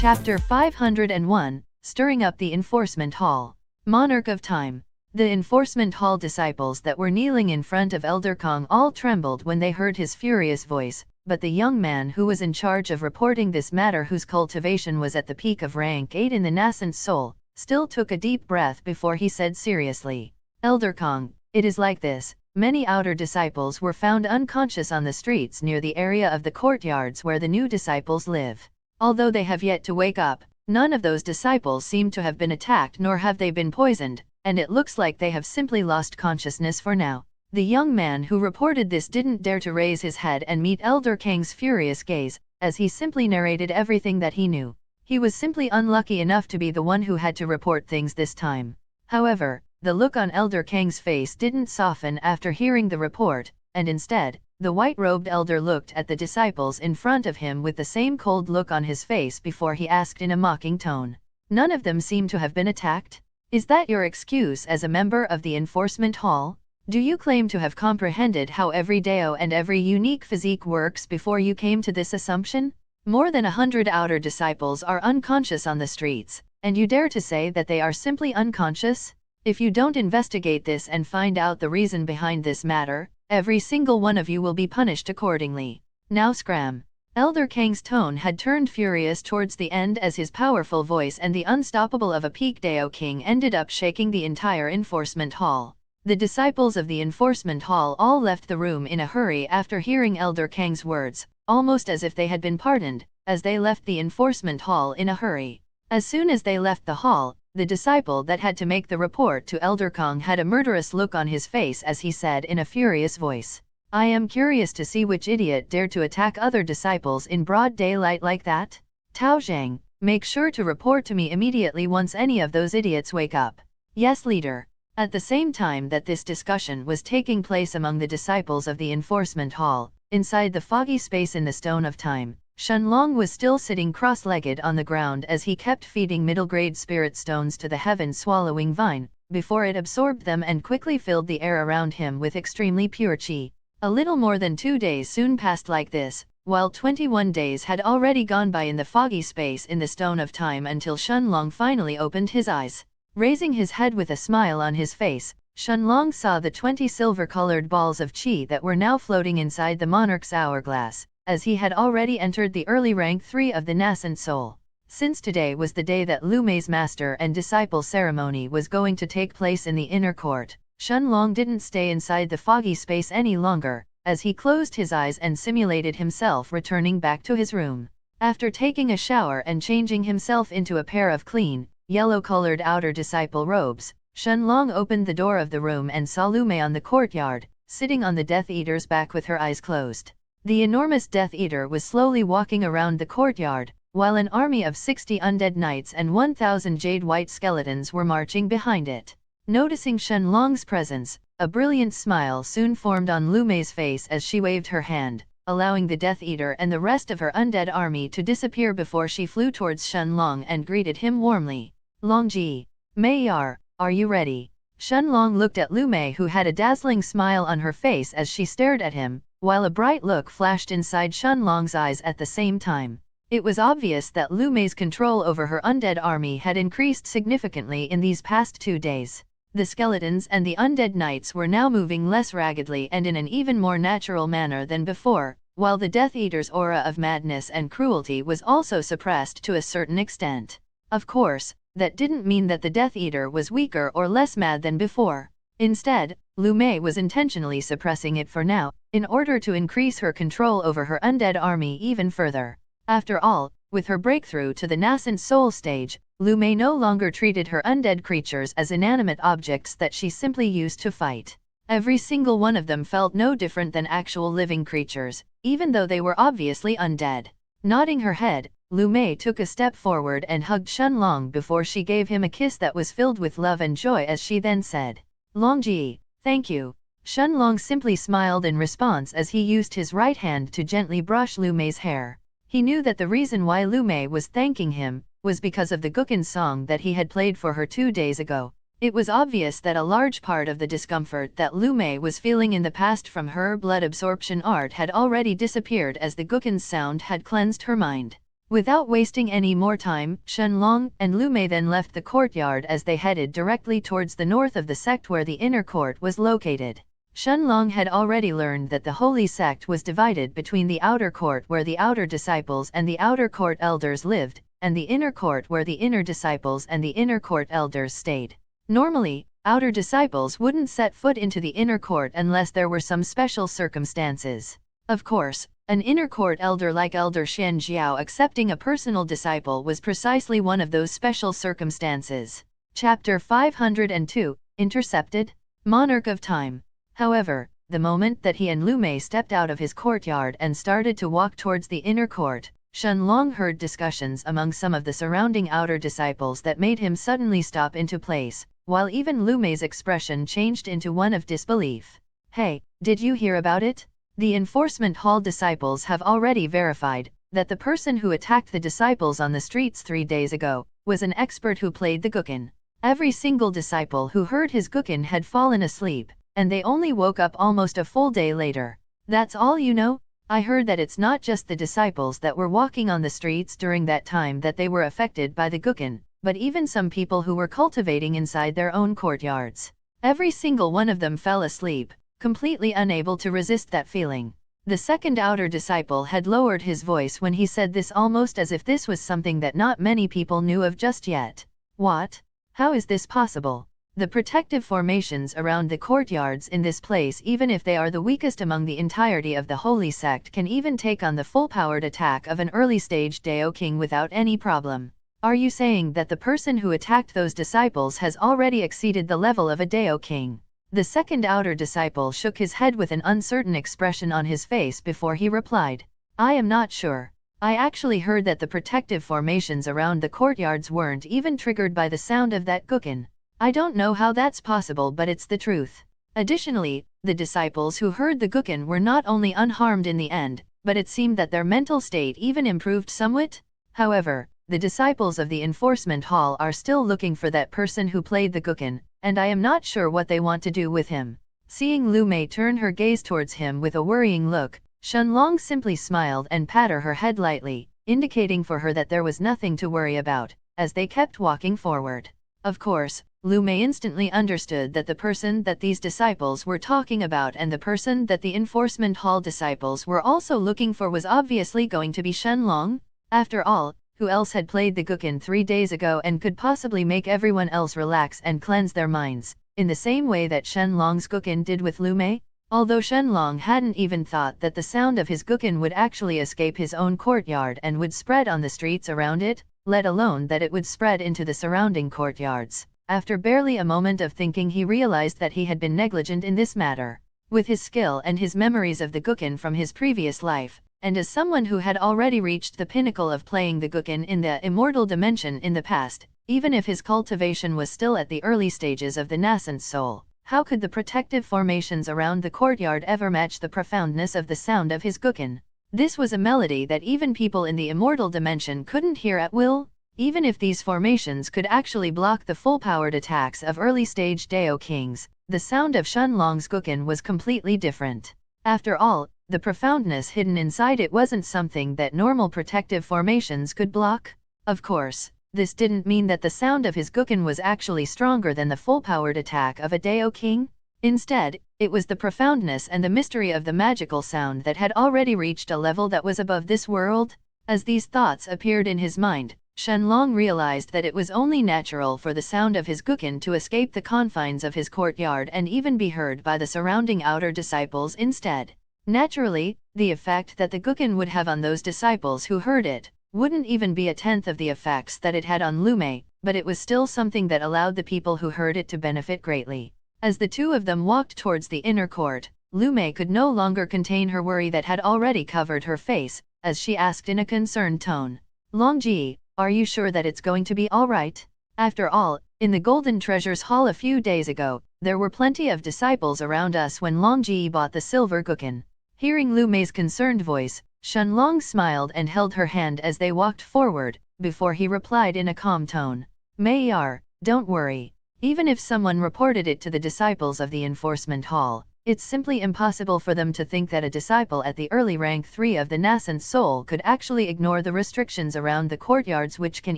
Chapter 501, Stirring Up the Enforcement Hall. Monarch of Time. The enforcement hall disciples that were kneeling in front of Elder Kong all trembled when they heard his furious voice, but the young man who was in charge of reporting this matter, whose cultivation was at the peak of rank 8 in the nascent soul, still took a deep breath before he said seriously, "Elder Kong, it is like this. Many outer disciples were found unconscious on the streets near the area of the courtyards where the new disciples live. Although they have yet to wake up, none of those disciples seem to have been attacked, nor have they been poisoned, and it looks like they have simply lost consciousness for now." The young man who reported this didn't dare to raise his head and meet Elder Kang's furious gaze, as he simply narrated everything that he knew. He was simply unlucky enough to be the one who had to report things this time. However, the look on Elder Kang's face didn't soften after hearing the report, and instead, the white-robed elder looked at the disciples in front of him with the same cold look on his face before he asked in a mocking tone, "None of them seem to have been attacked? Is that your excuse as a member of the enforcement hall? Do you claim to have comprehended how every Dao and every unique physique works before you came to this assumption? More than 100 outer disciples are unconscious on the streets, and you dare to say that they are simply unconscious? If you don't investigate this and find out the reason behind this matter, every single one of you will be punished accordingly. Now scram." Elder Kang's tone had turned furious towards the end as his powerful voice and the unstoppable of a peak Dao King ended up shaking the entire enforcement hall. The disciples of the enforcement hall all left the room in a hurry after hearing Elder Kang's words, almost as if they had been pardoned, as they left the enforcement hall in a hurry. As soon as they left the hall, the disciple that had to make the report to Elder Kong had a murderous look on his face as he said in a furious voice, "I am curious to see which idiot dared to attack other disciples in broad daylight like that. Tao Zhang, make sure to report to me immediately once any of those idiots wake up." "Yes, leader." At the same time that this discussion was taking place among the disciples of the enforcement hall, inside the foggy space in the Stone of Time, Shenlong was still sitting cross-legged on the ground as he kept feeding middle-grade spirit stones to the heaven-swallowing vine, before it absorbed them and quickly filled the air around him with extremely pure qi. A little more than 2 days soon passed like this, while 21 days had already gone by in the foggy space in the Stone of Time until Shenlong finally opened his eyes. Raising his head with a smile on his face, Shenlong saw the 20 silver-colored balls of qi that were now floating inside the monarch's hourglass, as he had already entered the early rank 3 of the nascent soul. Since today was the day that Lu Mei's master and disciple ceremony was going to take place in the inner court, Shenlong didn't stay inside the foggy space any longer, as he closed his eyes and simulated himself returning back to his room. After taking a shower and changing himself into a pair of clean, yellow-colored outer disciple robes, Shenlong opened the door of the room and saw Lu Mei on the courtyard, sitting on the Death Eater's back with her eyes closed. The enormous Death Eater was slowly walking around the courtyard, while an army of 60 undead knights and 1,000 jade-white skeletons were marching behind it. Noticing Shenlong's presence, a brilliant smile soon formed on Lu Mei's face as she waved her hand, allowing the Death Eater and the rest of her undead army to disappear before she flew towards Shenlong and greeted him warmly. "Longji, Mei Yar, are you ready?" Shenlong looked at Lu Mei, who had a dazzling smile on her face as she stared at him, while a bright look flashed inside Shenlong's eyes at the same time. It was obvious that Lu Mei's control over her undead army had increased significantly in these past 2 days. The skeletons and the undead knights were now moving less raggedly and in an even more natural manner than before, while the Death Eater's aura of madness and cruelty was also suppressed to a certain extent. Of course, that didn't mean that the Death Eater was weaker or less mad than before. Instead, Lu Mei was intentionally suppressing it for now, in order to increase her control over her undead army even further. After all, with her breakthrough to the nascent soul stage, Lu Mei no longer treated her undead creatures as inanimate objects that she simply used to fight. Every single one of them felt no different than actual living creatures, even though they were obviously undead. Nodding her head, Lu Mei took a step forward and hugged Shenlong before she gave him a kiss that was filled with love and joy as she then said, "Longji, thank you." Shenlong simply smiled in response as he used his right hand to gently brush Lu Mei's hair. He knew that the reason why Lu Mei was thanking him was because of the Guqin song that he had played for her 2 days ago. It was obvious that a large part of the discomfort that Lu Mei was feeling in the past from her blood absorption art had already disappeared as the Guqin's sound had cleansed her mind. Without wasting any more time, Shenlong and Lu Mei then left the courtyard as they headed directly towards the north of the sect where the inner court was located. Shenlong had already learned that the holy sect was divided between the outer court where the outer disciples and the outer court elders lived, and the inner court where the inner disciples and the inner court elders stayed. Normally, outer disciples wouldn't set foot into the inner court unless there were some special circumstances. Of course, an inner court elder like Elder Shen Jiao accepting a personal disciple was precisely one of those special circumstances. Chapter 502, Intercepted? Monarch of Time. However, the moment that he and Lu Mei stepped out of his courtyard and started to walk towards the inner court, Shenlong heard discussions among some of the surrounding outer disciples that made him suddenly stop into place, while even Lu Mei's expression changed into one of disbelief. Hey, did you hear about it? The enforcement hall disciples have already verified that the person who attacked the disciples on the streets 3 days ago was an expert who played the guqin. Every single disciple who heard his guqin had fallen asleep, and they only woke up almost a full day later. That's all you know? I heard that it's not just the disciples that were walking on the streets during that time that they were affected by the guqin, but even some people who were cultivating inside their own courtyards. Every single one of them fell asleep, completely unable to resist that feeling. The second outer disciple had lowered his voice when he said this, almost as if this was something that not many people knew of just yet. What? How is this possible? The protective formations around the courtyards in this place, even if they are the weakest among the entirety of the holy sect, can even take on the full-powered attack of an early-stage Dao King without any problem. Are you saying that the person who attacked those disciples has already exceeded the level of a Dao King? The second outer disciple shook his head with an uncertain expression on his face before he replied. I am not sure. I actually heard that the protective formations around the courtyards weren't even triggered by the sound of that guqin. I don't know how that's possible, but it's the truth. Additionally, the disciples who heard the guqin were not only unharmed in the end, but it seemed that their mental state even improved somewhat. However, the disciples of the enforcement hall are still looking for that person who played the guqin, and I am not sure what they want to do with him. Seeing Lu Mei turn her gaze towards him with a worrying look, Shenlong simply smiled and patted her head lightly, indicating for her that there was nothing to worry about, as they kept walking forward. Of course, Lu Mei instantly understood that the person that these disciples were talking about and the person that the enforcement hall disciples were also looking for was obviously going to be Shenlong. After all, who else had played the guqin 3 days ago and could possibly make everyone else relax and cleanse their minds, in the same way that Shenlong's guqin did with Lu Mei? Although Shenlong hadn't even thought that the sound of his guqin would actually escape his own courtyard and would spread on the streets around it, let alone that it would spread into the surrounding courtyards. After barely a moment of thinking, he realized that he had been negligent in this matter. With his skill and his memories of the guqin from his previous life, and as someone who had already reached the pinnacle of playing the guqin in the immortal dimension in the past, even if his cultivation was still at the early stages of the nascent soul, how could the protective formations around the courtyard ever match the profoundness of the sound of his guqin? This was a melody that even people in the immortal dimension couldn't hear at will. Even if these formations could actually block the full-powered attacks of early-stage Dao Kings, the sound of Shenlong's guqin was completely different. After all, the profoundness hidden inside it wasn't something that normal protective formations could block. Of course, this didn't mean that the sound of his guqin was actually stronger than the full-powered attack of a Dao King. Instead, it was the profoundness and the mystery of the magical sound that had already reached a level that was above this world. As these thoughts appeared in his mind, Shenlong realized that it was only natural for the sound of his guqin to escape the confines of his courtyard and even be heard by the surrounding outer disciples instead. Naturally, the effect that the guqin would have on those disciples who heard it wouldn't even be a tenth of the effects that it had on Lu Mei, but it was still something that allowed the people who heard it to benefit greatly. As the two of them walked towards the inner court, Lu Mei could no longer contain her worry that had already covered her face, as she asked in a concerned tone. Longji, are you sure that it's going to be all right? After all, in the Golden Treasures Hall a few days ago, there were plenty of disciples around us when Longji bought the silver guqin. Hearing Lu Mei's concerned voice, Shenlong smiled and held her hand as they walked forward, before he replied in a calm tone. Mei-er, don't worry. Even if someone reported it to the disciples of the enforcement hall, It's simply impossible for them to think that a disciple at the early rank 3 of the nascent soul could actually ignore the restrictions around the courtyards which can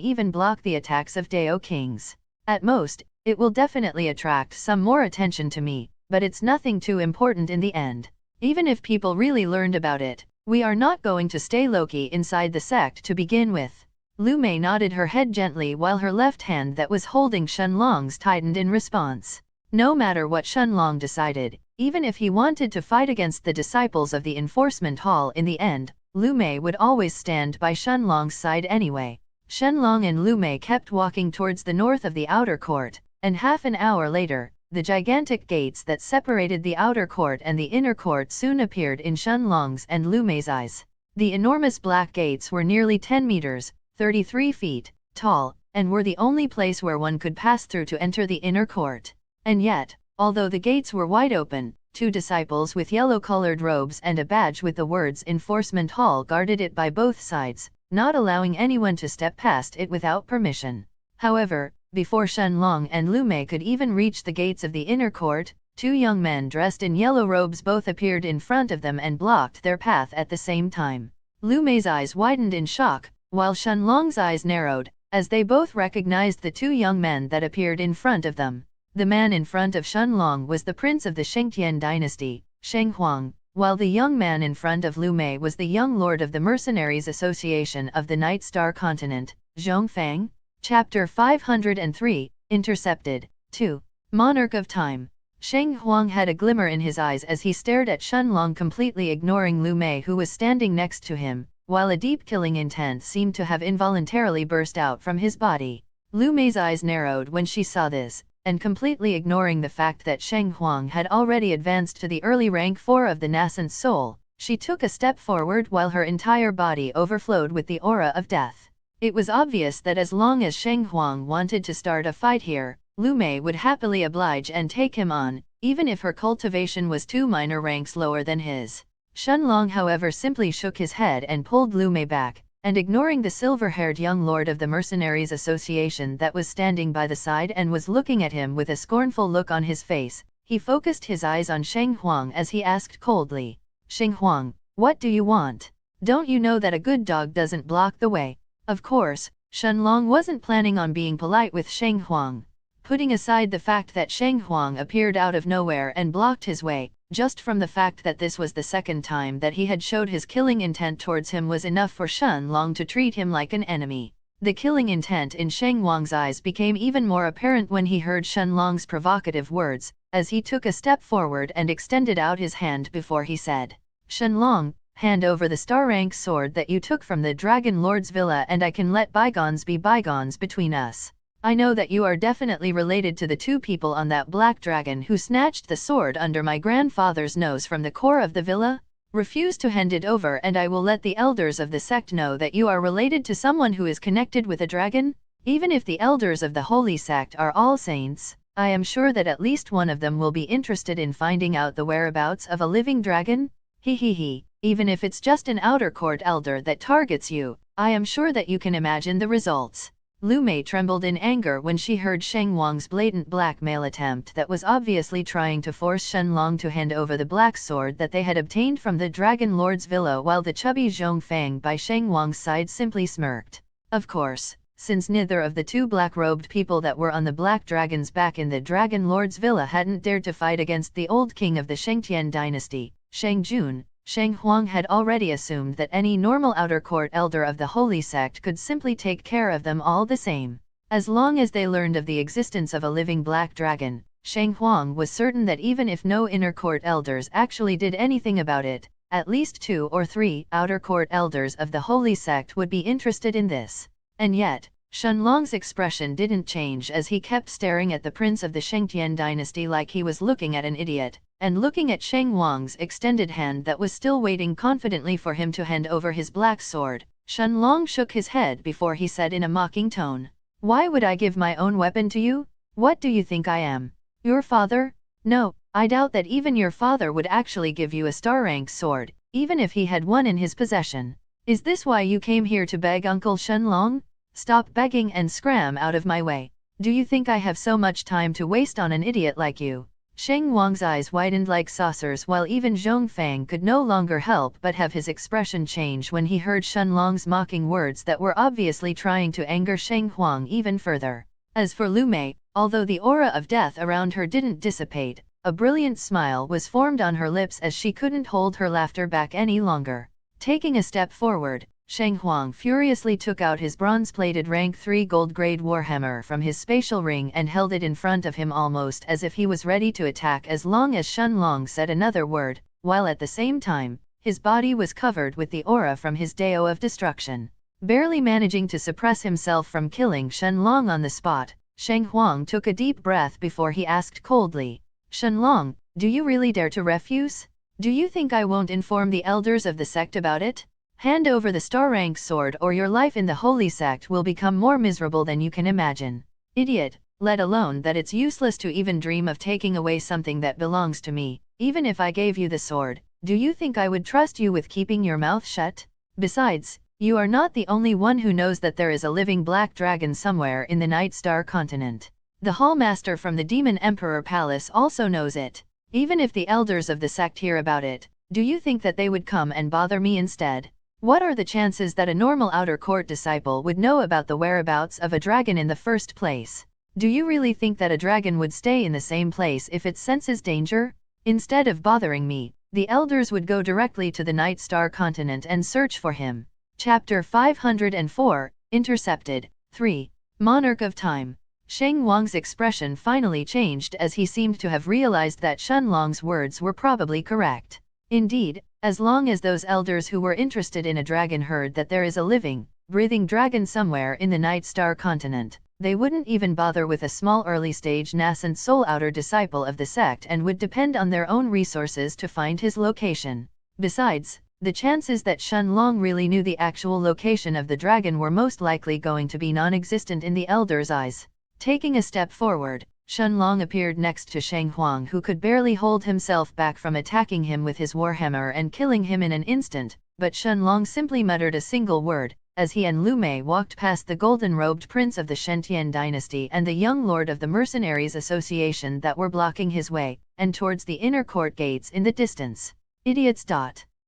even block the attacks of Dao kings. At most, it will definitely attract some more attention to me, but it's nothing too important in the end. Even if people really learned about it, we are not going to stay low-key inside the sect to begin with. Lu Mei nodded her head gently while her left hand that was holding Shenlong's tightened in response. No matter what Shenlong decided, even if he wanted to fight against the disciples of the enforcement hall in the end, Lu Mei would always stand by Shenlong's side anyway. Shenlong and Lu Mei kept walking towards the north of the outer court, and half an hour later, the gigantic gates that separated the outer court and the inner court soon appeared in Shenlong's and Lu Mei's eyes. The enormous black gates were nearly 10 meters, 33 feet, tall, and were the only place where one could pass through to enter the inner court. And yet, although the gates were wide open, 2 disciples with yellow-colored robes and a badge with the words Enforcement Hall guarded it by both sides, not allowing anyone to step past it without permission. However, before Shenlong and Lu Mei could even reach the gates of the inner court, 2 young men dressed in yellow robes both appeared in front of them and blocked their path at the same time. Lu Mei's eyes widened in shock, while Shenlong's eyes narrowed, as they both recognized the 2 young men that appeared in front of them. The man in front of Shenlong was the prince of the Shengtian dynasty, Sheng Huang, while the young man in front of Lu Mei was the young lord of the Mercenaries Association of the Night Star Continent, Zhong Fang. Chapter 503, Intercepted. 2. Monarch of Time. Sheng Huang had a glimmer in his eyes as he stared at Shenlong, completely ignoring Lu Mei who was standing next to him, while a deep killing intent seemed to have involuntarily burst out from his body. Lu Mei's eyes narrowed when she saw this, and completely ignoring the fact that Sheng Huang had already advanced to the early rank 4 of the nascent soul, she took a step forward while her entire body overflowed with the aura of death. It was obvious that as long as Sheng Huang wanted to start a fight here, Lu Mei would happily oblige and take him on, even if her cultivation was 2 minor ranks lower than his. Shenlong however simply shook his head and pulled Lu Mei back, and ignoring the silver-haired young lord of the Mercenaries Association that was standing by the side and was looking at him with a scornful look on his face, he focused his eyes on Sheng Huang as he asked coldly, "Sheng Huang, what do you want? Don't you know that a good dog doesn't block the way?" Of course, Shenlong wasn't planning on being polite with Sheng Huang. Putting aside the fact that Sheng Huang appeared out of nowhere and blocked his way, just from the fact that this was the second time that he had showed his killing intent towards him was enough for Shenlong to treat him like an enemy. The killing intent in Sheng Huang's eyes became even more apparent when he heard Shenlong's provocative words, as he took a step forward and extended out his hand before he said, "Shenlong, hand over the star-rank sword that you took from the Dragon Lord's villa and I can let bygones be bygones between us. I know that you are definitely related to the 2 people on that black dragon who snatched the sword under my grandfather's nose from the core of the villa. Refuse to hand it over and I will let the elders of the sect know that you are related to someone who is connected with a dragon. Even if the elders of the holy sect are all saints, I am sure that at least one of them will be interested in finding out the whereabouts of a living dragon. He. Even if it's just an outer court elder that targets you, I am sure that you can imagine the results." Lu Mei trembled in anger when she heard Sheng Huang's blatant blackmail attempt that was obviously trying to force Shenlong to hand over the black sword that they had obtained from the Dragon Lord's villa, while the chubby Zhong Fang by Sheng Huang's side simply smirked. Of course, since neither of the 2 black-robed people that were on the black dragons back in the Dragon Lord's villa hadn't dared to fight against the old king of the Shengtian dynasty, Sheng Jun, Sheng Huang had already assumed that any normal outer court elder of the holy sect could simply take care of them all the same. As long as they learned of the existence of a living black dragon, Sheng Huang was certain that even if no inner court elders actually did anything about it, at least 2 or 3 outer court elders of the holy sect would be interested in this. And yet, Shenlong's expression didn't change as he kept staring at the prince of the Shengtian dynasty like he was looking at an idiot, and looking at Sheng Huang's extended hand that was still waiting confidently for him to hand over his black sword. Shenlong shook his head before he said in a mocking tone, "Why would I give my own weapon to you? What do you think I am? Your father? No, I doubt that even your father would actually give you a star-rank sword, even if he had one in his possession. Is this why you came here to beg, Uncle Shenlong? Stop begging and scram out of my way. Do you think I have so much time to waste on an idiot like you? Sheng Wang's eyes widened like saucers, while even Zhong Fang could no longer help but have his expression change when he heard Shen Long's mocking words that were obviously trying to anger Sheng Huang even further. As for Lu Mei, although the aura of death around her didn't dissipate, a brilliant smile was formed on her lips as she couldn't hold her laughter back any longer. Taking a step forward, Sheng Huang furiously took out his bronze-plated rank 3 gold-grade warhammer from his spatial ring and held it in front of him almost as if he was ready to attack as long as Shen Long said another word, while at the same time, his body was covered with the aura from his Dao of Destruction. Barely managing to suppress himself from killing Shen Long on the spot, Sheng Huang took a deep breath before he asked coldly, "Shen Long, do you really dare to refuse? Do you think I won't inform the elders of the sect about it? Hand over the star-rank sword or your life in the holy sect will become more miserable than you can imagine. Idiot, let alone that it's useless to even dream of taking away something that belongs to me. Even if I gave you the sword, do you think I would trust you with keeping your mouth shut? Besides, you are not the only one who knows that there is a living black dragon somewhere in the Night Star continent. The Hallmaster from the Demon Emperor Palace also knows it. Even if the elders of the sect hear about it, do you think that they would come and bother me instead? What are the chances that a normal outer court disciple would know about the whereabouts of a dragon in the first place? Do you really think that a dragon would stay in the same place if it senses danger? Instead of bothering me, the elders would go directly to the Night Star continent and search for him." Chapter 504, Intercepted. 3. Monarch of Time. Sheng Wang's expression finally changed as he seemed to have realized that Shen Long's words were probably correct. Indeed, as long as those elders who were interested in a dragon heard that there is a living, breathing dragon somewhere in the Night Star continent, they wouldn't even bother with a small early-stage nascent soul outer disciple of the sect and would depend on their own resources to find his location. Besides, the chances that Shen Long really knew the actual location of the dragon were most likely going to be non-existent in the elders' eyes. Taking a step forward, Shen Long appeared next to Sheng Huang, who could barely hold himself back from attacking him with his warhammer and killing him in an instant, but Shen Long simply muttered a single word, as he and Lu Mei walked past the golden-robed prince of the Shentian dynasty and the young lord of the Mercenaries Association that were blocking his way, and towards the inner court gates in the distance. Idiots.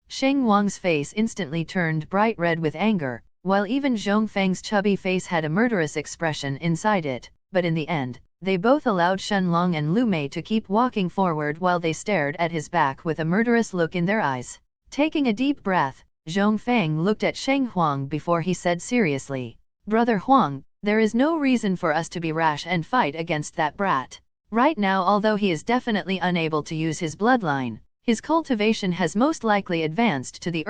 Sheng Wang's face instantly turned bright red with anger, while even Zhong Feng's chubby face had a murderous expression inside it, but in the end, they both allowed Shen Long and Lu Mei to keep walking forward while they stared at his back with a murderous look in their eyes. Taking a deep breath, Zhong Feng looked at Sheng Huang before he said seriously, "Brother Huang, there is no reason for us to be rash and fight against that brat. Right now, although he is definitely unable to use his bloodline, his cultivation has most likely advanced to the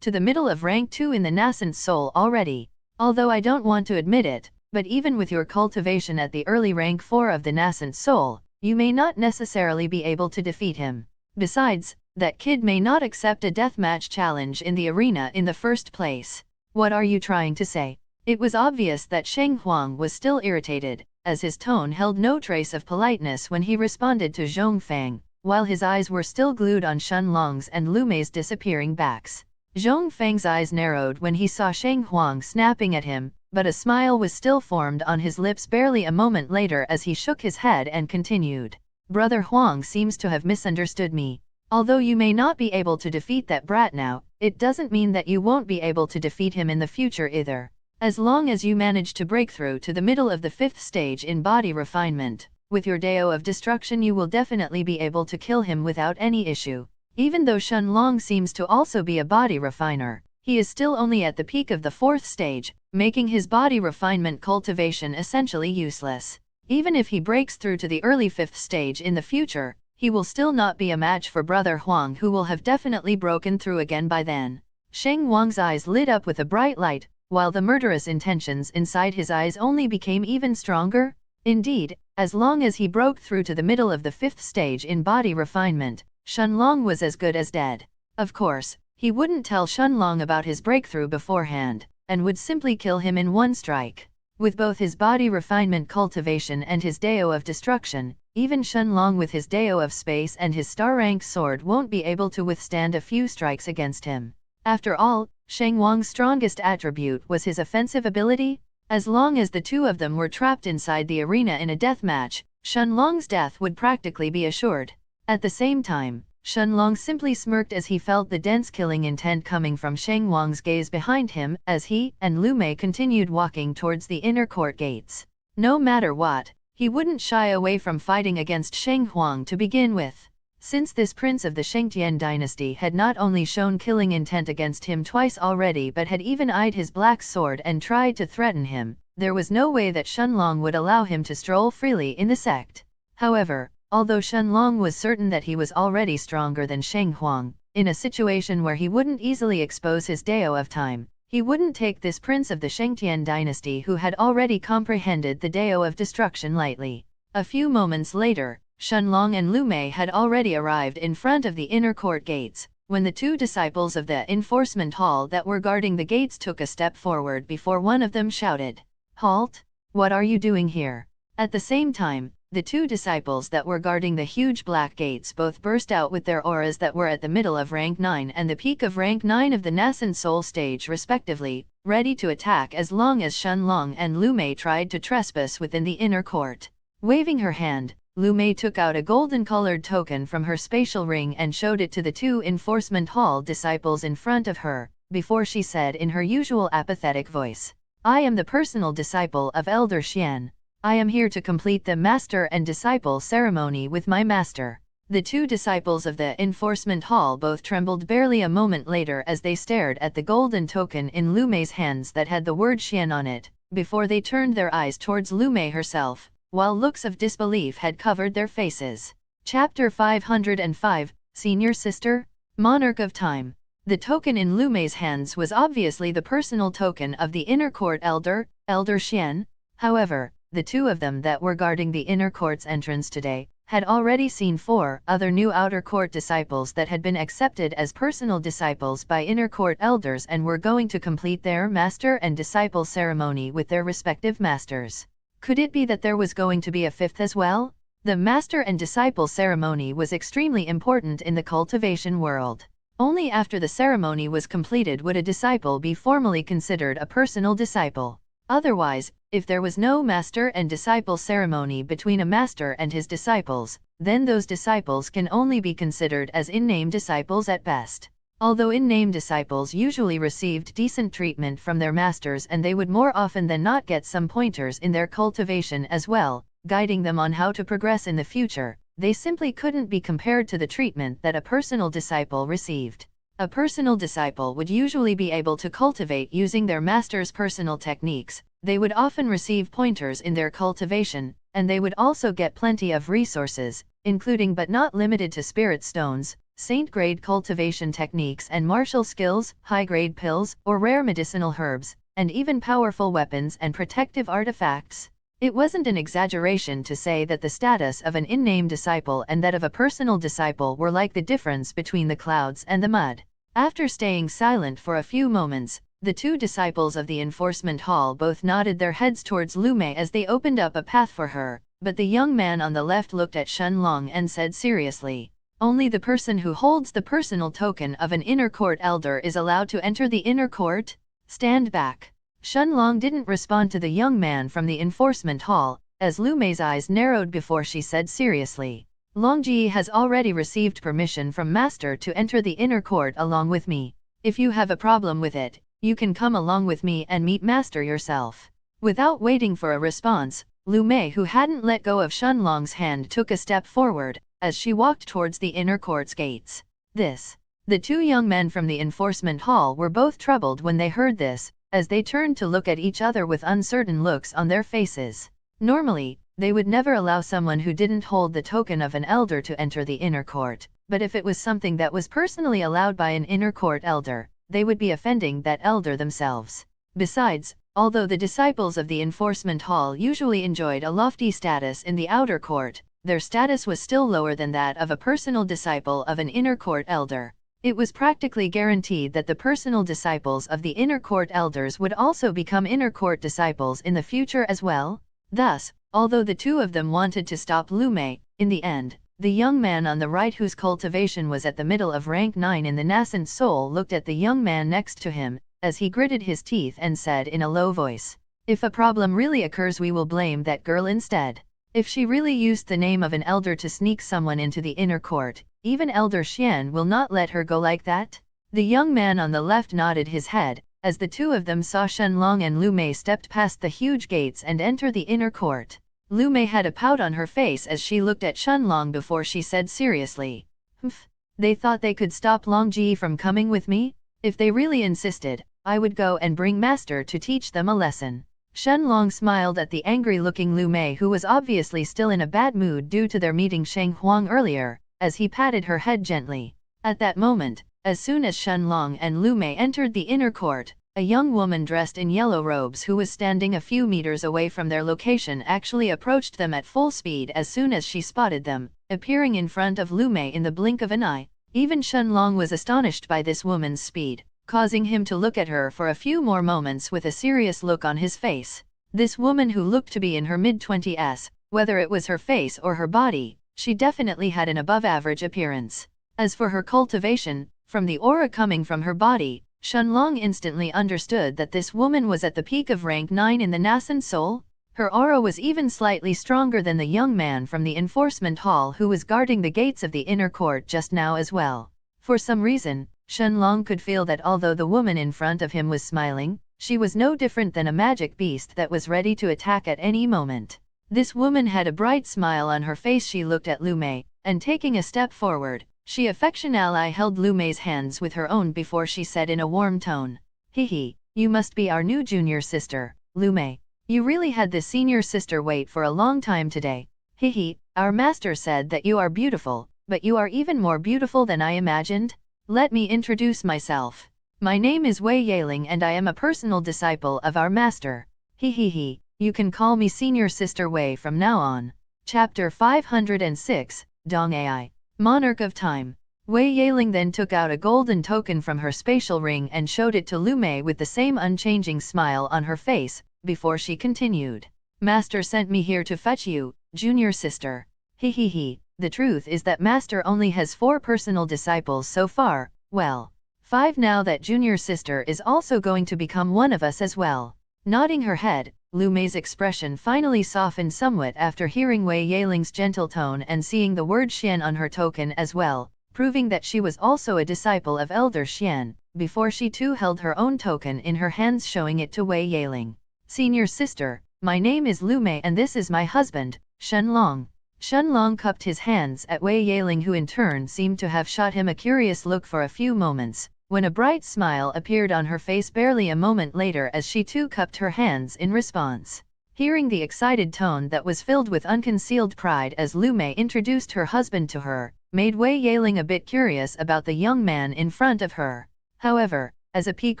to the middle of rank 2 in the nascent soul already. Although I don't want to admit it, but even with your cultivation at the early rank 4 of the nascent soul, you may not necessarily be able to defeat him. Besides, that kid may not accept a deathmatch challenge in the arena in the first place. What are you trying to say?" It was obvious that Sheng Huang was still irritated, as his tone held no trace of politeness when he responded to Zhong Feng, while his eyes were still glued on Shen Long's and Lu Mei's disappearing backs. Zhong Feng's eyes narrowed when he saw Sheng Huang snapping at him, but a smile was still formed on his lips barely a moment later as he shook his head and continued. "Brother Huang seems to have misunderstood me. Although you may not be able to defeat that brat now, it doesn't mean that you won't be able to defeat him in the future either. As long as you manage to break through to the middle of the 5th stage in body refinement, with your Dao of Destruction you will definitely be able to kill him without any issue. Even though Shen Long seems to also be a body refiner, he is still only at the peak of the 4th stage, making his body refinement cultivation essentially useless. Even if he breaks through to the early 5th stage in the future, he will still not be a match for Brother Huang, who will have definitely broken through again by then." Sheng Wang's eyes lit up with a bright light, while the murderous intentions inside his eyes only became even stronger. Indeed, as long as he broke through to the middle of the 5th stage in body refinement, Shen Long was as good as dead. Of course, he wouldn't tell Shen Long about his breakthrough beforehand, and would simply kill him in one strike. With both his body refinement cultivation and his Dao of Destruction, even Shen Long with his Dao of Space and his star-rank sword won't be able to withstand a few strikes against him. After all, Sheng Wang's strongest attribute was his offensive ability. As long as the two of them were trapped inside the arena in a deathmatch, Shenlong's death would practically be assured. At the same time, Shenlong simply smirked as he felt the dense killing intent coming from Sheng Wang's gaze behind him as he and Lu Mei continued walking towards the inner court gates. No matter what, he wouldn't shy away from fighting against Sheng Huang to begin with. Since this prince of the Shengtian dynasty had not only shown killing intent against him twice already but had even eyed his black sword and tried to threaten him, there was no way that Shenlong would allow him to stroll freely in the sect. However, although Shenlong was certain that he was already stronger than Sheng Huang, in a situation where he wouldn't easily expose his Dao of Time, he wouldn't take this prince of the Shengtian dynasty who had already comprehended the Dao of Destruction lightly. A few moments later, Shenlong and Lu Mei had already arrived in front of the inner court gates, when the two disciples of the enforcement hall that were guarding the gates took a step forward before one of them shouted, "Halt! What are you doing here?" At the same time, the two disciples that were guarding the huge black gates both burst out with their auras that were at the middle of rank 9 and the peak of rank 9 of the nascent soul stage respectively, ready to attack as long as Shenlong and Lu Mei tried to trespass within the inner court. Waving her hand, Lu Mei took out a golden-colored token from her spatial ring and showed it to the two enforcement hall disciples in front of her, before she said in her usual apathetic voice, "I am the personal disciple of Elder Xian. I am here to complete the master and disciple ceremony with my master." The two disciples of the enforcement hall both trembled barely a moment later as they stared at the golden token in Lu Mei's hands that had the word Xian on it, before they turned their eyes towards Lu Mei herself, while looks of disbelief had covered their faces. Chapter 505, Senior Sister? Monarch of Time. The token in Lu Mei's hands was obviously the personal token of the inner court elder, Elder Xian. However, the two of them that were guarding the inner court's entrance today had already seen 4 other new outer court disciples that had been accepted as personal disciples by inner court elders and were going to complete their master and disciple ceremony with their respective masters. Could it be that there was going to be a 5th as well? The master and disciple ceremony was extremely important in the cultivation world. Only after the ceremony was completed would a disciple be formally considered a personal disciple. Otherwise, if there was no master and disciple ceremony between a master and his disciples, then those disciples can only be considered as in-name disciples at best. Although in-name disciples usually received decent treatment from their masters and they would more often than not get some pointers in their cultivation as well, guiding them on how to progress in the future, they simply couldn't be compared to the treatment that a personal disciple received. A personal disciple would usually be able to cultivate using their master's personal techniques, they would often receive pointers in their cultivation, and they would also get plenty of resources, including but not limited to spirit stones, saint-grade cultivation techniques and martial skills, high-grade pills, or rare medicinal herbs, and even powerful weapons and protective artifacts. It wasn't an exaggeration to say that the status of an in-name disciple and that of a personal disciple were like the difference between the clouds and the mud. After staying silent for a few moments, the two disciples of the enforcement hall both nodded their heads towards Lu Mei as they opened up a path for her, but the young man on the left looked at Shenlong and said seriously, "Only the person who holds the personal token of an inner court elder is allowed to enter the inner court? Stand back." Shenlong didn't respond to the young man from the enforcement hall, as Lu Mei's eyes narrowed before she said seriously, "Longji has already received permission from Master to enter the inner court along with me. If you have a problem with it, you can come along with me and meet Master yourself." Without waiting for a response, Lu Mei, who hadn't let go of Shenlong's hand, took a step forward, as she walked towards the inner court's gates. The two young men from the enforcement hall were both troubled when they heard this, as they turned to look at each other with uncertain looks on their faces. Normally, they would never allow someone who didn't hold the token of an elder to enter the inner court, but if it was something that was personally allowed by an inner court elder, they would be offending that elder themselves. Besides, although the disciples of the enforcement hall usually enjoyed a lofty status in the outer court, their status was still lower than that of a personal disciple of an inner court elder. It was practically guaranteed that the personal disciples of the inner court elders would also become inner court disciples in the future as well. Thus, although the two of them wanted to stop Lu Mei, in the end, the young man on the right, whose cultivation was at the middle of rank 9 in the nascent soul, looked at the young man next to him, as he gritted his teeth and said in a low voice, "If a problem really occurs, we will blame that girl instead." If she really used the name of an elder to sneak someone into the inner court, even Elder Xian will not let her go like that? The young man on the left nodded his head, as the two of them saw Shenlong and Lu Mei stepped past the huge gates and enter the inner court. Lu Mei had a pout on her face as she looked at Shenlong before she said seriously, "Humph, they thought they could stop Long Ji from coming with me? If they really insisted, I would go and bring master to teach them a lesson." Shenlong smiled at the angry-looking Lu Mei, who was obviously still in a bad mood due to their meeting Sheng Huang earlier, as he patted her head gently. At that moment, as soon as Shenlong and Lu Mei entered the inner court, a young woman dressed in yellow robes who was standing a few meters away from their location actually approached them at full speed as soon as she spotted them, appearing in front of Lu Mei in the blink of an eye. Even Shenlong was astonished by this woman's speed, causing him to look at her for a few more moments with a serious look on his face. This woman, who looked to be in her mid-20s, whether it was her face or her body, she definitely had an above-average appearance. As for her cultivation, from the aura coming from her body, Shenlong instantly understood that this woman was at the peak of rank 9 in the Nascent Soul. Her aura was even slightly stronger than the young man from the enforcement hall who was guarding the gates of the inner court just now as well. For some reason, Shenlong could feel that although the woman in front of him was smiling, she was no different than a magic beast that was ready to attack at any moment. This woman had a bright smile on her face. She looked at Lu Mei, and taking a step forward, she affectionately held Lu Mei's hands with her own before she said in a warm tone, "Hehe, you must be our new junior sister, Lu Mei. You really had the senior sister wait for a long time today. Hehe, our master said that you are beautiful, but you are even more beautiful than I imagined. Let me introduce myself. My name is Wei Yaling and I am a personal disciple of our master. Hehehe, you can call me Senior Sister Wei from now on." Chapter 506, Dong Ai. Monarch of Time. Wei Yaling then took out a golden token from her spatial ring and showed it to Lu Mei with the same unchanging smile on her face, before she continued. "Master sent me here to fetch you, junior sister. Hehehe, the truth is that master only has 4 personal disciples so far, well, 5 now that junior sister is also going to become one of us as well." Nodding her head, Lu Mei's expression finally softened somewhat after hearing Wei Yaling's gentle tone and seeing the word Xian on her token as well, proving that she was also a disciple of Elder Xian, before she too held her own token in her hands, showing it to Wei Yaling. "Senior sister, my name is Lu Mei and this is my husband, Shenlong." Shenlong cupped his hands at Wei Yaling, who in turn seemed to have shot him a curious look for a few moments, when a bright smile appeared on her face barely a moment later as she too cupped her hands in response. Hearing the excited tone that was filled with unconcealed pride as Lu Mei introduced her husband to her, made Wei Yaling a bit curious about the young man in front of her. However, as a peak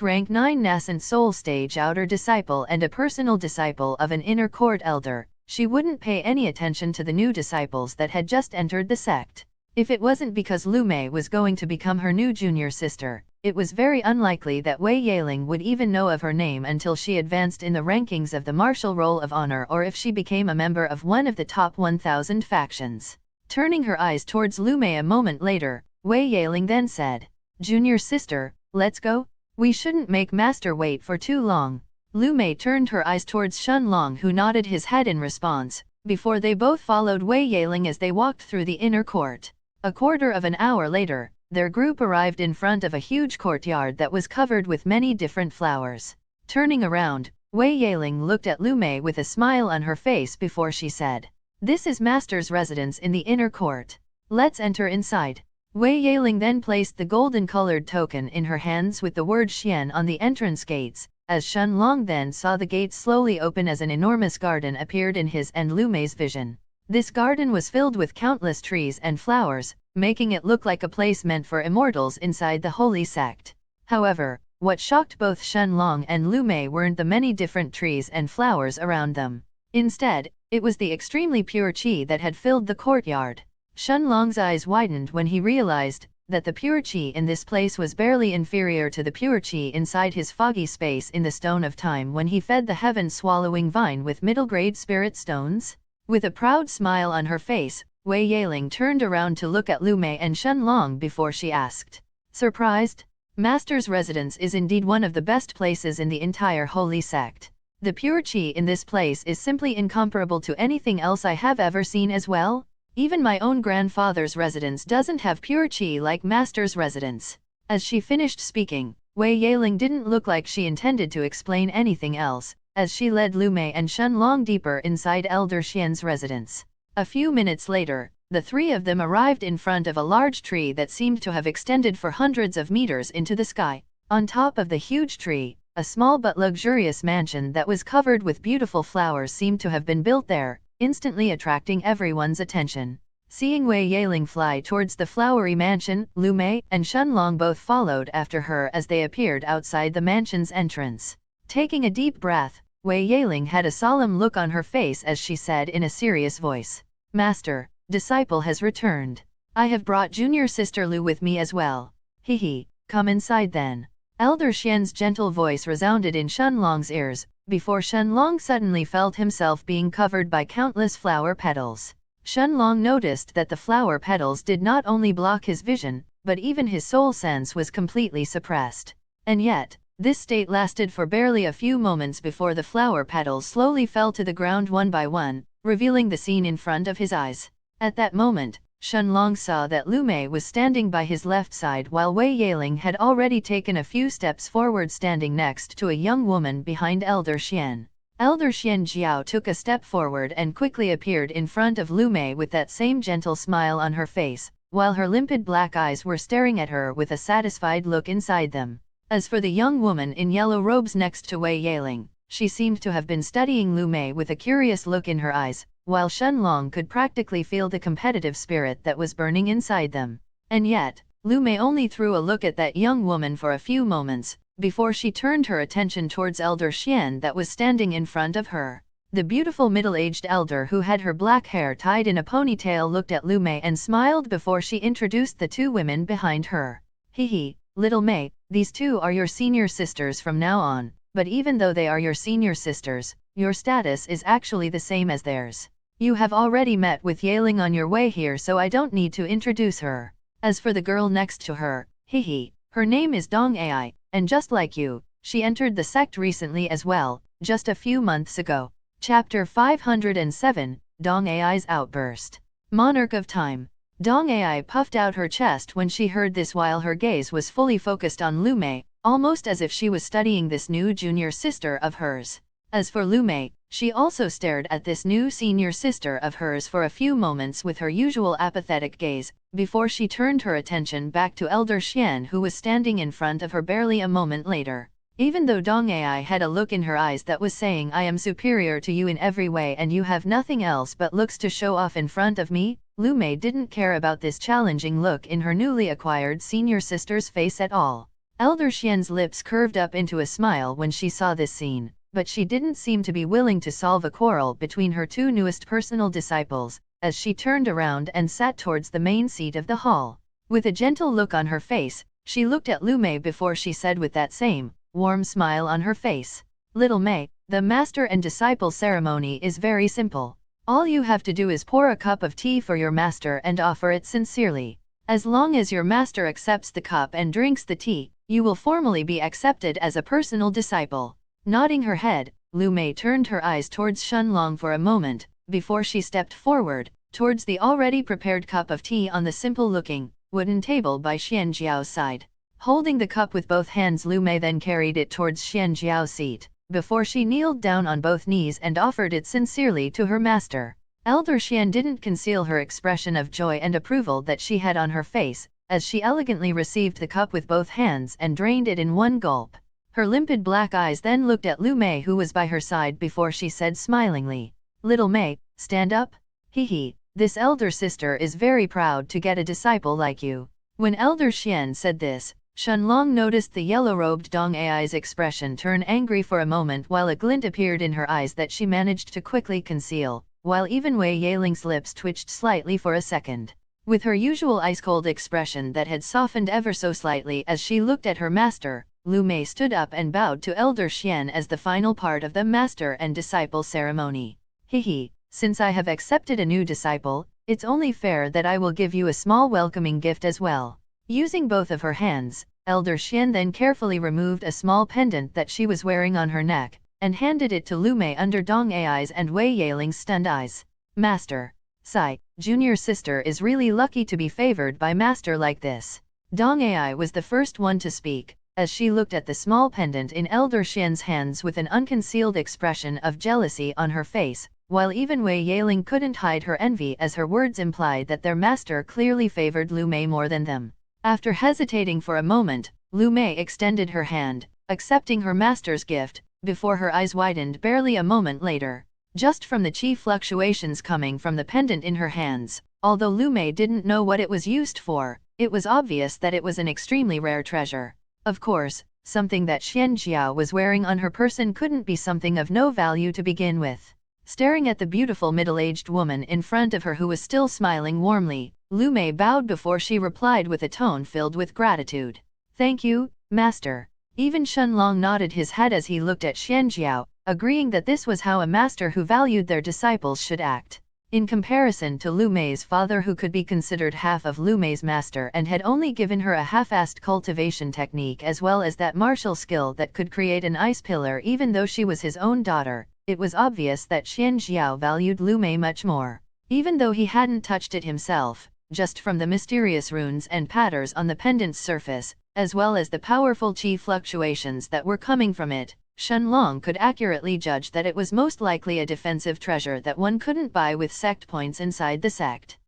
rank 9 Nascent Soul Stage outer disciple and a personal disciple of an inner court elder, she wouldn't pay any attention to the new disciples that had just entered the sect. If it wasn't because Lu Mei was going to become her new junior sister, it was very unlikely that Wei Yaling would even know of her name until she advanced in the rankings of the Martial Roll of Honor, or if she became a member of one of the top 1,000 factions. Turning her eyes towards Lu Mei a moment later, Wei Yaling then said, "Junior sister, let's go? We shouldn't make master wait for too long." Lu Mei turned her eyes towards Shenlong, who nodded his head in response, before they both followed Wei Yaling as they walked through the inner court. A quarter of an hour later, their group arrived in front of a huge courtyard that was covered with many different flowers. Turning around, Wei Yaling looked at Lu Mei with a smile on her face before she said, "This is master's residence in the inner court. Let's enter inside." Wei Yaling then placed the golden-colored token in her hands with the word Xian on the entrance gates, as Shenlong then saw the gates slowly open as an enormous garden appeared in his and Lu Mei's vision. This garden was filled with countless trees and flowers, making it look like a place meant for immortals inside the holy sect. However, what shocked both Shenlong and Lu Mei weren't the many different trees and flowers around them. Instead, it was the extremely pure qi that had filled the courtyard. Shenlong's eyes widened when he realized that the pure qi in this place was barely inferior to the pure qi inside his foggy space in the Stone of Time when he fed the heaven-swallowing vine with middle-grade spirit stones. With a proud smile on her face, Wei Yaling turned around to look at Lu Mei and Shenlong before she asked, "Surprised? Master's residence is indeed one of the best places in the entire holy sect. The pure qi in this place is simply incomparable to anything else I have ever seen as well. Even my own grandfather's residence doesn't have pure qi like Master's residence. As she finished speaking, Wei Yaling didn't look like she intended to explain anything else, as she led Lu Mei and Shenlong deeper inside Elder Xian's residence. A few minutes later, the three of them arrived in front of a large tree that seemed to have extended for hundreds of meters into the sky. On top of the huge tree, a small but luxurious mansion that was covered with beautiful flowers seemed to have been built there, instantly attracting everyone's attention. Seeing Wei Yaling fly towards the flowery mansion, Lu Mei and Shenlong both followed after her as they appeared outside the mansion's entrance. Taking a deep breath, Wei Yaling had a solemn look on her face as she said in a serious voice, "Master, disciple has returned. I have brought junior sister Lu with me as well. Hehe, come inside then." Elder Xian's gentle voice resounded in Shenlong's ears, before Shenlong suddenly felt himself being covered by countless flower petals. Shenlong noticed that the flower petals did not only block his vision, but even his soul sense was completely suppressed. And yet, this state lasted for barely a few moments before the flower petals slowly fell to the ground one by one, revealing the scene in front of his eyes. At that moment, Shenlong saw that Lu Mei was standing by his left side while Wei Yaling had already taken a few steps forward standing next to a young woman behind Elder Xian. Elder Xian Jiao took a step forward and quickly appeared in front of Lu Mei with that same gentle smile on her face, while her limpid black eyes were staring at her with a satisfied look inside them. As for the young woman in yellow robes next to Wei Yaling, she seemed to have been studying Lu Mei with a curious look in her eyes, while Shenlong could practically feel the competitive spirit that was burning inside them. And yet, Lu Mei only threw a look at that young woman for a few moments, before she turned her attention towards Elder Xian that was standing in front of her. The beautiful middle-aged elder who had her black hair tied in a ponytail looked at Lu Mei and smiled before she introduced the two women behind her. "Hehe, little Mei, these two are your senior sisters from now on, but even though they are your senior sisters, your status is actually the same as theirs. You have already met with Yaling on your way here, so I don't need to introduce her. As for the girl next to her, hehe, her name is Dong Ai, and just like you, she entered the sect recently as well, just a few months ago." Chapter 507, Dong Ai's Outburst. Monarch of Time. Dong Ai puffed out her chest when she heard this while her gaze was fully focused on Lu Mei, almost as if she was studying this new junior sister of hers. As for Lu Mei, she also stared at this new senior sister of hers for a few moments with her usual apathetic gaze, before she turned her attention back to Elder Xian who was standing in front of her barely a moment later. Even though Dong Ai had a look in her eyes that was saying, "I am superior to you in every way and you have nothing else but looks to show off in front of me," Lu Mei didn't care about this challenging look in her newly acquired senior sister's face at all. Elder Xian's lips curved up into a smile when she saw this scene, but she didn't seem to be willing to solve a quarrel between her two newest personal disciples, as she turned around and sat towards the main seat of the hall. With a gentle look on her face, she looked at Lu Mei before she said with that same warm smile on her face, "Little Mei, the master and disciple ceremony is very simple. All you have to do is pour a cup of tea for your master and offer it sincerely. As long as your master accepts the cup and drinks the tea, you will formally be accepted as a personal disciple." Nodding her head, Lu Mei turned her eyes towards Shenlong for a moment, before she stepped forward, towards the already prepared cup of tea on the simple-looking, wooden table by Xian Jiao's side. Holding the cup with both hands, Lu Mei then carried it towards Xian Jiao's seat, before she kneeled down on both knees and offered it sincerely to her master. Elder Xian didn't conceal her expression of joy and approval that she had on her face, as she elegantly received the cup with both hands and drained it in one gulp. Her limpid black eyes then looked at Lu Mei who was by her side before she said smilingly, "Little Mei, stand up. Hehe, this elder sister is very proud to get a disciple like you." When Elder Xian said this, Shenlong noticed the yellow-robed Dong Ai's expression turn angry for a moment while a glint appeared in her eyes that she managed to quickly conceal, while even Wei Yaling's lips twitched slightly for a second. With her usual ice-cold expression that had softened ever so slightly as she looked at her master, Lu Mei stood up and bowed to Elder Xian as the final part of the master and disciple ceremony. "Hehe, since I have accepted a new disciple, it's only fair that I will give you a small welcoming gift as well." Using both of her hands, Elder Xian then carefully removed a small pendant that she was wearing on her neck, and handed it to Lu Mei under Dong Ai's and Wei Yaling's stunned eyes. Master. Sigh, junior sister is really lucky to be favored by master like this. Dong Ai was the first one to speak, as she looked at the small pendant in Elder Xian's hands with an unconcealed expression of jealousy on her face, while even Wei Yaling couldn't hide her envy as her words implied that their master clearly favored Lu Mei more than them. After hesitating for a moment, Lu Mei extended her hand, accepting her master's gift, before her eyes widened barely a moment later. Just from the chi fluctuations coming from the pendant in her hands, although Lu Mei didn't know what it was used for, it was obvious that it was an extremely rare treasure. Of course, something that Xian Jiao was wearing on her person couldn't be something of no value to begin with. Staring at the beautiful middle-aged woman in front of her who was still smiling warmly, Lu Mei bowed before she replied with a tone filled with gratitude. Thank you, master. Even Shenlong nodded his head as he looked at Xian Jiao, agreeing that this was how a master who valued their disciples should act. In comparison to Lu Mei's father, who could be considered half of Lu Mei's master and had only given her a half-assed cultivation technique as well as that martial skill that could create an ice pillar even though she was his own daughter, it was obvious that Xian Jiao valued Lu Mei much more. Even though he hadn't touched it himself, just from the mysterious runes and patterns on the pendant's surface, as well as the powerful chi fluctuations that were coming from it, Shenlong could accurately judge that it was most likely a defensive treasure that one couldn't buy with sect points inside the sect.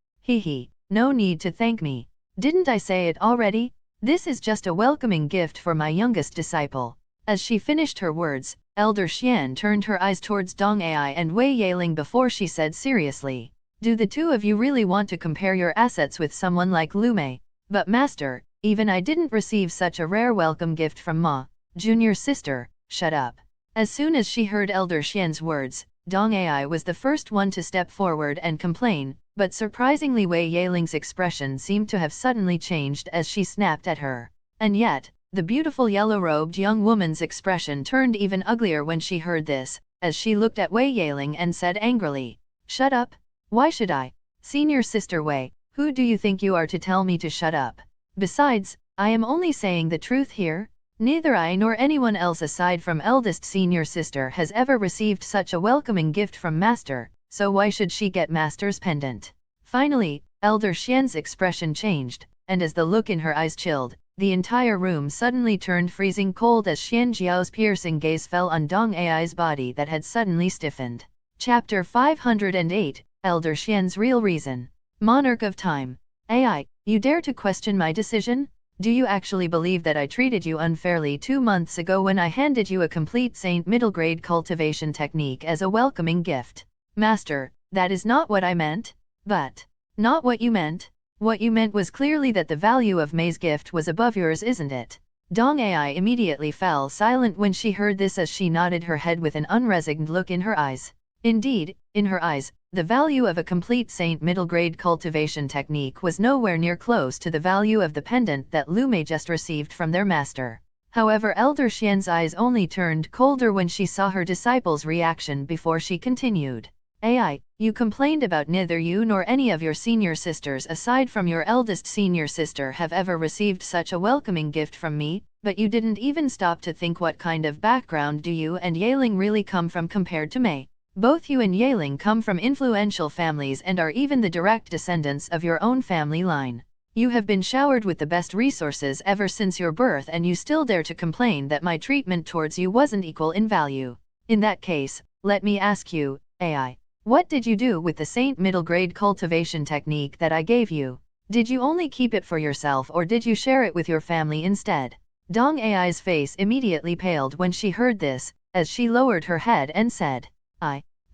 No need to thank me. Didn't I say it already? This is just a welcoming gift for my youngest disciple. As she finished her words, Elder Xian turned her eyes towards Dong Ai and Wei Yaling before she said seriously, do the two of you really want to compare your assets with someone like Lu Mei? But master, even I didn't receive such a rare welcome gift from Ma. Junior sister, shut up. As soon as she heard Elder Xian's words, Dong Ai was the first one to step forward and complain, but surprisingly Wei Yaling's expression seemed to have suddenly changed as she snapped at her. And yet, the beautiful yellow-robed young woman's expression turned even uglier when she heard this, as she looked at Wei Yaling and said angrily, shut up? Why should I? Senior sister Wei, who do you think you are to tell me to shut up? Besides, I am only saying the truth here. Neither I nor anyone else aside from eldest senior sister has ever received such a welcoming gift from master, so why should she get master's pendant? Finally, Elder Xian's expression changed, and as the look in her eyes chilled, the entire room suddenly turned freezing cold as Xian Jiao's piercing gaze fell on Dong Ai's body that had suddenly stiffened. Chapter 508, Elder Xian's Real Reason. Monarch of Time. Ai, you dare to question my decision? Do you actually believe that I treated you unfairly 2 months ago when I handed you a complete Saint middle grade cultivation technique as a welcoming gift? Master, that is not what I meant. But, not what you meant? What you meant was clearly that the value of Mei's gift was above yours, isn't it? Dong Ai immediately fell silent when she heard this as she nodded her head with an unresigned look in her eyes. Indeed, in her eyes, the value of a complete Saint middle grade cultivation technique was nowhere near close to the value of the pendant that Lu Mei just received from their master. However, Elder Xian's eyes only turned colder when she saw her disciple's reaction before she continued. Ai, you complained about neither you nor any of your senior sisters aside from your eldest senior sister have ever received such a welcoming gift from me, but you didn't even stop to think what kind of background do you and Yaling really come from compared to Mei. Both you and Yaling come from influential families and are even the direct descendants of your own family line. You have been showered with the best resources ever since your birth, and you still dare to complain that my treatment towards you wasn't equal in value. In that case, let me ask you, Ai, what did you do with the Saint middle grade cultivation technique that I gave you? Did you only keep it for yourself or did you share it with your family instead? Dong Ai's face immediately paled when she heard this, as she lowered her head and said,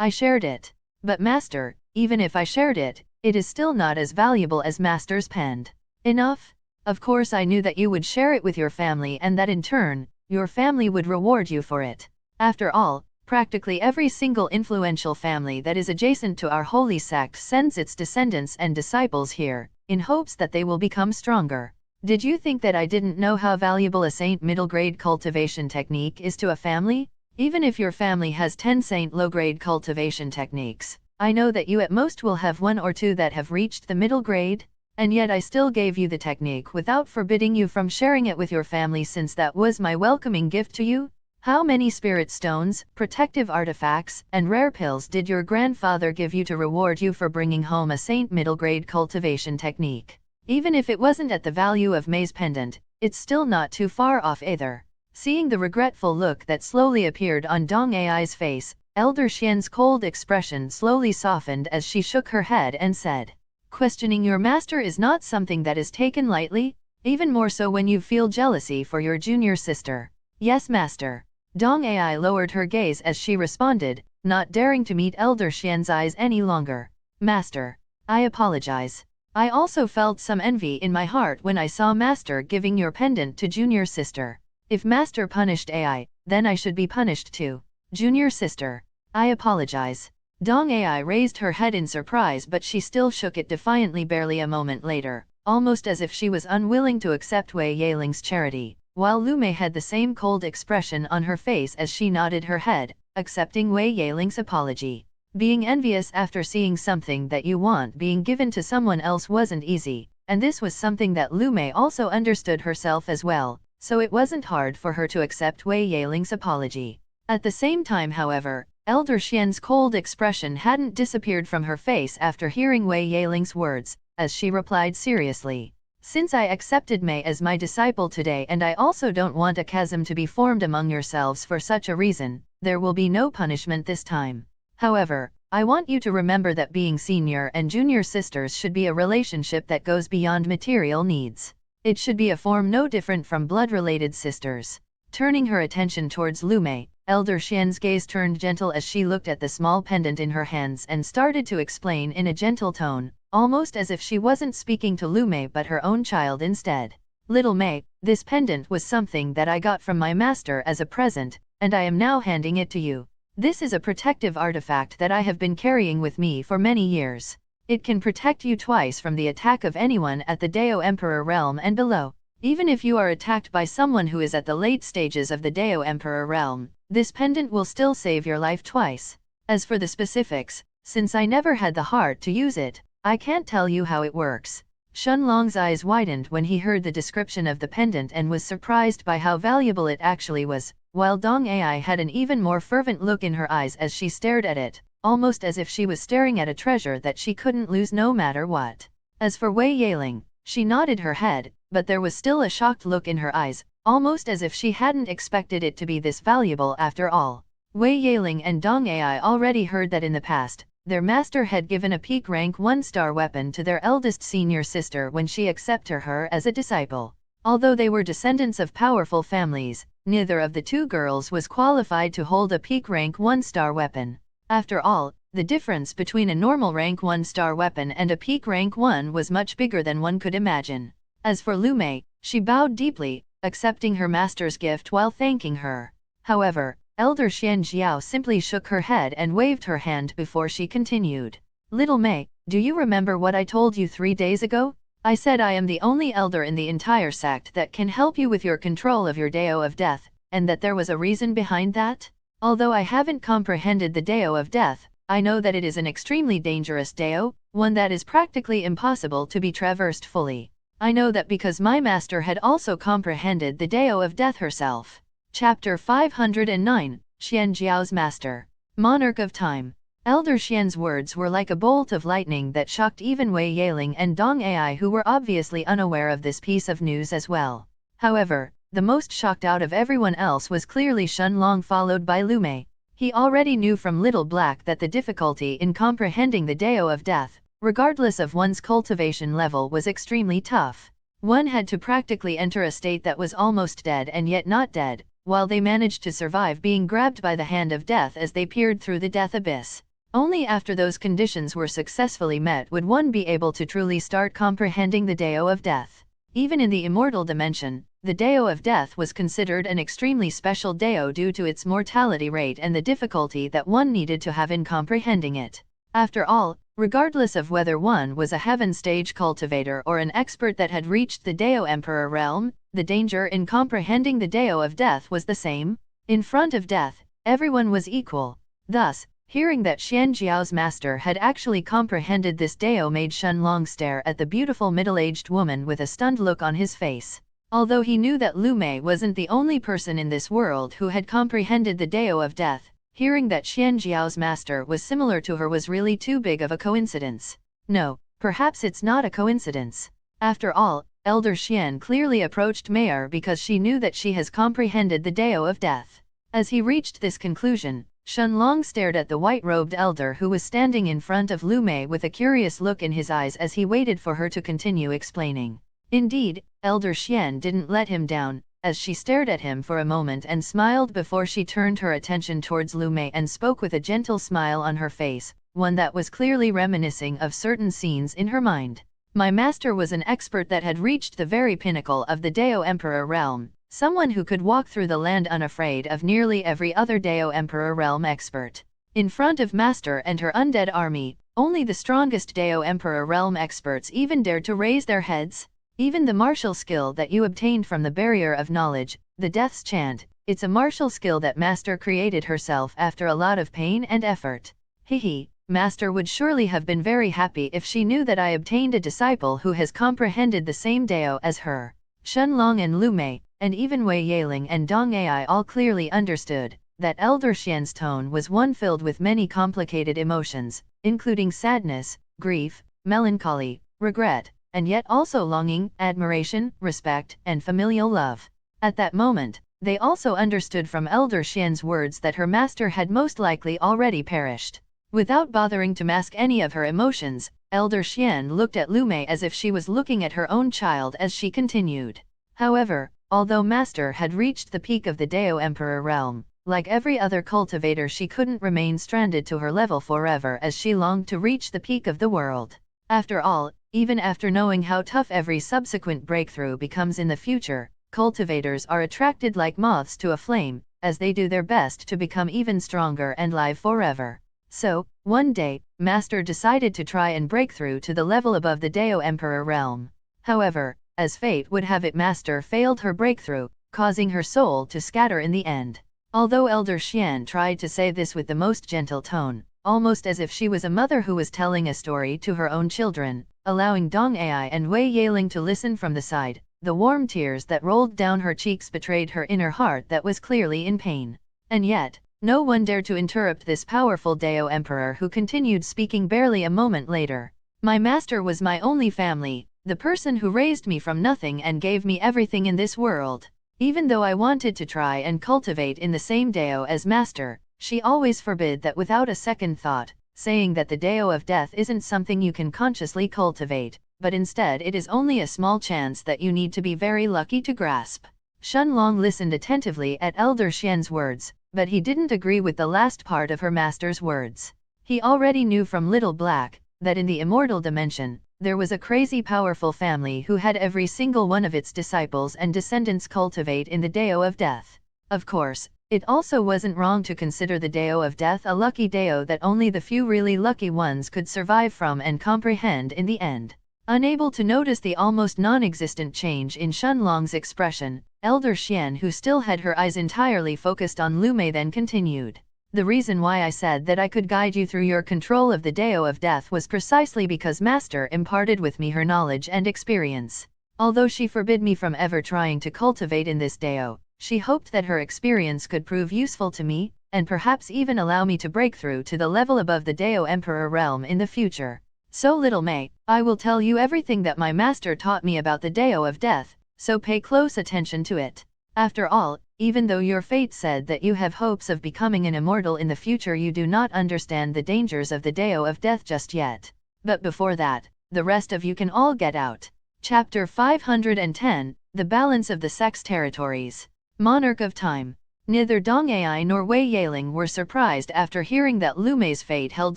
I shared it. But master, even if I shared it, it is still not as valuable as master's pendant. Enough? Of course I knew that you would share it with your family and that in turn, your family would reward you for it. After all, practically every single influential family that is adjacent to our holy sect sends its descendants and disciples here, in hopes that they will become stronger. Did you think that I didn't know how valuable a Saint middle grade cultivation technique is to a family? Even if your family has 10 Saint low-grade cultivation techniques, I know that you at most will have 1 or 2 that have reached the middle grade, and yet I still gave you the technique without forbidding you from sharing it with your family since that was my welcoming gift to you. How many spirit stones, protective artifacts, and rare pills did your grandfather give you to reward you for bringing home a saint middle grade cultivation technique? Even if it wasn't at the value of May's pendant, it's still not too far off either. Seeing the regretful look that slowly appeared on Dong Ai's face, Elder Xian's cold expression slowly softened as she shook her head and said, "Questioning your master is not something that is taken lightly, even more so when you feel jealousy for your junior sister." "Yes, master." Dong Ai lowered her gaze as she responded, not daring to meet Elder Xian's eyes any longer. "Master, I apologize. I also felt some envy in my heart when I saw Master giving your pendant to junior sister. If Master punished Ai, then I should be punished too. Junior sister, I apologize." Dong Ai raised her head in surprise, but she still shook it defiantly barely a moment later, almost as if she was unwilling to accept Wei Yaling's charity, while Lu Mei had the same cold expression on her face as she nodded her head, accepting Wei Yaling's apology. Being envious after seeing something that you want being given to someone else wasn't easy, and this was something that Lu Mei also understood herself as well, so it wasn't hard for her to accept Wei Yaling's apology. At the same time, however, Elder Xian's cold expression hadn't disappeared from her face after hearing Wei Yaling's words, as she replied seriously, "Since I accepted Mei as my disciple today and I also don't want a chasm to be formed among yourselves for such a reason, there will be no punishment this time. However, I want you to remember that being senior and junior sisters should be a relationship that goes beyond material needs. It should be a form no different from blood-related sisters." Turning her attention towards Lu Mei, Elder Xian's gaze turned gentle as she looked at the small pendant in her hands and started to explain in a gentle tone, almost as if she wasn't speaking to Lu Mei but her own child instead. "Little Mei, this pendant was something that I got from my master as a present, and I am now handing it to you. This is a protective artifact that I have been carrying with me for many years. It can protect you twice from the attack of anyone at the Dao Emperor realm and below. Even if you are attacked by someone who is at the late stages of the Dao Emperor realm, this pendant will still save your life twice. As for the specifics, since I never had the heart to use it, I can't tell you how it works." Shenlong's eyes widened when he heard the description of the pendant and was surprised by how valuable it actually was, while Dong Ai had an even more fervent look in her eyes as she stared at it, almost as if she was staring at a treasure that she couldn't lose no matter what. As for Wei Yaling, she nodded her head, but there was still a shocked look in her eyes, almost as if she hadn't expected it to be this valuable after all. Wei Yaling and Dong Ai already heard that in the past, their master had given a peak rank 1-star weapon to their eldest senior sister when she accepted her as a disciple. Although they were descendants of powerful families, neither of the two girls was qualified to hold a peak rank 1-star weapon. After all, the difference between a normal rank 1-star weapon and a peak rank 1 was much bigger than one could imagine. As for Lu Mei, she bowed deeply, accepting her master's gift while thanking her. However, Elder Xian Jiao simply shook her head and waved her hand before she continued. "Little Mei, do you remember what I told you 3 days ago? I said I am the only elder in the entire sect that can help you with your control of your Dao of Death, and that there was a reason behind that? Although I haven't comprehended the Dao of Death, I know that it is an extremely dangerous Dao, one that is practically impossible to be traversed fully. I know that because my master had also comprehended the Dao of Death herself." Chapter 509, Xian Jiao's Master. Monarch of Time. Elder Xian's words were like a bolt of lightning that shocked even Wei Yaling and Dong Ai, who were obviously unaware of this piece of news as well. However, the most shocked out of everyone else was clearly Shenlong, followed by Lu Mei. He already knew from Little Black that the difficulty in comprehending the Dao of Death, regardless of one's cultivation level, was extremely tough. One had to practically enter a state that was almost dead and yet not dead, while they managed to survive being grabbed by the hand of death as they peered through the death abyss. Only after those conditions were successfully met would one be able to truly start comprehending the Dao of Death. Even in the immortal dimension, the Dao of Death was considered an extremely special Dao due to its mortality rate and the difficulty that one needed to have in comprehending it. After all, regardless of whether one was a heaven stage cultivator or an expert that had reached the Dao Emperor realm, the danger in comprehending the Dao of Death was the same. In front of death, everyone was equal. Thus, hearing that Xian Jiao's master had actually comprehended this Dao made Shenlong stare at the beautiful middle-aged woman with a stunned look on his face. Although he knew that Lu Mei wasn't the only person in this world who had comprehended the Dao of Death, hearing that Xian Jiao's master was similar to her was really too big of a coincidence. No, perhaps it's not a coincidence. After all, Elder Xian clearly approached Meier because she knew that she has comprehended the Dao of Death. As he reached this conclusion, Shenlong stared at the white-robed elder who was standing in front of Lu Mei with a curious look in his eyes as he waited for her to continue explaining. Indeed, Elder Xian didn't let him down, as she stared at him for a moment and smiled before she turned her attention towards Lu Mei and spoke with a gentle smile on her face, one that was clearly reminiscing of certain scenes in her mind. My master was an expert that had reached the very pinnacle of the Dao Emperor realm, someone who could walk through the land unafraid of nearly every other Dao Emperor realm expert. In front of Master and her undead army, only the strongest Dao Emperor realm experts even dared to raise their heads. Even the martial skill that you obtained from the barrier of knowledge, the Death's Chant, it's a martial skill that Master created herself after a lot of pain and effort. Hehe, Master would surely have been very happy if she knew that I obtained a disciple who has comprehended the same Dao as her. Shenlong and Lu Mei, and even Wei Yaling and Dong Ai all clearly understood that Elder Xian's tone was one filled with many complicated emotions, including sadness, grief, melancholy, regret, and yet also longing, admiration, respect, and familial love. At that moment, they also understood from Elder Xian's words that her master had most likely already perished. Without bothering to mask any of her emotions, Elder Xian looked at Lu Mei as if she was looking at her own child as she continued. However, although Master had reached the peak of the Dao Emperor realm, like every other cultivator she couldn't remain stranded to her level forever as she longed to reach the peak of the world. After all, even after knowing how tough every subsequent breakthrough becomes in the future, cultivators are attracted like moths to a flame, as they do their best to become even stronger and live forever. So, one day, Master decided to try and break through to the level above the Dao Emperor realm. However, as fate would have it, Master failed her breakthrough, causing her soul to scatter in the end. Although Elder Xian tried to say this with the most gentle tone, almost as if she was a mother who was telling a story to her own children, allowing Dong Ai and Wei Yaling to listen from the side, the warm tears that rolled down her cheeks betrayed her inner heart that was clearly in pain. And yet, no one dared to interrupt this powerful Dao Emperor who continued speaking barely a moment later. My master was my only family, the person who raised me from nothing and gave me everything in this world. Even though I wanted to try and cultivate in the same Dao as Master, she always forbid that without a second thought, saying that the Dao of Death isn't something you can consciously cultivate, but instead it is only a small chance that you need to be very lucky to grasp. Shenlong listened attentively at Elder Xian's words, but he didn't agree with the last part of her master's words. He already knew from Little Black that in the immortal dimension, there was a crazy powerful family who had every single one of its disciples and descendants cultivate in the Dao of Death. Of course, it also wasn't wrong to consider the Dao of Death a lucky Dao that only the few really lucky ones could survive from and comprehend in the end. Unable to notice the almost non-existent change in Shenlong's expression, Elder Xian, who still had her eyes entirely focused on Lu Mei, then continued. The reason why I said that I could guide you through your control of the Dao of Death was precisely because Master imparted with me her knowledge and experience. Although she forbid me from ever trying to cultivate in this Dao, she hoped that her experience could prove useful to me, and perhaps even allow me to break through to the level above the Dao Emperor realm in the future. So little Mei, I will tell you everything that my master taught me about the Dao of Death, so pay close attention to it. After all, even though your fate said that you have hopes of becoming an immortal in the future, you do not understand the dangers of the Dao of Death just yet. But before that, the rest of you can all get out. Chapter 510, The Balance of the Sex Territories. Monarch of Time. Neither Dong Ai nor Wei Yaling were surprised after hearing that Lu Mei's fate held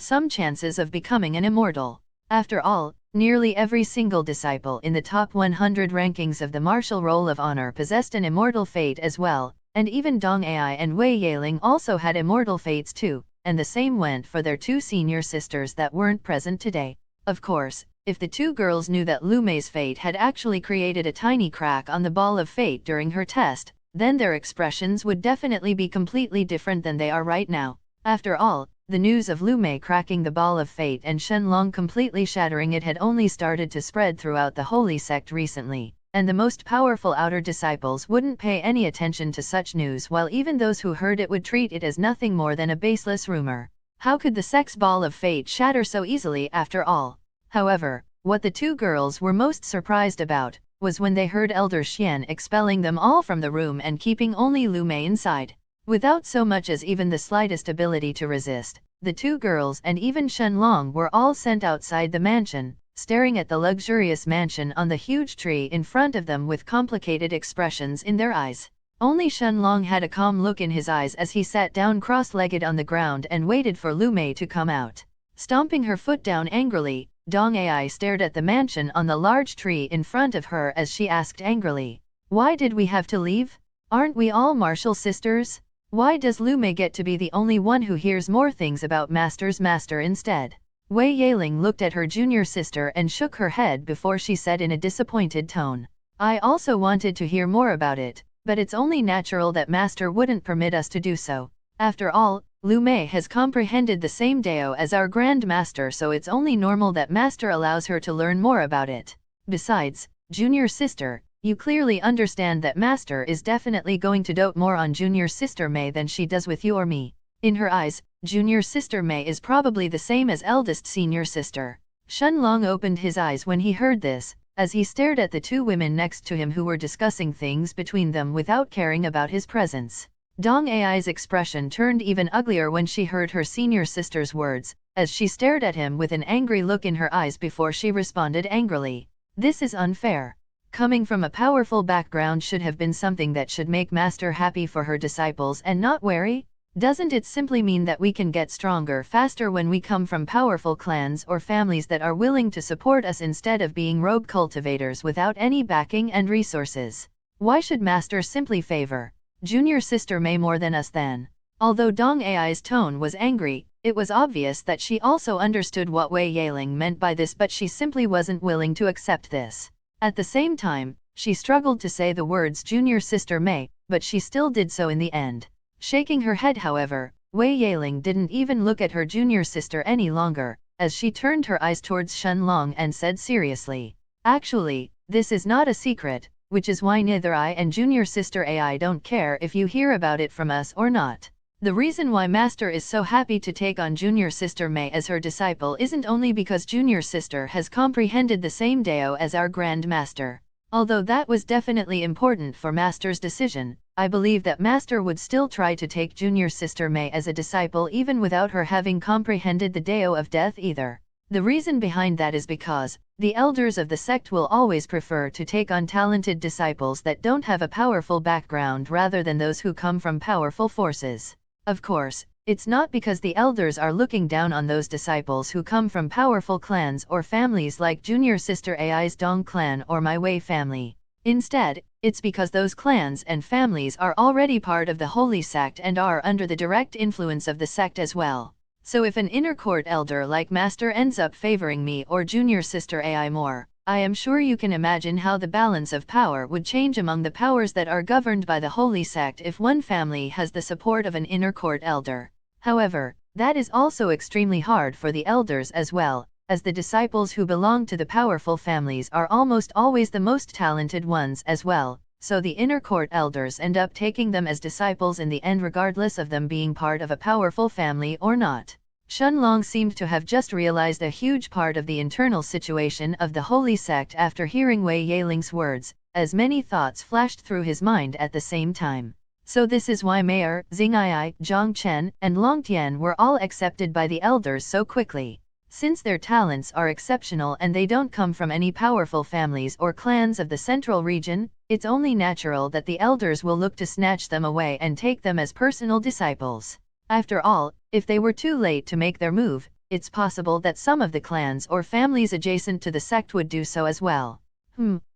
some chances of becoming an immortal. After all, nearly every single disciple in the top 100 rankings of the Martial Roll of Honor possessed an immortal fate as well, and even Dong Ai and Wei Yaling also had immortal fates too, and the same went for their two senior sisters that weren't present today. Of course, if the two girls knew that Lu Mei's fate had actually created a tiny crack on the ball of fate during her test, then their expressions would definitely be completely different than they are right now. After all, the news of Lu Mei cracking the ball of fate and Shenlong completely shattering it had only started to spread throughout the holy sect recently. and the most powerful outer disciples wouldn't pay any attention to such news, while even those who heard it would treat it as nothing more than a baseless rumor. How could the sex ball of fate shatter so easily after all? However, what the two girls were most surprised about was when they heard Elder Xian expelling them all from the room and keeping only Lu Mei inside. Without so much as even the slightest ability to resist, the two girls and even Shen Long were all sent outside the mansion, staring at the luxurious mansion on the huge tree in front of them with complicated expressions in their eyes. Only Shen Long had a calm look in his eyes as he sat down cross-legged on the ground and waited for Lu Mei to come out. Stomping her foot down angrily, Dong Ai stared at the mansion on the large tree in front of her as she asked angrily, "Why did we have to leave? Aren't we all martial sisters? Why does Lu Mei get to be the only one who hears more things about Master's master instead?" Wei Yaling looked at her junior sister and shook her head before she said in a disappointed tone, "I also wanted to hear more about it, but it's only natural that Master wouldn't permit us to do so. After all, Lu Mei has comprehended the same Dao as our Grand Master, so it's only normal that Master allows her to learn more about it. Besides, junior sister, you clearly understand that Master is definitely going to dote more on junior sister Mei than she does with you or me. In her eyes, junior sister Mei is probably the same as eldest senior sister." Shen Long opened his eyes when he heard this, as he stared at the two women next to him who were discussing things between them without caring about his presence. Dong Ai's expression turned even uglier when she heard her senior sister's words, as she stared at him with an angry look in her eyes before she responded angrily, "This is unfair. Coming from a powerful background should have been something that should make Master happy for her disciples and not wary. Doesn't it simply mean that we can get stronger faster when we come from powerful clans or families that are willing to support us instead of being rogue cultivators without any backing and resources? Why should Master simply favor junior sister Mei more than us then?" Although Dong Ai's tone was angry, it was obvious that she also understood what Wei Yaling meant by this, but she simply wasn't willing to accept this. At the same time, she struggled to say the words junior sister Mei, but she still did so in the end. Shaking her head, however, Wei Yaling didn't even look at her junior sister any longer, as she turned her eyes towards Shen Long and said seriously, "Actually, this is not a secret, which is why neither I and junior sister Ai don't care if you hear about it from us or not. The reason why Master is so happy to take on junior sister Mei as her disciple isn't only because junior sister has comprehended the same Dao as our Grand Master. Although that was definitely important for Master's decision, I believe that Master would still try to take junior sister Mei as a disciple even without her having comprehended the Dao of death either. The reason behind that is because the elders of the sect will always prefer to take on talented disciples that don't have a powerful background rather than those who come from powerful forces. Of course, it's not because the elders are looking down on those disciples who come from powerful clans or families like junior sister Ai's Dong clan or my Wei family. Instead, it's because those clans and families are already part of the holy sect and are under the direct influence of the sect as well. So if an inner court elder like Master ends up favoring me or junior sister Ai more, I am sure you can imagine how the balance of power would change among the powers that are governed by the holy sect if one family has the support of an inner court elder. However, that is also extremely hard for the elders as well, as the disciples who belong to the powerful families are almost always the most talented ones as well, so the inner court elders end up taking them as disciples in the end regardless of them being part of a powerful family or not. Shen Long seemed to have just realized a huge part of the internal situation of the holy sect after hearing Wei Yaling's words, as many thoughts flashed through his mind at the same time. So this is why Mayor, Xing'ai, Zhang Chen, and Long Tian were all accepted by the elders so quickly. Since their talents are exceptional and they don't come from any powerful families or clans of the central region, it's only natural that the elders will look to snatch them away and take them as personal disciples. After all, if they were too late to make their move, it's possible that some of the clans or families adjacent to the sect would do so as well.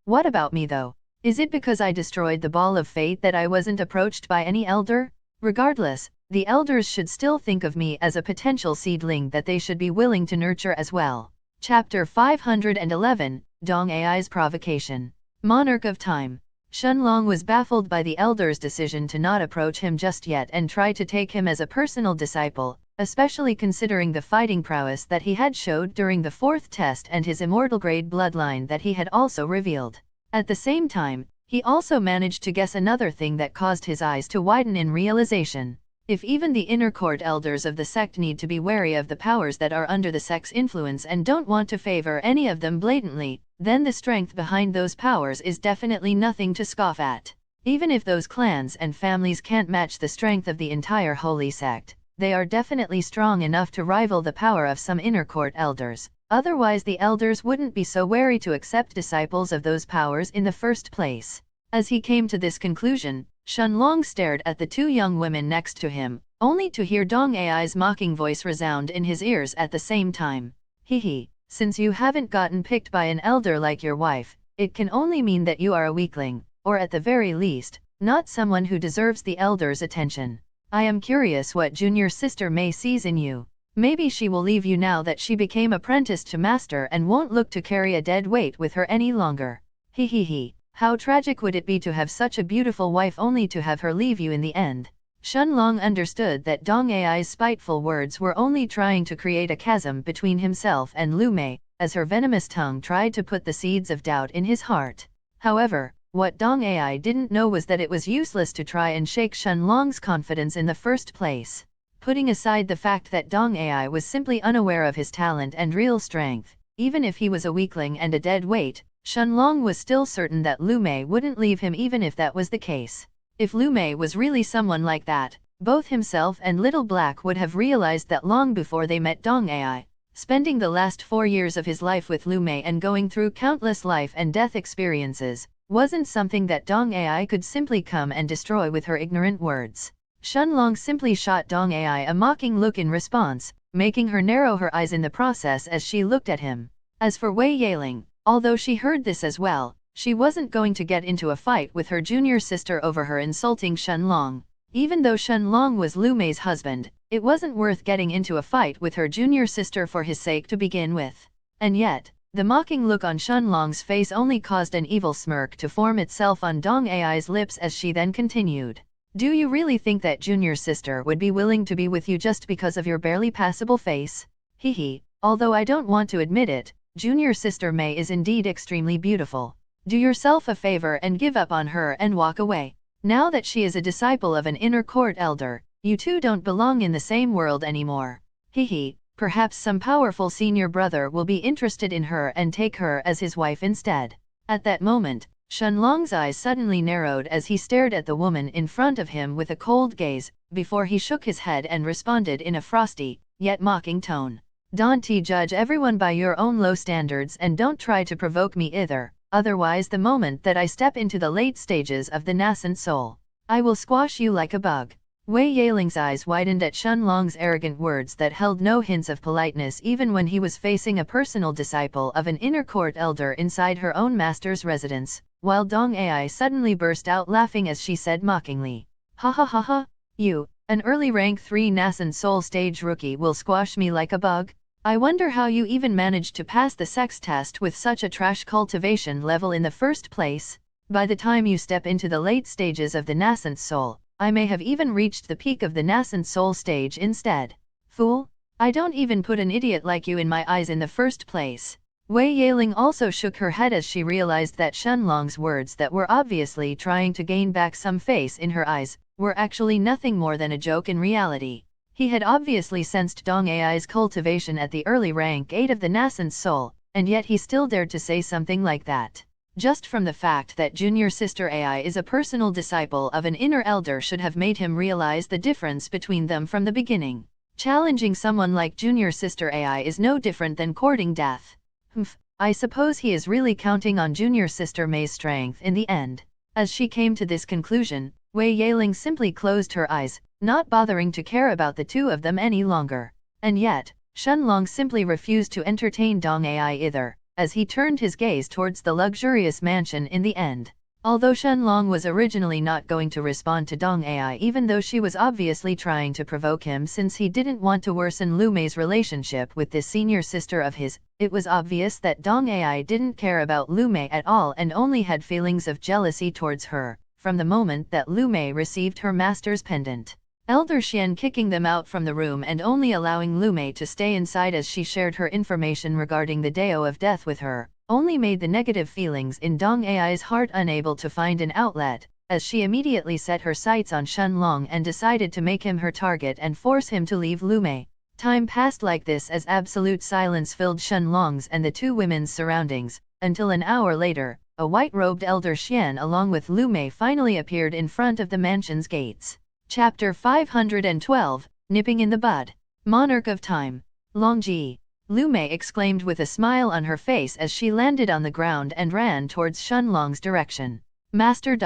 What about me though? Is it because I destroyed the ball of fate that I wasn't approached by any elder? Regardless, the elders should still think of me as a potential seedling that they should be willing to nurture as well. Chapter 511, Dong Ai's Provocation. Monarch of Time. Shen Long was baffled by the elders' decision to not approach him just yet and try to take him as a personal disciple, especially considering the fighting prowess that he had showed during the fourth test and his immortal grade bloodline that he had also revealed. At the same time, he also managed to guess another thing that caused his eyes to widen in realization. If even the inner court elders of the sect need to be wary of the powers that are under the sect's influence and don't want to favor any of them blatantly, then the strength behind those powers is definitely nothing to scoff at. Even if those clans and families can't match the strength of the entire holy sect, they are definitely strong enough to rival the power of some inner court elders. Otherwise the elders wouldn't be so wary to accept disciples of those powers in the first place. As he came to this conclusion, Shenlong stared at the two young women next to him, only to hear Dong Ai's mocking voice resound in his ears at the same time. Hehe, since you haven't gotten picked by an elder like your wife, it can only mean that you are a weakling, or at the very least, not someone who deserves the elder's attention. I am curious what junior sister Mei sees in you. Maybe she will leave you now that she became apprenticed to master and won't look to carry a dead weight with her any longer. Hehehe. How tragic would it be to have such a beautiful wife only to have her leave you in the end? Shenlong understood that Dong Ai's spiteful words were only trying to create a chasm between himself and Lu Mei, as her venomous tongue tried to put the seeds of doubt in his heart. However, what Dong Ai didn't know was that it was useless to try and shake Shenlong's confidence in the first place. Putting aside the fact that Dong Ai was simply unaware of his talent and real strength, even if he was a weakling and a dead weight, Shenlong was still certain that Lu Mei wouldn't leave him even if that was the case. If Lu Mei was really someone like that, both himself and Little Black would have realized that long before they met Dong Ai. Spending the last 4 years of his life with Lu Mei and going through countless life and death experiences, wasn't something that Dong Ai could simply come and destroy with her ignorant words. Shenlong simply shot Dong Ai a mocking look in response, making her narrow her eyes in the process as she looked at him. As for Wei Yaling, although she heard this as well, she wasn't going to get into a fight with her junior sister over her insulting Shenlong. Even though Shenlong was Lu Mei's husband, it wasn't worth getting into a fight with her junior sister for his sake to begin with. And yet, the mocking look on Shenlong's face only caused an evil smirk to form itself on Dong Ai's lips as she then continued. Do you really think that junior sister would be willing to be with you just because of your barely passable face? Hehe, although I don't want to admit it, junior sister Mei is indeed extremely beautiful. Do yourself a favor and give up on her and walk away. Now that she is a disciple of an inner court elder, you two don't belong in the same world anymore. Hehe, perhaps some powerful senior brother will be interested in her and take her as his wife instead. At that moment, Shenlong's eyes suddenly narrowed as he stared at the woman in front of him with a cold gaze, before he shook his head and responded in a frosty, yet mocking tone. Don't judge everyone by your own low standards and don't try to provoke me either, otherwise the moment that I step into the late stages of the nascent soul, I will squash you like a bug. Wei Yaling's eyes widened at Shenlong's arrogant words that held no hints of politeness even when he was facing a personal disciple of an inner court elder inside her own master's residence, while Dong Ai suddenly burst out laughing as she said mockingly, "Ha ha ha ha, you, an early rank 3 nascent soul stage rookie will squash me like a bug? I wonder how you even managed to pass the sex test with such a trash cultivation level in the first place. By the time you step into the late stages of the nascent soul, I may have even reached the peak of the nascent soul stage instead. Fool! I don't even put an idiot like you in my eyes in the first place." Wei Yaling also shook her head as she realized that Shenlong's words that were obviously trying to gain back some face in her eyes, were actually nothing more than a joke in reality. He had obviously sensed Dong Ai's cultivation at the early rank 8 of the nascent soul, and yet he still dared to say something like that. Just from the fact that junior sister Ai is a personal disciple of an inner elder should have made him realize the difference between them from the beginning. Challenging someone like junior sister Ai is no different than courting death. Humph, I suppose he is really counting on junior sister Mei's strength in the end. As she came to this conclusion, Wei Yaling simply closed her eyes, not bothering to care about the two of them any longer. And yet, Shenlong simply refused to entertain Dong Ai either, as he turned his gaze towards the luxurious mansion in the end. Although Shenlong was originally not going to respond to Dong Ai even though she was obviously trying to provoke him since he didn't want to worsen Lu Mei's relationship with this senior sister of his, it was obvious that Dong Ai didn't care about Lu Mei at all and only had feelings of jealousy towards her, from the moment that Lu Mei received her master's pendant. Elder Xian kicking them out from the room and only allowing Lu Mei to stay inside as she shared her information regarding the Dao of Death with her, only made the negative feelings in Dong Ai's heart unable to find an outlet, as she immediately set her sights on Shenlong and decided to make him her target and force him to leave Lumei. Time passed like this as absolute silence filled Shenlong's and the two women's surroundings, until an hour later, a white-robed elder Xian along with Lumei finally appeared in front of the mansion's gates. Chapter 512, Nipping in the Bud. Monarch of Time. Longji. Lumei exclaimed with a smile on her face as she landed on the ground and ran towards Shenlong's direction. Master.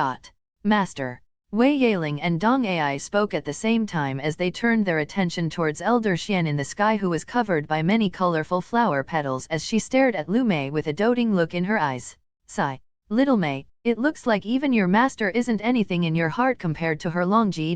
Master. Wei Yaling and Dong Ai spoke at the same time as they turned their attention towards Elder Xian in the sky, who was covered by many colorful flower petals as she stared at Lumei with a doting look in her eyes. Sigh. Little Mei, it looks like even your master isn't anything in your heart compared to her Longji.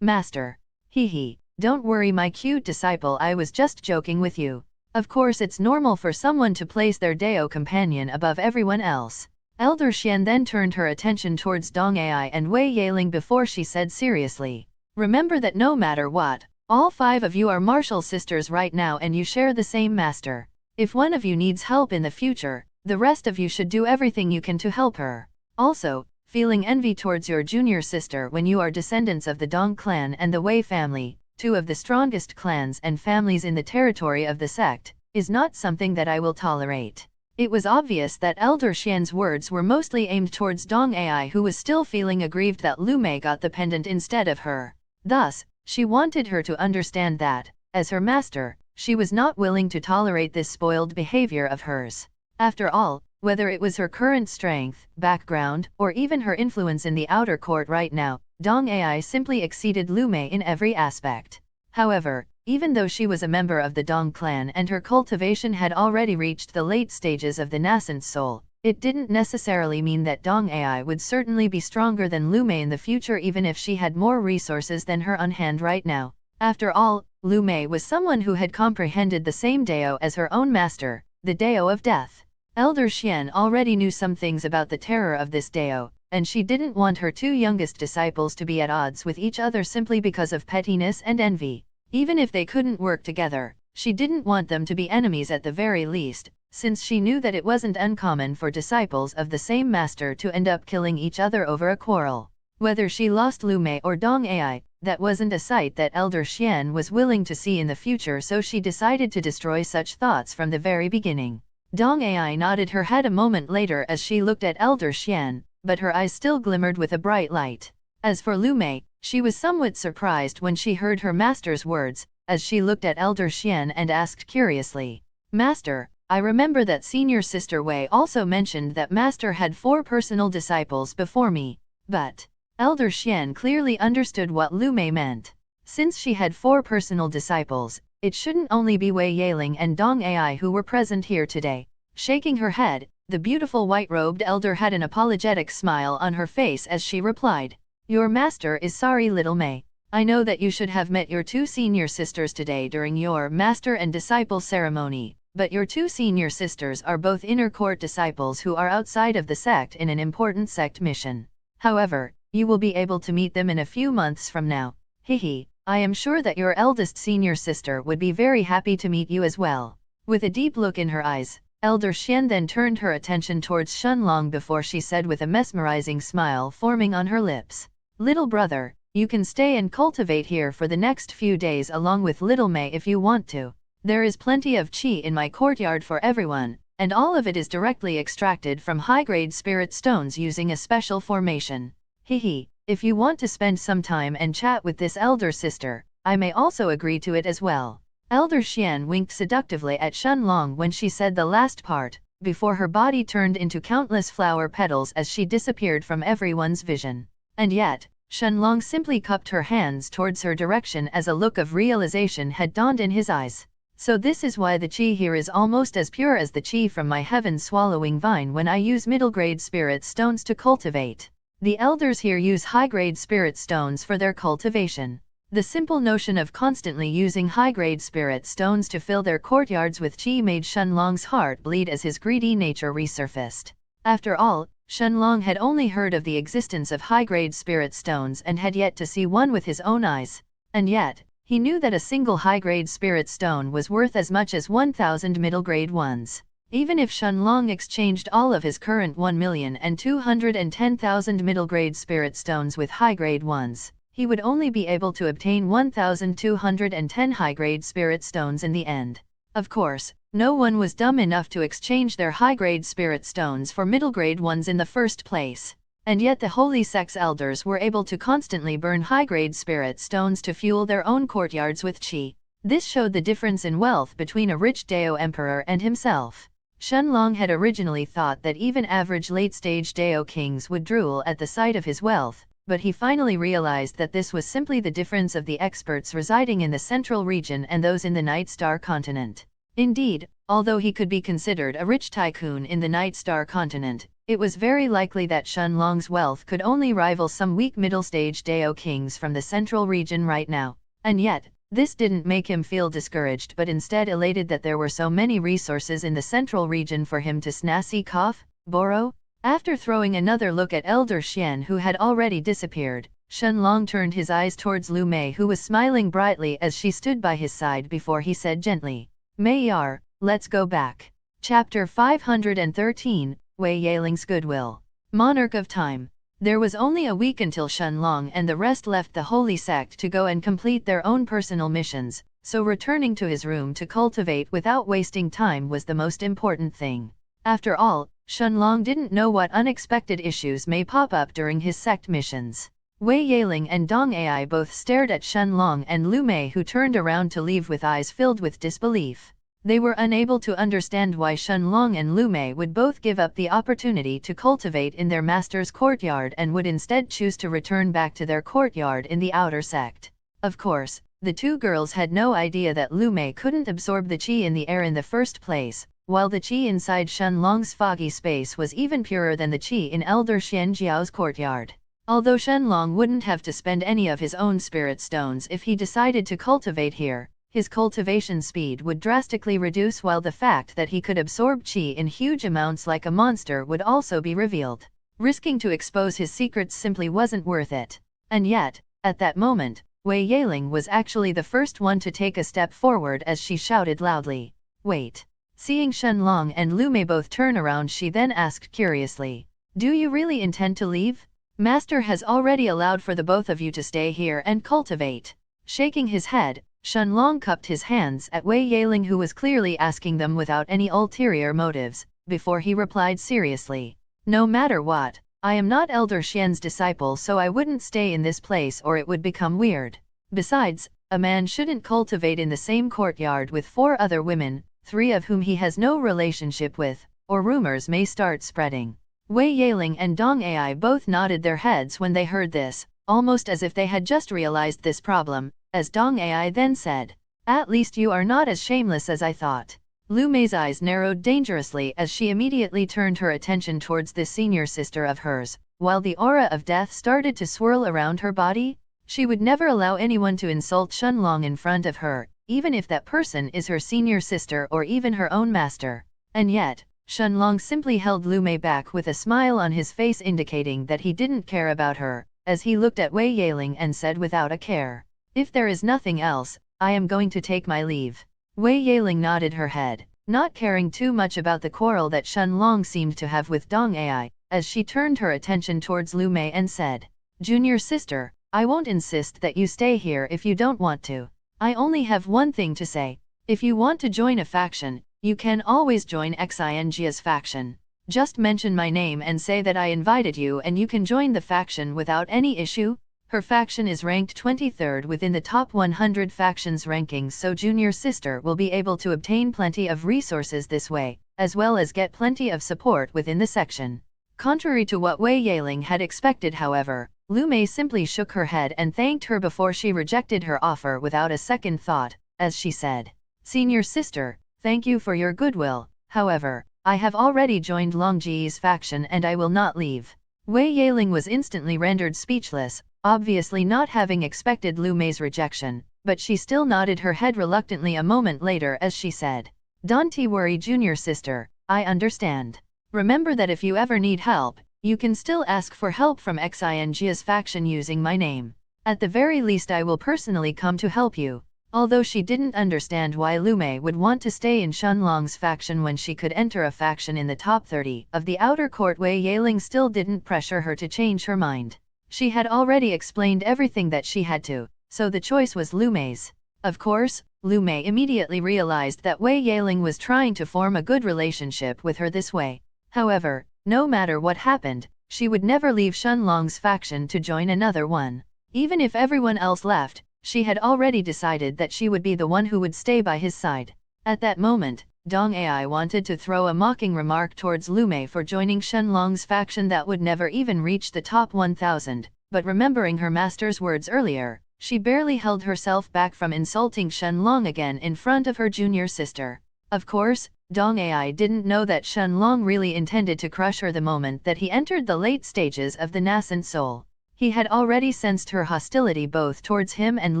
Master. Hee. Don't worry my cute disciple, I was just joking with you. Of course it's normal for someone to place their Dao companion above everyone else. Elder Xian then turned her attention towards Dong Ai and Wei Yaling before she said seriously. Remember that no matter what, all 5 of you are martial sisters right now and you share the same master. If one of you needs help in the future, the rest of you should do everything you can to help her. Also, feeling envy towards your junior sister when you are descendants of the Dong clan and the Wei family, 2 of the strongest clans and families in the territory of the sect, is not something that I will tolerate. It was obvious that Elder Xian's words were mostly aimed towards Dong Ai, who was still feeling aggrieved that Lumei got the pendant instead of her. Thus, she wanted her to understand that, as her master, she was not willing to tolerate this spoiled behavior of hers. After all, whether it was her current strength, background, or even her influence in the outer court right now, Dong Ai simply exceeded Lumei in every aspect. However, even though she was a member of the Dong clan and her cultivation had already reached the late stages of the nascent soul, it didn't necessarily mean that Dong Ai would certainly be stronger than Lumei in the future even if she had more resources than her on hand right now. After all, Lumei was someone who had comprehended the same Dao as her own master, the Dao of Death. Elder Xian already knew some things about the terror of this Dao, and she didn't want her 2 youngest disciples to be at odds with each other simply because of pettiness and envy. Even if they couldn't work together, she didn't want them to be enemies at the very least, since she knew that it wasn't uncommon for disciples of the same master to end up killing each other over a quarrel. Whether she lost Lumei or Dong Ai, that wasn't a sight that Elder Xian was willing to see in the future, so she decided to destroy such thoughts from the very beginning. Dong Ai nodded her head a moment later as she looked at Elder Xian, but her eyes still glimmered with a bright light. As for Lumei, she was somewhat surprised when she heard her master's words, as she looked at Elder Xian and asked curiously, Master, I remember that senior sister Wei also mentioned that Master had 4 personal disciples before me, but Elder Xian clearly understood what Lumei meant. Since she had 4 personal disciples, it shouldn't only be Wei Yaling and Dong Ai who were present here today. Shaking her head, the beautiful white-robed elder had an apologetic smile on her face as she replied, Your master is sorry, little Mei. I know that you should have met your 2 senior sisters today during your master and disciple ceremony, but your 2 senior sisters are both inner court disciples who are outside of the sect in an important sect mission. However, you will be able to meet them in a few months from now. Hehe, I am sure that your eldest senior sister would be very happy to meet you as well. With a deep look in her eyes, Elder Xian then turned her attention towards Shenlong before she said with a mesmerizing smile forming on her lips, Little brother, you can stay and cultivate here for the next few days along with little Mei if you want to. There is plenty of qi in my courtyard for everyone, and all of it is directly extracted from high-grade spirit stones using a special formation. Hehe, if you want to spend some time and chat with this elder sister, I may also agree to it as well. Elder Xian winked seductively at Shenlong when she said the last part, before her body turned into countless flower petals as she disappeared from everyone's vision. And yet, Shenlong simply cupped her hands towards her direction as a look of realization had dawned in his eyes. So this is why the qi here is almost as pure as the qi from my heaven-swallowing vine when I use middle-grade spirit stones to cultivate. The elders here use high-grade spirit stones for their cultivation. The simple notion of constantly using high-grade spirit stones to fill their courtyards with qi made Shenlong's heart bleed as his greedy nature resurfaced. After all, Shenlong had only heard of the existence of high-grade spirit stones and had yet to see one with his own eyes. And yet, he knew that a single high-grade spirit stone was worth as much as 1,000 middle-grade ones. Even if Shenlong exchanged all of his current 1,210,000 middle-grade spirit stones with high-grade ones, he would only be able to obtain 1,210 high-grade spirit stones in the end. Of course, no one was dumb enough to exchange their high-grade spirit stones for middle-grade ones in the first place. And yet the Holy Sect's elders were able to constantly burn high-grade spirit stones to fuel their own courtyards with qi. This showed the difference in wealth between a rich Dao emperor and himself. Shenlong had originally thought that even average late-stage Dao kings would drool at the sight of his wealth, but he finally realized that this was simply the difference of the experts residing in the central region and those in the Night Star continent. Indeed, although he could be considered a rich tycoon in the Night Star continent, it was very likely that Shenlong's wealth could only rival some weak middle-stage Dao kings from the central region right now. And yet, this didn't make him feel discouraged but instead elated that there were so many resources in the central region for him to snazzy cough, borrow. After throwing another look at Elder Xian who had already disappeared, Shenlong turned his eyes towards Lu Mei who was smiling brightly as she stood by his side before he said gently, "Mei Yar, let's go back." Chapter 513, Wei Yaling's Goodwill. Monarch of Time. There was only a week until Shenlong and the rest left the Holy Sect to go and complete their own personal missions, so returning to his room to cultivate without wasting time was the most important thing. After all, Shenlong didn't know what unexpected issues may pop up during his sect missions. Wei Yaling and Dong Ai both stared at Shenlong and Lu Mei who turned around to leave with eyes filled with disbelief. They were unable to understand why Shenlong and Lu Mei would both give up the opportunity to cultivate in their master's courtyard and would instead choose to return back to their courtyard in the outer sect. Of course, the two girls had no idea that Lu Mei couldn't absorb the qi in the air in the first place, while the qi inside Shenlong's foggy space was even purer than the qi in Elder Xian Jiao's courtyard. Although Shenlong wouldn't have to spend any of his own spirit stones if he decided to cultivate here, his cultivation speed would drastically reduce while the fact that he could absorb qi in huge amounts like a monster would also be revealed. Risking to expose his secrets simply wasn't worth it. And yet, at that moment, Wei Yaling was actually the first one to take a step forward as she shouted loudly, "Wait." Seeing Shenlong and Lu Mei both turn around, she then asked curiously, "Do you really intend to leave? Master has already allowed for the both of you to stay here and cultivate." Shaking his head, Shenlong cupped his hands at Wei Yaling who was clearly asking them without any ulterior motives, before he replied seriously, "No matter what, I am not Elder Xian's disciple so I wouldn't stay in this place or it would become weird. Besides, a man shouldn't cultivate in the same courtyard with 4 other women, 3 of whom he has no relationship with, or rumors may start spreading." Wei Yaling and Dong Ai both nodded their heads when they heard this, almost as if they had just realized this problem, as Dong Ai then said, "At least you are not as shameless as I thought." Lu Mei's eyes narrowed dangerously as she immediately turned her attention towards this senior sister of hers, while the aura of death started to swirl around her body. She would never allow anyone to insult Shenlong in front of her, even if that person is her senior sister or even her own master. And yet, Shenlong simply held Lu Mei back with a smile on his face indicating that he didn't care about her, as he looked at Wei Yaling and said without a care, "If there is nothing else, I am going to take my leave." Wei Yaling nodded her head, not caring too much about the quarrel that Shenlong seemed to have with Dong Ai, as she turned her attention towards Lu Mei and said, "Junior sister, I won't insist that you stay here if you don't want to. I only have one thing to say. If you want to join a faction, you can always join Xinjia's faction. Just mention my name and say that I invited you and you can join the faction without any issue." Her faction is ranked 23rd within the top 100 factions rankings, so junior sister will be able to obtain plenty of resources this way, as well as get plenty of support within the section. Contrary to what Wei Yaling had expected, however, Lu Mei simply shook her head and thanked her before she rejected her offer without a second thought, as she said, "Senior sister, thank you for your goodwill, however, I have already joined Longji's faction and I will not leave." Wei Yaling was instantly rendered speechless, obviously not having expected Lu Mei's rejection, but she still nodded her head reluctantly a moment later as she said, "Don't worry junior sister, I understand. Remember that if you ever need help, you can still ask for help from Xinjia's faction using my name. At the very least I will personally come to help you." Although she didn't understand why Lu Mei would want to stay in Shenlong's faction when she could enter a faction in the top 30 of the outer court, Wei Yaling still didn't pressure her to change her mind. She had already explained everything that she had to, so the choice was Lu Mei's. Of course, Lu Mei immediately realized that Wei Yaling was trying to form a good relationship with her this way. However, no matter what happened, she would never leave Shenlong's faction to join another one. Even if everyone else left, she had already decided that she would be the one who would stay by his side. At that moment, Dong Ai wanted to throw a mocking remark towards Lu Mei for joining Shenlong's faction that would never even reach the top 1000, but remembering her master's words earlier, she barely held herself back from insulting Shenlong again in front of her junior sister. Of course, Dong Ai didn't know that Shenlong really intended to crush her the moment that he entered the late stages of the nascent soul. He had already sensed her hostility both towards him and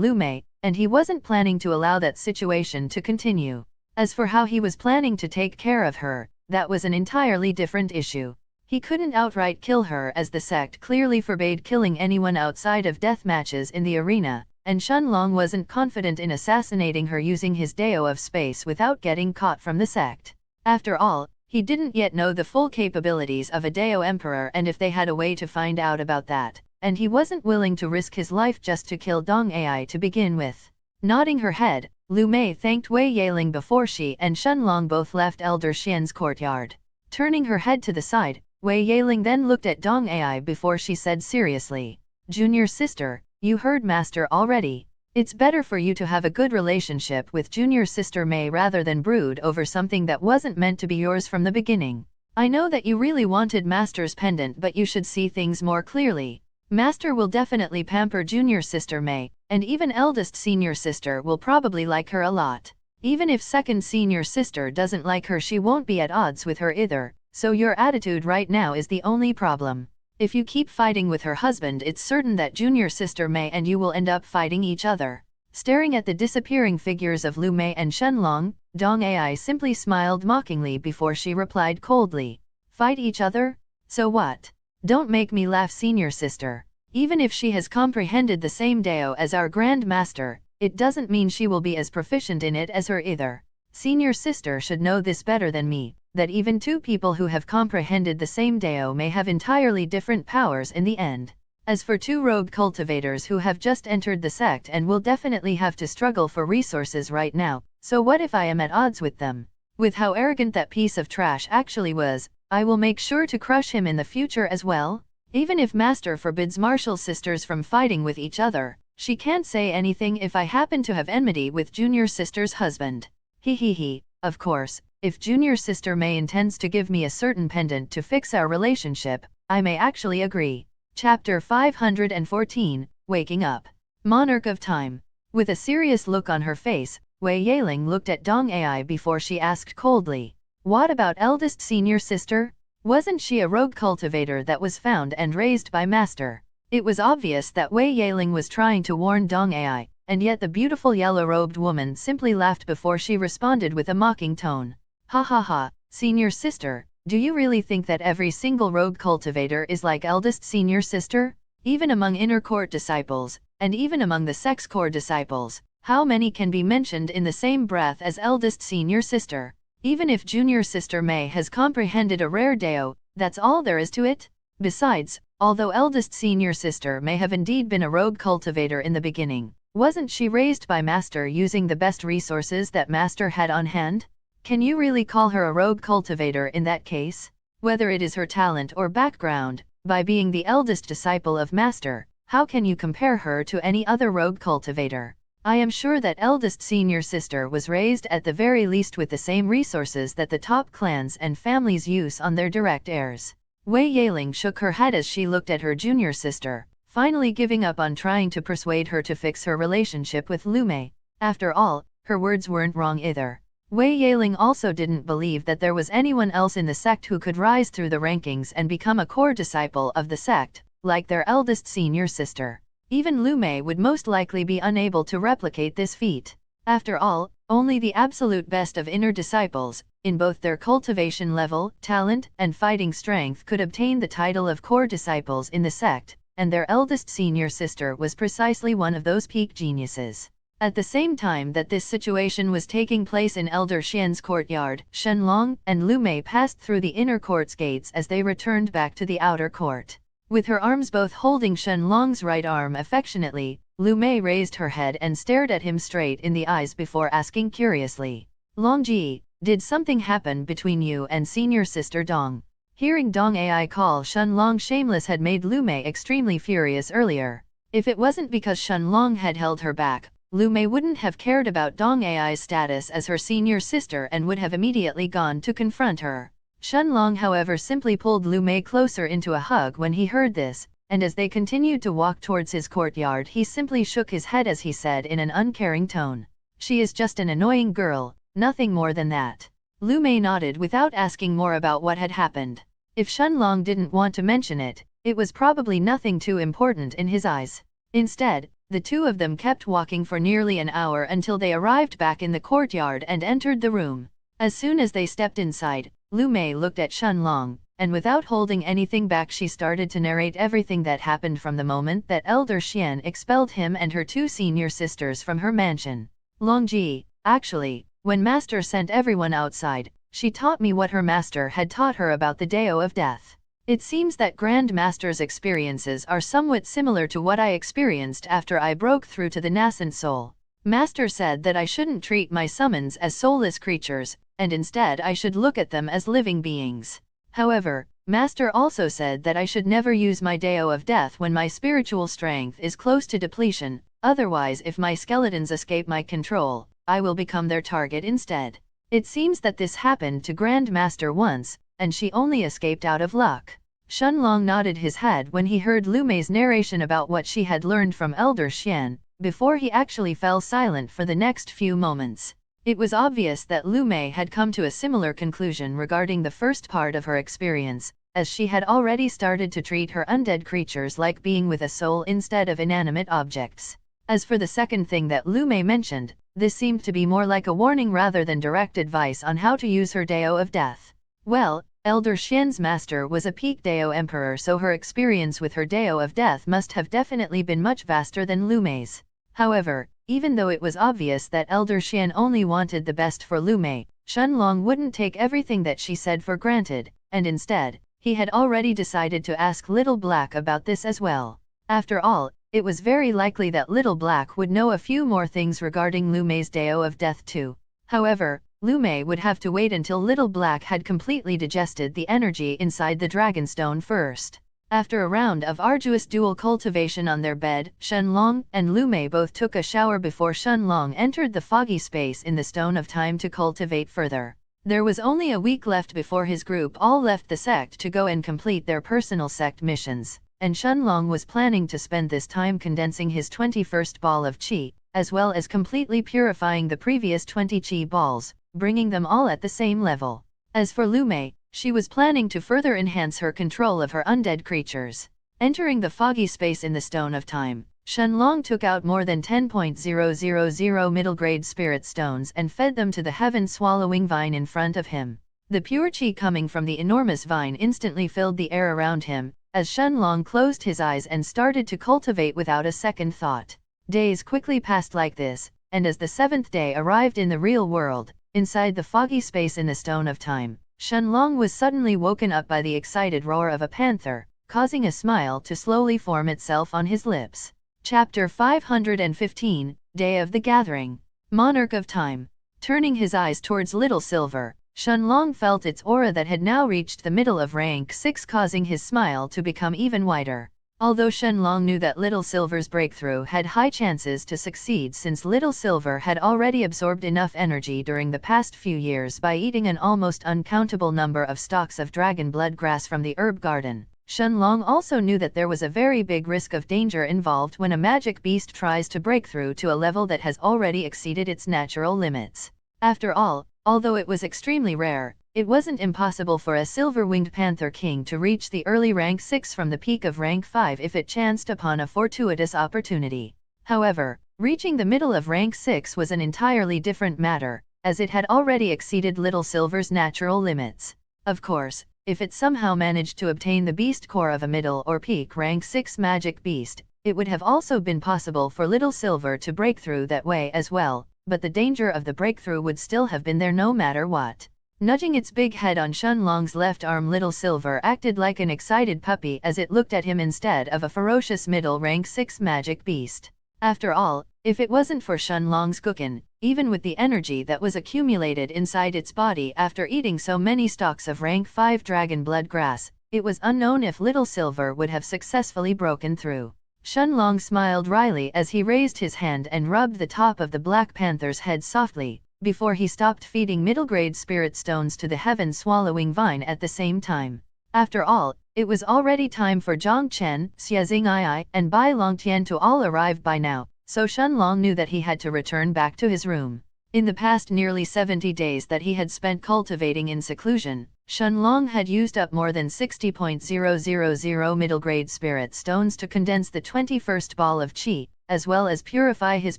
Lu Mei, and he wasn't planning to allow that situation to continue. As for how he was planning to take care of her, that was an entirely different issue. He couldn't outright kill her as the sect clearly forbade killing anyone outside of death matches in the arena, and Shenlong wasn't confident in assassinating her using his Dao of space without getting caught from the sect. After all, he didn't yet know the full capabilities of a Dao Emperor, and if they had a way to find out about that, and he wasn't willing to risk his life just to kill Dong Ai to begin with. Nodding her head, Lu Mei thanked Wei Yaling before she and Shenlong both left Elder Xian's courtyard. Turning her head to the side, Wei Yaling then looked at Dong Ai before she said seriously, "Junior sister, you heard master already. It's better for you to have a good relationship with junior sister Mei rather than brood over something that wasn't meant to be yours from the beginning. I know that you really wanted master's pendant, but you should see things more clearly. Master will definitely pamper junior sister Mei, and even eldest senior sister will probably like her a lot. Even if second senior sister doesn't like her, she won't be at odds with her either, so your attitude right now is the only problem. If you keep fighting with her husband, it's certain that junior sister Mei and you will end up fighting each other." Staring at the disappearing figures of Lu Mei and Shenlong, Dong Ai simply smiled mockingly before she replied coldly, "Fight each other? So what? Don't make me laugh, senior sister. Even if she has comprehended the same Dao as our Grand Master, it doesn't mean she will be as proficient in it as her either. Senior sister should know this better than me, that even two people who have comprehended the same Dao may have entirely different powers in the end. As for two rogue cultivators who have just entered the sect and will definitely have to struggle for resources right now, so what if I am at odds with them? With how arrogant that piece of trash actually was, I will make sure to crush him in the future as well. Even if master forbids martial sisters from fighting with each other, she can't say anything if I happen to have enmity with junior sister's husband. He. Of course, if junior sister Mei intends to give me a certain pendant to fix our relationship, I may actually agree." Chapter 514, Waking Up. Monarch of Time. With a serious look on her face, Wei Yaling looked at Dong Ai before she asked coldly, "What about eldest senior sister? Wasn't she a rogue cultivator that was found and raised by master?" It was obvious that Wei Yaling was trying to warn Dong Ai, and yet the beautiful yellow-robed woman simply laughed before she responded with a mocking tone. Ha, senior sister, do you really think that every single rogue cultivator is like eldest senior sister? Even among inner court disciples, and even among the sex core disciples, how many can be mentioned in the same breath as eldest senior sister? Even if junior sister Mei has comprehended a rare Dao, that's all there is to it? Besides, although eldest senior sister may have indeed been a rogue cultivator in the beginning, wasn't she raised by master using the best resources that master had on hand? Can you really call her a rogue cultivator in that case? Whether it is her talent or background, by being the eldest disciple of master, how can you compare her to any other rogue cultivator? I am sure that eldest senior sister was raised at the very least with the same resources that the top clans and families use on their direct heirs. Wei Yaling shook her head as she looked at her junior sister, finally giving up on trying to persuade her to fix her relationship with Lu Mei. After all, her words weren't wrong either. Wei Yaling also didn't believe that there was anyone else in the sect who could rise through the rankings and become a core disciple of the sect, like their eldest senior sister. Even Lu Mei would most likely be unable to replicate this feat. After all, only the absolute best of inner disciples, in both their cultivation level, talent, and fighting strength, could obtain the title of core disciples in the sect, and their eldest senior sister was precisely one of those peak geniuses. At the same time that this situation was taking place in Elder Xian's courtyard, Shenlong and Lu Mei passed through the inner court's gates as they returned back to the outer court. With her arms both holding Shenlong's right arm affectionately, Lu Mei raised her head and stared at him straight in the eyes before asking curiously, "Longji, did something happen between you and senior sister Dong?" Hearing Dong Ai call Shenlong shameless had made Lu Mei extremely furious earlier. If it wasn't because Shenlong had held her back, Lu Mei wouldn't have cared about Dong Ai's status as her senior sister and would have immediately gone to confront her. Shenlong however simply pulled Lu Mei closer into a hug when he heard this, and as they continued to walk towards his courtyard he simply shook his head as he said in an uncaring tone, "She is just an annoying girl, nothing more than that." Lu Mei nodded without asking more about what had happened. If Shenlong didn't want to mention it, it was probably nothing too important in his eyes. Instead, the two of them kept walking for nearly an hour until they arrived back in the courtyard and entered the room. As soon as they stepped inside, Lu Mei looked at Shenlong, and without holding anything back she started to narrate everything that happened from the moment that Elder Xian expelled him and her two senior sisters from her mansion. "Longji, actually, when Master sent everyone outside, she taught me what her master had taught her about the Dao of Death. It seems that Grand Master's experiences are somewhat similar to what I experienced after I broke through to the nascent soul. Master said that I shouldn't treat my summons as soulless creatures, and instead I should look at them as living beings. However, Master also said that I should never use my Dao of Death when my spiritual strength is close to depletion, otherwise if my skeletons escape my control, I will become their target instead. It seems that this happened to Grand Master once, and she only escaped out of luck." Shenlong nodded his head when he heard Lu Mei's narration about what she had learned from Elder Xian, before he actually fell silent for the next few moments. It was obvious that Lu Mei had come to a similar conclusion regarding the first part of her experience, as she had already started to treat her undead creatures like being with a soul instead of inanimate objects. As for the second thing that Lu Mei mentioned, this seemed to be more like a warning rather than direct advice on how to use her Dao of Death. Well, Elder Xian's master was a peak Dao emperor, so her experience with her Dao of Death must have definitely been much vaster than Lu Mei's. However, even though it was obvious that Elder Xian only wanted the best for Lu Mei, Shenlong wouldn't take everything that she said for granted, and instead, he had already decided to ask Little Black about this as well. After all, it was very likely that Little Black would know a few more things regarding Lu Mei's Dao of Death too. However, Lu Mei would have to wait until Little Black had completely digested the energy inside the Dragonstone first. After a round of arduous dual cultivation on their bed, Shenlong and Lu Mei both took a shower before Shenlong entered the foggy space in the Stone of Time to cultivate further. There was only a week left before his group all left the sect to go and complete their personal sect missions, and Shenlong was planning to spend this time condensing his 21st ball of qi, as well as completely purifying the previous 20 qi balls, bringing them all at the same level. As for Lu Mei, she was planning to further enhance her control of her undead creatures. Entering the foggy space in the Stone of Time, Shenlong took out more than 10,000 middle-grade spirit stones and fed them to the heaven-swallowing vine in front of him. The pure qi coming from the enormous vine instantly filled the air around him, as Shenlong closed his eyes and started to cultivate without a second thought. Days quickly passed like this, and as the seventh day arrived in the real world, inside the foggy space in the Stone of Time, Shenlong was suddenly woken up by the excited roar of a panther, causing a smile to slowly form itself on his lips. Chapter 515, Day of the Gathering. Monarch of Time. Turning his eyes towards Little Silver, Shenlong felt its aura that had now reached the middle of rank 6, causing his smile to become even wider. Although Shenlong knew that Little Silver's breakthrough had high chances to succeed since Little Silver had already absorbed enough energy during the past few years by eating an almost uncountable number of stalks of dragon blood grass from the herb garden, Shenlong also knew that there was a very big risk of danger involved when a magic beast tries to break through to a level that has already exceeded its natural limits. After all, although it was extremely rare, it wasn't impossible for a silver-winged panther king to reach the early rank 6 from the peak of rank 5 if it chanced upon a fortuitous opportunity. However, reaching the middle of rank 6 was an entirely different matter, as it had already exceeded Little Silver's natural limits. Of course, if it somehow managed to obtain the beast core of a middle or peak rank 6 magic beast, it would have also been possible for Little Silver to break through that way as well, but the danger of the breakthrough would still have been there no matter what. Nudging its big head on Shenlong's left arm, Little Silver acted like an excited puppy as it looked at him instead of a ferocious middle-rank 6 magic beast. After all, if it wasn't for Shenlong's Guqin, even with the energy that was accumulated inside its body after eating so many stalks of rank 5 dragon blood grass, it was unknown if Little Silver would have successfully broken through. Shenlong smiled wryly as he raised his hand and rubbed the top of the Black Panther's head softly, before he stopped feeding middle-grade spirit stones to the heaven-swallowing vine at the same time. After all, it was already time for Zhang Chen, Xie Xing'ai, and Bai Longtian to all arrive by now, so Shenlong knew that he had to return back to his room. In the past nearly 70 days that he had spent cultivating in seclusion, Shenlong had used up more than 60,000 middle-grade spirit stones to condense the 21st ball of qi, as well as purify his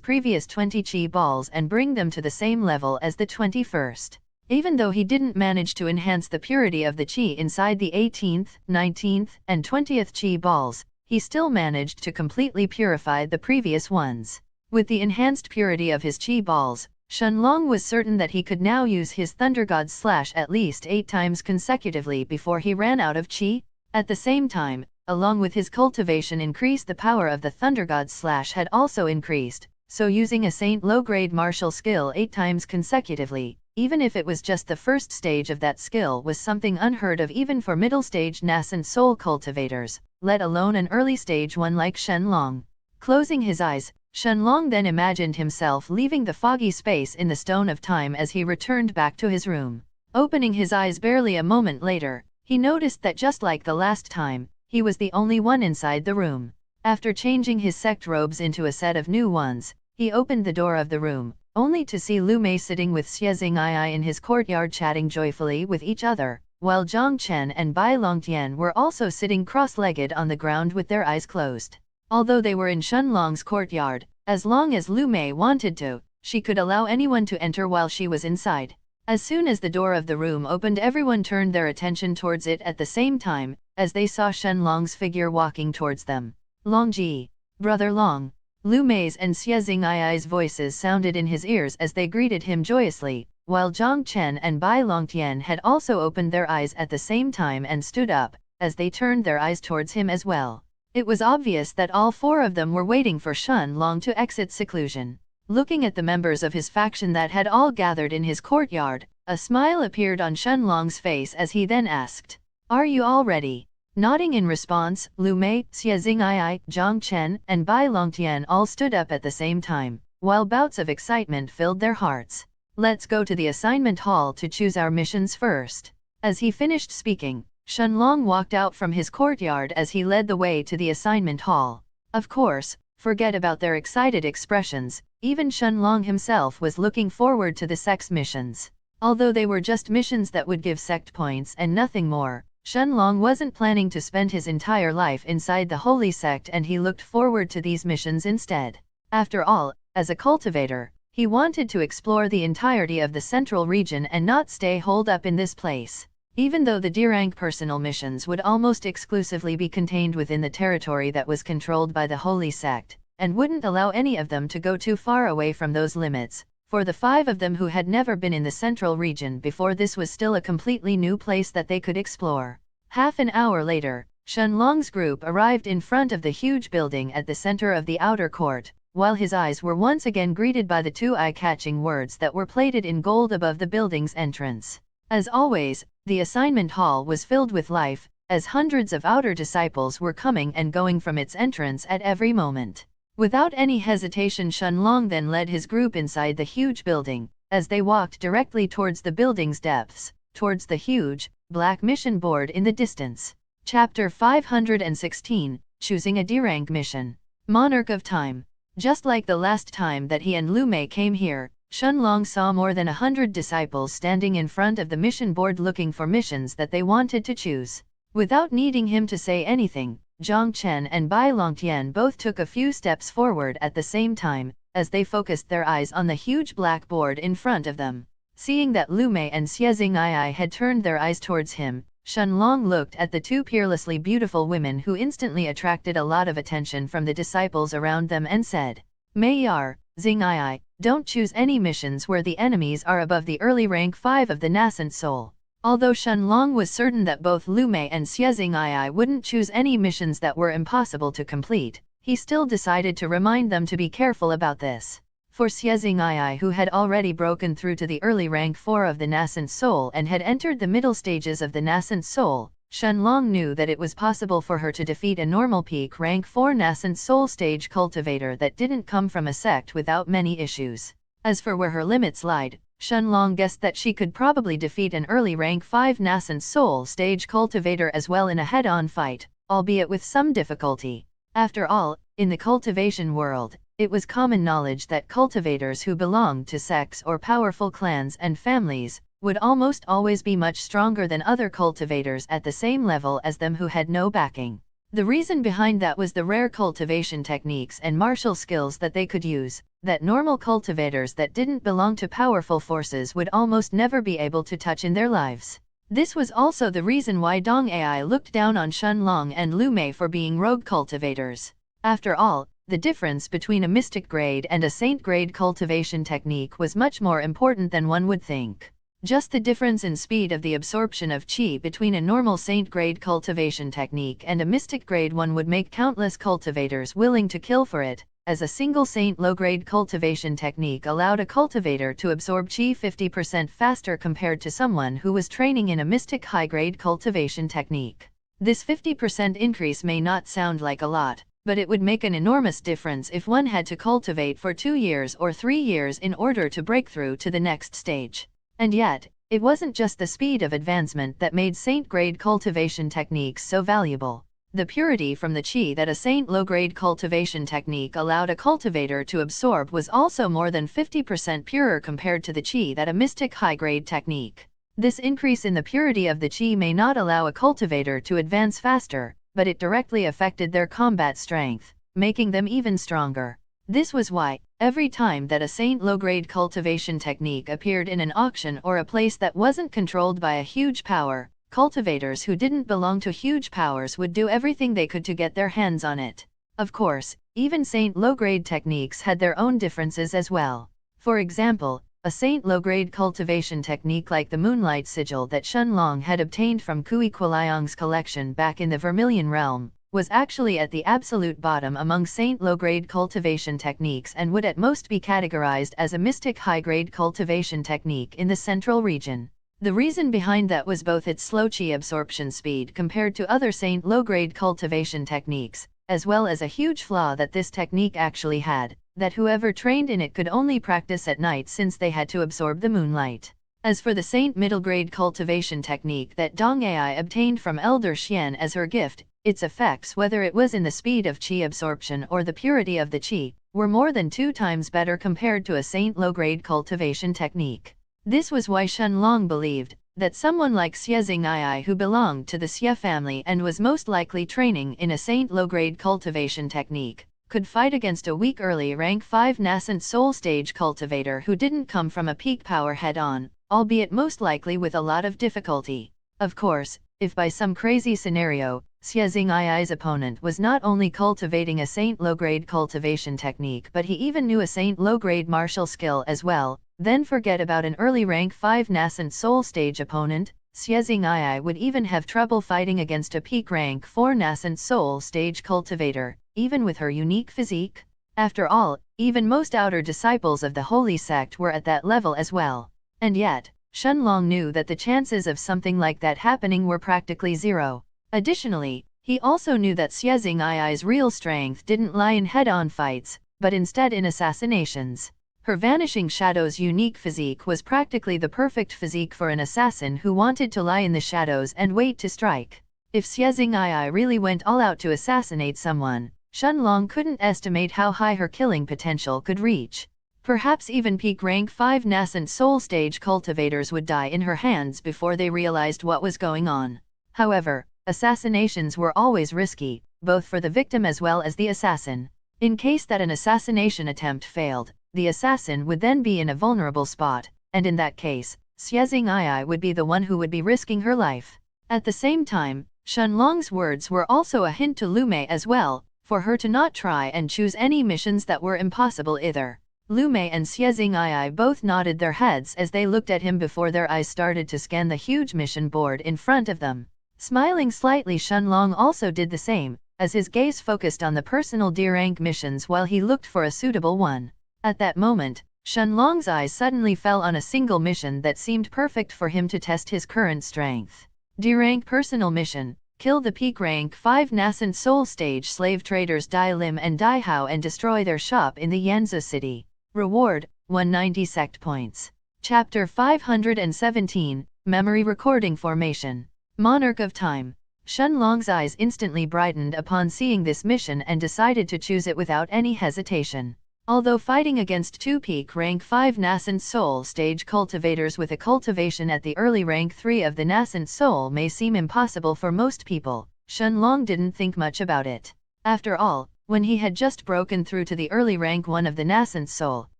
previous 20 qi balls and bring them to the same level as the 21st. Even though he didn't manage to enhance the purity of the qi inside the 18th, 19th, and 20th qi balls, he still managed to completely purify the previous ones. With the enhanced purity of his qi balls, Shenlong was certain that he could now use his Thunder God Slash at least 8 times consecutively before he ran out of qi. At the same time, along with his cultivation increase, the power of the Thunder God Slash had also increased, so using a Saint low-grade martial skill 8 times consecutively, even if it was just the first stage of that skill, was something unheard of even for middle-stage nascent soul cultivators, let alone an early-stage one like Shenlong. Closing his eyes, Shenlong then imagined himself leaving the foggy space in the Stone of Time as he returned back to his room. Opening his eyes barely a moment later, he noticed that just like the last time, he was the only one inside the room. After changing his sect robes into a set of new ones, he opened the door of the room, only to see Lu Mei sitting with Xie Xing'ai in his courtyard chatting joyfully with each other, while Zhang Chen and Bai Longtian were also sitting cross-legged on the ground with their eyes closed. Although they were in Shenlong's courtyard, as long as Lu Mei wanted to, she could allow anyone to enter while she was inside. As soon as the door of the room opened, everyone turned their attention towards it at the same time, as they saw Shenlong's figure walking towards them. Longji, brother Long. Lu Mei's and Xie Xing'ai's voices sounded in his ears as they greeted him joyously, while Zhang Chen and Bai Longtian had also opened their eyes at the same time and stood up, as they turned their eyes towards him as well. It was obvious that all 4 of them were waiting for Shenlong to exit seclusion. Looking at the members of his faction that had all gathered in his courtyard, a smile appeared on Shenlong's face as he then asked, "Are you all ready?" Nodding in response, Lu Mei, Xie Xing'ai, Zhang Chen, and Bai Longtian all stood up at the same time, while bouts of excitement filled their hearts. "Let's go to the assignment hall to choose our missions first." As he finished speaking, Shenlong walked out from his courtyard as he led the way to the assignment hall. Of course, forget about their excited expressions, even Shenlong himself was looking forward to the sect's missions. Although they were just missions that would give sect points and nothing more, Shenlong wasn't planning to spend his entire life inside the holy sect, and he looked forward to these missions instead. After all, as a cultivator, he wanted to explore the entirety of the central region and not stay holed up in this place. Even though the D-rank personal missions would almost exclusively be contained within the territory that was controlled by the Holy Sect, and wouldn't allow any of them to go too far away from those limits, for the 5 of them who had never been in the central region before, this was still a completely new place that they could explore. Half an hour later, Shenlong's group arrived in front of the huge building at the center of the outer court, while his eyes were once again greeted by the 2 eye-catching words that were plated in gold above the building's entrance. As always, the assignment hall was filled with life, as hundreds of outer disciples were coming and going from its entrance at every moment. Without any hesitation, Shenlong then led his group inside the huge building, as they walked directly towards the building's depths, towards the huge, black mission board in the distance. Chapter 516, Choosing a D-rank mission. Monarch of Time. Just like the last time that he and Lu Mei came here, Shenlong saw more than 100 disciples standing in front of the mission board looking for missions that they wanted to choose. Without needing him to say anything, Zhang Chen and Bai Longtian both took a few steps forward at the same time, as they focused their eyes on the huge black board in front of them. Seeing that Lu Mei and Xie Xing'ai had turned their eyes towards him, Shenlong looked at the two peerlessly beautiful women who instantly attracted a lot of attention from the disciples around them and said, Mei Yar, Xing Ai, don't choose any missions where the enemies are above the early rank 5 of the nascent soul. Although Shenlong was certain that both Lu Mei and Xing Ai wouldn't choose any missions that were impossible to complete, he still decided to remind them to be careful about this. For Xing Ai, who had already broken through to the early rank 4 of the nascent soul and had entered the middle stages of the nascent soul, Shenlong knew that it was possible for her to defeat a normal peak rank 4 nascent soul stage cultivator that didn't come from a sect without many issues. As for where her limits lied, Shenlong guessed that she could probably defeat an early rank 5 nascent soul stage cultivator as well in a head-on fight, albeit with some difficulty. After all, in the cultivation world, it was common knowledge that cultivators who belonged to sects or powerful clans and families would almost always be much stronger than other cultivators at the same level as them who had no backing. The reason behind that was the rare cultivation techniques and martial skills that they could use, that normal cultivators that didn't belong to powerful forces would almost never be able to touch in their lives. This was also the reason why Dong Ai looked down on Shenlong and Lu Mei for being rogue cultivators. After all, the difference between a mystic grade and a saint grade cultivation technique was much more important than one would think. Just the difference in speed of the absorption of qi between a normal saint grade cultivation technique and a mystic grade one would make countless cultivators willing to kill for it, as a single saint low grade cultivation technique allowed a cultivator to absorb qi 50% faster compared to someone who was training in a mystic high grade cultivation technique. This 50% increase may not sound like a lot, but it would make an enormous difference if one had to cultivate for 2 years or 3 years in order to break through to the next stage. And yet, it wasn't just the speed of advancement that made saint-grade cultivation techniques so valuable. The purity from the qi that a saint low-grade cultivation technique allowed a cultivator to absorb was also more than 50% purer compared to the qi that a mystic high-grade technique. This increase in the purity of the qi may not allow a cultivator to advance faster, but it directly affected their combat strength, making them even stronger. This was why, every time that a saint low-grade cultivation technique appeared in an auction or a place that wasn't controlled by a huge power, cultivators who didn't belong to huge powers would do everything they could to get their hands on it. Of course, even saint low-grade techniques had their own differences as well. For example, a saint low-grade cultivation technique like the Moonlight Sigil that Shenlong had obtained from Kui Kuliang's collection back in the Vermilion Realm, was actually at the absolute bottom among saint low-grade cultivation techniques and would at most be categorized as a mystic high-grade cultivation technique in the central region. The reason behind that was both its slow qi absorption speed compared to other saint low-grade cultivation techniques, as well as a huge flaw that this technique actually had, that whoever trained in it could only practice at night since they had to absorb the moonlight. As for the saint middle-grade cultivation technique that Dong Ai obtained from Elder Xian as her gift, its effects, whether it was in the speed of qi absorption or the purity of the qi, were more than 2 times better compared to a saint low-grade cultivation technique. This was why Shenlong believed that someone like Xing Ai who belonged to the Xie family and was most likely training in a saint low-grade cultivation technique, could fight against a weak early rank 5 nascent soul stage cultivator who didn't come from a peak power head-on, albeit most likely with a lot of difficulty. Of course, if by some crazy scenario, Xing Ai's opponent was not only cultivating a saint low-grade cultivation technique but he even knew a saint low-grade martial skill as well, then forget about an early rank 5 nascent soul stage opponent. Xing Ai would even have trouble fighting against a peak rank 4 nascent soul stage cultivator, even with her unique physique. After all, even most outer disciples of the holy sect were at that level as well. And yet, Shenlong knew that the chances of something like that happening were practically zero. Additionally, he also knew that Xing Ai's real strength didn't lie in head-on fights, but instead in assassinations. Her Vanishing Shadow's unique physique was practically the perfect physique for an assassin who wanted to lie in the shadows and wait to strike. If Xing Ai really went all out to assassinate someone, Shenlong couldn't estimate how high her killing potential could reach. Perhaps even peak rank 5 nascent soul stage cultivators would die in her hands before they realized what was going on. However, assassinations were always risky, both for the victim as well as the assassin. In case that an assassination attempt failed, the assassin would then be in a vulnerable spot, and in that case, Xing Ai would be the one who would be risking her life. At the same time, Shenlong's words were also a hint to Lu Mei as well, for her to not try and choose any missions that were impossible either. Lu Mei and Xie Ai both nodded their heads as they looked at him before their eyes started to scan the huge mission board in front of them. Smiling slightly, Shenlong also did the same, as his gaze focused on the personal D-rank missions while he looked for a suitable one. At that moment, Shenlong's eyes suddenly fell on a single mission that seemed perfect for him to test his current strength. D-rank personal mission: kill the peak rank 5 nascent soul stage slave traders Dai Lim and Dai Hao and destroy their shop in the Yanzhou city. Reward: 190 sect points. Chapter 517, Memory Recording Formation. Monarch of Time. Shenlong's eyes instantly brightened upon seeing this mission and decided to choose it without any hesitation. Although fighting against 2 peak rank 5 nascent soul stage cultivators with a cultivation at the early rank 3 of the nascent soul may seem impossible for most people, Shenlong didn't think much about it. After all, when he had just broken through to the early rank 1 of the nascent soul,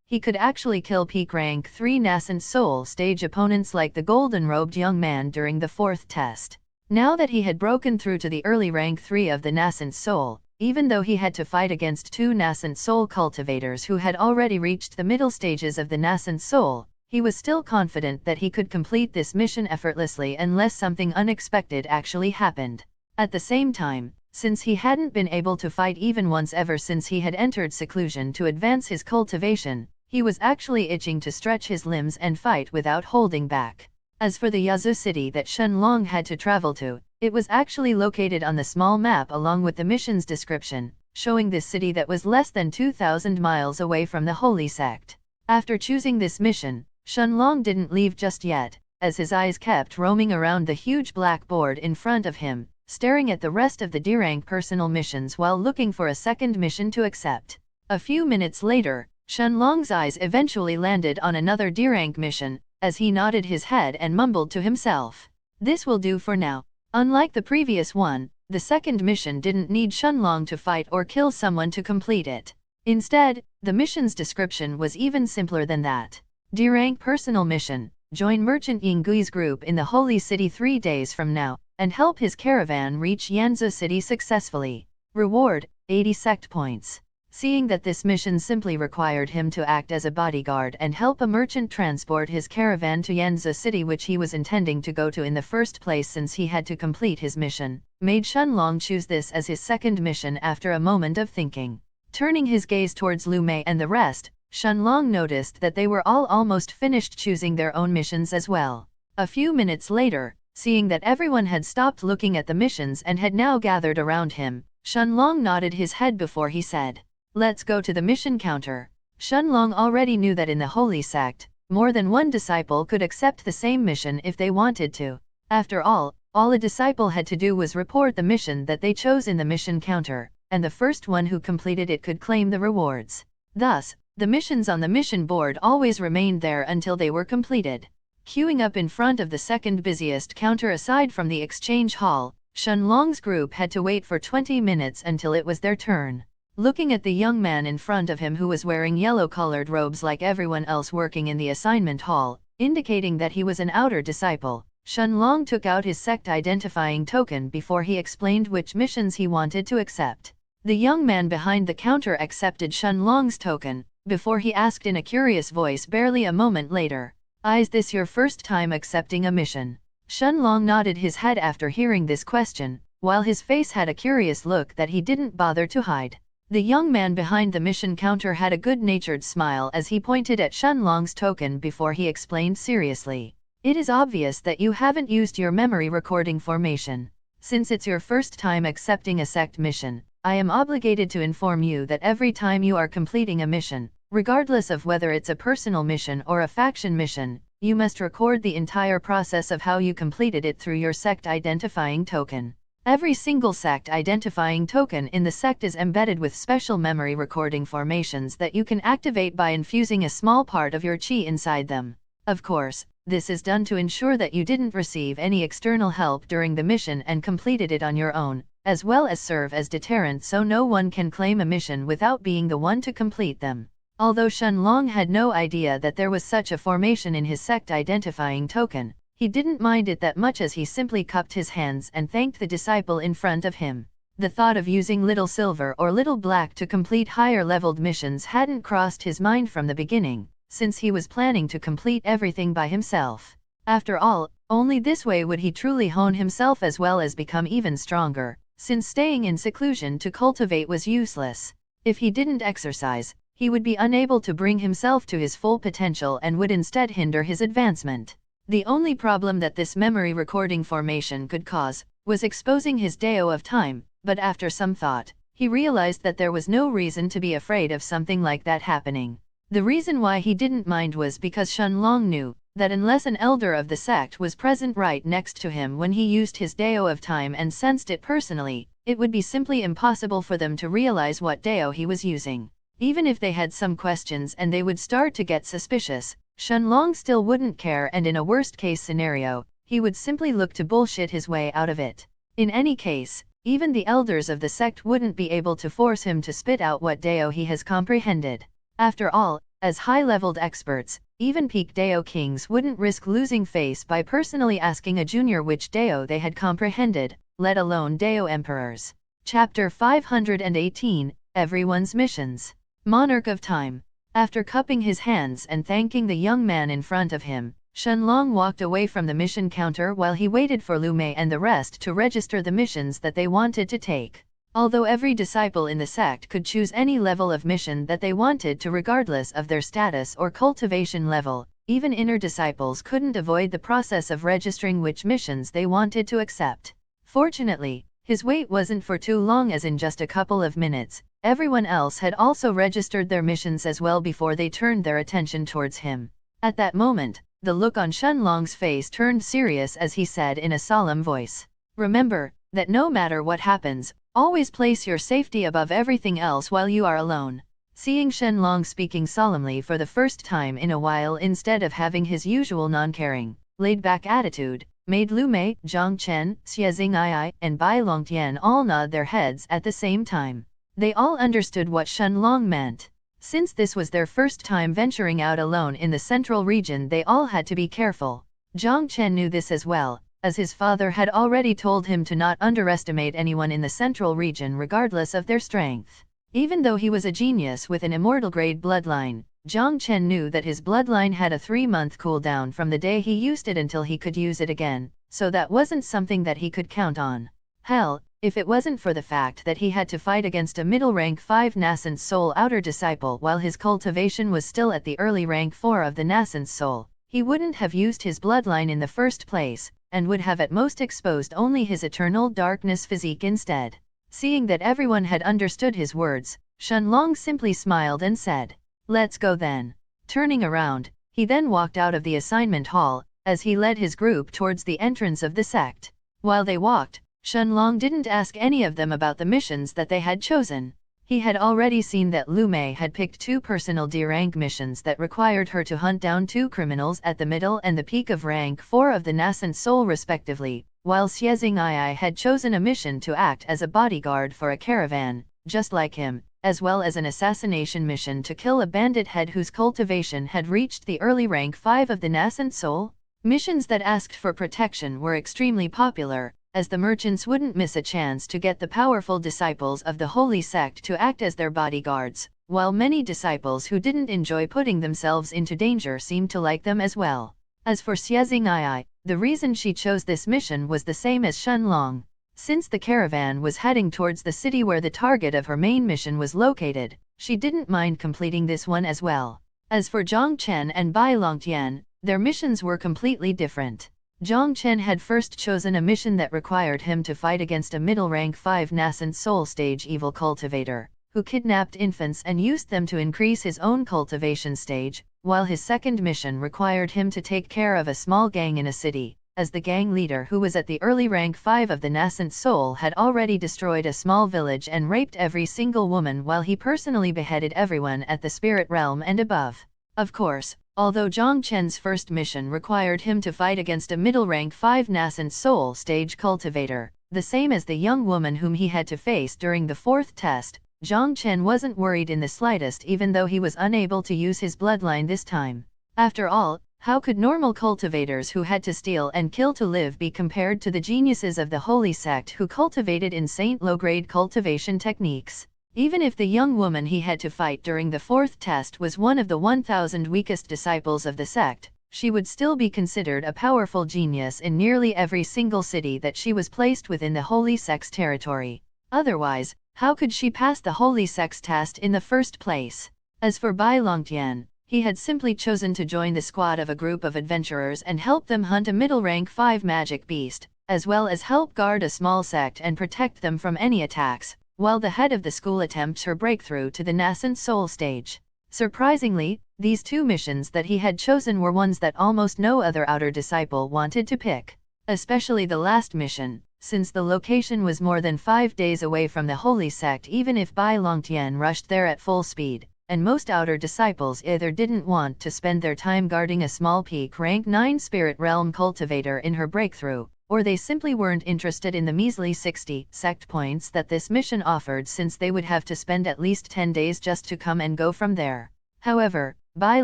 he could actually kill peak rank 3 nascent soul stage opponents like the golden-robed young man during the 4th test. Now that he had broken through to the early rank 3 of the nascent soul, even though he had to fight against 2 nascent soul cultivators who had already reached the middle stages of the nascent soul, he was still confident that he could complete this mission effortlessly unless something unexpected actually happened. At the same time, since he hadn't been able to fight even once ever since he had entered seclusion to advance his cultivation, he was actually itching to stretch his limbs and fight without holding back. As for the Yanzhou city that Shenlong had to travel to, it was actually located on the small map along with the mission's description, showing this city that was less than 2,000 miles away from the holy sect. After choosing this mission, Shenlong didn't leave just yet, as his eyes kept roaming around the huge black board in front of him, staring at the rest of the D-rank personal missions while looking for a second mission to accept. A few minutes later, Shenlong's eyes eventually landed on another D-rank mission, as he nodded his head and mumbled to himself. This will do for now. Unlike the previous one, the second mission didn't need Shenlong to fight or kill someone to complete it. Instead, the mission's description was even simpler than that. D-rank personal mission: join Merchant Yinggui's group in the Holy City 3 days from now, and help his caravan reach Yanzhou City successfully. Reward: 80 sect points. Seeing that this mission simply required him to act as a bodyguard and help a merchant transport his caravan to Yanzhou City, which he was intending to go to in the first place since he had to complete his mission, made Shenlong choose this as his second mission after a moment of thinking. Turning his gaze towards Lu Mei and the rest, Shenlong noticed that they were all almost finished choosing their own missions as well. A few minutes later, seeing that everyone had stopped looking at the missions and had now gathered around him, Shenlong nodded his head before he said, "Let's go to the mission counter." Shenlong already knew that in the Holy Sect, more than one disciple could accept the same mission if they wanted to. After all a disciple had to do was report the mission that they chose in the mission counter, and the first one who completed it could claim the rewards. Thus, the missions on the mission board always remained there until they were completed. Queuing up in front of the second busiest counter aside from the exchange hall, Shenlong's group had to wait for 20 minutes until it was their turn. Looking at the young man in front of him who was wearing yellow-colored robes like everyone else working in the assignment hall, indicating that he was an outer disciple, Shenlong took out his sect-identifying token before he explained which missions he wanted to accept. The young man behind the counter accepted Shenlong's token, before he asked in a curious voice barely a moment later, "Is this your first time accepting a mission?" Shenlong nodded his head after hearing this question, while his face had a curious look that he didn't bother to hide. The young man behind the mission counter had a good-natured smile as he pointed at Shenlong's token before he explained seriously, "It is obvious that you haven't used your memory recording formation. Since it's your first time accepting a sect mission, I am obligated to inform you that every time you are completing a mission, regardless of whether it's a personal mission or a faction mission, you must record the entire process of how you completed it through your sect-identifying token. Every single sect-identifying token in the sect is embedded with special memory recording formations that you can activate by infusing a small part of your chi inside them. Of course, this is done to ensure that you didn't receive any external help during the mission and completed it on your own, as well as serve as deterrent so no one can claim a mission without being the one to complete them." Although Shenlong had no idea that there was such a formation in his sect-identifying token, He didn't mind it that much as he simply cupped his hands and thanked the disciple in front of him. The thought of using Little Silver or Little Black to complete higher-leveled missions hadn't crossed his mind from the beginning, since he was planning to complete everything by himself. After all, only this way would he truly hone himself as well as become even stronger, since staying in seclusion to cultivate was useless. If he didn't exercise, he would be unable to bring himself to his full potential and would instead hinder his advancement. The only problem that this memory recording formation could cause was exposing his Dao of Time, but after some thought, he realized that there was no reason to be afraid of something like that happening. The reason why he didn't mind was because Shenlong knew that unless an elder of the sect was present right next to him when he used his Dao of Time and sensed it personally, it would be simply impossible for them to realize what Dao he was using. Even if they had some questions and they would start to get suspicious, Shenlong still wouldn't care, and in a worst-case scenario, he would simply look to bullshit his way out of it. In any case, even the elders of the sect wouldn't be able to force him to spit out what Dao he has comprehended. After all, as high-leveled experts, even peak Dao kings wouldn't risk losing face by personally asking a junior which Dao they had comprehended, let alone Dao emperors. Chapter 518, Everyone's Missions. Monarch of Time. After cupping his hands and thanking the young man in front of him, Shenlong walked away from the mission counter while he waited for Lu Mei and the rest to register the missions that they wanted to take. Although every disciple in the sect could choose any level of mission that they wanted to regardless of their status or cultivation level, even inner disciples couldn't avoid the process of registering which missions they wanted to accept. Fortunately, his wait wasn't for too long, as in just a couple of minutes, everyone else had also registered their missions as well before they turned their attention towards him. At that moment, the look on Shenlong's face turned serious as he said in a solemn voice, "Remember that no matter what happens, always place your safety above everything else while you are alone." Seeing Shenlong speaking solemnly for the first time in a while instead of having his usual non-caring, laid-back attitude, made Lu Mei, Zhang Chen, Xie Xing'ai, and Bai Longtian all nod their heads at the same time. They all understood what Shenlong meant. Since this was their first time venturing out alone in the central region, they all had to be careful. Zhang Chen knew this as well, as his father had already told him to not underestimate anyone in the central region regardless of their strength. Even though he was a genius with an immortal-grade bloodline, Zhang Chen knew that his bloodline had a 3-month cooldown from the day he used it until he could use it again, so that wasn't something that he could count on. Hell, if it wasn't for the fact that he had to fight against a middle-rank 5 nascent soul outer disciple while his cultivation was still at the early rank 4 of the nascent soul, he wouldn't have used his bloodline in the first place, and would have at most exposed only his eternal darkness physique instead. Seeing that everyone had understood his words, Shenlong simply smiled and said, "Let's go then." Turning around, he then walked out of the assignment hall, as he led his group towards the entrance of the sect. While they walked, Shenlong didn't ask any of them about the missions that they had chosen. He had already seen that Lu Mei had picked 2 personal D-rank missions that required her to hunt down 2 criminals at the middle and the peak of rank 4 of the nascent soul respectively, while Xie Xing'ai had chosen a mission to act as a bodyguard for a caravan, just like him, as well as an assassination mission to kill a bandit head whose cultivation had reached the early rank 5 of the nascent soul. Missions that asked for protection were extremely popular, as the merchants wouldn't miss a chance to get the powerful disciples of the holy sect to act as their bodyguards, while many disciples who didn't enjoy putting themselves into danger seemed to like them as well. As for Xie Xing'ai, the reason she chose this mission was the same as Shenlong. Since the caravan was heading towards the city where the target of her main mission was located, she didn't mind completing this one as well. As for Zhang Chen and Bai Longtian, their missions were completely different. Zhang Chen had first chosen a mission that required him to fight against a middle rank 5 nascent soul stage evil cultivator, who kidnapped infants and used them to increase his own cultivation stage, while his second mission required him to take care of a small gang in a city, as the gang leader who was at the early rank 5 of the nascent soul had already destroyed a small village and raped every single woman while he personally beheaded everyone at the spirit realm and above. Of course, although Zhang Chen's first mission required him to fight against a middle rank 5 nascent soul stage cultivator, the same as the young woman whom he had to face during the 4th test, Zhang Chen wasn't worried in the slightest even though he was unable to use his bloodline this time. After all, How could normal cultivators who had to steal and kill to live be compared to the geniuses of the holy sect who cultivated insane low-grade cultivation techniques? Even if the young woman he had to fight during the fourth test was one of the 1,000 weakest disciples of the sect, she would still be considered a powerful genius in nearly every single city that she was placed within the holy sect's territory. Otherwise, how could she pass the holy sect's test in the first place? As for Bai Longtian, he had simply chosen to join the squad of a group of adventurers and help them hunt a middle-rank 5 magic beast, as well as help guard a small sect and protect them from any attacks, while the head of the school attempts her breakthrough to the nascent soul stage. Surprisingly, these 2 missions that he had chosen were ones that almost no other outer disciple wanted to pick. Especially the last mission, since the location was more than 5 days away from the holy sect even if Bai Longtian rushed there at full speed, and most outer disciples either didn't want to spend their time guarding a small peak rank 9 spirit realm cultivator in her breakthrough, or they simply weren't interested in the measly 60 sect points that this mission offered since they would have to spend at least 10 days just to come and go from there. However, Bai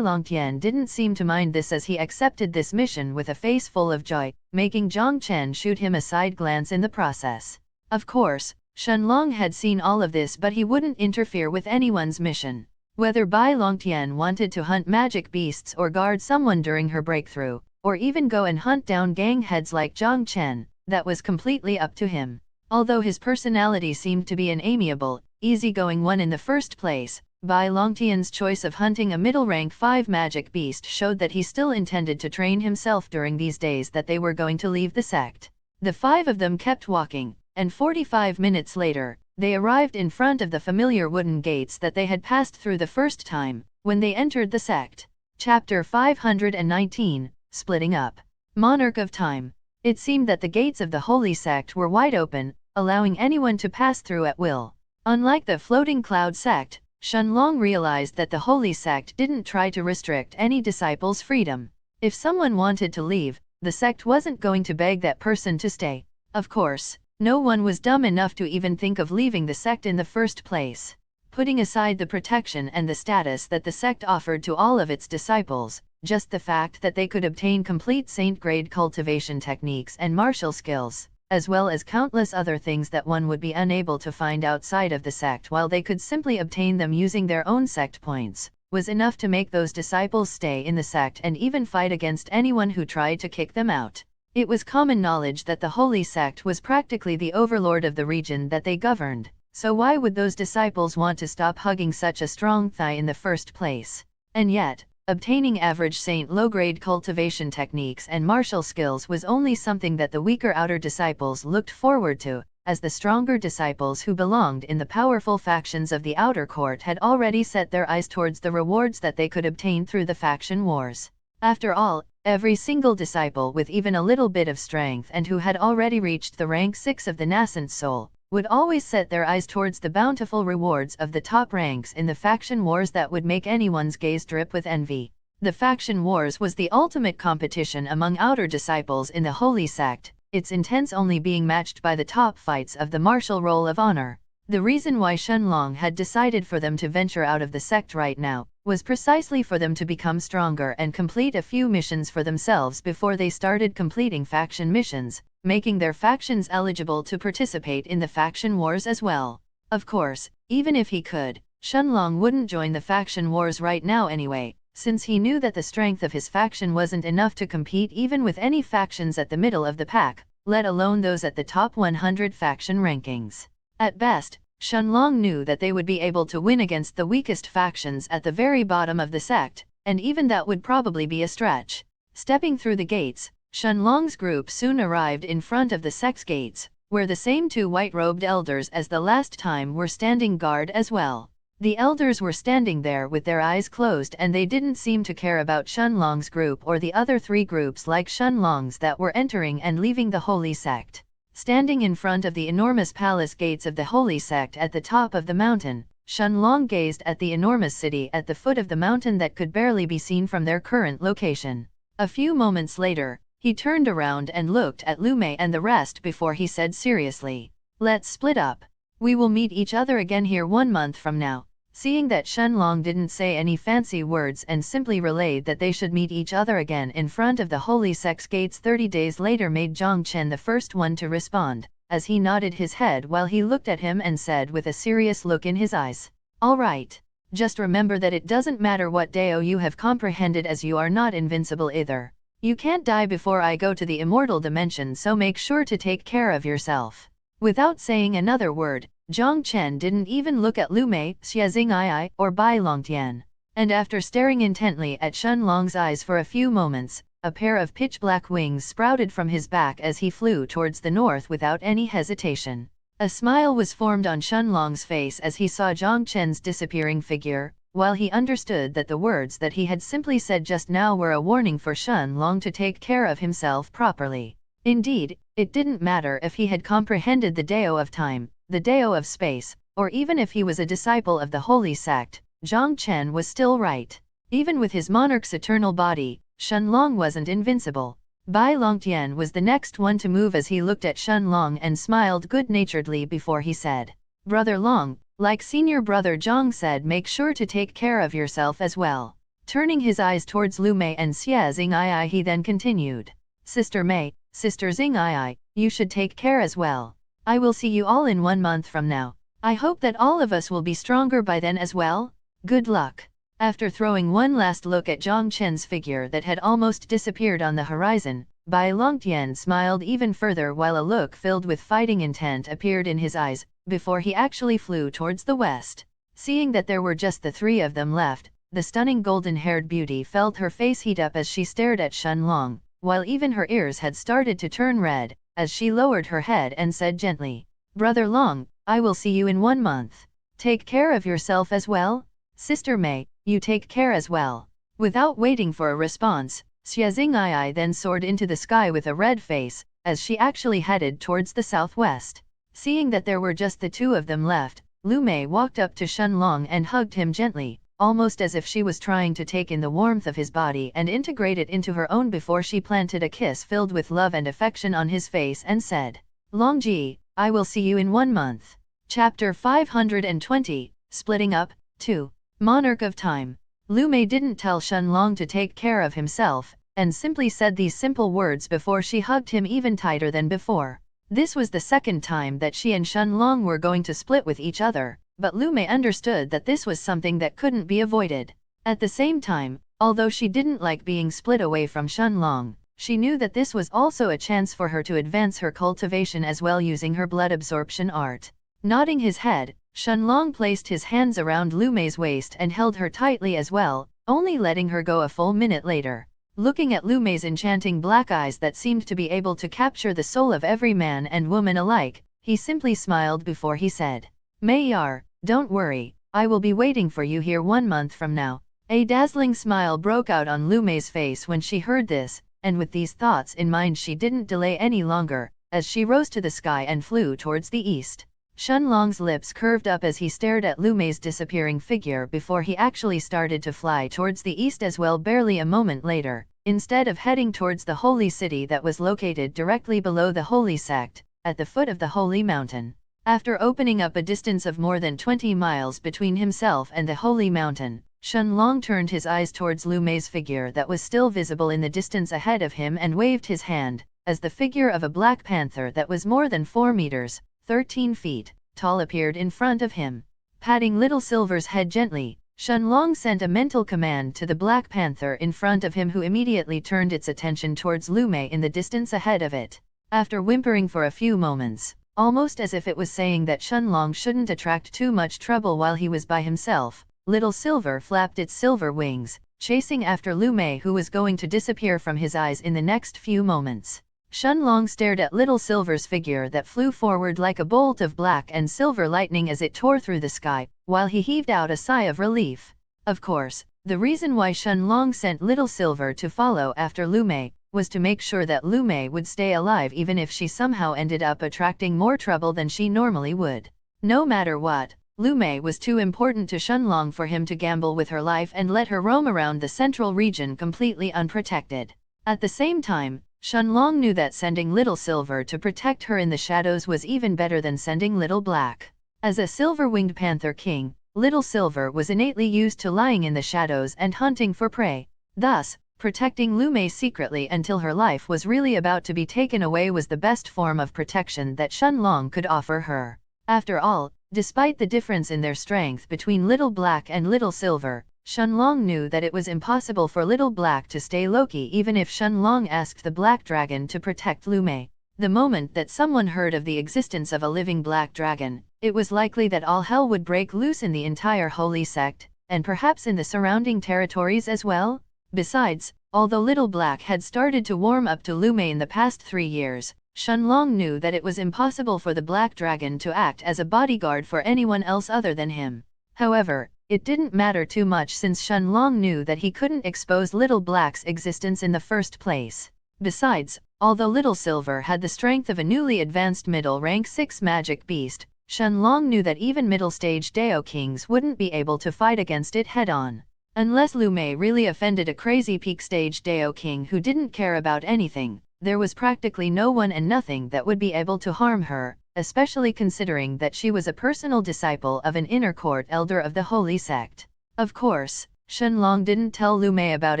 Longtian didn't seem to mind this as he accepted this mission with a face full of joy, making Zhang Chen shoot him a side glance in the process. Of course, Shenlong had seen all of this but he wouldn't interfere with anyone's mission. Whether Bai Longtian wanted to hunt magic beasts or guard someone during her breakthrough, or even go and hunt down gang heads like Zhang Chen, that was completely up to him. Although his personality seemed to be an amiable, easygoing one in the first place, Bai Longtian's choice of hunting a middle-rank 5 magic beast showed that he still intended to train himself during these days that they were going to leave the sect. The 5 of them kept walking, and 45 minutes later, they arrived in front of the familiar wooden gates that they had passed through the first time, when they entered the sect. Chapter 519, Splitting Up. Monarch of Time. It seemed that the gates of the holy sect were wide open, allowing anyone to pass through at will. Unlike the floating cloud sect, Shenlong realized that the holy sect didn't try to restrict any disciple's freedom. If someone wanted to leave, the sect wasn't going to beg that person to stay. Of course, no one was dumb enough to even think of leaving the sect in the first place. Putting aside the protection and the status that the sect offered to all of its disciples, just the fact that they could obtain complete saint-grade cultivation techniques and martial skills, as well as countless other things that one would be unable to find outside of the sect while they could simply obtain them using their own sect points, was enough to make those disciples stay in the sect and even fight against anyone who tried to kick them out. It was common knowledge that the holy sect was practically the overlord of the region that they governed, so why would those disciples want to stop hugging such a strong thigh in the first place? And yet, obtaining average saint low-grade cultivation techniques and martial skills was only something that the weaker outer disciples looked forward to, as the stronger disciples who belonged in the powerful factions of the outer court had already set their eyes towards the rewards that they could obtain through the faction wars. After all, every single disciple with even a little bit of strength and who had already reached the rank 6 of the nascent soul, would always set their eyes towards the bountiful rewards of the top ranks in the faction wars that would make anyone's gaze drip with envy. The faction wars was the ultimate competition among outer disciples in the holy sect, its intense only being matched by the top fights of the martial roll of honor. The reason why Shenlong had decided for them to venture out of the sect right now, was precisely for them to become stronger and complete a few missions for themselves before they started completing faction missions, making their factions eligible to participate in the faction wars as well. Of course, even if he could, Shenlong wouldn't join the faction wars right now anyway, since he knew that the strength of his faction wasn't enough to compete even with any factions at the middle of the pack, let alone those at the top 100 faction rankings. At best, Shenlong knew that they would be able to win against the weakest factions at the very bottom of the sect, and even that would probably be a stretch. Stepping through the gates, Shenlong's group soon arrived in front of the sect's gates, where the same 2 white-robed elders as the last time were standing guard as well. The elders were standing there with their eyes closed and they didn't seem to care about Shenlong's group or the other 3 groups like Shenlong's that were entering and leaving the holy sect. Standing in front of the enormous palace gates of the holy sect at the top of the mountain, Shenlong gazed at the enormous city at the foot of the mountain that could barely be seen from their current location. A few moments later, he turned around and looked at Lu Mei and the rest before he said seriously, "Let's split up. We will meet each other again here 1 month from now." Seeing that Shenlong didn't say any fancy words and simply relayed that they should meet each other again in front of the holy sect's gates 30 days later made Zhang Chen the first one to respond, as he nodded his head while he looked at him and said with a serious look in his eyes, "All right. Just remember that it doesn't matter what Dao you have comprehended, as you are not invincible either. You can't die before I go to the immortal dimension, so make sure to take care of yourself." Without saying another word, Zhang Chen didn't even look at Lu Mei, Xie Xing'ai, or Bai Longtian. And after staring intently at Shenlong's eyes for a few moments, a pair of pitch-black wings sprouted from his back as he flew towards the north without any hesitation. A smile was formed on Shenlong's face as he saw Zhang Chen's disappearing figure, while he understood that the words that he had simply said just now were a warning for Shenlong to take care of himself properly. Indeed, it didn't matter if he had comprehended the Dao of Time, the Dao of Space, or even if he was a disciple of the Holy Sect, Zhang Chen was still right. Even with his monarch's eternal body, Shenlong wasn't invincible. Bai Longtian was the next one to move as he looked at Shenlong and smiled good-naturedly before he said, "Brother Long, like senior brother Zhang said, make sure to take care of yourself as well." Turning his eyes towards Lu Mei and Xie Xing'ai, he then continued, "Sister Mei, Sister Xing'ai, you should take care as well. I will see you all in 1 month from now. I hope that all of us will be stronger by then as well. Good luck." After throwing one last look at Zhang Chen's figure that had almost disappeared on the horizon, Bai Longtian smiled even further while a look filled with fighting intent appeared in his eyes, before he actually flew towards the west. Seeing that there were just the 3 of them left, the stunning golden-haired beauty felt her face heat up as she stared at Shenlong, while even her ears had started to turn red, as she lowered her head and said gently, "Brother Long, I will see you in 1 month. Take care of yourself as well. Sister Mei, you take care as well." Without waiting for a response, Xie Xing'ai then soared into the sky with a red face, as she actually headed towards the southwest. Seeing that there were just the 2 of them left, Lu Mei walked up to Shenlong and hugged him gently, almost as if she was trying to take in the warmth of his body and integrate it into her own before she planted a kiss filled with love and affection on his face and said, "Longji, I will see you in 1 month." Chapter 520, Splitting Up, 2. Monarch of Time. Lu Mei didn't tell Shenlong to take care of himself, and simply said these simple words before she hugged him even tighter than before. This was the second time that she and Shenlong were going to split with each other, but Lu Mei understood that this was something that couldn't be avoided. At the same time, although she didn't like being split away from Shenlong, she knew that this was also a chance for her to advance her cultivation as well using her blood absorption art. Nodding his head, Shenlong placed his hands around Lu Mei's waist and held her tightly as well, only letting her go a full minute later. Looking at Lu Mei's enchanting black eyes that seemed to be able to capture the soul of every man and woman alike, he simply smiled before he said, "Mei Yar, don't worry, I will be waiting for you here 1 month from now." A dazzling smile broke out on Lu Mei's face when she heard this, and with these thoughts in mind she didn't delay any longer, as she rose to the sky and flew towards the east. Shenlong's lips curved up as he stared at Lu Mei's disappearing figure before he actually started to fly towards the east as well. Barely a moment later, instead of heading towards the holy city that was located directly below the holy sect, at the foot of the holy mountain. After opening up a distance of more than 20 miles between himself and the holy mountain, Shenlong turned his eyes towards Lu Mei's figure that was still visible in the distance ahead of him and waved his hand, as the figure of a black panther that was more than 4 meters, 13 feet, tall appeared in front of him. Patting Little Silver's head gently, Shenlong sent a mental command to the black panther in front of him, who immediately turned its attention towards Lu Mei in the distance ahead of it. After whimpering for a few moments, almost as if it was saying that Shenlong shouldn't attract too much trouble while he was by himself, Little Silver flapped its silver wings, chasing after Lu Mei, who was going to disappear from his eyes in the next few moments. Shenlong stared at Little Silver's figure that flew forward like a bolt of black and silver lightning as it tore through the sky, while he heaved out a sigh of relief. Of course, the reason why Shenlong sent Little Silver to follow after Lu Mei was to make sure that Lu Mei would stay alive even if she somehow ended up attracting more trouble than she normally would. No matter what, Lu Mei was too important to Shenlong for him to gamble with her life and let her roam around the central region completely unprotected. At the same time, Shenlong knew that sending Little Silver to protect her in the shadows was even better than sending Little Black. As a silver-winged panther king, Little Silver was innately used to lying in the shadows and hunting for prey. Thus, protecting Lu Mei secretly until her life was really about to be taken away was the best form of protection that Shenlong could offer her. After all, despite the difference in their strength between Little Black and Little Silver, Shenlong knew that it was impossible for Little Black to stay low-key even if Shenlong asked the Black Dragon to protect Lu Mei. The moment that someone heard of the existence of a living Black Dragon, it was likely that all hell would break loose in the entire holy sect, and perhaps in the surrounding territories as well. Besides, although Little Black had started to warm up to Lu Mei in the past 3 years, Shenlong knew that it was impossible for the Black Dragon to act as a bodyguard for anyone else other than him. However, it didn't matter too much since Shenlong knew that he couldn't expose Little Black's existence in the first place. Besides, although Little Silver had the strength of a newly advanced middle rank 6 magic beast, Shenlong knew that even middle-stage Dao Kings wouldn't be able to fight against it head-on. Unless Lu Mei really offended a crazy peak-stage Dao King who didn't care about anything, there was practically no one and nothing that would be able to harm her, especially considering that she was a personal disciple of an inner court elder of the holy sect. Of course, Shenlong didn't tell Lu Mei about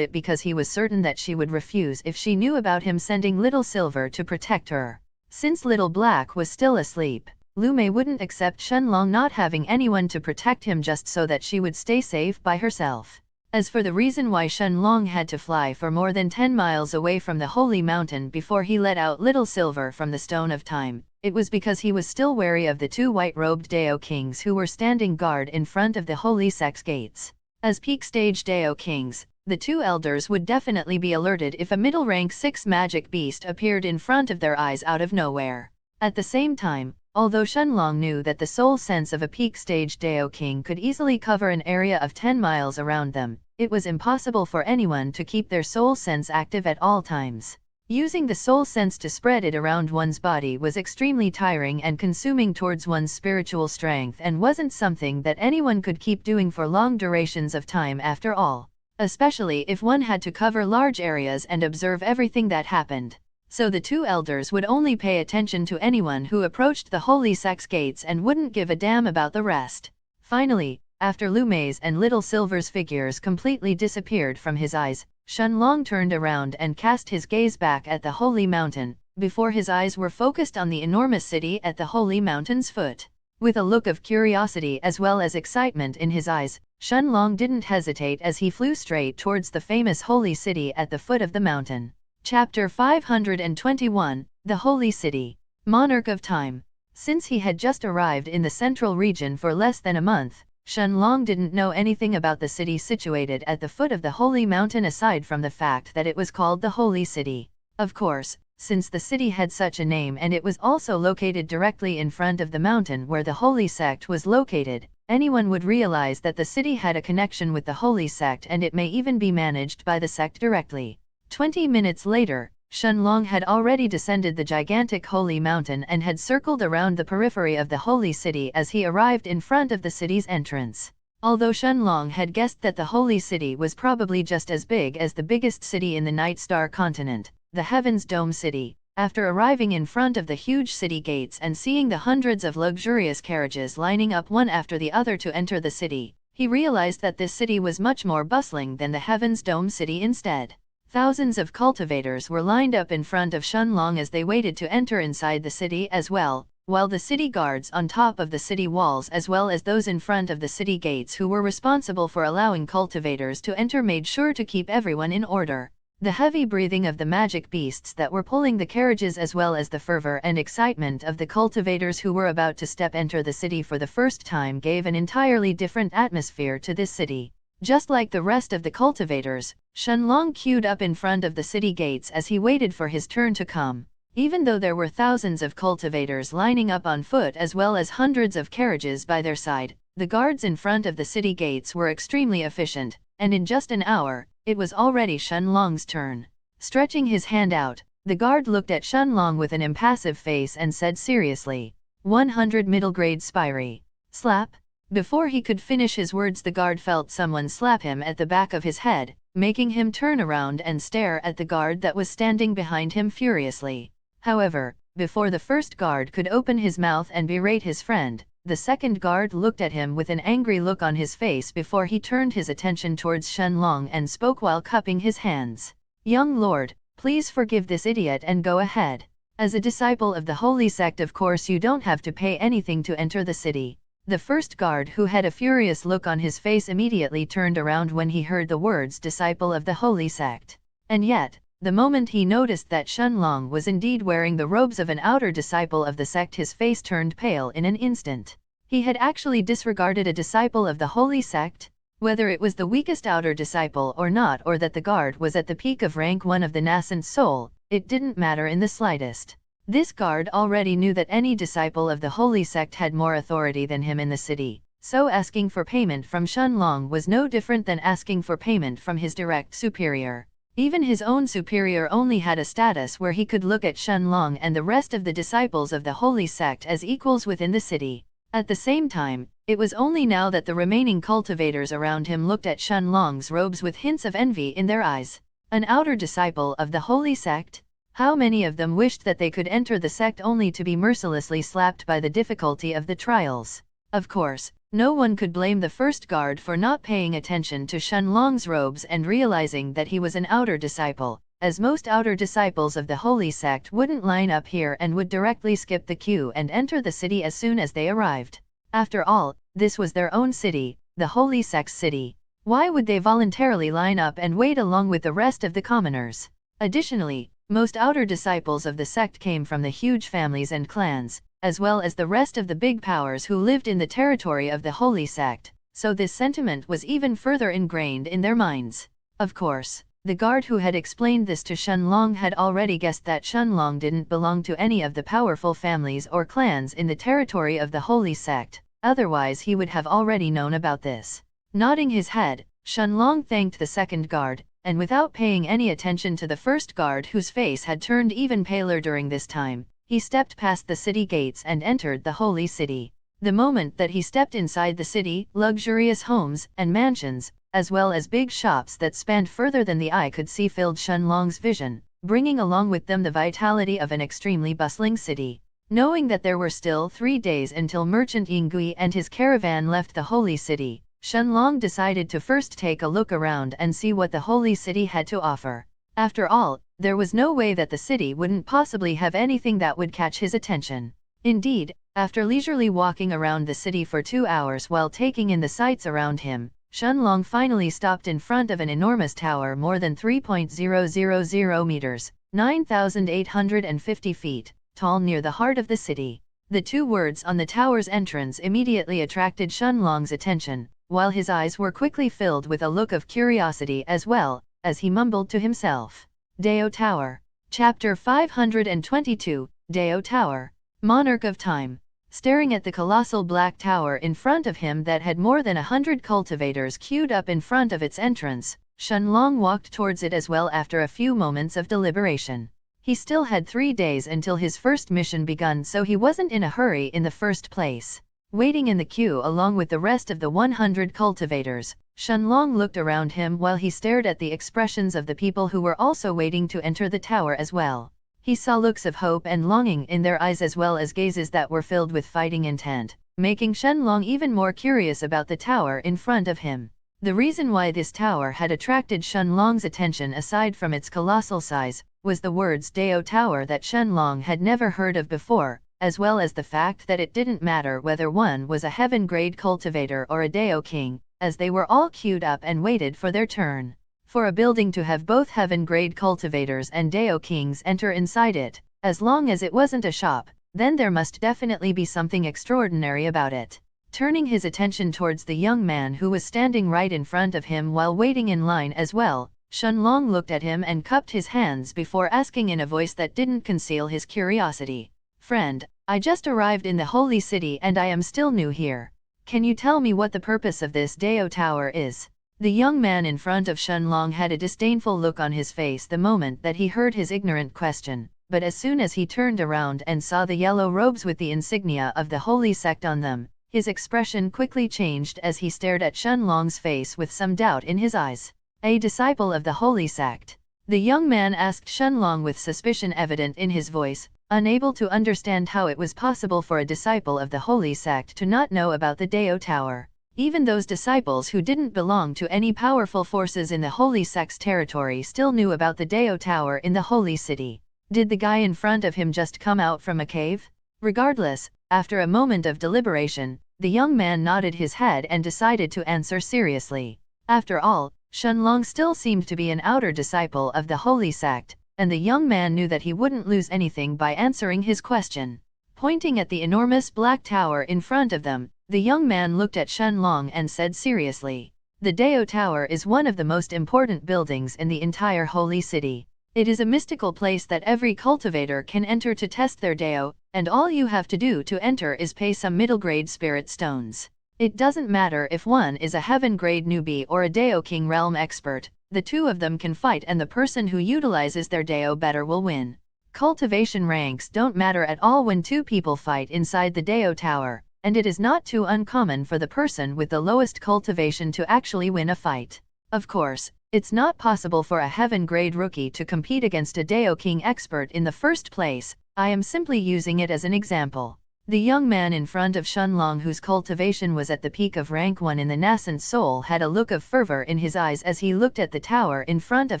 it because he was certain that she would refuse if she knew about him sending Little Silver to protect her. Since Little Black was still asleep, Lu Mei wouldn't accept Shenlong not having anyone to protect him just so that she would stay safe by herself. As for the reason why Shenlong had to fly for more than 10 miles away from the holy mountain before he let out Little Silver from the Stone of Time, it was because he was still wary of the 2 white-robed Dao Kings who were standing guard in front of the holy sect's gates. As peak-stage Dao Kings, the 2 elders would definitely be alerted if a middle-rank 6 magic beast appeared in front of their eyes out of nowhere. At the same time, although Shenlong knew that the soul sense of a peak-stage Dao King could easily cover an area of 10 miles around them, it was impossible for anyone to keep their soul sense active at all times. Using the soul sense to spread it around one's body was extremely tiring and consuming towards one's spiritual strength and wasn't something that anyone could keep doing for long durations of time after all, especially if one had to cover large areas and observe everything that happened. So the 2 elders would only pay attention to anyone who approached the holy sect's gates and wouldn't give a damn about the rest. Finally, after Lu Mei's and Little Silver's figures completely disappeared from his eyes, Shenlong turned around and cast his gaze back at the holy mountain, before his eyes were focused on the enormous city at the holy mountain's foot. With a look of curiosity as well as excitement in his eyes, Shenlong didn't hesitate as he flew straight towards the famous holy city at the foot of the mountain. Chapter 521, The Holy City. Monarch of Time. Since he had just arrived in the central region for less than a month, Shenlong didn't know anything about the city situated at the foot of the holy mountain aside from the fact that it was called the Holy City. Of course, since the city had such a name and it was also located directly in front of the mountain where the holy sect was located, anyone would realize that the city had a connection with the holy sect and it may even be managed by the sect directly. 20 minutes later, Shenlong had already descended the gigantic holy mountain and had circled around the periphery of the holy city as he arrived in front of the city's entrance. Although Shenlong had guessed that the holy city was probably just as big as the biggest city in the Night Star continent, the Heaven's Dome City, after arriving in front of the huge city gates and seeing the hundreds of luxurious carriages lining up one after the other to enter the city, he realized that this city was much more bustling than the Heaven's Dome City instead. Thousands of cultivators were lined up in front of Shenlong as they waited to enter inside the city as well, while the city guards on top of the city walls as well as those in front of the city gates who were responsible for allowing cultivators to enter made sure to keep everyone in order. The heavy breathing of the magic beasts that were pulling the carriages as well as the fervor and excitement of the cultivators who were about to enter the city for the first time gave an entirely different atmosphere to this city. Just like the rest of the cultivators, Shenlong queued up in front of the city gates as he waited for his turn to come. Even though there were thousands of cultivators lining up on foot as well as hundreds of carriages by their side, the guards in front of the city gates were extremely efficient, and in just an hour, it was already Shenlong's turn. Stretching his hand out, the guard looked at Shenlong with an impassive face and said seriously, 100 middle grade Spirey. Slap. Before he could finish his words, the guard felt someone slap him at the back of his head, making him turn around and stare at the guard that was standing behind him furiously. However, before the first guard could open his mouth and berate his friend, The second guard looked at him with an angry look on his face before he turned his attention towards Shenlong and spoke while cupping his hands. "Young lord, please forgive this idiot and go ahead. As a disciple of the holy sect, of course you don't have to pay anything to enter the city." The first guard, who had a furious look on his face, immediately turned around when he heard the words disciple of the holy sect. And yet, the moment he noticed that Shenlong was indeed wearing the robes of an outer disciple of the sect, his face turned pale in an instant. He had actually disregarded a disciple of the holy sect? Whether it was the weakest outer disciple or not, or that the guard was at the peak of rank 1 of the nascent soul, it didn't matter in the slightest. This guard already knew that any disciple of the holy sect had more authority than him in the city, so asking for payment from Shenlong was no different than asking for payment from his direct superior. Even his own superior only had a status where he could look at Shenlong and the rest of the disciples of the holy sect as equals within the city. At the same time, it was only now that the remaining cultivators around him looked at Shenlong's robes with hints of envy in their eyes. An outer disciple of the holy sect? How many of them wished that they could enter the sect only to be mercilessly slapped by the difficulty of the trials? Of course, no one could blame the first guard for not paying attention to Shenlong's robes and realizing that he was an outer disciple, as most outer disciples of the holy sect wouldn't line up here and would directly skip the queue and enter the city as soon as they arrived. After all, this was their own city, the holy sect's city. Why would they voluntarily line up and wait along with the rest of the commoners? Additionally, most outer disciples of the sect came from the huge families and clans, as well as the rest of the big powers who lived in the territory of the holy sect, so this sentiment was even further ingrained in their minds. Of course, the guard who had explained this to Shenlong had already guessed that Shenlong didn't belong to any of the powerful families or clans in the territory of the holy sect, otherwise he would have already known about this. Nodding his head, Shenlong thanked the second guard, and without paying any attention to the first guard, whose face had turned even paler during this time, he stepped past the city gates and entered the holy city. The moment that he stepped inside the city, luxurious homes and mansions, as well as big shops that spanned further than the eye could see, filled Shenlong's vision, bringing along with them the vitality of an extremely bustling city. Knowing that there were still 3 days until Merchant Yingui and his caravan left the holy city, Shenlong decided to first take a look around and see what the holy city had to offer. After all, there was no way that the city wouldn't possibly have anything that would catch his attention. Indeed, after leisurely walking around the city for 2 hours while taking in the sights around him, Shenlong finally stopped in front of an enormous tower more than 3.000 meters, 9,850 feet, tall near the heart of the city. The 2 words on the tower's entrance immediately attracted Shenlong's attention, while his eyes were quickly filled with a look of curiosity as well, as he mumbled to himself. Dao Tower. Chapter 522, Dao Tower. Monarch of Time. Staring at the colossal black tower in front of him that had more than 100 cultivators queued up in front of its entrance, Shenlong walked towards it as well after a few moments of deliberation. He still had 3 days until his first mission begun, so he wasn't in a hurry in the first place. Waiting in the queue along with the rest of the 100 cultivators, Shenlong looked around him while he stared at the expressions of the people who were also waiting to enter the tower as well. He saw looks of hope and longing in their eyes as well as gazes that were filled with fighting intent, making Shenlong even more curious about the tower in front of him. The reason why this tower had attracted Shenlong's attention, aside from its colossal size, was the words Dao Tower that Shenlong had never heard of before, as well as the fact that it didn't matter whether one was a heaven-grade cultivator or a Dao king, as they were all queued up and waited for their turn. For a building to have both heaven-grade cultivators and Dao kings enter inside it, as long as it wasn't a shop, then there must definitely be something extraordinary about it. Turning his attention towards the young man who was standing right in front of him while waiting in line as well, Shenlong looked at him and cupped his hands before asking in a voice that didn't conceal his curiosity. "Friend, I just arrived in the holy city and I am still new here. Can you tell me what the purpose of this Dao Tower is?" The young man in front of Shenlong had a disdainful look on his face the moment that he heard his ignorant question, but as soon as he turned around and saw the yellow robes with the insignia of the holy sect on them, his expression quickly changed as he stared at Shenlong's face with some doubt in his eyes. "A disciple of the holy sect?" the young man asked Shenlong with suspicion evident in his voice, unable to understand how it was possible for a disciple of the holy sect to not know about the Dao Tower. Even those disciples who didn't belong to any powerful forces in the holy sect's territory still knew about the Dao Tower in the holy city. Did the guy in front of him just come out from a cave? Regardless, after a moment of deliberation, the young man nodded his head and decided to answer seriously. After all, Shenlong still seemed to be an outer disciple of the holy sect, and the young man knew that he wouldn't lose anything by answering his question. Pointing at the enormous black tower in front of them, the young man looked at Shenlong and said seriously, "The Dao Tower is one of the most important buildings in the entire holy city. It is a mystical place that every cultivator can enter to test their Dao, and all you have to do to enter is pay some middle-grade spirit stones. It doesn't matter if one is a heaven-grade newbie or a Dao King realm expert, the two of them can fight and the person who utilizes their Dao better will win. Cultivation ranks don't matter at all when two people fight inside the Dao Tower, and it is not too uncommon for the person with the lowest cultivation to actually win a fight. Of course, it's not possible for a heaven-grade rookie to compete against a Dao King expert in the first place. I am simply using it as an example." The young man in front of Shenlong, whose cultivation was at the peak of rank 1 in the nascent soul, had a look of fervor in his eyes as he looked at the tower in front of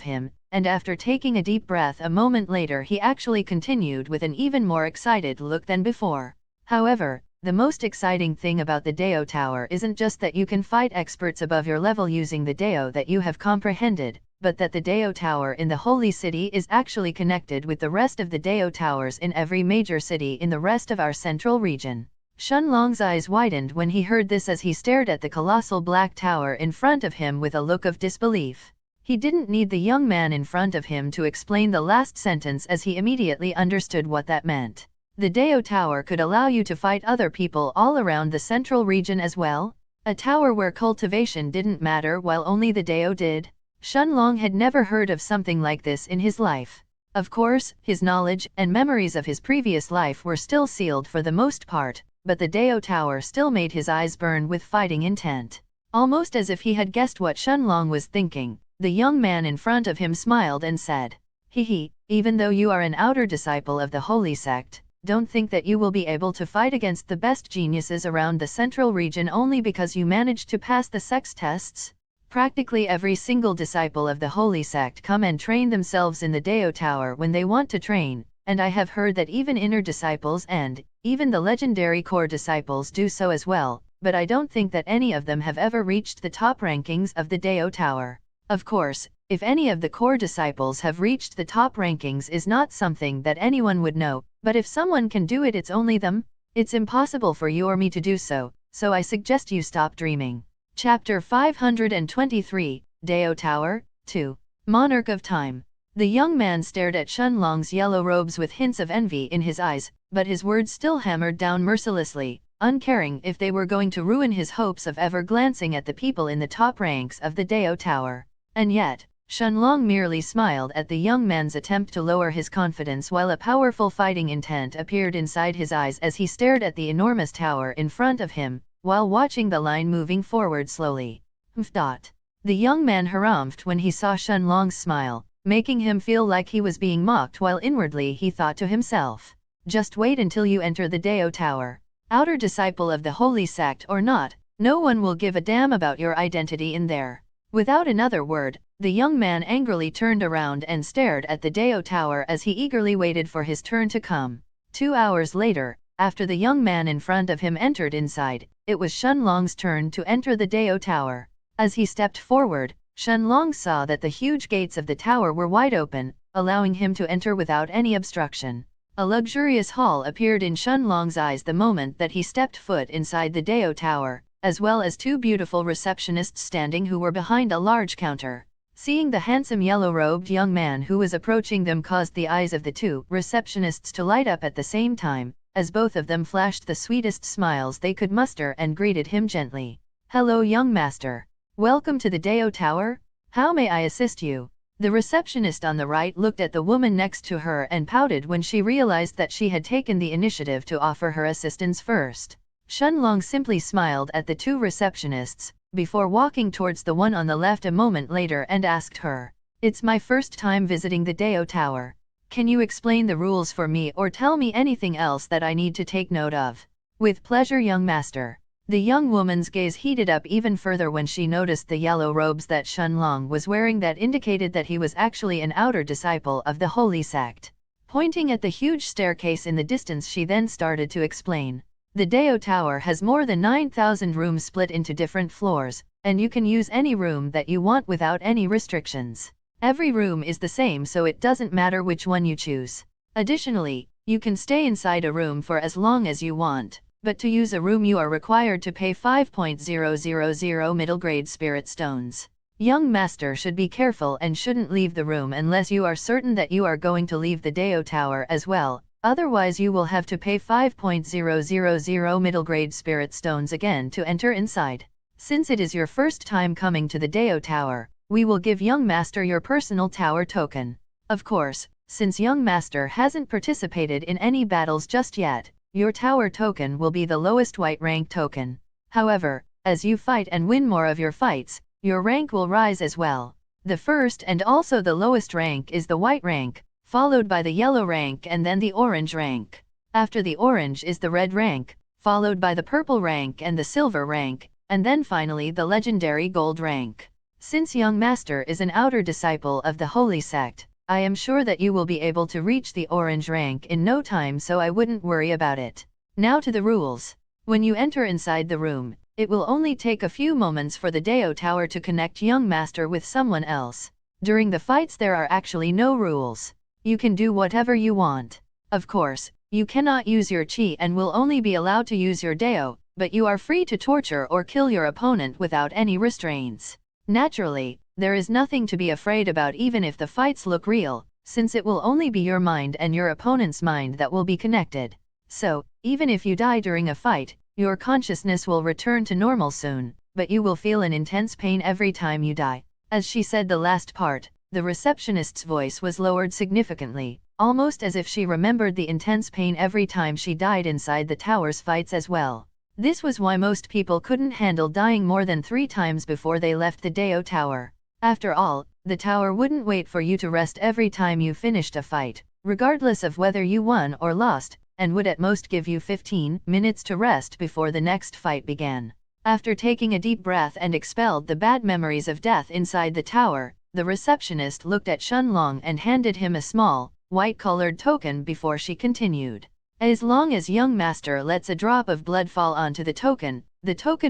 him, and after taking a deep breath a moment later he actually continued with an even more excited look than before. However, the most exciting thing about the Dao Tower isn't just that you can fight experts above your level using the Dao that you have comprehended, but that the Dao Tower in the Holy City is actually connected with the rest of the Dao Towers in every major city in the rest of our central region. Shenlong's eyes widened when he heard this as he stared at the colossal black tower in front of him with a look of disbelief. He didn't need the young man in front of him to explain the last sentence as he immediately understood what that meant. The Dao Tower could allow you to fight other people all around the central region as well? A tower where cultivation didn't matter while only the Dao did? Shenlong had never heard of something like this in his life. Of course, his knowledge and memories of his previous life were still sealed for the most part, but the Dao Tower still made his eyes burn with fighting intent. Almost as if he had guessed what Shenlong was thinking, the young man in front of him smiled and said, "Hehe, even though you are an outer disciple of the holy sect, don't think that you will be able to fight against the best geniuses around the central region only because you managed to pass the sex tests. Practically every single disciple of the holy sect come and train themselves in the Dao Tower when they want to train, and I have heard that even inner disciples and even the legendary core disciples do so as well, but I don't think that any of them have ever reached the top rankings of the Dao Tower. Of course, if any of the core disciples have reached the top rankings is not something that anyone would know, but if someone can do it, it's only them. It's impossible for you or me to do so, so I suggest you stop dreaming." Chapter 523, Dao Tower, 2. Monarch of Time. The young man stared at Shenlong's yellow robes with hints of envy in his eyes, but his words still hammered down mercilessly, uncaring if they were going to ruin his hopes of ever glancing at the people in the top ranks of the Dao Tower. And yet, Shenlong merely smiled at the young man's attempt to lower his confidence while a powerful fighting intent appeared inside his eyes as he stared at the enormous tower in front of him, while watching the line moving forward slowly. The young man harumphed when he saw Shenlong's smile, making him feel like he was being mocked while inwardly he thought to himself, "Just wait until you enter the Dao Tower. Outer disciple of the holy sect or not, no one will give a damn about your identity in there." Without another word, the young man angrily turned around and stared at the Dao Tower as he eagerly waited for his turn to come. 2 hours later, after the young man in front of him entered inside, it was Shenlong's turn to enter the Dao Tower. As he stepped forward, Shenlong saw that the huge gates of the tower were wide open, allowing him to enter without any obstruction. A luxurious hall appeared in Shenlong's eyes the moment that he stepped foot inside the Dao Tower, as well as 2 beautiful receptionists standing who were behind a large counter. Seeing the handsome yellow-robed young man who was approaching them caused the eyes of the 2 receptionists to light up at the same time, as both of them flashed the sweetest smiles they could muster and greeted him gently. "Hello, young master. Welcome to the Dao Tower. How may I assist you?" The receptionist on the right looked at the woman next to her and pouted when she realized that she had taken the initiative to offer her assistance first. Shenlong simply smiled at the 2 receptionists, before walking towards the one on the left a moment later and asked her, "It's my first time visiting the Dao Tower. Can you explain the rules for me or tell me anything else that I need to take note of? With pleasure, young master. The young woman's gaze heated up even further when she noticed the yellow robes that Shenlong was wearing that indicated that he was actually an outer disciple of the holy sect. Pointing at the huge staircase in the distance, she then started to explain. The Dao Tower has more than 9,000 rooms split into different floors, and you can use any room that you want without any restrictions. Every room is the same, so it doesn't matter which one you choose. Additionally, you can stay inside a room for as long as you want, but to use a room you are required to pay 5,000 middle grade spirit stones. Young master should be careful and shouldn't leave the room unless you are certain that you are going to leave the Dao Tower as well, otherwise you will have to pay 5,000 middle grade spirit stones again to enter inside. Since it is your first time coming to the Dao Tower, we will give young master your personal tower token. Of course, since young master hasn't participated in any battles just yet, your tower token will be the lowest white rank token. However, as you fight and win more of your fights, your rank will rise as well. The first and also the lowest rank is the white rank, followed by the yellow rank and then the orange rank. After the orange is the red rank, followed by the purple rank and the silver rank, and then finally the legendary gold rank. Since young master is an outer disciple of the holy sect, I am sure that you will be able to reach the orange rank in no time, so I wouldn't worry about it. Now to the rules. When you enter inside the room, it will only take a few moments for the Dao Tower to connect young master with someone else. During the fights there are actually no rules. You can do whatever you want. Of course, you cannot use your chi and will only be allowed to use your Dao, but you are free to torture or kill your opponent without any restraints. Naturally, there is nothing to be afraid about even if the fights look real, since it will only be your mind and your opponent's mind that will be connected. So, even if you die during a fight, your consciousness will return to normal soon, but you will feel an intense pain every time you die. As she said the last part, the receptionist's voice was lowered significantly, almost as if she remembered the intense pain every time she died inside the tower's fights as well. This was why most people couldn't handle dying more than 3 times before they left the Dao Tower. After all, the tower wouldn't wait for you to rest every time you finished a fight, regardless of whether you won or lost, and would at most give you 15 minutes to rest before the next fight began. After taking a deep breath and expelled the bad memories of death inside the tower, the receptionist looked at Shenlong and handed him a small, white-colored token before she continued. As long as young master lets a drop of blood fall onto the token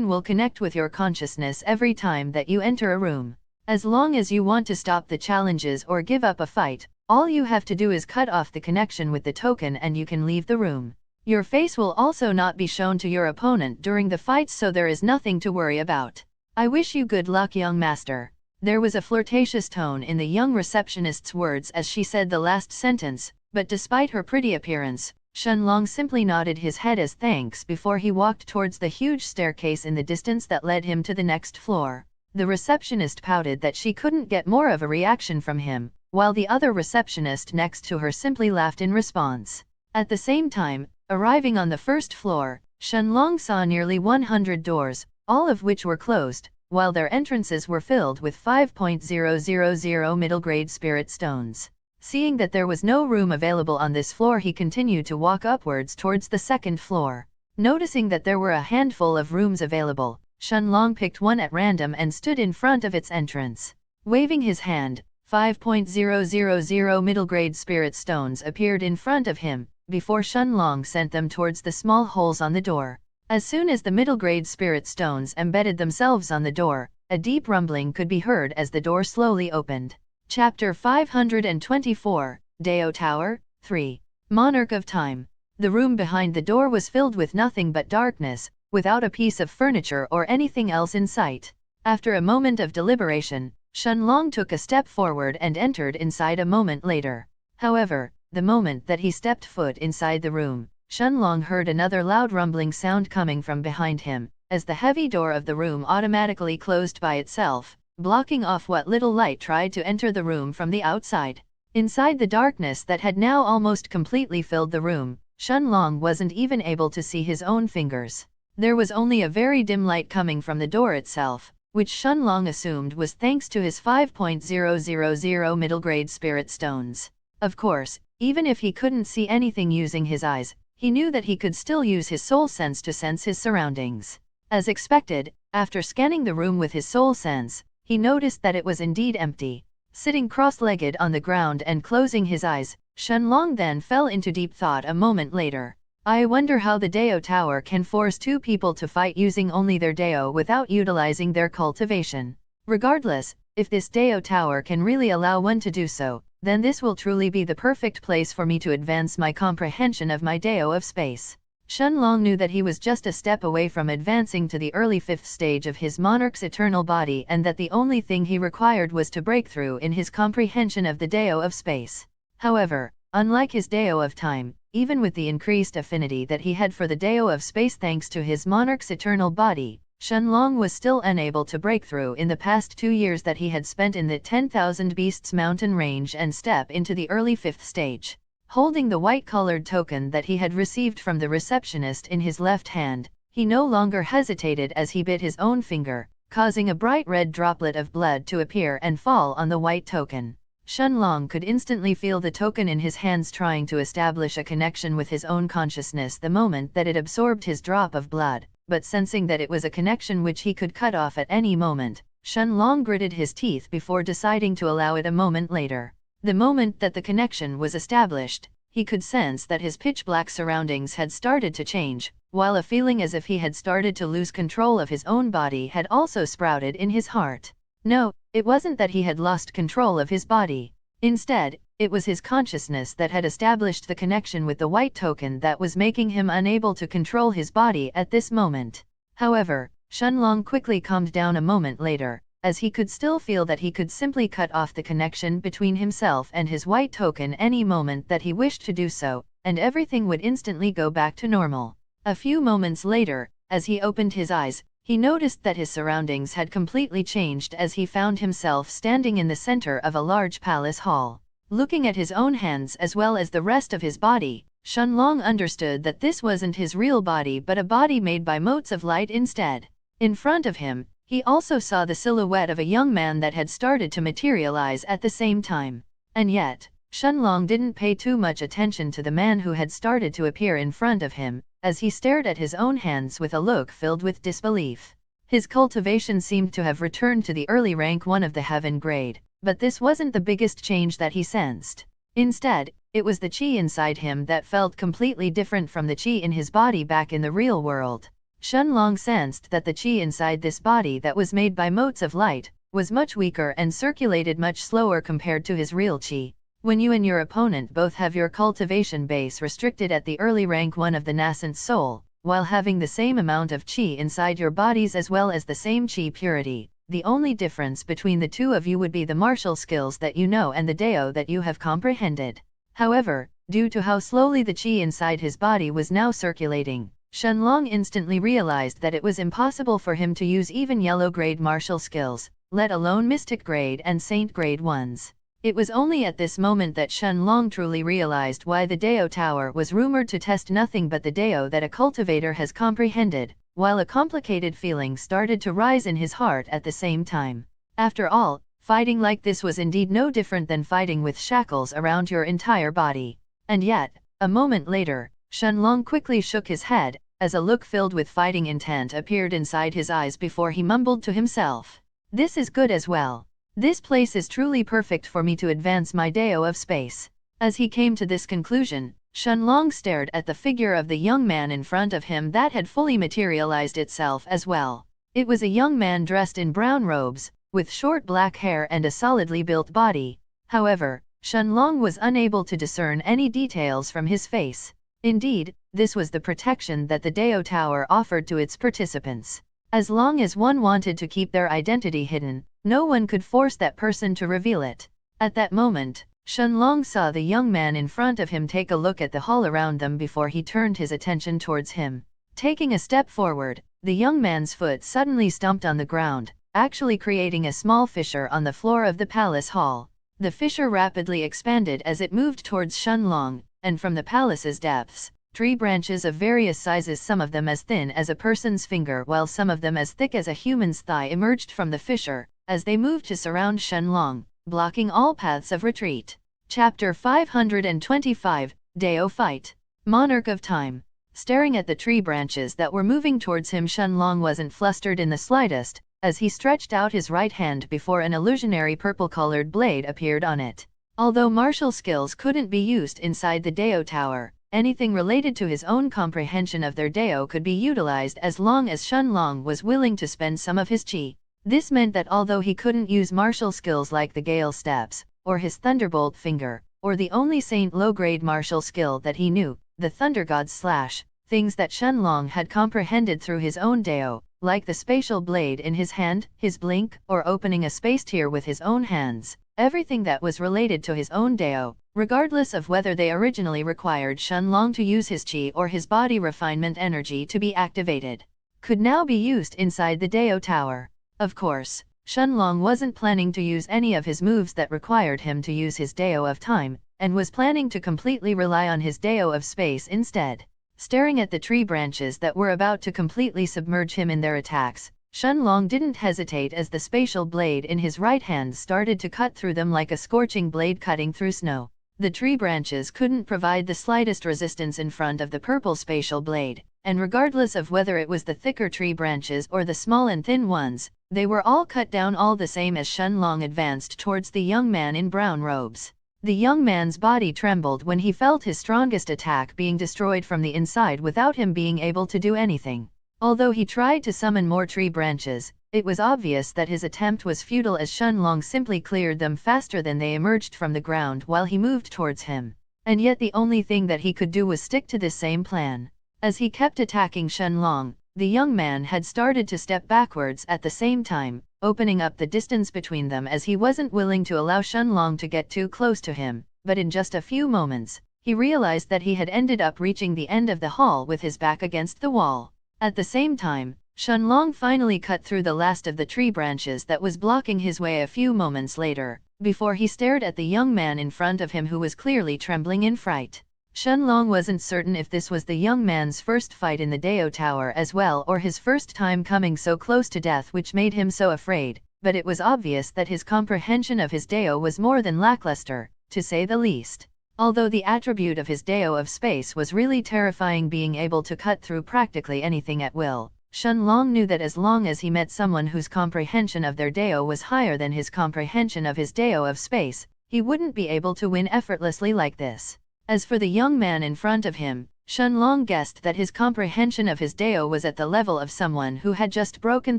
will connect with your consciousness every time that you enter a room. As long as you want to stop the challenges or give up a fight, all you have to do is cut off the connection with the token and you can leave the room. Your face will also not be shown to your opponent during the fights, so there is nothing to worry about. I wish you good luck, young master. There was a flirtatious tone in the young receptionist's words as she said the last sentence, but despite her pretty appearance, Shenlong simply nodded his head as thanks before he walked towards the huge staircase in the distance that led him to the next floor. The receptionist pouted that she couldn't get more of a reaction from him, while the other receptionist next to her simply laughed in response. At the same time, arriving on the first floor, Shenlong saw nearly 100 doors, all of which were closed, while their entrances were filled with 5,000 middle grade spirit stones. Seeing that there was no room available on this floor, he continued to walk upwards towards the second floor. Noticing that there were a handful of rooms available, Shenlong picked one at random and stood in front of its entrance. Waving his hand, 5,000 middle grade spirit stones appeared in front of him, before Shenlong sent them towards the small holes on the door. As soon as the middle grade spirit stones embedded themselves on the door, a deep rumbling could be heard as the door slowly opened. Chapter 524, Dao Tower, 3. Monarch of Time. The room behind the door was filled with nothing but darkness, without a piece of furniture or anything else in sight. After a moment of deliberation, Shenlong took a step forward and entered inside a moment later. However, the moment that he stepped foot inside the room, Shenlong heard another loud rumbling sound coming from behind him, as the heavy door of the room automatically closed by itself, blocking off what little light tried to enter the room from the outside. Inside the darkness that had now almost completely filled the room, Shenlong wasn't even able to see his own fingers. There was only a very dim light coming from the door itself, which Shenlong assumed was thanks to his 5,000 middle grade spirit stones. Of course, Even if he couldn't see anything using his eyes, he knew that he could still use his soul sense to sense his surroundings. As expected, after scanning the room with his soul sense, he noticed that it was indeed empty. Sitting cross-legged on the ground and closing his eyes, Shenlong then fell into deep thought a moment later. I wonder how the Dao Tower can force two people to fight using only their Dao without utilizing their cultivation. Regardless, if this Dao Tower can really allow one to do so, then this will truly be the perfect place for me to advance my comprehension of my Dao of space. Shenlong knew that he was just a step away from advancing to the early 5th stage of his monarch's eternal body and that the only thing he required was to break through in his comprehension of the Dao of space. However, unlike his Dao of time, even with the increased affinity that he had for the Dao of space thanks to his monarch's eternal body, Shenlong was still unable to break through in the past 2 years that he had spent in the 10,000 Beasts mountain range and step into the early 5th stage. Holding the white-colored token that he had received from the receptionist in his left hand, he no longer hesitated as he bit his own finger, causing a bright red droplet of blood to appear and fall on the white token. Shenlong could instantly feel the token in his hands trying to establish a connection with his own consciousness the moment that it absorbed his drop of blood, but sensing that it was a connection which he could cut off at any moment, Shenlong gritted his teeth before deciding to allow it a moment later. The moment that the connection was established, he could sense that his pitch-black surroundings had started to change, while a feeling as if he had started to lose control of his own body had also sprouted in his heart. No, it wasn't that he had lost control of his body. Instead, it was his consciousness that had established the connection with the white token that was making him unable to control his body at this moment. However, Shenlong quickly calmed down a moment later, as he could still feel that he could simply cut off the connection between himself and his white token any moment that he wished to do so, and everything would instantly go back to normal. A few moments later, as he opened his eyes, he noticed that his surroundings had completely changed as he found himself standing in the center of a large palace hall. Looking at his own hands as well as the rest of his body, Shenlong understood that this wasn't his real body but a body made by motes of light instead. In front of him, he also saw the silhouette of a young man that had started to materialize at the same time. And yet, Shenlong didn't pay too much attention to the man who had started to appear in front of him, as he stared at his own hands with a look filled with disbelief. His cultivation seemed to have returned to the early rank 1 of the heaven grade, but this wasn't the biggest change that he sensed. Instead, it was the qi inside him that felt completely different from the qi in his body back in the real world. Shenlong sensed that the qi inside this body that was made by motes of light, was much weaker and circulated much slower compared to his real qi. When you and your opponent both have your cultivation base restricted at the early rank 1 of the nascent soul, while having the same amount of qi inside your bodies as well as the same qi purity, the only difference between the two of you would be the martial skills that you know and the Dao that you have comprehended. However, due to how slowly the qi inside his body was now circulating, Shenlong instantly realized that it was impossible for him to use even yellow grade martial skills, let alone mystic grade and saint grade ones. It was only at this moment that Shenlong truly realized why the Dao Tower was rumored to test nothing but the Dao that a cultivator has comprehended, while a complicated feeling started to rise in his heart at the same time. After all, fighting like this was indeed no different than fighting with shackles around your entire body. And yet, a moment later, Shenlong quickly shook his head, as a look filled with fighting intent appeared inside his eyes before he mumbled to himself. This is good as well. This place is truly perfect for me to advance my Dao of space. As he came to this conclusion, Shenlong stared at the figure of the young man in front of him that had fully materialized itself as well. It was a young man dressed in brown robes, with short black hair and a solidly built body. However, Shenlong was unable to discern any details from his face. Indeed, this was the protection that the Dao Tower offered to its participants. As long as one wanted to keep their identity hidden, no one could force that person to reveal it. At that moment, Shenlong saw the young man in front of him take a look at the hall around them before he turned his attention towards him. Taking a step forward, the young man's foot suddenly stomped on the ground, actually creating a small fissure on the floor of the palace hall. The fissure rapidly expanded as it moved towards Shenlong, and from the palace's depths, tree branches of various sizes, some of them as thin as a person's finger while some of them as thick as a human's thigh, emerged from the fissure, as they moved to surround Shenlong, blocking all paths of retreat. Chapter 525, Dao Fight. Monarch of Time. Staring at the tree branches that were moving towards him, Shenlong wasn't flustered in the slightest, as he stretched out his right hand before an illusionary purple-colored blade appeared on it. Although martial skills couldn't be used inside the Dao Tower, anything related to his own comprehension of their Dao could be utilized as long as Shenlong was willing to spend some of his chi. This meant that although he couldn't use martial skills like the Gale Steps, or his Thunderbolt Finger, or the only Saint low-grade martial skill that he knew, the Thunder God's Slash, things that Shenlong had comprehended through his own Dao, like the spatial blade in his hand, his blink, or opening a space tier with his own hands, everything that was related to his own Dao, regardless of whether they originally required Shenlong to use his chi or his body refinement energy to be activated, could now be used inside the Dao Tower. Of course, Shenlong wasn't planning to use any of his moves that required him to use his Dao of Time, and was planning to completely rely on his Dao of Space instead. Staring at the tree branches that were about to completely submerge him in their attacks, Shenlong didn't hesitate as the spatial blade in his right hand started to cut through them like a scorching blade cutting through snow. The tree branches couldn't provide the slightest resistance in front of the purple spatial blade, and regardless of whether it was the thicker tree branches or the small and thin ones, they were all cut down all the same as Shenlong advanced towards the young man in brown robes. The young man's body trembled when he felt his strongest attack being destroyed from the inside without him being able to do anything. Although he tried to summon more tree branches, it was obvious that his attempt was futile as Shenlong simply cleared them faster than they emerged from the ground while he moved towards him. And yet the only thing that he could do was stick to this same plan. As he kept attacking Shenlong, the young man had started to step backwards at the same time, opening up the distance between them as he wasn't willing to allow Shenlong to get too close to him, but in just a few moments, he realized that he had ended up reaching the end of the hall with his back against the wall. At the same time, Shenlong finally cut through the last of the tree branches that was blocking his way a few moments later, before he stared at the young man in front of him who was clearly trembling in fright. Shenlong wasn't certain if this was the young man's first fight in the Dao Tower as well or his first time coming so close to death which made him so afraid, but it was obvious that his comprehension of his Dao was more than lackluster, to say the least. Although the attribute of his Dao of Space was really terrifying, being able to cut through practically anything at will, Shenlong knew that as long as he met someone whose comprehension of their Dao was higher than his comprehension of his Dao of Space, he wouldn't be able to win effortlessly like this. As for the young man in front of him, Shenlong guessed that his comprehension of his Dao was at the level of someone who had just broken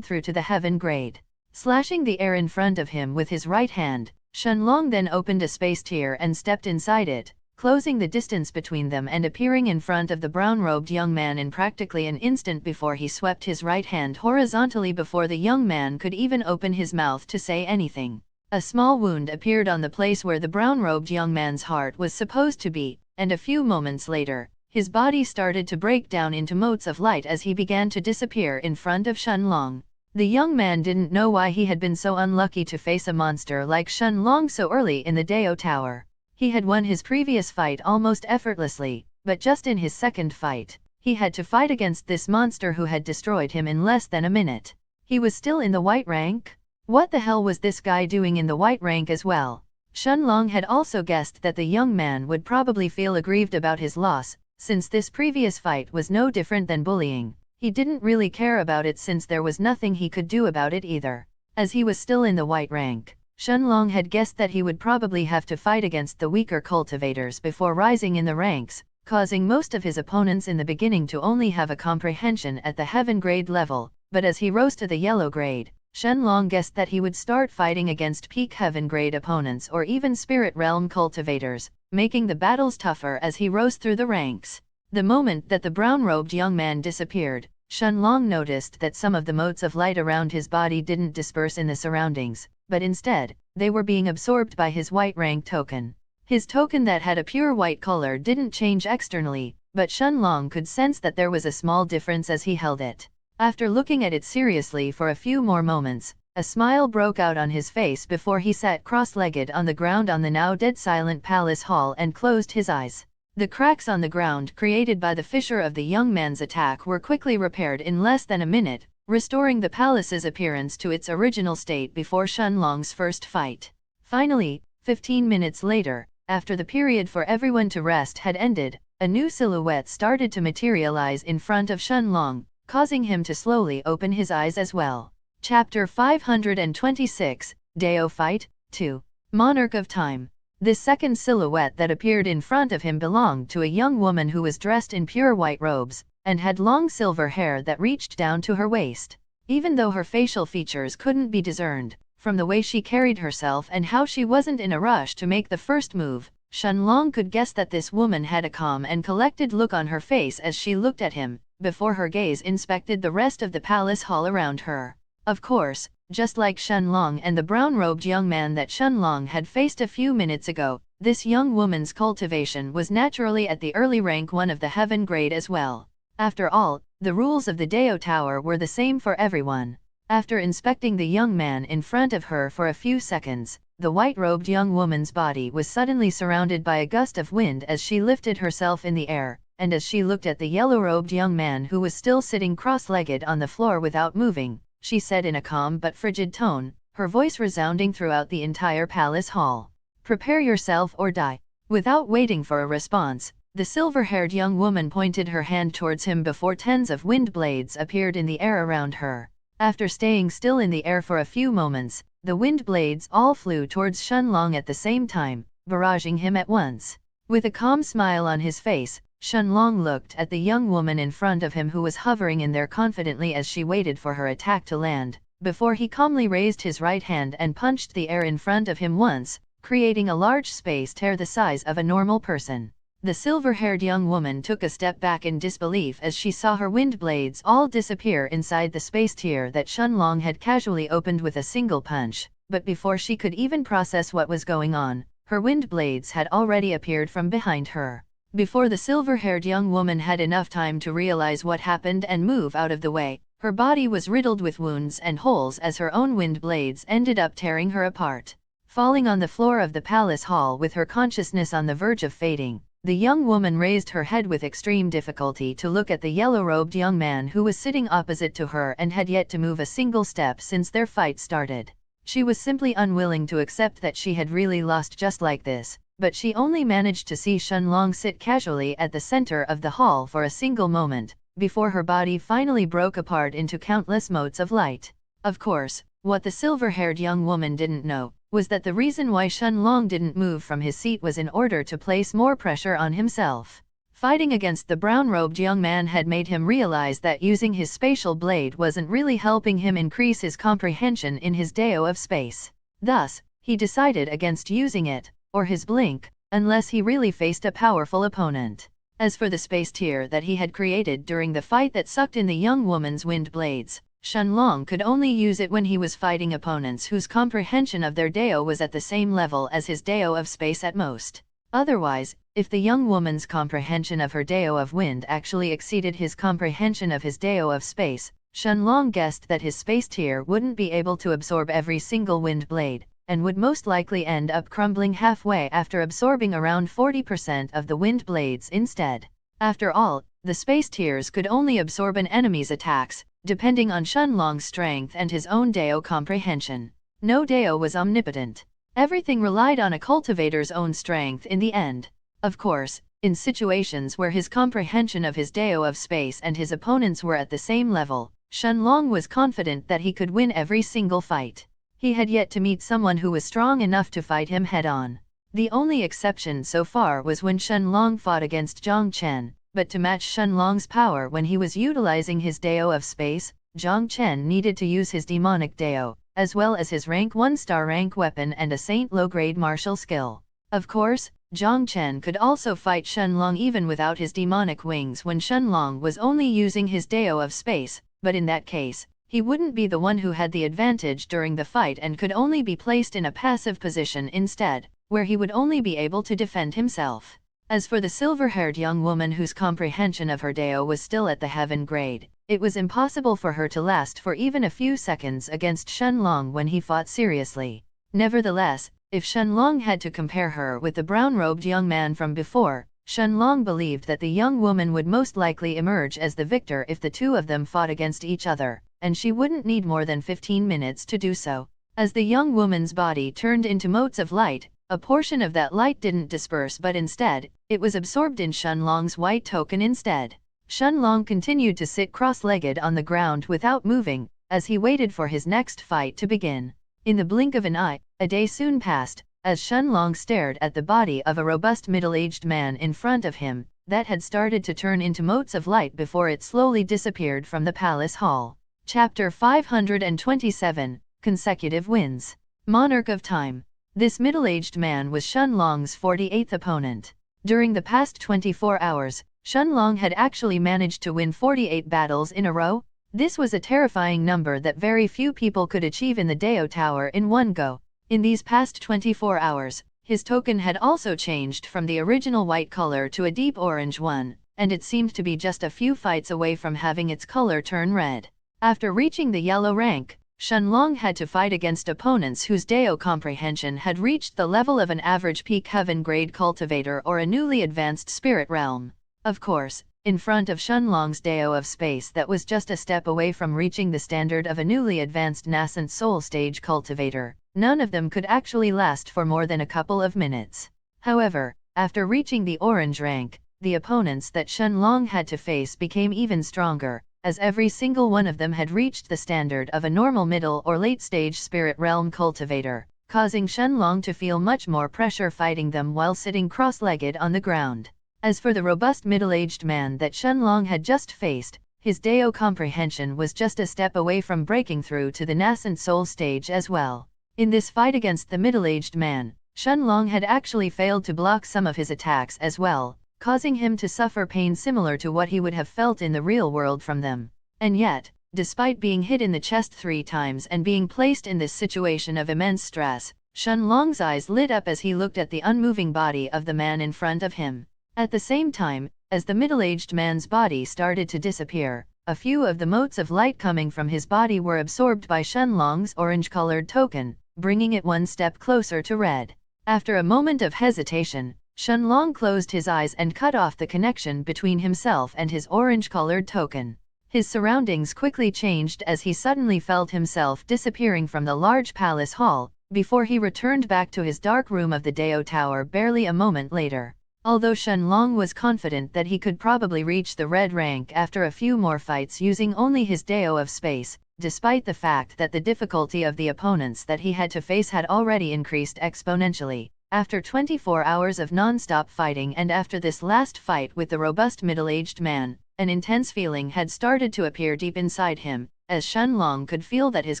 through to the heaven grade. Slashing the air in front of him with his right hand, Shenlong then opened a space tier and stepped inside it, closing the distance between them and appearing in front of the brown-robed young man in practically an instant before he swept his right hand horizontally before the young man could even open his mouth to say anything. A small wound appeared on the place where the brown-robed young man's heart was supposed to be, and a few moments later, his body started to break down into motes of light as he began to disappear in front of Shenlong. The young man didn't know why he had been so unlucky to face a monster like Shenlong so early in the Dao Tower. He had won his previous fight almost effortlessly, but just in his second fight, he had to fight against this monster who had destroyed him in less than a minute. He was still in the white rank? What the hell was this guy doing in the white rank as well? Shenlong had also guessed that the young man would probably feel aggrieved about his loss, since this previous fight was no different than bullying. He didn't really care about it since there was nothing he could do about it either. As he was still in the white rank, Shenlong had guessed that he would probably have to fight against the weaker cultivators before rising in the ranks, causing most of his opponents in the beginning to only have a comprehension at the heaven grade level, but as he rose to the yellow grade, Shenlong guessed that he would start fighting against peak heaven grade opponents or even spirit realm cultivators, making the battles tougher as he rose through the ranks. The moment that the brown-robed young man disappeared, Shenlong noticed that some of the motes of light around his body didn't disperse in the surroundings, but instead, they were being absorbed by his white rank token. His token that had a pure white color didn't change externally, but Shenlong could sense that there was a small difference as he held it. After looking at it seriously for a few more moments, a smile broke out on his face before he sat cross-legged on the ground on the now dead silent palace hall and closed his eyes. The cracks on the ground created by the fissure of the young man's attack were quickly repaired in less than a minute, restoring the palace's appearance to its original state before Shenlong's first fight. Finally, 15 minutes later, after the period for everyone to rest had ended, a new silhouette started to materialize in front of Shenlong, causing him to slowly open his eyes as well. Chapter 526, Dao Fight, 2. Monarch of Time. This second silhouette that appeared in front of him belonged to a young woman who was dressed in pure white robes, and had long silver hair that reached down to her waist. Even though her facial features couldn't be discerned, from the way she carried herself and how she wasn't in a rush to make the first move, Shenlong could guess that this woman had a calm and collected look on her face as she looked at him, before her gaze inspected the rest of the palace hall around her. Of course, just like Shenlong and the brown-robed young man that Shenlong had faced a few minutes ago, this young woman's cultivation was naturally at the early rank 1 of the heaven grade as well. After all, the rules of the Dao Tower were the same for everyone. After inspecting the young man in front of her for a few seconds, the white-robed young woman's body was suddenly surrounded by a gust of wind as she lifted herself in the air, and as she looked at the yellow-robed young man who was still sitting cross-legged on the floor without moving, she said in a calm but frigid tone, her voice resounding throughout the entire palace hall. "Prepare yourself or die." Without waiting for a response, the silver-haired young woman pointed her hand towards him before tens of wind blades appeared in the air around her. After staying still in the air for a few moments, the wind blades all flew towards Shenlong at the same time, barraging him at once. With a calm smile on his face, Shenlong looked at the young woman in front of him who was hovering in there confidently as she waited for her attack to land, before he calmly raised his right hand and punched the air in front of him once, creating a large space tear the size of a normal person. The silver-haired young woman took a step back in disbelief as she saw her wind blades all disappear inside the space tier that Shenlong had casually opened with a single punch, but before she could even process what was going on, her wind blades had already appeared from behind her. Before the silver-haired young woman had enough time to realize what happened and move out of the way, her body was riddled with wounds and holes as her own wind blades ended up tearing her apart. Falling on the floor of the palace hall with her consciousness on the verge of fading, the young woman raised her head with extreme difficulty to look at the yellow-robed young man who was sitting opposite to her and had yet to move a single step since their fight started. She was simply unwilling to accept that she had really lost just like this, but she only managed to see Shenlong sit casually at the center of the hall for a single moment, before her body finally broke apart into countless motes of light. Of course, what the silver-haired young woman didn't know was that the reason why Shenlong didn't move from his seat was in order to place more pressure on himself. Fighting against the brown-robed young man had made him realize that using his spatial blade wasn't really helping him increase his comprehension in his Dao of space. Thus, he decided against using it, or his blink, unless he really faced a powerful opponent. As for the space tier that he had created during the fight that sucked in the young woman's wind blades, Shenlong could only use it when he was fighting opponents whose comprehension of their Dao was at the same level as his Dao of space at most. Otherwise, if the young woman's comprehension of her Dao of wind actually exceeded his comprehension of his Dao of space, Shenlong guessed that his space tier wouldn't be able to absorb every single wind blade, and would most likely end up crumbling halfway after absorbing around 40% of the wind blades instead. After all, the space tiers could only absorb an enemy's attacks, depending on Shenlong's strength and his own Dao comprehension. No Dao was omnipotent. Everything relied on a cultivator's own strength in the end. Of course, in situations where his comprehension of his Dao of space and his opponents were at the same level, Shenlong was confident that he could win every single fight. He had yet to meet someone who was strong enough to fight him head-on. The only exception so far was when Shenlong fought against Zhang Chen, but to match Shenlong's power when he was utilizing his Dao of space, Zhang Chen needed to use his demonic Dao, as well as his rank 1 star rank weapon and a saint low-grade martial skill. Of course, Zhang Chen could also fight Shenlong even without his demonic wings when Shenlong was only using his Dao of space, but in that case, he wouldn't be the one who had the advantage during the fight and could only be placed in a passive position instead, where he would only be able to defend himself. As for the silver-haired young woman whose comprehension of her Dao was still at the heaven grade, it was impossible for her to last for even a few seconds against Shenlong when he fought seriously. Nevertheless, if Shenlong had to compare her with the brown-robed young man from before, Shenlong believed that the young woman would most likely emerge as the victor if the two of them fought against each other, and she wouldn't need more than 15 minutes to do so. As the young woman's body turned into motes of light, a portion of that light didn't disperse, but instead, it was absorbed in Shenlong's white token instead. Shenlong continued to sit cross-legged on the ground without moving, as he waited for his next fight to begin. In the blink of an eye, a day soon passed, as Shenlong stared at the body of a robust middle-aged man in front of him, that had started to turn into motes of light before it slowly disappeared from the palace hall. Chapter 527, Consecutive Wins. Monarch of Time. This middle-aged man was Shenlong's 48th opponent. During the past 24 hours, Shenlong had actually managed to win 48 battles in a row. This was a terrifying number that very few people could achieve in the Dao Tower in one go. In these past 24 hours, his token had also changed from the original white color to a deep orange one, and it seemed to be just a few fights away from having its color turn red. After reaching the yellow rank, Shenlong had to fight against opponents whose Dao comprehension had reached the level of an average peak heaven-grade cultivator or a newly advanced spirit realm. Of course, in front of Shenlong's Dao of space that was just a step away from reaching the standard of a newly advanced nascent soul stage cultivator, none of them could actually last for more than a couple of minutes. However, after reaching the orange rank, the opponents that Shenlong had to face became even stronger, as every single one of them had reached the standard of a normal middle or late stage spirit realm cultivator, causing Shenlong to feel much more pressure fighting them while sitting cross-legged on the ground. As for the robust middle-aged man that Shenlong had just faced, his Dao comprehension was just a step away from breaking through to the nascent soul stage as well. In this fight against the middle-aged man, Shenlong had actually failed to block some of his attacks as well, causing him to suffer pain similar to what he would have felt in the real world from them. And yet, despite being hit in the chest 3 times and being placed in this situation of immense stress, Shenlong's eyes lit up as he looked at the unmoving body of the man in front of him. At the same time, as the middle-aged man's body started to disappear, a few of the motes of light coming from his body were absorbed by Shenlong's orange-colored token, bringing it one step closer to red. After a moment of hesitation, Shenlong closed his eyes and cut off the connection between himself and his orange-colored token. His surroundings quickly changed as he suddenly felt himself disappearing from the large palace hall, before he returned back to his dark room of the Dao Tower barely a moment later. Although Shenlong was confident that he could probably reach the red rank after a few more fights using only his Dao of space, despite the fact that the difficulty of the opponents that he had to face had already increased exponentially. After 24 hours of non-stop fighting and after this last fight with the robust middle-aged man, an intense feeling had started to appear deep inside him, as Shenlong could feel that his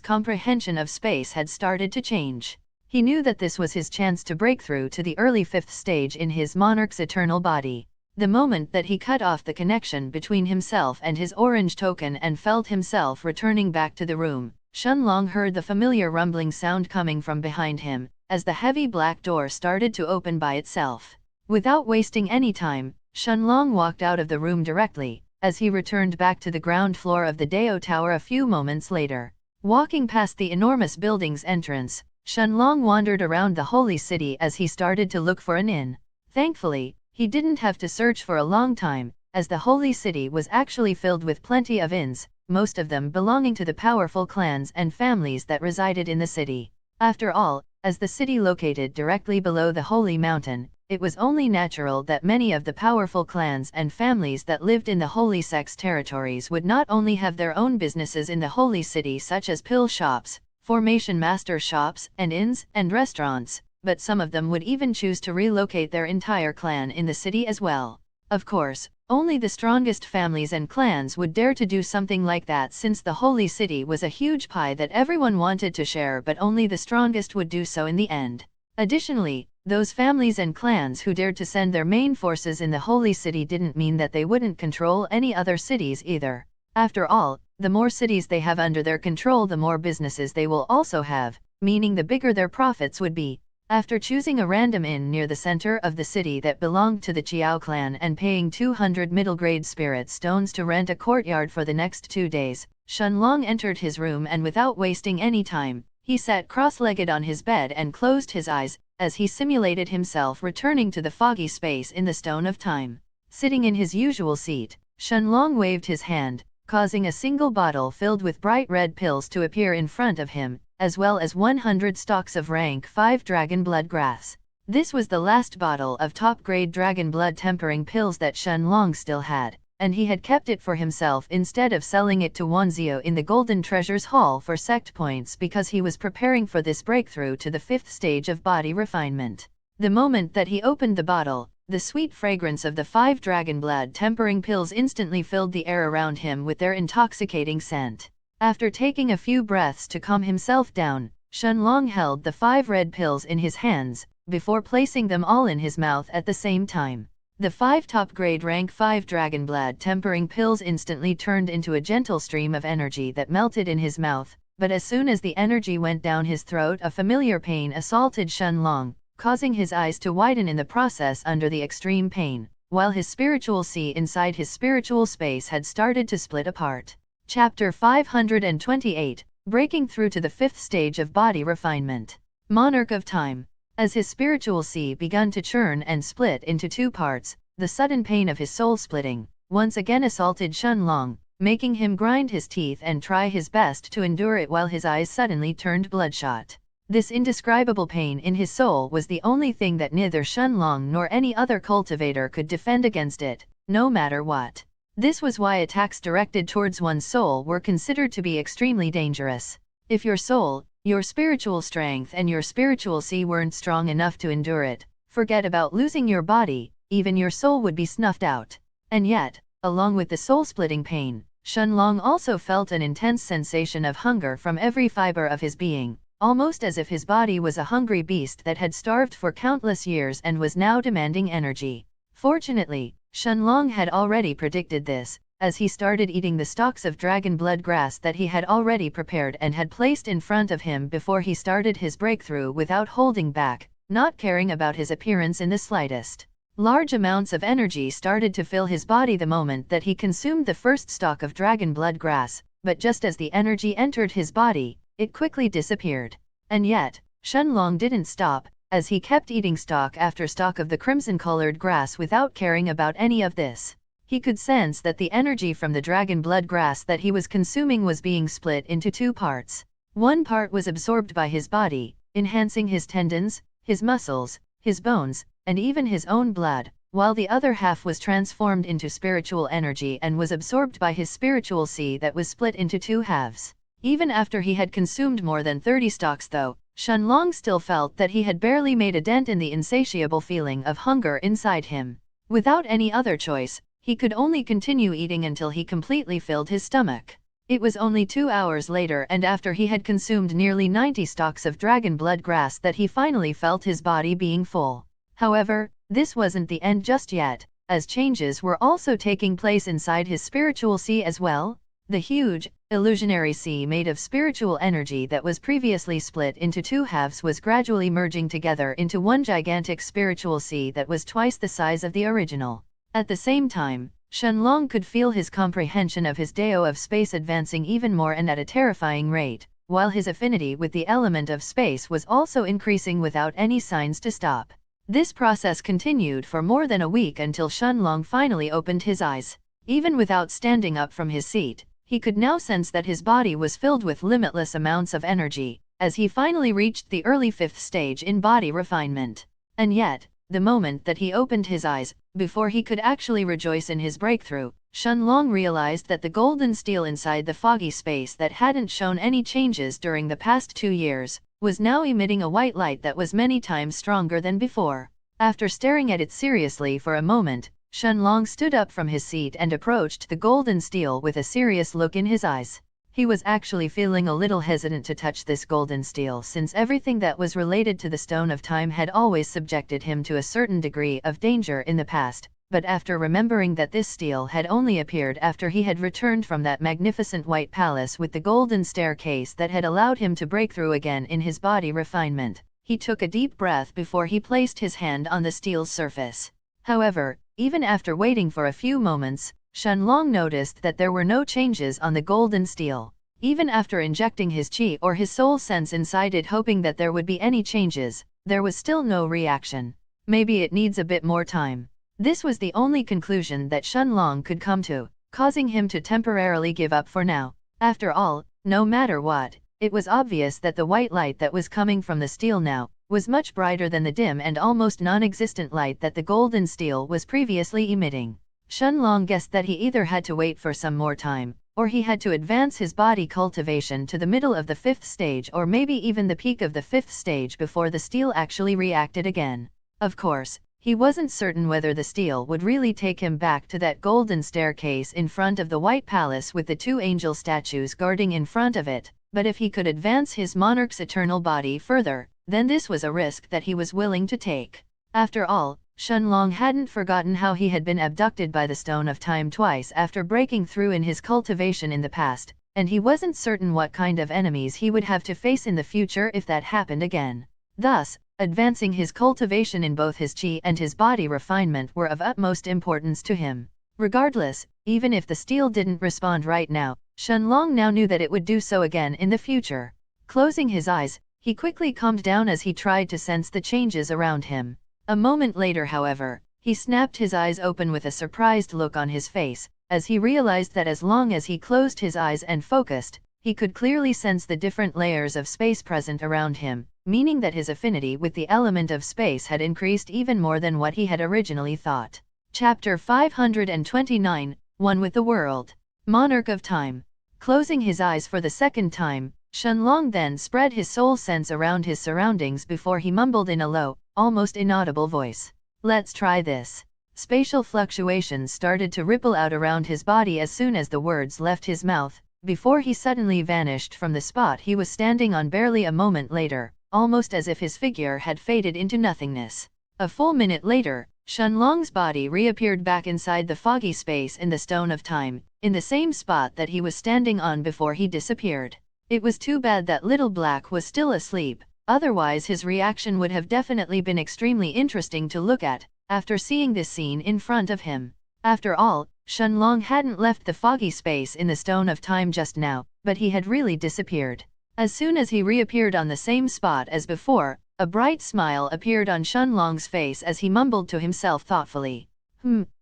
comprehension of space had started to change. He knew that this was his chance to break through to the early 5th stage in his monarch's eternal body. The moment that he cut off the connection between himself and his orange token and felt himself returning back to the room, Shenlong heard the familiar rumbling sound coming from behind him, as the heavy black door started to open by itself. Without wasting any time, Shenlong walked out of the room directly, as he returned back to the ground floor of the Dao Tower a few moments later. Walking past the enormous building's entrance, Shenlong wandered around the holy city as he started to look for an inn. Thankfully, he didn't have to search for a long time, as the holy city was actually filled with plenty of inns, most of them belonging to the powerful clans and families that resided in the city. After all, as the city located directly below the holy mountain, it was only natural that many of the powerful clans and families that lived in the holy sect's territories would not only have their own businesses in the holy city such as pill shops, formation master shops, and inns and restaurants, but some of them would even choose to relocate their entire clan in the city as well. Of course, only the strongest families and clans would dare to do something like that, since the holy city was a huge pie that everyone wanted to share, but only the strongest would do so in the end. Additionally, those families and clans who dared to send their main forces in the holy city didn't mean that they wouldn't control any other cities either. After all, the more cities they have under their control, the more businesses they will also have, meaning the bigger their profits would be. After choosing a random inn near the center of the city that belonged to the Chiao clan and paying 200 middle-grade spirit stones to rent a courtyard for the next 2 days, Shenlong entered his room and without wasting any time, he sat cross-legged on his bed and closed his eyes, as he simulated himself returning to the foggy space in the Stone of Time. Sitting in his usual seat, Shenlong waved his hand, causing a single bottle filled with bright red pills to appear in front of him, as well as 100 stalks of rank 5 dragon blood grass. This was the last bottle of top-grade dragon blood tempering pills that Shen Long still had, and he had kept it for himself instead of selling it to Wanzio in the Golden Treasures Hall for sect points because he was preparing for this breakthrough to the 5th stage of body refinement. The moment that he opened the bottle, the sweet fragrance of the 5 dragon blood tempering pills instantly filled the air around him with their intoxicating scent. After taking a few breaths to calm himself down, Shen Long held the 5 red pills in his hands, before placing them all in his mouth at the same time. The 5 top-grade rank 5 dragon blood tempering pills instantly turned into a gentle stream of energy that melted in his mouth, but as soon as the energy went down his throat, a familiar pain assaulted Shen Long, causing his eyes to widen in the process under the extreme pain, while his spiritual sea inside his spiritual space had started to split apart. Chapter 528, Breaking Through to the 5th Stage of Body Refinement. Monarch of Time. As his spiritual sea began to churn and split into 2 parts, the sudden pain of his soul splitting once again assaulted Shen Long, making him grind his teeth and try his best to endure it while his eyes suddenly turned bloodshot. This indescribable pain in his soul was the only thing that neither Shen Long nor any other cultivator could defend against it, no matter what. This was why attacks directed towards one's soul were considered to be extremely dangerous. If your soul, your spiritual strength and your spiritual sea weren't strong enough to endure it, forget about losing your body, even your soul would be snuffed out. And yet, along with the soul-splitting pain, Shen Long also felt an intense sensation of hunger from every fiber of his being, almost as if his body was a hungry beast that had starved for countless years and was now demanding energy. Fortunately, Shen Long had already predicted this, as he started eating the stalks of dragon blood grass that he had already prepared and had placed in front of him before he started his breakthrough without holding back, not caring about his appearance in the slightest. Large amounts of energy started to fill his body the moment that he consumed the first stalk of dragon blood grass, but just as the energy entered his body, it quickly disappeared. And yet, Shen Long didn't stop, as he kept eating stalk after stalk of the crimson-colored grass without caring about any of this. He could sense that the energy from the dragon blood grass that he was consuming was being split into 2 parts. One part was absorbed by his body, enhancing his tendons, his muscles, his bones, and even his own blood, while the other half was transformed into spiritual energy and was absorbed by his spiritual sea that was split into 2 halves. Even after he had consumed more than 30 stalks though, Shen Long still felt that he had barely made a dent in the insatiable feeling of hunger inside him. Without any other choice, he could only continue eating until he completely filled his stomach. It was only 2 hours later and after he had consumed nearly 90 stalks of dragon blood grass that he finally felt his body being full. However, this wasn't the end just yet, as changes were also taking place inside his spiritual sea as well. The huge, illusionary sea made of spiritual energy that was previously split into 2 halves was gradually merging together into one gigantic spiritual sea that was twice the size of the original. At the same time, Shen Long could feel his comprehension of his Dao of space advancing even more and at a terrifying rate, while his affinity with the element of space was also increasing without any signs to stop. This process continued for more than a week until Shen Long finally opened his eyes. Even without standing up from his seat, he could now sense that his body was filled with limitless amounts of energy, as he finally reached the early 5th stage in body refinement. And yet, the moment that he opened his eyes, before he could actually rejoice in his breakthrough, Shen Long realized that the golden steel inside the foggy space that hadn't shown any changes during the past 2 years, was now emitting a white light that was many times stronger than before. After staring at it seriously for a moment, Shen Long stood up from his seat and approached the golden steel with a serious look in his eyes. He was actually feeling a little hesitant to touch this golden steel since everything that was related to the Stone of Time had always subjected him to a certain degree of danger in the past, but after remembering that this steel had only appeared after he had returned from that magnificent white palace with the golden staircase that had allowed him to break through again in his body refinement, he took a deep breath before he placed his hand on the steel's surface. However, even after waiting for a few moments, Shen Long noticed that there were no changes on the golden steel. Even after injecting his qi or his soul sense inside it hoping that there would be any changes, there was still no reaction. Maybe it needs a bit more time. This was the only conclusion that Shen Long could come to, causing him to temporarily give up for now. After all, no matter what, it was obvious that the white light that was coming from the steel now was much brighter than the dim and almost non-existent light that the golden steel was previously emitting. Shenlong guessed that he either had to wait for some more time, or he had to advance his body cultivation to the middle of the 5th stage or maybe even the peak of the 5th stage before the steel actually reacted again. Of course, he wasn't certain whether the steel would really take him back to that golden staircase in front of the White Palace with the 2 angel statues guarding in front of it, but if he could advance his monarch's eternal body further, then this was a risk that he was willing to take. After all, Shenlong hadn't forgotten how he had been abducted by the Stone of Time twice after breaking through in his cultivation in the past, and he wasn't certain what kind of enemies he would have to face in the future if that happened again. Thus, advancing his cultivation in both his qi and his body refinement were of utmost importance to him. Regardless, even if the steel didn't respond right now, Shenlong now knew that it would do so again in the future. Closing his eyes, he quickly calmed down as he tried to sense the changes around him. A moment later, however, he snapped his eyes open with a surprised look on his face, as he realized that as long as he closed his eyes and focused, he could clearly sense the different layers of space present around him, meaning that his affinity with the element of space had increased even more than what he had originally thought. Chapter 529, One with the World. Monarch of Time. Closing his eyes for the second time, Shenlong then spread his soul sense around his surroundings before he mumbled in a low, almost inaudible voice. Let's try this. Spatial fluctuations started to ripple out around his body as soon as the words left his mouth, before he suddenly vanished from the spot he was standing on barely a moment later, almost as if his figure had faded into nothingness. A full minute later, Shenlong's body reappeared back inside the foggy space in the Stone of Time, in the same spot that he was standing on before he disappeared. It was too bad that Little Black was still asleep, otherwise his reaction would have definitely been extremely interesting to look at, after seeing this scene in front of him. After all, Shenlong hadn't left the foggy space in the Stone of Time just now, but he had really disappeared. As soon as he reappeared on the same spot as before, a bright smile appeared on Shenlong's face as he mumbled to himself thoughtfully.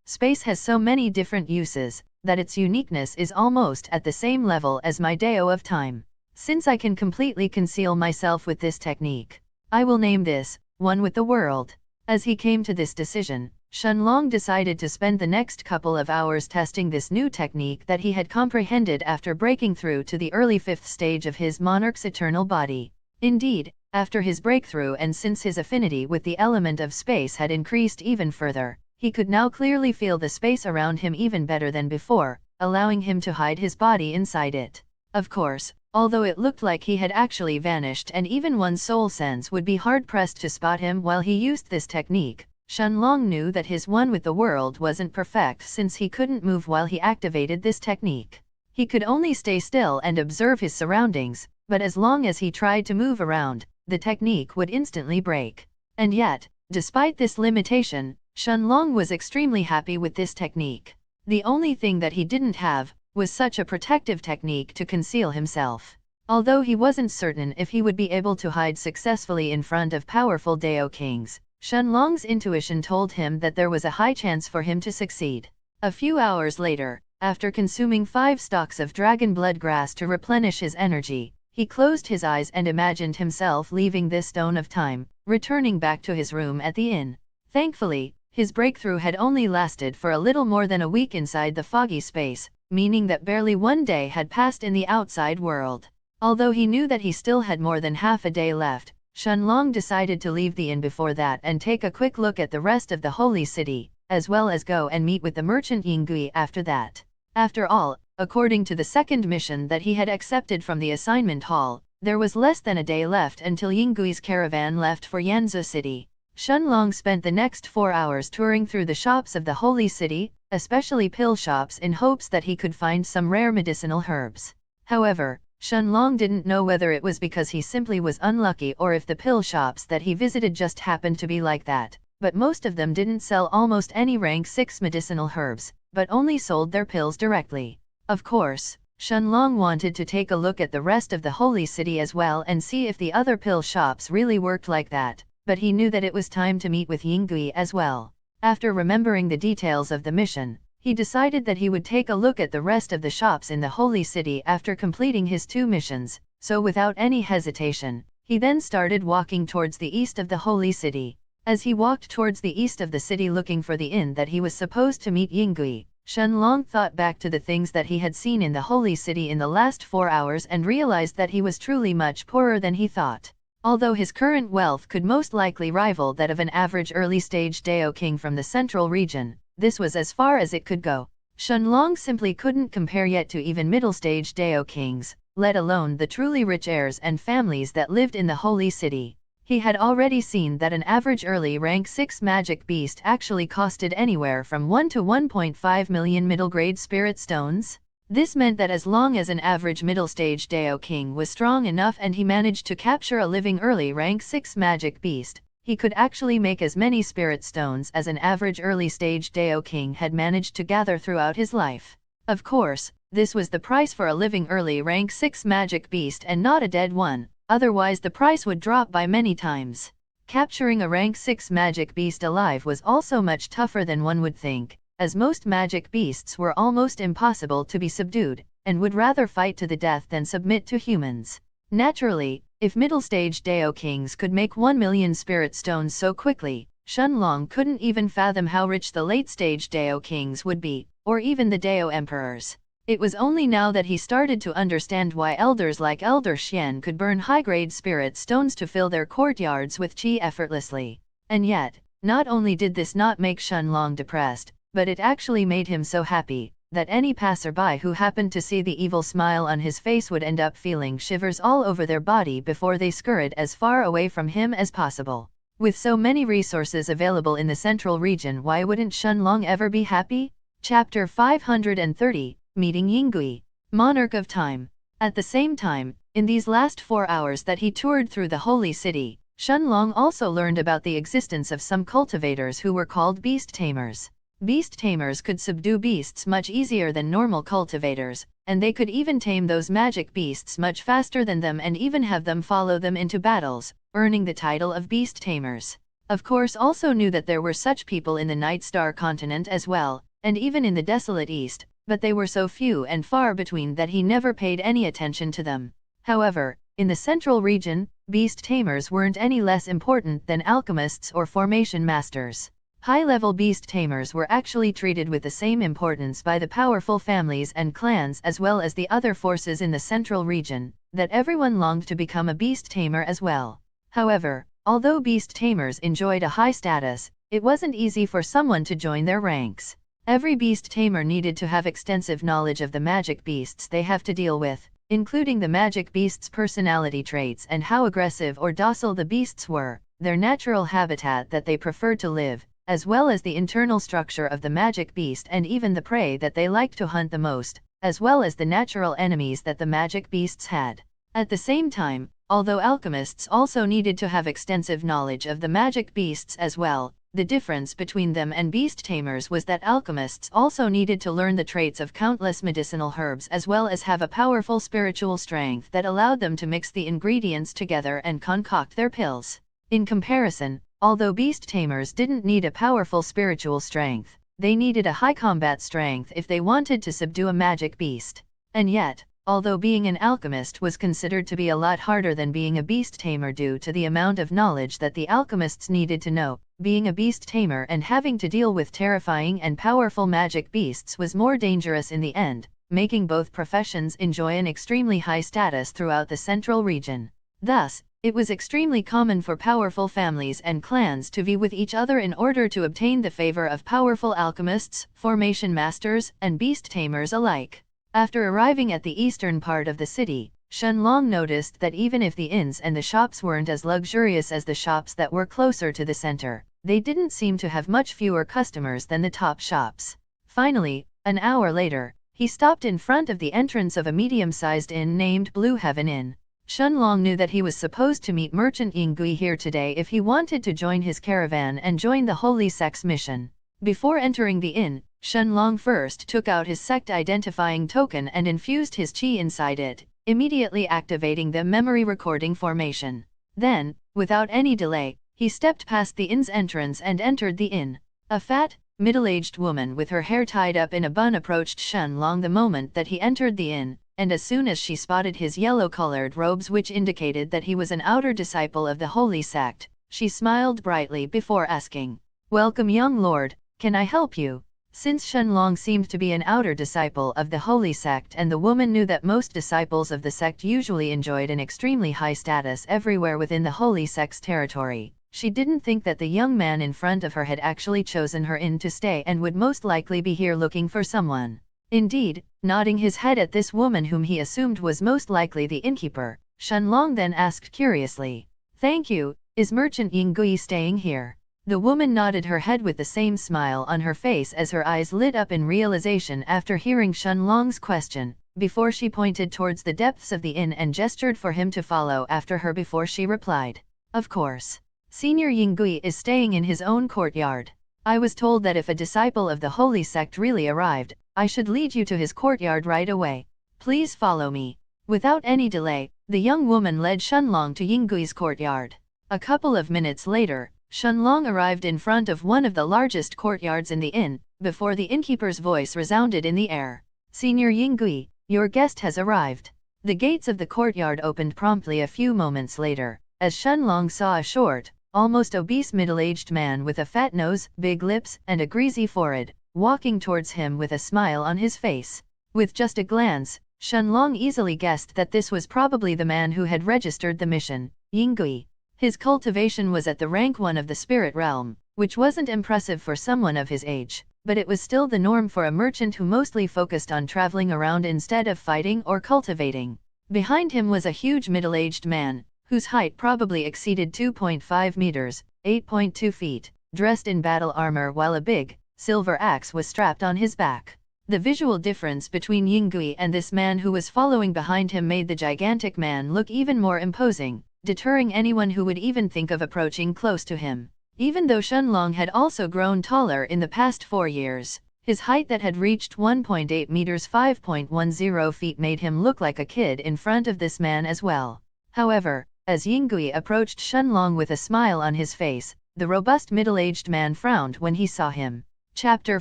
Space has so many different uses, that its uniqueness is almost at the same level as my Dao of Time. Since I can completely conceal myself with this technique, I will name this, One with the World. As he came to this decision, Shenlong decided to spend the next couple of hours testing this new technique that he had comprehended after breaking through to the early 5th stage of his monarch's eternal body. Indeed, after his breakthrough and since his affinity with the element of space had increased even further, he could now clearly feel the space around him even better than before, allowing him to hide his body inside it. Of course, although it looked like he had actually vanished and even one's soul sense would be hard-pressed to spot him while he used this technique, Shenlong knew that his one with the world wasn't perfect since he couldn't move while he activated this technique. He could only stay still and observe his surroundings, but as long as he tried to move around, the technique would instantly break. And yet, despite this limitation, Shenlong was extremely happy with this technique. The only thing that he didn't have was such a protective technique to conceal himself. Although he wasn't certain if he would be able to hide successfully in front of powerful Dao kings, Shenlong's intuition told him that there was a high chance for him to succeed. A few hours later, after consuming 5 stalks of dragon blood grass to replenish his energy, he closed his eyes and imagined himself leaving this Stone of Time, returning back to his room at the inn. Thankfully, his breakthrough had only lasted for a little more than a week inside the foggy space, meaning that barely one day had passed in the outside world. Although he knew that he still had more than half a day left, Shenlong decided to leave the inn before that and take a quick look at the rest of the holy city, as well as go and meet with the merchant Yingui after that. After all, according to the second mission that he had accepted from the assignment hall, there was less than a day left until Yingui's caravan left for Yanzhou City. Shenlong spent the next 4 hours touring through the shops of the holy city, especially pill shops, in hopes that he could find some rare medicinal herbs. However, Shenlong didn't know whether it was because he simply was unlucky or if the pill shops that he visited just happened to be like that, but most of them didn't sell almost any rank 6 medicinal herbs, but only sold their pills directly. Of course, Shenlong wanted to take a look at the rest of the holy city as well and see if the other pill shops really worked like that, but he knew that it was time to meet with Yingui as well. After remembering the details of the mission, he decided that he would take a look at the rest of the shops in the holy city after completing his 2 missions, so without any hesitation, He then started walking towards the east of the holy city. As he walked towards the east of the city looking for the inn that he was supposed to meet Yingui, Shenlong thought back to the things that he had seen in the holy city in the last 4 hours and realized that he was truly much poorer than he thought. Although his current wealth could most likely rival that of an average early-stage Dao king from the central region, this was as far as it could go. Shenlong simply couldn't compare yet to even middle-stage Dao kings, let alone the truly rich heirs and families that lived in the holy city. He had already seen that an average early rank 6 magic beast actually costed anywhere from 1 to 1.5 million middle-grade spirit stones. This meant that as long as an average middle-stage Dao king was strong enough and he managed to capture a living early rank 6 magic beast, he could actually make as many spirit stones as an average early-stage Dao king had managed to gather throughout his life. Of course, this was the price for a living early rank 6 magic beast and not a dead one. Otherwise the price would drop by many times. Capturing a rank 6 magic beast alive was also much tougher than one would think, as most magic beasts were almost impossible to be subdued, and would rather fight to the death than submit to humans. Naturally, if middle-stage Dao kings could make 1 million spirit stones so quickly, Shenlong couldn't even fathom how rich the late-stage Dao kings would be, or even the Dao emperors. It was only now that he started to understand why elders like Elder Xian could burn high-grade spirit stones to fill their courtyards with qi effortlessly. And yet, not only did this not make Shenlong depressed, but it actually made him so happy, that any passerby who happened to see the evil smile on his face would end up feeling shivers all over their body before they scurried as far away from him as possible. With so many resources available in the central region, why wouldn't Shenlong ever be happy? Chapter 530. Meeting Yingui, Monarch of Time. At the same time, in these last 4 hours that he toured through the holy city, Shenlong also learned about the existence of some cultivators who were called beast tamers. Beast tamers could subdue beasts much easier than normal cultivators, and they could even tame those magic beasts much faster than them and even have them follow them into battles, earning the title of beast tamers. Of course, also knew that there were such people in the Night Star continent as well, and even in the desolate east, but they were so few and far between that he never paid any attention to them. However, in the central region, beast tamers weren't any less important than alchemists or formation masters. High-level beast tamers were actually treated with the same importance by the powerful families and clans as well as the other forces in the central region, that everyone longed to become a beast tamer as well. However, although beast tamers enjoyed a high status, it wasn't easy for someone to join their ranks. Every beast tamer needed to have extensive knowledge of the magic beasts they have to deal with, including the magic beasts' personality traits and how aggressive or docile the beasts were, their natural habitat that they preferred to live, as well as the internal structure of the magic beast and even the prey that they liked to hunt the most, as well as the natural enemies that the magic beasts had. At the same time, although alchemists also needed to have extensive knowledge of the magic beasts as well, the difference between them and beast tamers was that alchemists also needed to learn the traits of countless medicinal herbs as well as have a powerful spiritual strength that allowed them to mix the ingredients together and concoct their pills. In comparison, although beast tamers didn't need a powerful spiritual strength, they needed a high combat strength if they wanted to subdue a magic beast. And yet, although being an alchemist was considered to be a lot harder than being a beast tamer due to the amount of knowledge that the alchemists needed to know, being a beast tamer and having to deal with terrifying and powerful magic beasts was more dangerous in the end, making both professions enjoy an extremely high status throughout the central region. Thus, it was extremely common for powerful families and clans to vie with each other in order to obtain the favor of powerful alchemists, formation masters, and beast tamers alike. After arriving at the eastern part of the city, Shenlong noticed that even if the inns and the shops weren't as luxurious as the shops that were closer to the center, they didn't seem to have much fewer customers than the top shops. Finally, an hour later, he stopped in front of the entrance of a medium-sized inn named Blue Heaven Inn. Shenlong knew that he was supposed to meet merchant Yingui here today if he wanted to join his caravan and join the Holy Sect's mission. Before entering the inn, Shenlong first took out his sect identifying token and infused his qi inside it, immediately activating the memory recording formation. Then, without any delay, he stepped past the inn's entrance and entered the inn. A fat, middle-aged woman with her hair tied up in a bun approached Shenlong the moment that he entered the inn. and as soon as she spotted his yellow-colored robes which indicated that he was an outer disciple of the holy sect, she smiled brightly before asking, "Welcome young lord, can I help you?" Since Shenlong seemed to be an outer disciple of the holy sect and the woman knew that most disciples of the sect usually enjoyed an extremely high status everywhere within the holy sect's territory, she didn't think that the young man in front of her had actually chosen her in to stay and would most likely be here looking for someone. Indeed, nodding his head at this woman whom he assumed was most likely the innkeeper, Shenlong then asked curiously, "Thank you, is merchant Yinggui staying here?" The woman nodded her head with the same smile on her face as her eyes lit up in realization after hearing Shenlong's question, before she pointed towards the depths of the inn and gestured for him to follow after her before she replied, "Of course. Senior Yinggui is staying in his own courtyard. I was told that if a disciple of the holy sect really arrived, I should lead you to his courtyard right away. Please follow me." Without any delay, the young woman led Shenlong to Yinggui's courtyard. A couple of minutes later, Shenlong arrived in front of one of the largest courtyards in the inn, before the innkeeper's voice resounded in the air. "Senior Yinggui, your guest has arrived." The gates of the courtyard opened promptly a few moments later, as Shenlong saw a short, almost obese middle-aged man with a fat nose, big lips, and a greasy forehead, walking towards him with a smile on his face. With just a glance, Shenlong easily guessed that this was probably the man who had registered the mission, Yinggui. His cultivation was at the rank 1 of the spirit realm, which wasn't impressive for someone of his age, but it was still the norm for a merchant who mostly focused on traveling around instead of fighting or cultivating. Behind him was a huge middle-aged man, whose height probably exceeded 2.5 meters, 8.2 feet, dressed in battle armor while a big, silver axe was strapped on his back. The visual difference between Yinggui and this man who was following behind him made the gigantic man look even more imposing, deterring anyone who would even think of approaching close to him. Even though Shenlong had also grown taller in the past 4 years, his height that had reached 1.8 meters 5.10 feet made him look like a kid in front of this man as well. However, as Yinggui approached Shenlong with a smile on his face, the robust middle-aged man frowned when he saw him. Chapter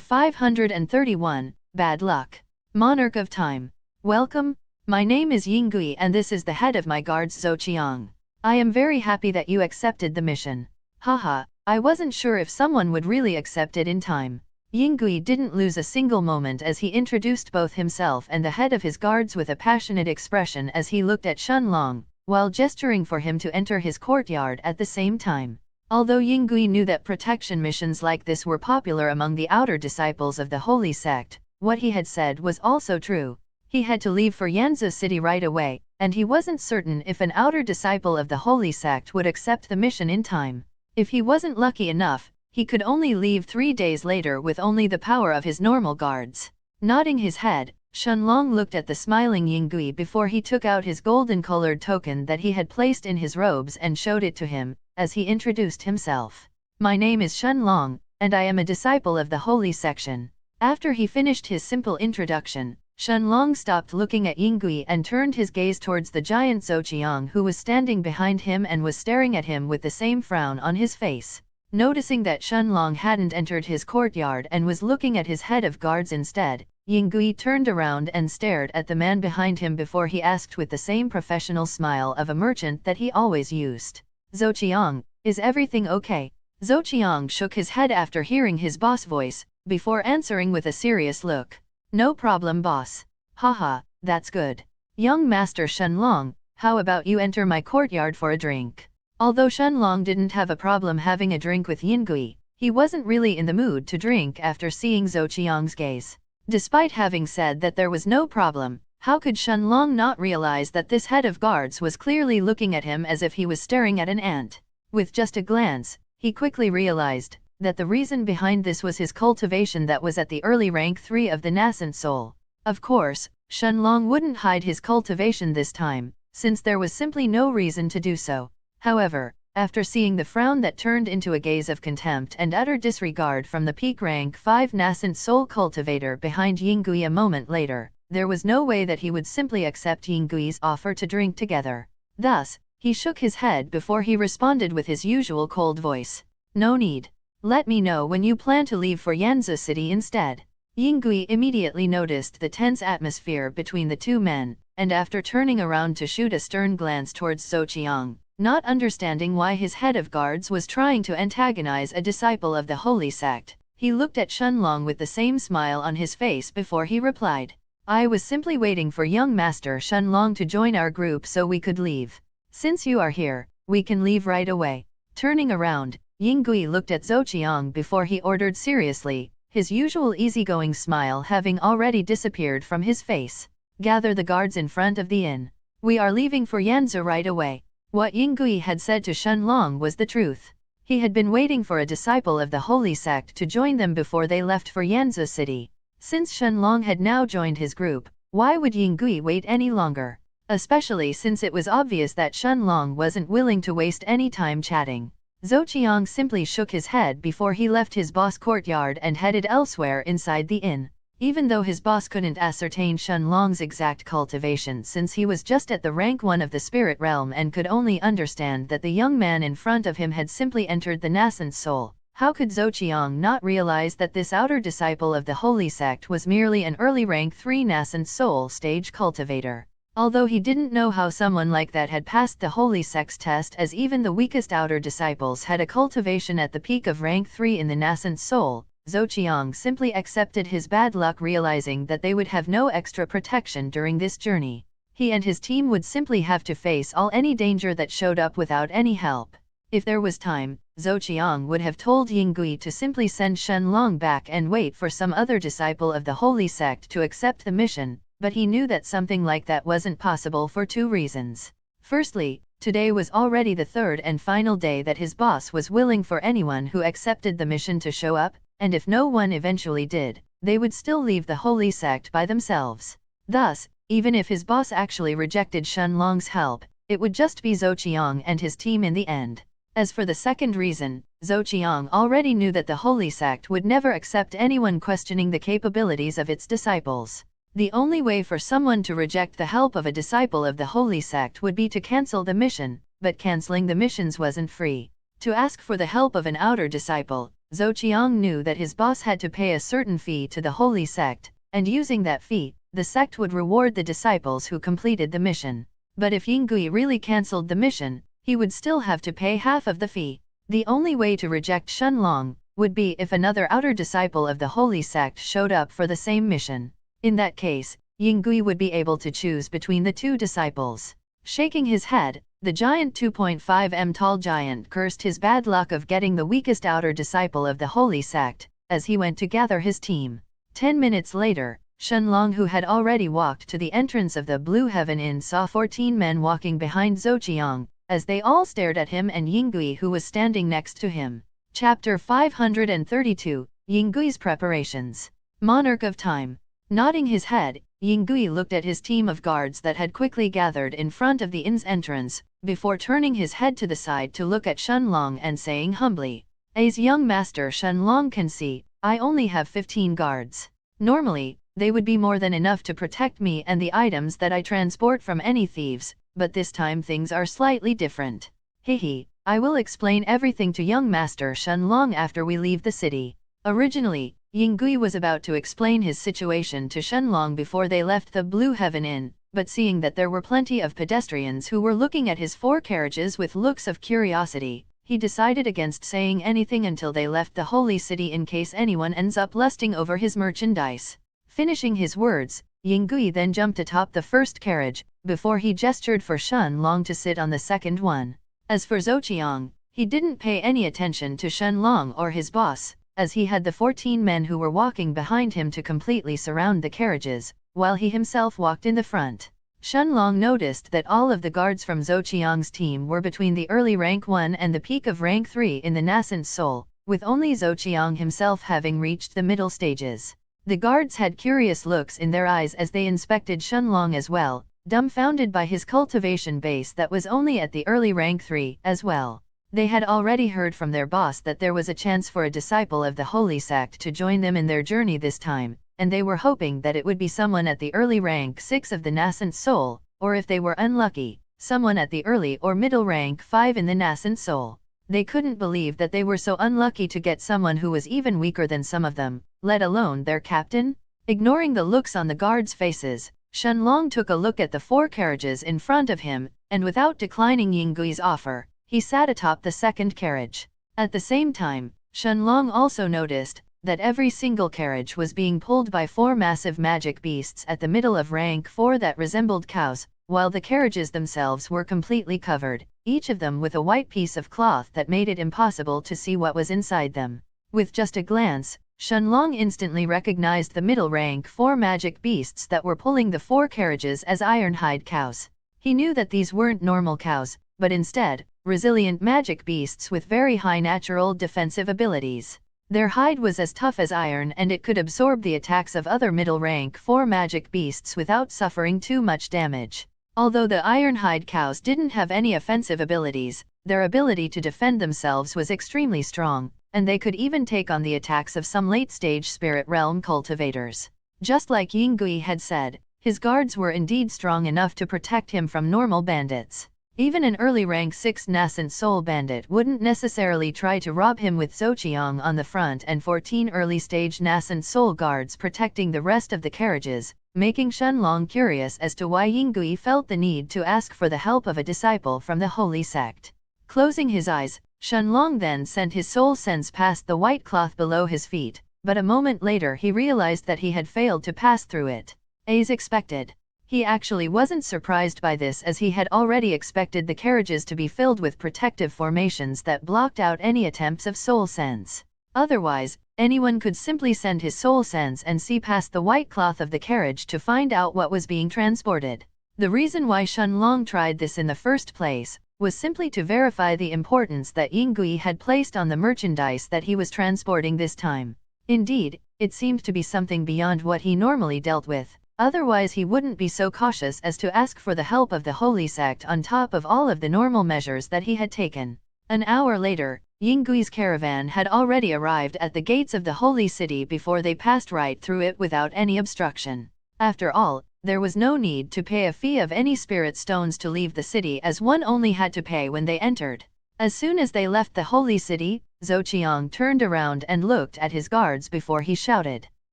531, Bad Luck. Monarch of Time. Welcome, my name is Yinggui and this is the head of my guards Zhou. I am very happy that you accepted the mission. Haha, I wasn't sure if someone would really accept it in time. Yinggui didn't lose a single moment as he introduced both himself and the head of his guards with a passionate expression as he looked at Shenlong, while gesturing for him to enter his courtyard at the same time. Although Yinggui knew that protection missions like this were popular among the outer disciples of the holy sect, what he had said was also true. He had to leave for Yanzhou City right away, and he wasn't certain if an outer disciple of the holy sect would accept the mission in time. If he wasn't lucky enough, he could only leave 3 days later with only the power of his normal guards. Nodding his head, Shenlong looked at the smiling Yinggui before he took out his golden-colored token that he had placed in his robes and showed it to him, as he introduced himself. "My name is Shenlong, and I am a disciple of the holy section." After he finished his simple introduction, Shenlong stopped looking at Yinggui and turned his gaze towards the giant Zhou, who was standing behind him and was staring at him with the same frown on his face. Noticing that Shenlong hadn't entered his courtyard and was looking at his head of guards instead, Yinggui turned around and stared at the man behind him before he asked with the same professional smile of a merchant that he always used, "Zhou, is everything okay?" Zhou shook his head after hearing his boss voice, before answering with a serious look, "No problem boss. Haha, that's good. Young Master Shenlong, how about you enter my courtyard for a drink?" Although Shenlong didn't have a problem having a drink with Yinggui, he wasn't really in the mood to drink after seeing Zhou gaze. Despite having said that there was no problem, how could Shenlong not realize that this head of guards was clearly looking at him as if he was staring at an ant? With just a glance, he quickly realized that the reason behind this was his cultivation that was at the early rank 3 of the nascent soul. Of course, Shenlong wouldn't hide his cultivation this time, since there was simply no reason to do so. However, after seeing the frown that turned into a gaze of contempt and utter disregard from the peak rank 5 nascent soul cultivator behind Yinggui a moment later, there was no way that he would simply accept Yinggui's offer to drink together. Thus, he shook his head before he responded with his usual cold voice, "No need. Let me know when you plan to leave for Yanzhou City instead." Yinggui immediately noticed the tense atmosphere between the two men, and after turning around to shoot a stern glance towards Zhou not understanding why his head of guards was trying to antagonize a disciple of the holy sect, he looked at Shenlong with the same smile on his face before he replied. I was simply waiting for young Master Shenlong to join our group so we could leave. Since you are here, we can leave right away. Turning around, Yingui looked at Zhou before he ordered seriously, his usual easygoing smile having already disappeared from his face. Gather the guards in front of the inn. We are leaving for Yanzi right away. What Yingui had said to Shenlong was the truth. He had been waiting for a disciple of the holy sect to join them before they left for Yanzi city. Since Shenlong had now joined his group, why would Yingui wait any longer? Especially since it was obvious that Shenlong wasn't willing to waste any time chatting. Zhou simply shook his head before he left his boss' courtyard and headed elsewhere inside the inn. Even though his boss couldn't ascertain Shenlong's exact cultivation since he was just at the rank 1 of the spirit realm and could only understand that the young man in front of him had simply entered the nascent soul, how could Zhou not realize that this outer disciple of the holy sect was merely an early rank 3 nascent soul stage cultivator? Although he didn't know how someone like that had passed the holy sect's test, as even the weakest outer disciples had a cultivation at the peak of rank 3 in the nascent soul, Zhou simply accepted his bad luck, realizing that they would have no extra protection during this journey. He and his team would simply have to face any danger that showed up without any help. If there was time, Zhou would have told Yingui to simply send Shenlong back and wait for some other disciple of the holy sect to accept the mission, but he knew that something like that wasn't possible for 2 reasons. Firstly, today was already the 3rd and final day that his boss was willing for anyone who accepted the mission to show up, and if no one eventually did, they would still leave the holy sect by themselves. Thus, even if his boss actually rejected Shenlong's help, it would just be Zhou and his team in the end. As for the second reason, Zhou already knew that the holy sect would never accept anyone questioning the capabilities of its disciples. The only way for someone to reject the help of a disciple of the holy sect would be to cancel the mission, but canceling the missions wasn't free. To ask for the help of an outer disciple, Zhou knew that his boss had to pay a certain fee to the holy sect, and using that fee, the sect would reward the disciples who completed the mission. But if Yingui really cancelled the mission, he would still have to pay half of the fee. The only way to reject Shenlong would be if another outer disciple of the holy sect showed up for the same mission. In that case, Yingui would be able to choose between the 2 disciples. Shaking his head, the giant 2.5 m tall giant cursed his bad luck of getting the weakest outer disciple of the holy sect, as he went to gather his team. 10 minutes later, Shenlong, who had already walked to the entrance of the Blue Heaven Inn, saw 14 men walking behind Zhou as they all stared at him and Yingui, who was standing next to him. Chapter 532, Yingui's Preparations. Monarch of Time. Nodding his head, Yingui looked at his team of guards that had quickly gathered in front of the inn's entrance, before turning his head to the side to look at Shenlong and saying humbly, "As young Master Shenlong can see, I only have 15 guards. Normally, they would be more than enough to protect me and the items that I transport from any thieves, but this time things are slightly different. Hehe, I will explain everything to young Master Shenlong after we leave the city." Originally, Yingui was about to explain his situation to Shenlong before they left the Blue Heaven Inn, but seeing that there were plenty of pedestrians who were looking at his 4 carriages with looks of curiosity, he decided against saying anything until they left the holy city in case anyone ends up lusting over his merchandise. Finishing his words, Yingui then jumped atop the first carriage, before he gestured for Shenlong to sit on the second one. As for Zhou, he didn't pay any attention to Shenlong or his boss, as he had the 14 men who were walking behind him to completely surround the carriages, while he himself walked in the front. Shenlong noticed that all of the guards from Zhou team were between the early rank 1 and the peak of rank 3 in the nascent soul, with only Zhou himself having reached the middle stages. The guards had curious looks in their eyes as they inspected Shenlong as well, dumbfounded by his cultivation base that was only at the early rank 3 as well. They had already heard from their boss that there was a chance for a disciple of the holy sect to join them in their journey this time, and they were hoping that it would be someone at the early rank 6 of the nascent soul, or if they were unlucky, someone at the early or middle rank 5 in the nascent soul. They couldn't believe that they were so unlucky to get someone who was even weaker than some of them, let alone their captain. Ignoring the looks on the guards' faces, Shenlong took a look at the 4 carriages in front of him, and without declining Yinggui's offer, he sat atop the second carriage. At the same time, Shenlong also noticed that every single carriage was being pulled by 4 massive magic beasts at the middle of rank 4 that resembled cows, while the carriages themselves were completely covered, each of them with a white piece of cloth that made it impossible to see what was inside them. With just a glance, Shenlong instantly recognized the middle rank 4 magic beasts that were pulling the 4 carriages as ironhide cows. He knew that these weren't normal cows, but instead, resilient magic beasts with very high natural defensive abilities. Their hide was as tough as iron and it could absorb the attacks of other middle rank 4 magic beasts without suffering too much damage. Although the ironhide cows didn't have any offensive abilities, their ability to defend themselves was extremely strong, and they could even take on the attacks of some late-stage spirit realm cultivators. Just like Yingui had said, his guards were indeed strong enough to protect him from normal bandits. Even an early rank 6 nascent soul bandit wouldn't necessarily try to rob him with Zouqiang on the front and 14 early-stage nascent soul guards protecting the rest of the carriages, making Shenlong curious as to why Yingui felt the need to ask for the help of a disciple from the holy sect. Closing his eyes, Shenlong then sent his soul sense past the white cloth below his feet, but a moment later he realized that he had failed to pass through it. As expected. He actually wasn't surprised by this as he had already expected the carriages to be filled with protective formations that blocked out any attempts of soul sense. Otherwise, anyone could simply send his soul sense and see past the white cloth of the carriage to find out what was being transported. The reason why Shenlong tried this in the first place was simply to verify the importance that Yingui had placed on the merchandise that he was transporting this time. Indeed, it seemed to be something beyond what he normally dealt with. Otherwise he wouldn't be so cautious as to ask for the help of the holy sect on top of all of the normal measures that he had taken. An hour later, Yingui's caravan had already arrived at the gates of the holy city before they passed right through it without any obstruction. After all, there was no need to pay a fee of any spirit stones to leave the city as one only had to pay when they entered. As soon as they left the holy city, Zouqiang turned around and looked at his guards before he shouted.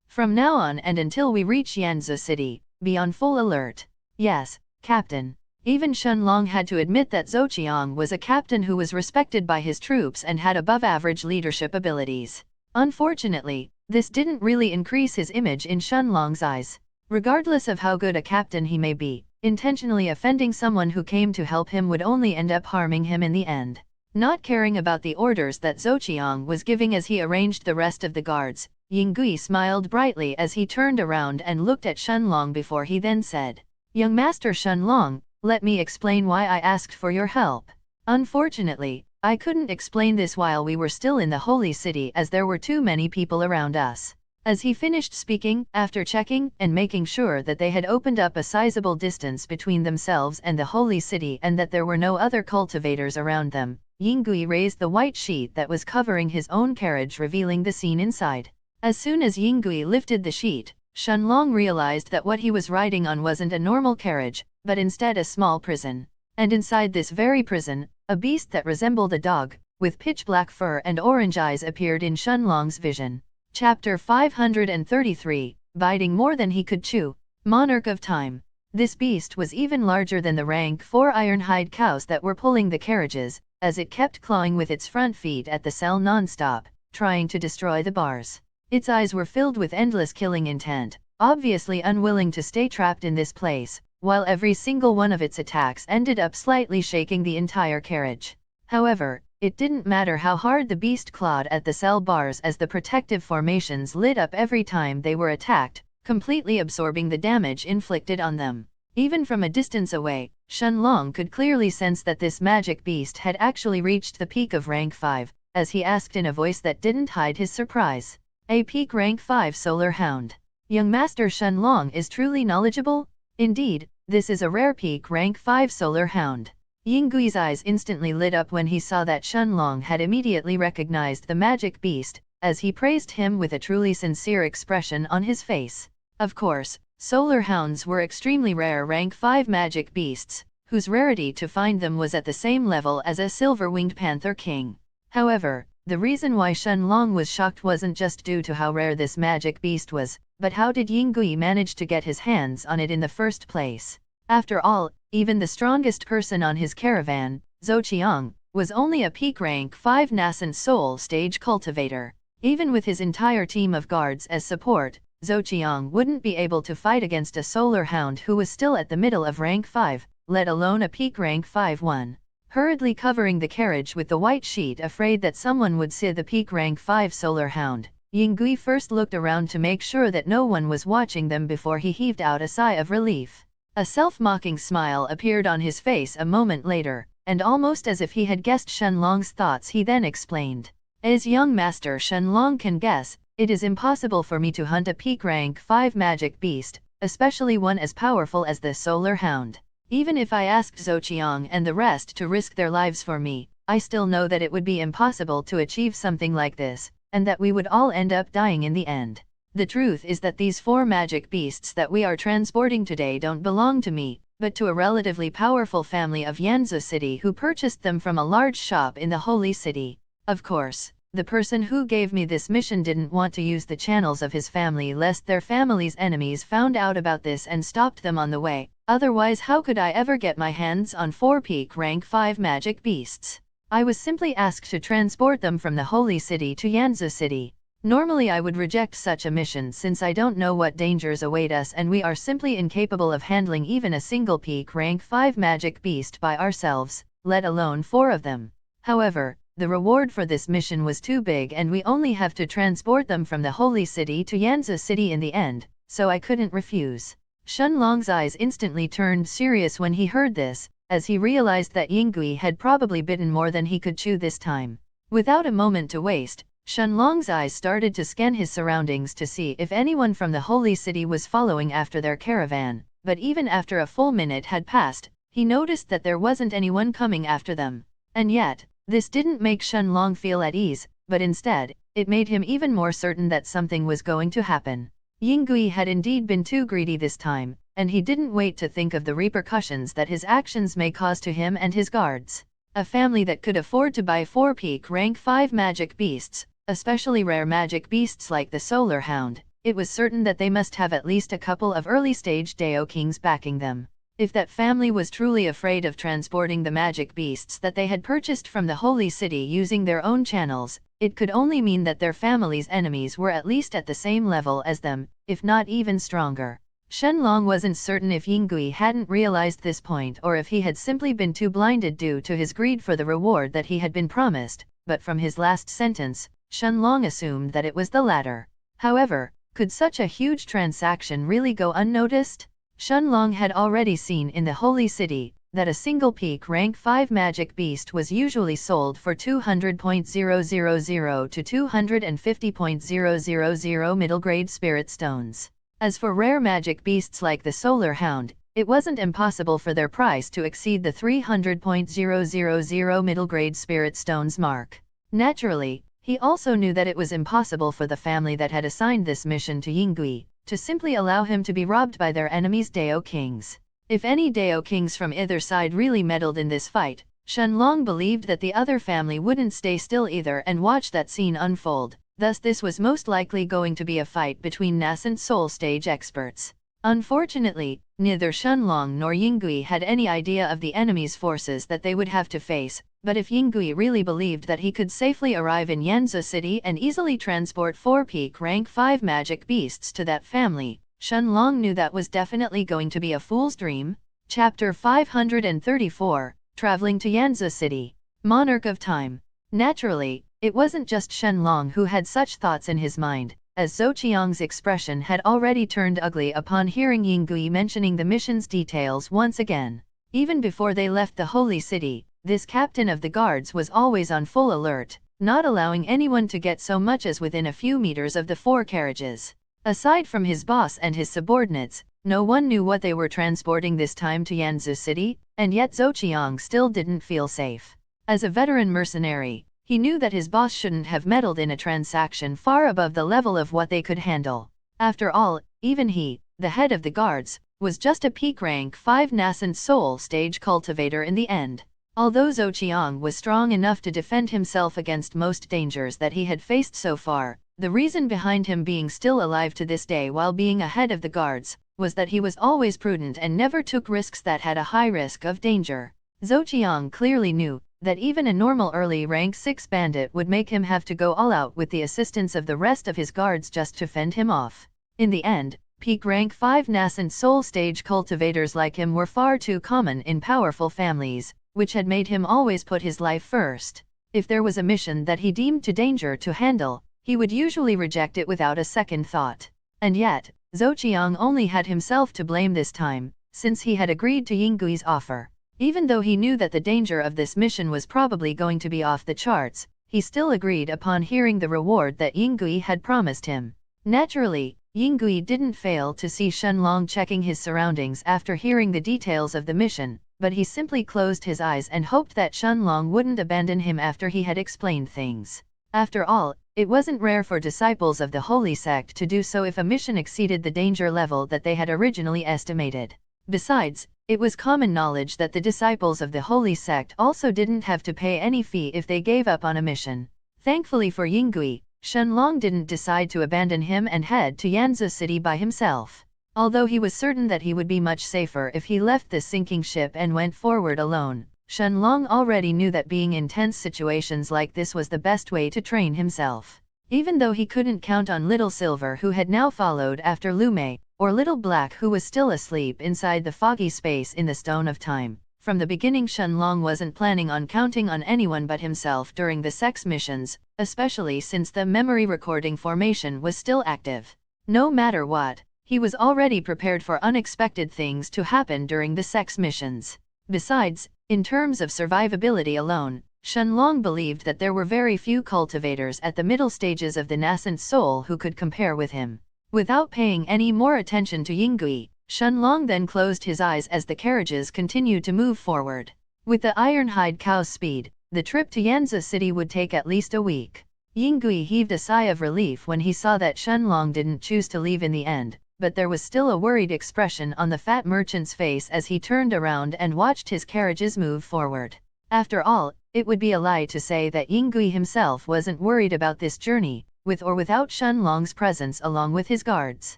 From now on and until we reach Yanzhou City, be on full alert. Yes, Captain. Even Shenlong had to admit that Zouqiang was a captain who was respected by his troops and had above-average leadership abilities. Unfortunately, this didn't really increase his image in Shenlong's eyes. Regardless of how good a captain he may be, intentionally offending someone who came to help him would only end up harming him in the end. Not caring about the orders that Zouqiang was giving as he arranged the rest of the guards, Yingui smiled brightly as he turned around and looked at Shenlong before he then said, "Young Master Shenlong, let me explain why I asked for your help. Unfortunately, I couldn't explain this while we were still in the holy city as there were too many people around us." As he finished speaking, after checking and making sure that they had opened up a sizable distance between themselves and the holy city and that there were no other cultivators around them, Yingui raised the white sheet that was covering his own carriage, revealing the scene inside. As soon as Yingui lifted the sheet, Shenlong realized that what he was riding on wasn't a normal carriage, but instead a small prison. And inside this very prison, a beast that resembled a dog, with pitch-black fur and orange eyes appeared in Shenlong's vision. Chapter 533, Biting More Than He Could Chew. Monarch of Time. This beast was even larger than the rank 4 ironhide cows that were pulling the carriages, as it kept clawing with its front feet at the cell non-stop, trying to destroy the bars. Its eyes were filled with endless killing intent, obviously unwilling to stay trapped in this place, while every single one of its attacks ended up slightly shaking the entire carriage. However, it didn't matter how hard the beast clawed at the cell bars as the protective formations lit up every time they were attacked, completely absorbing the damage inflicted on them. Even from a distance away, Shenlong could clearly sense that this magic beast had actually reached the peak of rank 5, as he asked in a voice that didn't hide his surprise. A peak rank 5 solar hound. Young Master Shenlong is truly knowledgeable? Indeed, this is a rare peak rank 5 solar hound. Yingui's eyes instantly lit up when he saw that Shenlong had immediately recognized the magic beast, as he praised him with a truly sincere expression on his face. Of course, solar hounds were extremely rare rank 5 magic beasts, whose rarity to find them was at the same level as a silver-winged panther king. However, the reason why Shenlong was shocked wasn't just due to how rare this magic beast was, but how did Yingui manage to get his hands on it in the first place? After all, even the strongest person on his caravan, Zhou Qiang, was only a peak rank 5 nascent soul stage cultivator. Even with his entire team of guards as support, Zhou Qiang wouldn't be able to fight against a solar hound who was still at the middle of rank 5, let alone a peak rank 5-1. Hurriedly covering the carriage with the white sheet, afraid that someone would see the peak rank 5 solar hound, Yingui first looked around to make sure that no one was watching them before he heaved out a sigh of relief. A self-mocking smile appeared on his face a moment later, and almost as if he had guessed Shenlong's thoughts, he then explained. As young master Shenlong can guess, it is impossible for me to hunt a peak rank 5 magic beast, especially one as powerful as the solar hound. Even if I asked Zhou Qiang and the rest to risk their lives for me, I still know that it would be impossible to achieve something like this, and that we would all end up dying in the end. The truth is that these 4 magic beasts that we are transporting today don't belong to me, but to a relatively powerful family of Yanzhou City who purchased them from a large shop in the Holy City. Of course, the person who gave me this mission didn't want to use the channels of his family lest their family's enemies found out about this and stopped them on the way. Otherwise, how could I ever get my hands on 4 peak rank 5 magic beasts? I was simply asked to transport them from the Holy City to Yanzhou City. Normally I would reject such a mission since I don't know what dangers await us and we are simply incapable of handling even a single peak rank 5 magic beast by ourselves, let alone 4 of them. However, the reward for this mission was too big and we only have to transport them from the Holy City to Yanzhou City in the end, so I couldn't refuse. Shenlong's eyes instantly turned serious when he heard this, as he realized that Yingui had probably bitten more than he could chew this time. Without a moment to waste, Shenlong's eyes started to scan his surroundings to see if anyone from the Holy City was following after their caravan, but even after a full minute had passed, he noticed that there wasn't anyone coming after them. And yet, this didn't make Shenlong feel at ease, but instead, it made him even more certain that something was going to happen. Yingui had indeed been too greedy this time, and he didn't wait to think of the repercussions that his actions may cause to him and his guards. A family that could afford to buy 4 peak rank 5 magic beasts, especially rare magic beasts like the solar hound, it was certain that they must have at least a couple of early-stage Dao Kings backing them. If that family was truly afraid of transporting the magic beasts that they had purchased from the Holy City using their own channels, it could only mean that their family's enemies were at least at the same level as them, if not even stronger. Shenlong wasn't certain if Yingui hadn't realized this point or if he had simply been too blinded due to his greed for the reward that he had been promised, but from his last sentence, Shenlong assumed that it was the latter. However, could such a huge transaction really go unnoticed? Shenlong had already seen in the Holy City that a single peak rank 5 magic beast was usually sold for 200.000 to 250.000 middle grade spirit stones. As for rare magic beasts like the solar hound, it wasn't impossible for their price to exceed the 300.000 middle grade spirit stones mark. Naturally, he also knew that it was impossible for the family that had assigned this mission to Yingui to simply allow him to be robbed by their enemies' Dao Kings. If any Dao Kings from either side really meddled in this fight, Shenlong believed that the other family wouldn't stay still either and watch that scene unfold. Thus this was most likely going to be a fight between nascent soul stage experts. Unfortunately, neither Shenlong nor Yingui had any idea of the enemy's forces that they would have to face, but if Yingui really believed that he could safely arrive in Yanzhou City and easily transport 4 peak rank 5 magic beasts to that family, Shenlong knew that was definitely going to be a fool's dream. Chapter 534, Traveling to Yanzhou City. Monarch of Time. Naturally, it wasn't just Shenlong who had such thoughts in his mind, as Zhou Qiang's expression had already turned ugly upon hearing Yingui mentioning the mission's details once again. Even before they left the Holy City, this captain of the guards was always on full alert, not allowing anyone to get so much as within a few meters of the 4 carriages. Aside from his boss and his subordinates, no one knew what they were transporting this time to Yanzhou City, and yet Zhou Qiang still didn't feel safe. As a veteran mercenary, he knew that his boss shouldn't have meddled in a transaction far above the level of what they could handle. After all, even he, the head of the guards, was just a peak rank 5 nascent soul stage cultivator in the end. Although Zhou Qiang was strong enough to defend himself against most dangers that he had faced so far, The reason behind him being still alive to this day while being ahead of the guards was that he was always prudent and never took risks that had a high risk of danger. Zhou Qiang clearly knew that even a normal early rank 6 bandit would make him have to go all out with the assistance of the rest of his guards just to fend him off. In the end, peak rank 5 nascent soul stage cultivators like him were far too common in powerful families, which had made him always put his life first. If there was a mission that he deemed too dangerous to handle, he would usually reject it without a second thought. And yet, Zhou Qiang only had himself to blame this time, since he had agreed to Yinggui's offer. Even though he knew that the danger of this mission was probably going to be off the charts, he still agreed upon hearing the reward that Yinggui had promised him. Naturally, Yinggui didn't fail to see Shenlong checking his surroundings after hearing the details of the mission, but he simply closed his eyes and hoped that Shenlong wouldn't abandon him after he had explained things. After all, it wasn't rare for disciples of the Holy Sect to do so if a mission exceeded the danger level that they had originally estimated. Besides, it was common knowledge that the disciples of the Holy Sect also didn't have to pay any fee if they gave up on a mission. Thankfully for Yinggui, Shenlong didn't decide to abandon him and head to Yanzi City by himself. Although he was certain that he would be much safer if he left the sinking ship and went forward alone, Shenlong already knew that being in tense situations like this was the best way to train himself. Even though he couldn't count on Little Silver who had now followed after Lu Mei, or Little Black who was still asleep inside the foggy space in the Stone of Time, from the beginning Shenlong wasn't planning on counting on anyone but himself during the sex missions, especially since the memory recording formation was still active. No matter what, he was already prepared for unexpected things to happen during the sex missions. Besides, in terms of survivability alone, Shenlong believed that there were very few cultivators at the middle stages of the nascent soul who could compare with him. Without paying any more attention to Yinggui, Shenlong then closed his eyes as the carriages continued to move forward. With the Ironhide cow's speed, the trip to Yanzi City would take at least a week. Yinggui heaved a sigh of relief when he saw that Shenlong didn't choose to leave in the end, but there was still a worried expression on the fat merchant's face as he turned around and watched his carriages move forward. After all, it would be a lie to say that Yinggui himself wasn't worried about this journey, with or without Shenlong's presence along with his guards.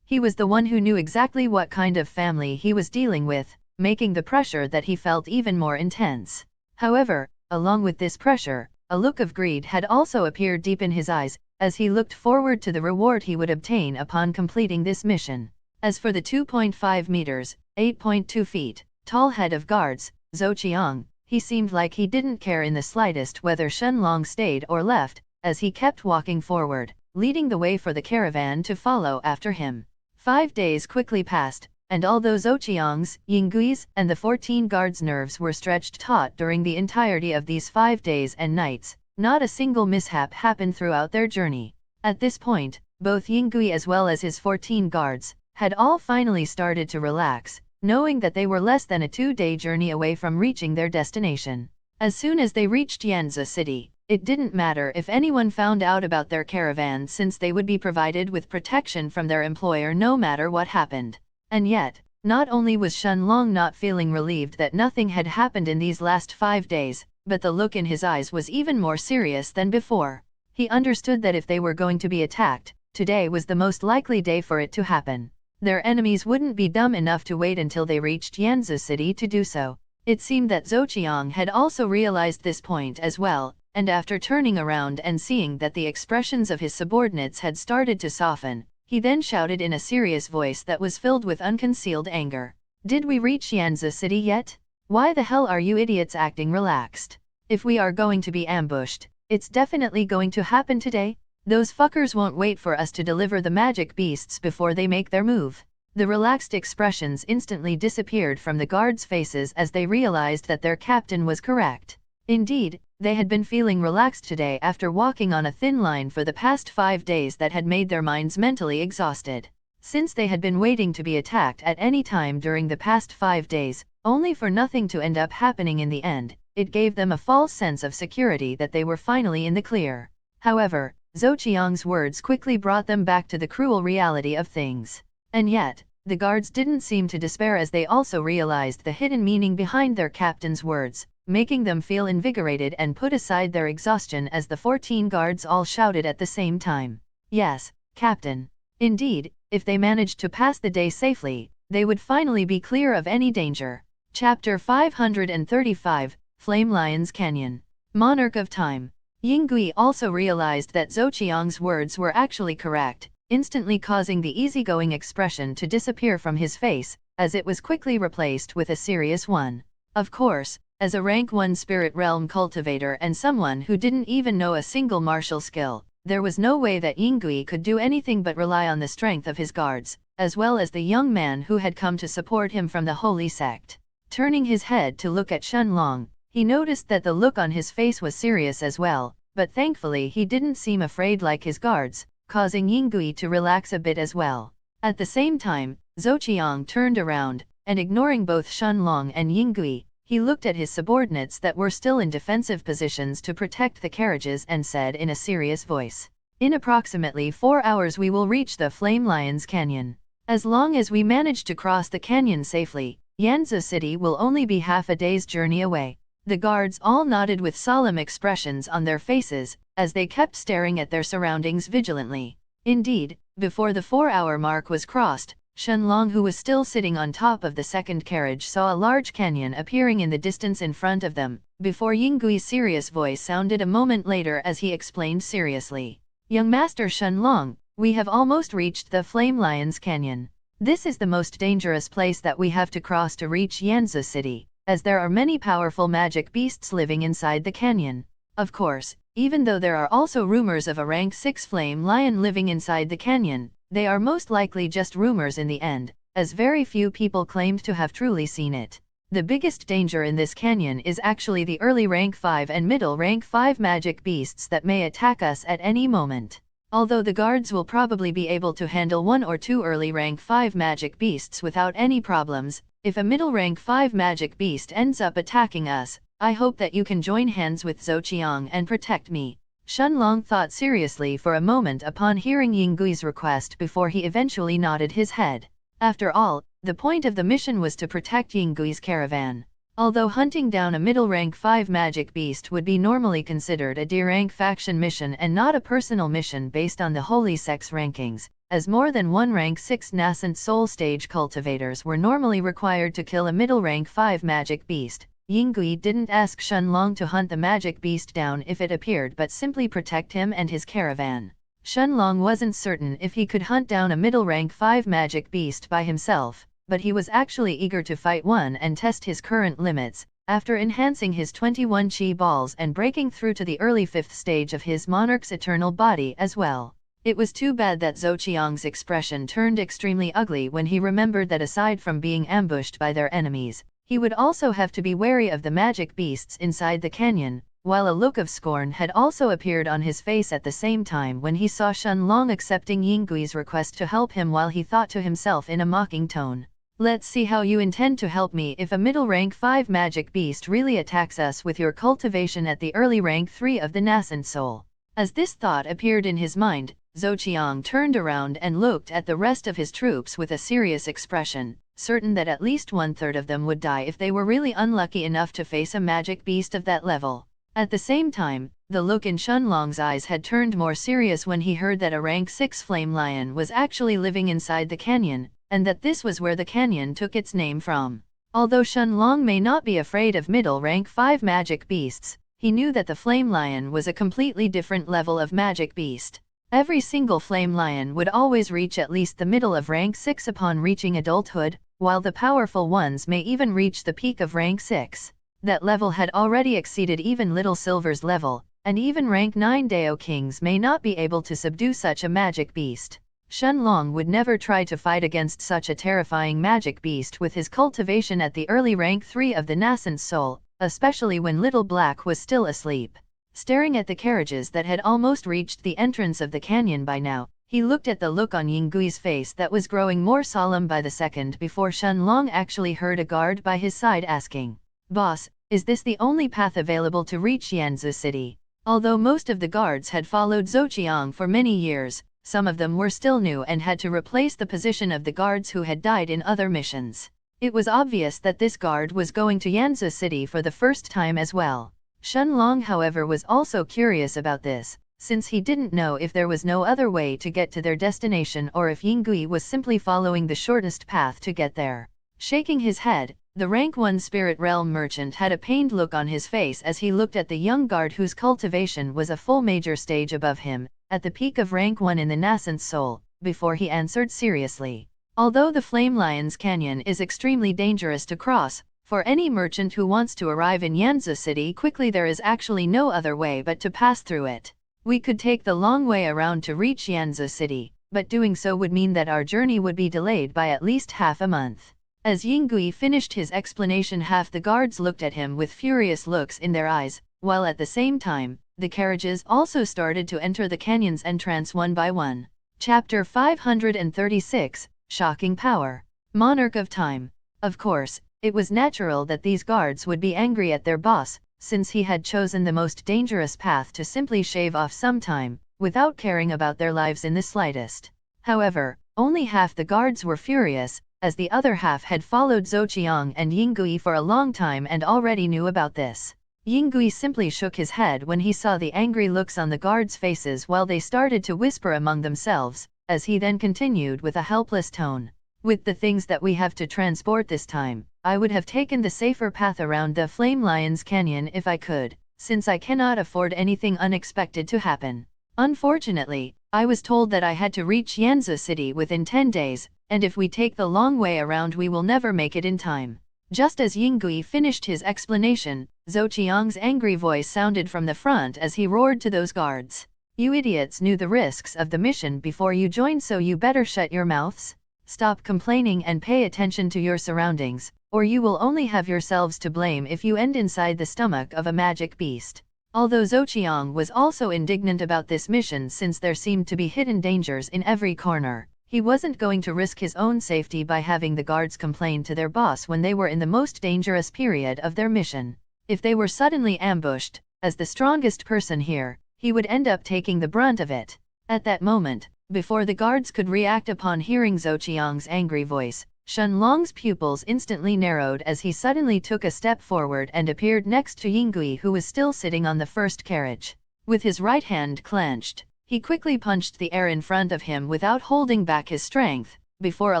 He was the one who knew exactly what kind of family he was dealing with, making the pressure that he felt even more intense. However, along with this pressure, a look of greed had also appeared deep in his eyes, as he looked forward to the reward he would obtain upon completing this mission. As for the 2.5 meters, 8.2 feet, tall head of guards, Zhou Qiang, he seemed like he didn't care in the slightest whether Shenlong stayed or left, as he kept walking forward, leading the way for the caravan to follow after him. 5 days quickly passed, and although Zhou Qiang's, Yinggui's, and the 14 guards' nerves were stretched taut during the entirety of these 5 days and nights, not a single mishap happened throughout their journey. At this point, both Yinggui as well as his 14 guards had all finally started to relax, knowing that they were less than a 2-day journey away from reaching their destination. As soon as they reached Yanzi City, it didn't matter if anyone found out about their caravan since they would be provided with protection from their employer no matter what happened. And yet, not only was Shenlong not feeling relieved that nothing had happened in these last 5 days, but the look in his eyes was even more serious than before. He understood that if they were going to be attacked, today was the most likely day for it to happen. Their enemies wouldn't be dumb enough to wait until they reached Yanzi City to do so. It seemed that Zhou Qiang had also realized this point as well, and after turning around and seeing that the expressions of his subordinates had started to soften, he then shouted in a serious voice that was filled with unconcealed anger. "Did we reach Yanzi City yet? Why the hell are you idiots acting relaxed? If we are going to be ambushed, it's definitely going to happen today. Those fuckers won't wait for us to deliver the magic beasts before they make their move." The relaxed expressions instantly disappeared from the guards' faces as they realized that their captain was correct. Indeed, they had been feeling relaxed today after walking on a thin line for the past 5 days that had made their minds mentally exhausted. Since they had been waiting to be attacked at any time during the past 5 days, only for nothing to end up happening in the end, it gave them a false sense of security that they were finally in the clear. However, Zhou Qiang's words quickly brought them back to the cruel reality of things. And yet, the guards didn't seem to despair as they also realized the hidden meaning behind their captain's words, making them feel invigorated and put aside their exhaustion as the 14 guards all shouted at the same time. Yes, Captain. Indeed, if they managed to pass the day safely, they would finally be clear of any danger. Chapter 535, Flame Lion's Canyon. Monarch of Time. Yingui also realized that Zhou Qiang's words were actually correct, instantly causing the easygoing expression to disappear from his face, as it was quickly replaced with a serious one. Of course, as a rank 1 spirit realm cultivator and someone who didn't even know a single martial skill, there was no way that Yingui could do anything but rely on the strength of his guards, as well as the young man who had come to support him from the holy sect. Turning his head to look at Shenlong, he noticed that the look on his face was serious as well, but thankfully he didn't seem afraid like his guards, causing Yingui to relax a bit as well. At the same time, Zhou Qiang turned around, and ignoring both Shenlong and Yingui, he looked at his subordinates that were still in defensive positions to protect the carriages and said in a serious voice, "In approximately 4 hours we will reach the Flame Lion's Canyon. As long as we manage to cross the canyon safely, Yanzhou City will only be half a day's journey away." The guards all nodded with solemn expressions on their faces, as they kept staring at their surroundings vigilantly. Indeed, before the 4-hour mark was crossed, Shenlong, who was still sitting on top of the second carriage, saw a large canyon appearing in the distance in front of them, before Yingui's serious voice sounded a moment later as he explained seriously. "Young Master Shenlong, we have almost reached the Flame Lion's Canyon. This is the most dangerous place that we have to cross to reach Yanzhou City, as there are many powerful magic beasts living inside the canyon. Of course, even though there are also rumors of a rank 6 flame lion living inside the canyon, they are most likely just rumors in the end, as very few people claimed to have truly seen it. The biggest danger in this canyon is actually the early rank 5 and middle rank 5 magic beasts that may attack us at any moment. Although the guards will probably be able to handle 1 or 2 early rank 5 magic beasts without any problems, if a middle rank 5 magic beast ends up attacking us, I hope that you can join hands with Zhou Qiang and protect me." Shenlong thought seriously for a moment upon hearing Yingui's request before he eventually nodded his head. After all, the point of the mission was to protect Yingui's caravan. Although hunting down a middle rank 5 magic beast would be normally considered a D-rank faction mission and not a personal mission based on the Holy Sect's rankings, as more than one rank 6 nascent soul stage cultivators were normally required to kill a middle rank 5 magic beast, Yingui didn't ask Shenlong to hunt the magic beast down if it appeared but simply protect him and his caravan. Shenlong wasn't certain if he could hunt down a middle rank 5 magic beast by himself, but he was actually eager to fight one and test his current limits, after enhancing his 21 chi balls and breaking through to the early 5th stage of his monarch's eternal body as well. It was too bad that Zhou Qiang's expression turned extremely ugly when he remembered that aside from being ambushed by their enemies, he would also have to be wary of the magic beasts inside the canyon, while a look of scorn had also appeared on his face at the same time when he saw Shenlong accepting Yingui's request to help him, while he thought to himself in a mocking tone, "Let's see how you intend to help me if a middle rank 5 magic beast really attacks us with your cultivation at the early rank 3 of the nascent soul." As this thought appeared in his mind, Zhou Qiang turned around and looked at the rest of his troops with a serious expression, certain that at least 1/3 of them would die if they were really unlucky enough to face a magic beast of that level. At the same time, the look in Shenlong's eyes had turned more serious when he heard that a rank 6 flame lion was actually living inside the canyon, and that this was where the canyon took its name from. Although Shenlong may not be afraid of middle rank 5 magic beasts, he knew that the flame lion was a completely different level of magic beast. Every single flame lion would always reach at least the middle of rank 6 upon reaching adulthood, while the powerful ones may even reach the peak of rank 6. That level had already exceeded even Little Silver's level, and even rank 9 Dao Kings may not be able to subdue such a magic beast. Shenlong would never try to fight against such a terrifying magic beast with his cultivation at the early rank 3 of the nascent soul, especially when Little Black was still asleep. Staring at the carriages that had almost reached the entrance of the canyon by now, he looked at the look on Yingui's face that was growing more solemn by the second before Shenlong actually heard a guard by his side asking, "Boss, is this the only path available to reach Yanzhou City?" Although most of the guards had followed Zhou Qiang for many years, some of them were still new and had to replace the position of the guards who had died in other missions. It was obvious that this guard was going to Yanzhou City for the first time as well. Shenlong, however, was also curious about this, since he didn't know if there was no other way to get to their destination or if Yingui was simply following the shortest path to get there. Shaking his head, the rank 1 spirit realm merchant had a pained look on his face as he looked at the young guard whose cultivation was a full major stage above him, at the peak of rank 1 in the nascent soul, before he answered seriously. Although the Flame Lion's Canyon is extremely dangerous to cross, for any merchant who wants to arrive in Yanzi City quickly, there is actually no other way but to pass through it. We could take the long way around to reach Yanzi City, but doing so would mean that our journey would be delayed by at least half a month. As Yingui finished his explanation, half the guards looked at him with furious looks in their eyes, while at the same time, the carriages also started to enter the canyon's entrance one by one. Chapter 536, Shocking Power. Monarch of Time. Of course, it was natural that these guards would be angry at their boss, since he had chosen the most dangerous path to simply shave off some time, without caring about their lives in the slightest. However, only half the guards were furious, as the other half had followed Zhou Qiang and Yingui for a long time and already knew about this. Yingui simply shook his head when he saw the angry looks on the guards' faces while they started to whisper among themselves, as he then continued with a helpless tone. With the things that we have to transport this time, I would have taken the safer path around the Flame Lion's Canyon if I could, since I cannot afford anything unexpected to happen. Unfortunately, I was told that I had to reach Yanzi City within 10 days, and if we take the long way around we will never make it in time. Just as Yingui finished his explanation, Zhou Qiang's angry voice sounded from the front as he roared to those guards. You idiots knew the risks of the mission before you joined, so you better shut your mouths. Stop complaining and pay attention to your surroundings, or you will only have yourselves to blame if you end inside the stomach of a magic beast. Although Zhou Qiang was also indignant about this mission since there seemed to be hidden dangers in every corner, he wasn't going to risk his own safety by having the guards complain to their boss when they were in the most dangerous period of their mission. If they were suddenly ambushed, as the strongest person here, he would end up taking the brunt of it. At that moment, before the guards could react upon hearing Zhou Qiang's angry voice, Shenlong's pupils instantly narrowed as he suddenly took a step forward and appeared next to Yingui, who was still sitting on the first carriage. With his right hand clenched, he quickly punched the air in front of him without holding back his strength, before a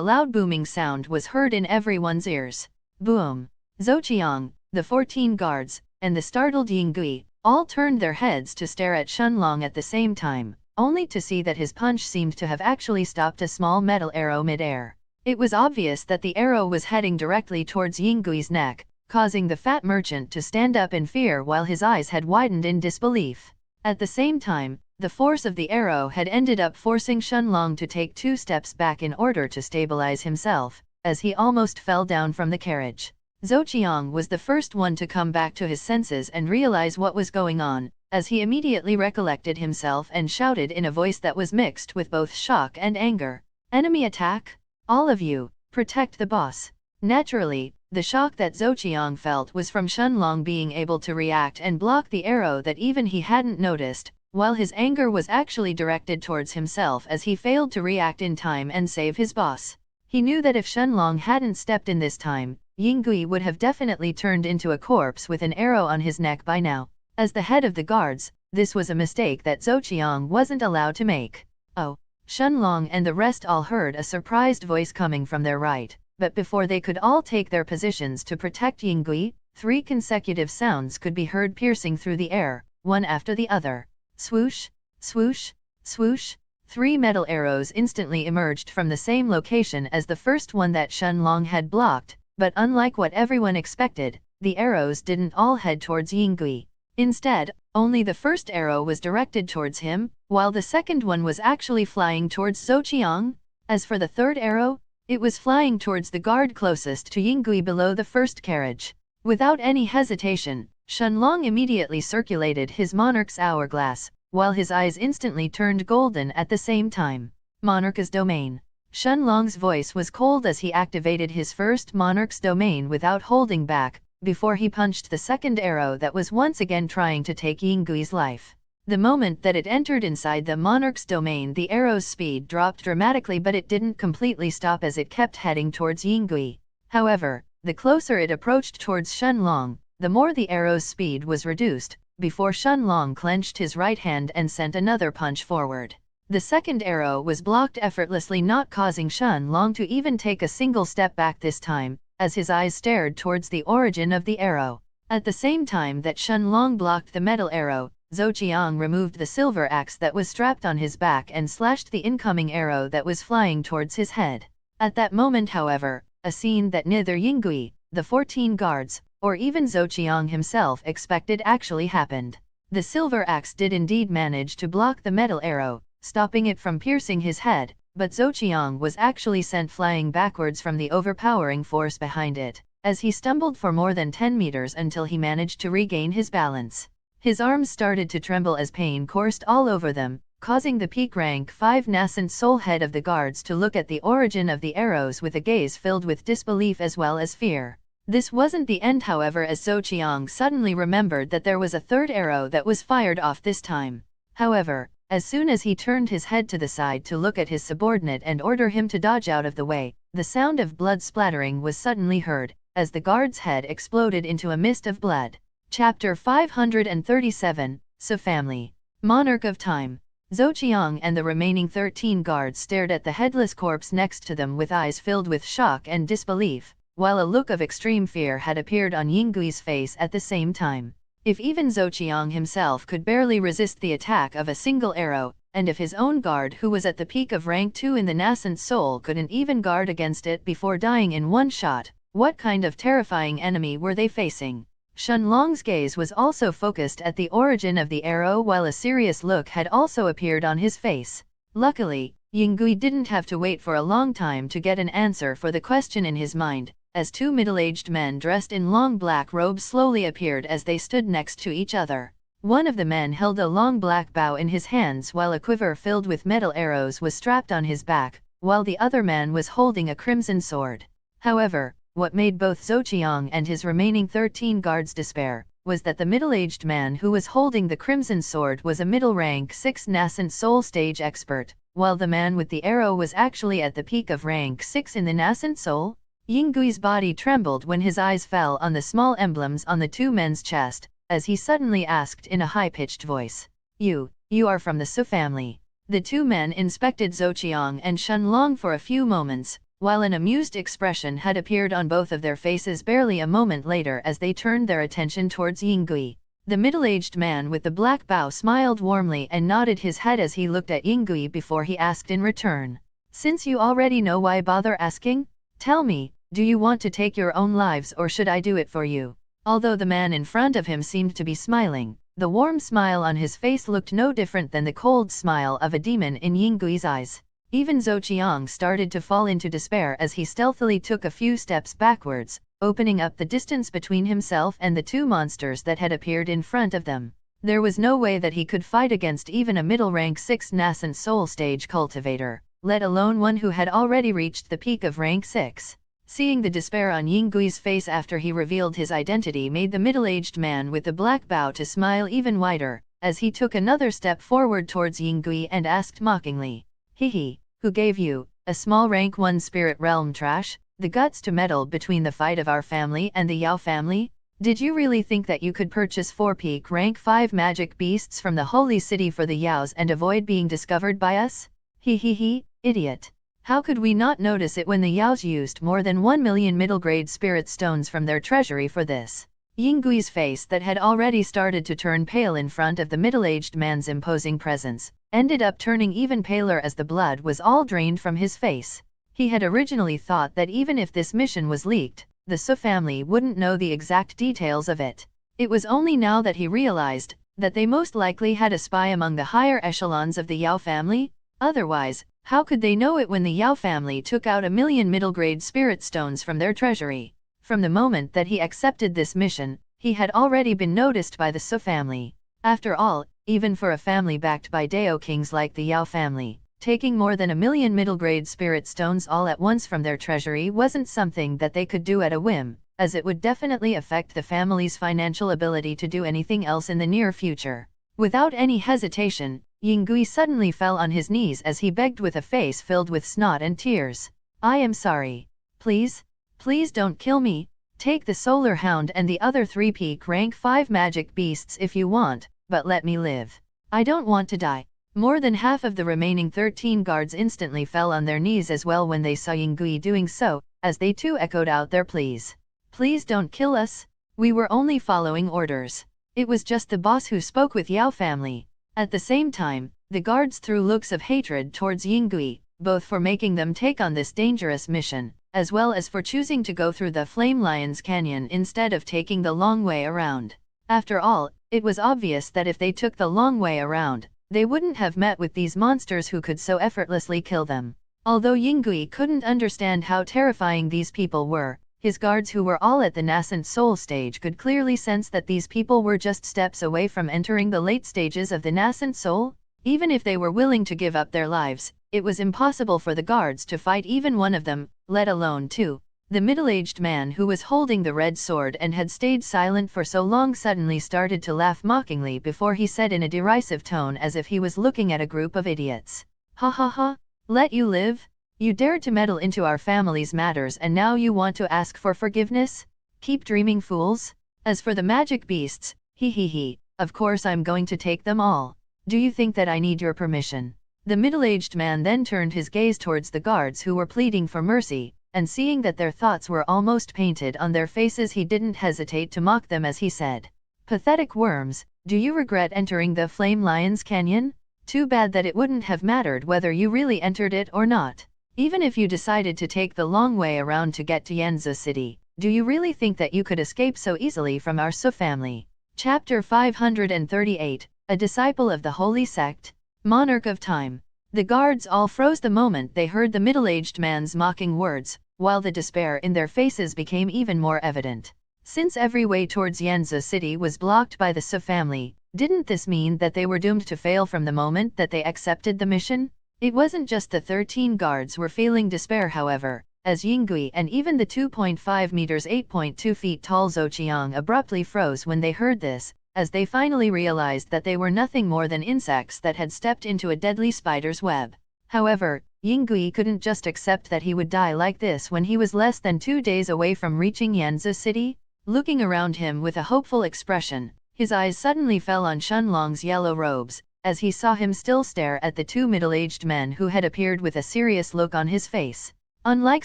loud booming sound was heard in everyone's ears. Boom! Zhou Qiang, the 14 guards, and the startled Yingui, all turned their heads to stare at Shenlong at the same time, only to see that his punch seemed to have actually stopped a small metal arrow mid-air. It was obvious that the arrow was heading directly towards Yingui's neck, causing the fat merchant to stand up in fear while his eyes had widened in disbelief. At the same time, the force of the arrow had ended up forcing Shenlong to take 2 steps back in order to stabilize himself, as he almost fell down from the carriage. Zhou Qiang was the first one to come back to his senses and realize what was going on, as he immediately recollected himself and shouted in a voice that was mixed with both shock and anger. Enemy attack! All of you, protect the boss! Naturally, the shock that Zhou Qiang felt was from Shenlong being able to react and block the arrow that even he hadn't noticed, while his anger was actually directed towards himself as he failed to react in time and save his boss. He knew that if Shenlong hadn't stepped in this time, Yingui would have definitely turned into a corpse with an arrow on his neck by now. As the head of the guards, this was a mistake that Zhou Qiang wasn't allowed to make. Oh! Shenlong and the rest all heard a surprised voice coming from their right, but before they could all take their positions to protect Yingui, 3 consecutive sounds could be heard piercing through the air, one after the other. Swoosh! Swoosh! Swoosh! 3 metal arrows instantly emerged from the same location as the first one that Shenlong had blocked, but unlike what everyone expected, the arrows didn't all head towards Yingui. Instead, only the first arrow was directed towards him, while the second one was actually flying towards Zhou Qiang. As for the third arrow, it was flying towards the guard closest to Yingui below the first carriage. Without any hesitation, Shenlong immediately circulated his Monarch's hourglass, while his eyes instantly turned golden at the same time. Monarch's domain. Shenlong's voice was cold as he activated his first Monarch's domain without holding back, before he punched the second arrow that was once again trying to take Yingui's life. The moment that it entered inside the Monarch's domain, the arrow's speed dropped dramatically, but it didn't completely stop as it kept heading towards Yingui. However, the closer it approached towards Shenlong, the more the arrow's speed was reduced, before Shen Long clenched his right hand and sent another punch forward. The second arrow was blocked effortlessly, not causing Shen Long to even take a single step back this time, as his eyes stared towards the origin of the arrow. At the same time that Shen Long blocked the metal arrow, Zhou Qiang removed the silver axe that was strapped on his back and slashed the incoming arrow that was flying towards his head. At that moment, however, a scene that neither Yingui, the 14 guards, or even Zhou Qiang himself expected actually happened. The silver axe did indeed manage to block the metal arrow, stopping it from piercing his head, but Zhou Qiang was actually sent flying backwards from the overpowering force behind it, as he stumbled for more than 10 meters until he managed to regain his balance. His arms started to tremble as pain coursed all over them, causing the peak rank 5 nascent soul head of the guards to look at the origin of the arrows with a gaze filled with disbelief as well as fear. This wasn't the end, however, as Zhou Qiang suddenly remembered that there was a third arrow that was fired off this time. However, as soon as he turned his head to the side to look at his subordinate and order him to dodge out of the way, the sound of blood splattering was suddenly heard, as the guard's head exploded into a mist of blood. Chapter 537, Su Family. Monarch of Time. Zhou Qiang and the remaining 13 guards stared at the headless corpse next to them with eyes filled with shock and disbelief, while a look of extreme fear had appeared on Yinggui's face at the same time. If even Zhou Qiang himself could barely resist the attack of a single arrow, and if his own guard, who was at the peak of rank 2 in the nascent soul, couldn't even guard against it before dying in one shot, what kind of terrifying enemy were they facing? Shen Long's gaze was also focused at the origin of the arrow, while a serious look had also appeared on his face. Luckily, Yingui didn't have to wait for a long time to get an answer for the question in his mind, as 2 middle-aged men dressed in long black robes slowly appeared as they stood next to each other. One of the men held a long black bow in his hands while a quiver filled with metal arrows was strapped on his back, while the other man was holding a crimson sword. However, what made both Zhou Qiang and his remaining 13 guards despair was that the middle-aged man who was holding the crimson sword was a middle-rank 6 nascent soul stage expert, while the man with the arrow was actually at the peak of rank 6 in the nascent soul. Yinggui's body trembled when his eyes fell on the small emblems on the 2 men's chest, as he suddenly asked in a high-pitched voice, You are from the Su family." The 2 men inspected Zhou Qiang and Shen Long for a few moments, while an amused expression had appeared on both of their faces barely a moment later as they turned their attention towards Yingui. The middle-aged man with the black bow smiled warmly and nodded his head as he looked at Yingui before he asked in return, "Since you already know, why bother asking? Tell me, do you want to take your own lives or should I do it for you?" Although the man in front of him seemed to be smiling, the warm smile on his face looked no different than the cold smile of a demon in Yinggui's eyes. Even Zhou Qiang started to fall into despair as he stealthily took a few steps backwards, opening up the distance between himself and the 2 monsters that had appeared in front of them. There was no way that he could fight against even a middle-rank 6 nascent soul stage cultivator, let alone one who had already reached the peak of rank 6. Seeing the despair on Yinggui's face after he revealed his identity made the middle-aged man with the black bow to smile even wider, as he took another step forward towards Yingui and asked mockingly, "Hehe, who gave you, a small rank 1 spirit realm trash, the guts to meddle between the fight of our family and the Yao family? Did you really think that you could purchase 4 peak rank 5 magic beasts from the holy city for the Yaos and avoid being discovered by us? He, idiot. How could we not notice it when the Yaos used more than 1 million middle-grade spirit stones from their treasury for this?" Yinggui's face that had already started to turn pale in front of the middle-aged man's imposing presence, ended up turning even paler as the blood was all drained from his face. He had originally thought that even if this mission was leaked, the Su family wouldn't know the exact details of it. It was only now that he realized that they most likely had a spy among the higher echelons of the Yao family. Otherwise, how could they know it when the Yao family took out 1 million middle-grade spirit stones from their treasury? From the moment that he accepted this mission, he had already been noticed by the Su family. After all, even for a family backed by Dao kings like the Yao family, taking more than 1 million middle-grade spirit stones all at once from their treasury wasn't something that they could do at a whim, as it would definitely affect the family's financial ability to do anything else in the near future. Without any hesitation, Yingui suddenly fell on his knees as he begged with a face filled with snot and tears. "I am sorry. Please don't kill me. Take the Solar Hound and the other 3 peak rank 5 magic beasts if you want, but let me live. I don't want to die. More than half of the remaining 13 guards instantly fell on their knees as well when they saw Yingui doing so, as they too echoed out their pleas. Please don't kill us. We were only following orders. It was just the boss who spoke with Yao family. At the same time, the guards threw looks of hatred towards Yingui, both for making them take on this dangerous mission, as well as for choosing to go through the Flame Lion's Canyon instead of taking the long way around. After all, it was obvious that if they took the long way around, they wouldn't have met with these monsters who could so effortlessly kill them. Although Yingui couldn't understand how terrifying these people were, his guards who were all at the nascent soul stage could clearly sense that these people were just steps away from entering the late stages of the nascent soul. Even if they were willing to give up their lives, it was impossible for the guards to fight even one of them, let alone 2. The middle-aged man who was holding the red sword and had stayed silent for so long suddenly started to laugh mockingly before he said in a derisive tone as if he was looking at a group of idiots. Ha ha ha, let you live? You dared to meddle into our family's matters and now you want to ask for forgiveness? Keep dreaming, fools. As for the magic beasts, he, of course I'm going to take them all. Do you think that I need your permission? The middle-aged man then turned his gaze towards the guards who were pleading for mercy, and seeing that their thoughts were almost painted on their faces he didn't hesitate to mock them as he said, "Pathetic worms, do you regret entering the Flame Lion's Canyon? Too bad that it wouldn't have mattered whether you really entered it or not. Even if you decided to take the long way around to get to Yanzhou City, do you really think that you could escape so easily from our Su family?" Chapter 538, A Disciple of the Holy Sect, Monarch of Time. The guards all froze the moment they heard the middle-aged man's mocking words, while the despair in their faces became even more evident. Since every way towards Yanzhou City was blocked by the Su family, didn't this mean that they were doomed to fail from the moment that they accepted the mission? It wasn't just the 13 guards were feeling despair however, as Yingui and even the 2.5 meters 8.2 feet tall Zhou abruptly froze when they heard this, as they finally realized that they were nothing more than insects that had stepped into a deadly spider's web. However, Yingui couldn't just accept that he would die like this when he was less than 2 days away from reaching Yanzhou City. Looking around him with a hopeful expression, his eyes suddenly fell on Shenlong's yellow robes, as he saw him still stare at the 2 middle-aged men who had appeared with a serious look on his face. Unlike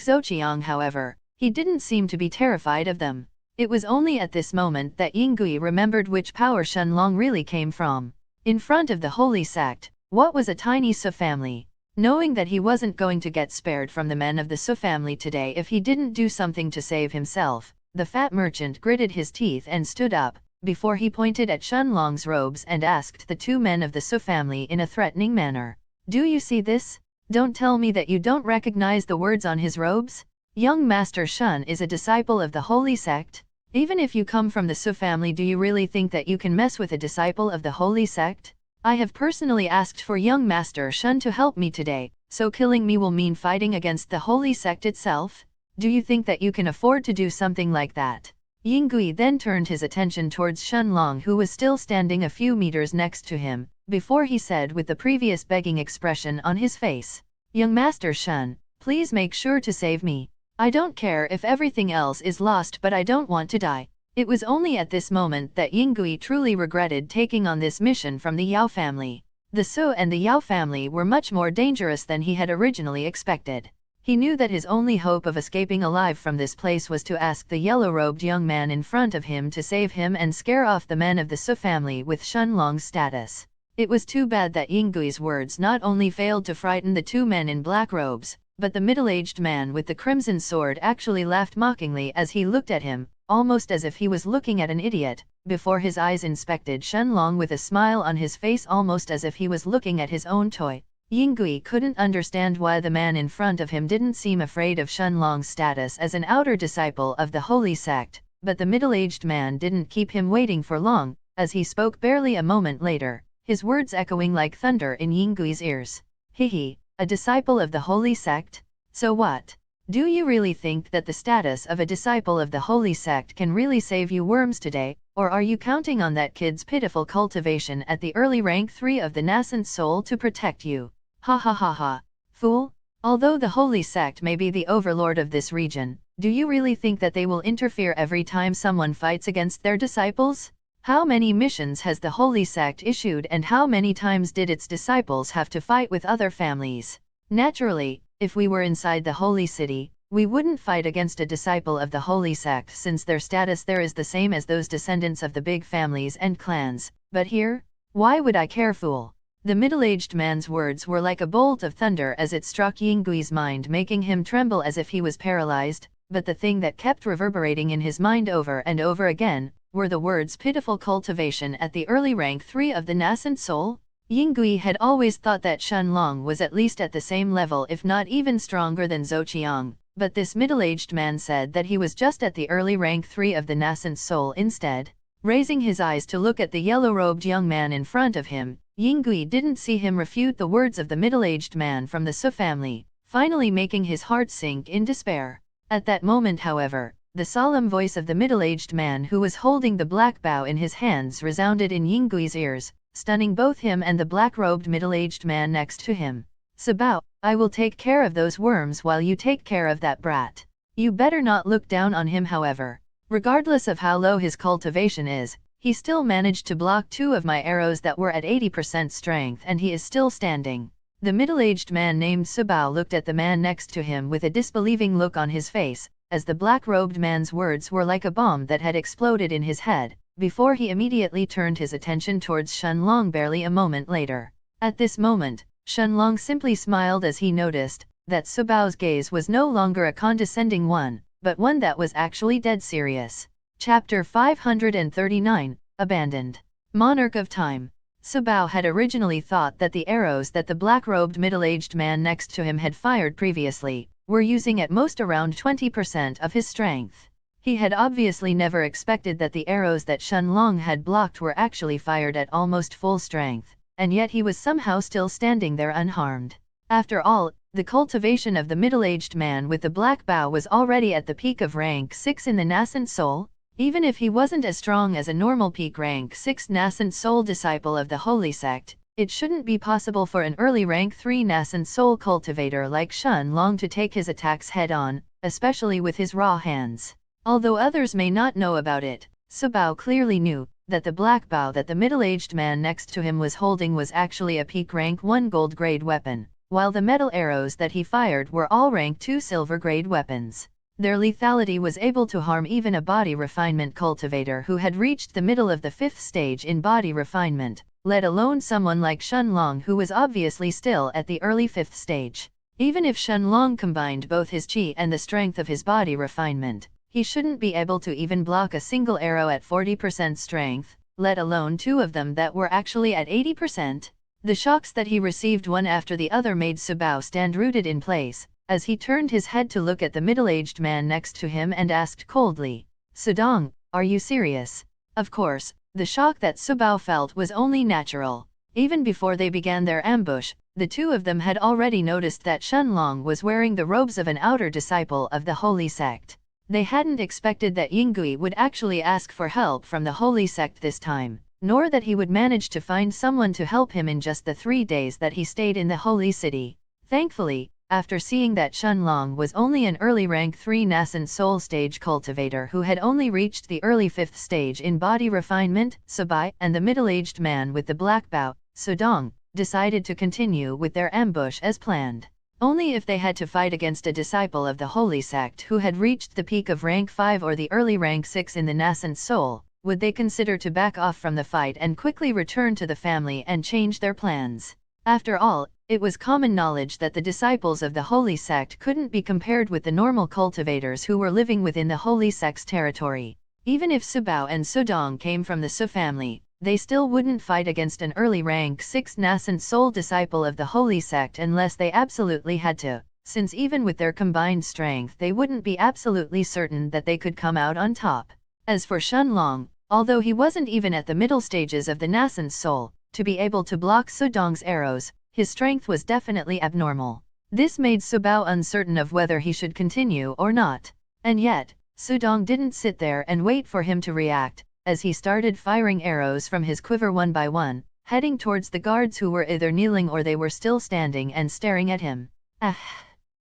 Zhou however, he didn't seem to be terrified of them. It was only at this moment that Yingui remembered which power Shenlong really came from. In front of the holy sect, what was a tiny Su family? Knowing that he wasn't going to get spared from the men of the Su family today if he didn't do something to save himself, the fat merchant gritted his teeth and stood up, before he pointed at Shenlong's robes and asked the 2 men of the Su family in a threatening manner. Do you see this? Don't tell me that you don't recognize the words on his robes? Young Master Shun is a disciple of the holy sect? Even if you come from the Su family, do you really think that you can mess with a disciple of the holy sect? I have personally asked for young Master Shun to help me today, so killing me will mean fighting against the holy sect itself? Do you think that you can afford to do something like that? Yingui then turned his attention towards Shenlong who was still standing a few meters next to him, before he said with the previous begging expression on his face, "Young Master Shun, please make sure to save me. I don't care if everything else is lost but I don't want to die." It was only at this moment that Yingui truly regretted taking on this mission from the Yao family. The Su and the Yao family were much more dangerous than he had originally expected. He knew that his only hope of escaping alive from this place was to ask the yellow-robed young man in front of him to save him and scare off the men of the Su family with Shenlong's status. It was too bad that Yingui's words not only failed to frighten the 2 men in black robes, but the middle-aged man with the crimson sword actually laughed mockingly as he looked at him, almost as if he was looking at an idiot, before his eyes inspected Shenlong with a smile on his face almost as if he was looking at his own toy. Yingui couldn't understand why the man in front of him didn't seem afraid of Shenlong's status as an outer disciple of the holy sect, but the middle-aged man didn't keep him waiting for long, as he spoke barely a moment later, his words echoing like thunder in Yingui's ears. "Hehe, a disciple of the holy sect? So what? Do you really think that the status of a disciple of the holy sect can really save you worms today, or are you counting on that kid's pitiful cultivation at the early rank 3 of the nascent soul to protect you? Ha ha ha ha, fool! Although the holy sect may be the overlord of this region, Do you really think that they will interfere every time someone fights against their disciples? How many missions has the holy sect issued, and how many times did its disciples have to fight with other families? Naturally, if we were inside the holy city, we wouldn't fight against a disciple of the holy sect, since their status there is the same as those descendants of the big families and clans. But here, why would I care, fool? The middle-aged man's words were like a bolt of thunder as it struck Yinggui's mind, making him tremble as if he was paralyzed. But the thing that kept reverberating in his mind over and over again were the words pitiful cultivation at the early rank 3 of the nascent soul. Yingui had always thought that Shenlong was at least at the same level, if not even stronger than Zhou Qiang, but this middle-aged man said that he was just at the early rank 3 of the nascent soul instead. Raising his eyes to look at the yellow-robed young man in front of him, Yingui didn't see him refute the words of the middle-aged man from the Su family, finally making his heart sink in despair. At that moment, however, the solemn voice of the middle-aged man who was holding the black bow in his hands resounded in Yinggui's ears, stunning both him and the black-robed middle-aged man next to him. Sabao, I will take care of those worms while you take care of that brat. You better not look down on him, however. Regardless of how low his cultivation is, he still managed to block 2 of my arrows that were at 80% strength, and he is still standing. The middle-aged man named Sabao looked at the man next to him with a disbelieving look on his face, as the black-robed man's words were like a bomb that had exploded in his head, before he immediately turned his attention towards Shenlong barely a moment later. At this moment, Shenlong simply smiled as he noticed that Sabao's gaze was no longer a condescending one, but one that was actually dead serious. Chapter 539, Abandoned. Monarch of Time. Sabao had originally thought that the arrows that the black-robed middle-aged man next to him had fired previously were using at most around 20% of his strength. He had obviously never expected that the arrows that Shenlong had blocked were actually fired at almost full strength, and yet he was somehow still standing there unharmed. After all, the cultivation of the middle-aged man with the black bow was already at the peak of rank 6 in the nascent soul. Even if he wasn't as strong as a normal peak rank 6 nascent soul disciple of the holy sect, it shouldn't be possible for an early rank 3 nascent soul cultivator like Shenlong to take his attacks head-on, especially with his raw hands. Although others may not know about it, Sabao clearly knew that the black bow that the middle-aged man next to him was holding was actually a peak rank 1 gold grade weapon, while the metal arrows that he fired were all rank 2 silver grade weapons. Their lethality was able to harm even a body refinement cultivator who had reached the middle of the 5th stage in body refinement, let alone someone like Shenlong who was obviously still at the early 5th stage. Even if Shenlong combined both his qi and the strength of his body refinement, he shouldn't be able to even block a single arrow at 40% strength, let alone 2 of them that were actually at 80%. The shocks that he received one after the other made Sabao stand rooted in place, as he turned his head to look at the middle-aged man next to him and asked coldly, "Sudong, are you serious?" Of course, the shock that Sabao felt was only natural. Even before they began their ambush, the 2 of them had already noticed that Shenlong was wearing the robes of an outer disciple of the holy sect. They hadn't expected that Yingui would actually ask for help from the holy sect this time, nor that he would manage to find someone to help him in just the 3 days that he stayed in the holy city. Thankfully, after seeing that Shenlong was only an early rank 3 nascent soul stage cultivator who had only reached the early 5th stage in body refinement, Sabai and the middle-aged man with the black bow, Sudong, decided to continue with their ambush as planned. Only if they had to fight against a disciple of the holy sect who had reached the peak of rank 5 or the early rank 6 in the nascent soul, would they consider to back off from the fight and quickly return to the family and change their plans. After all, it was common knowledge that the disciples of the holy sect couldn't be compared with the normal cultivators who were living within the holy sect's territory. Even if Sabao and Sudong came from the Su family, they still wouldn't fight against an early rank 6 nascent soul disciple of the holy sect unless they absolutely had to, since even with their combined strength they wouldn't be absolutely certain that they could come out on top. As for Shenlong, although he wasn't even at the middle stages of the nascent soul, to be able to block Sudong's arrows, his strength was definitely abnormal. This made Sabao uncertain of whether he should continue or not. And yet, Sudong didn't sit there and wait for him to react, as he started firing arrows from his quiver one by one, heading towards the guards who were either kneeling or they were still standing and staring at him. Ah!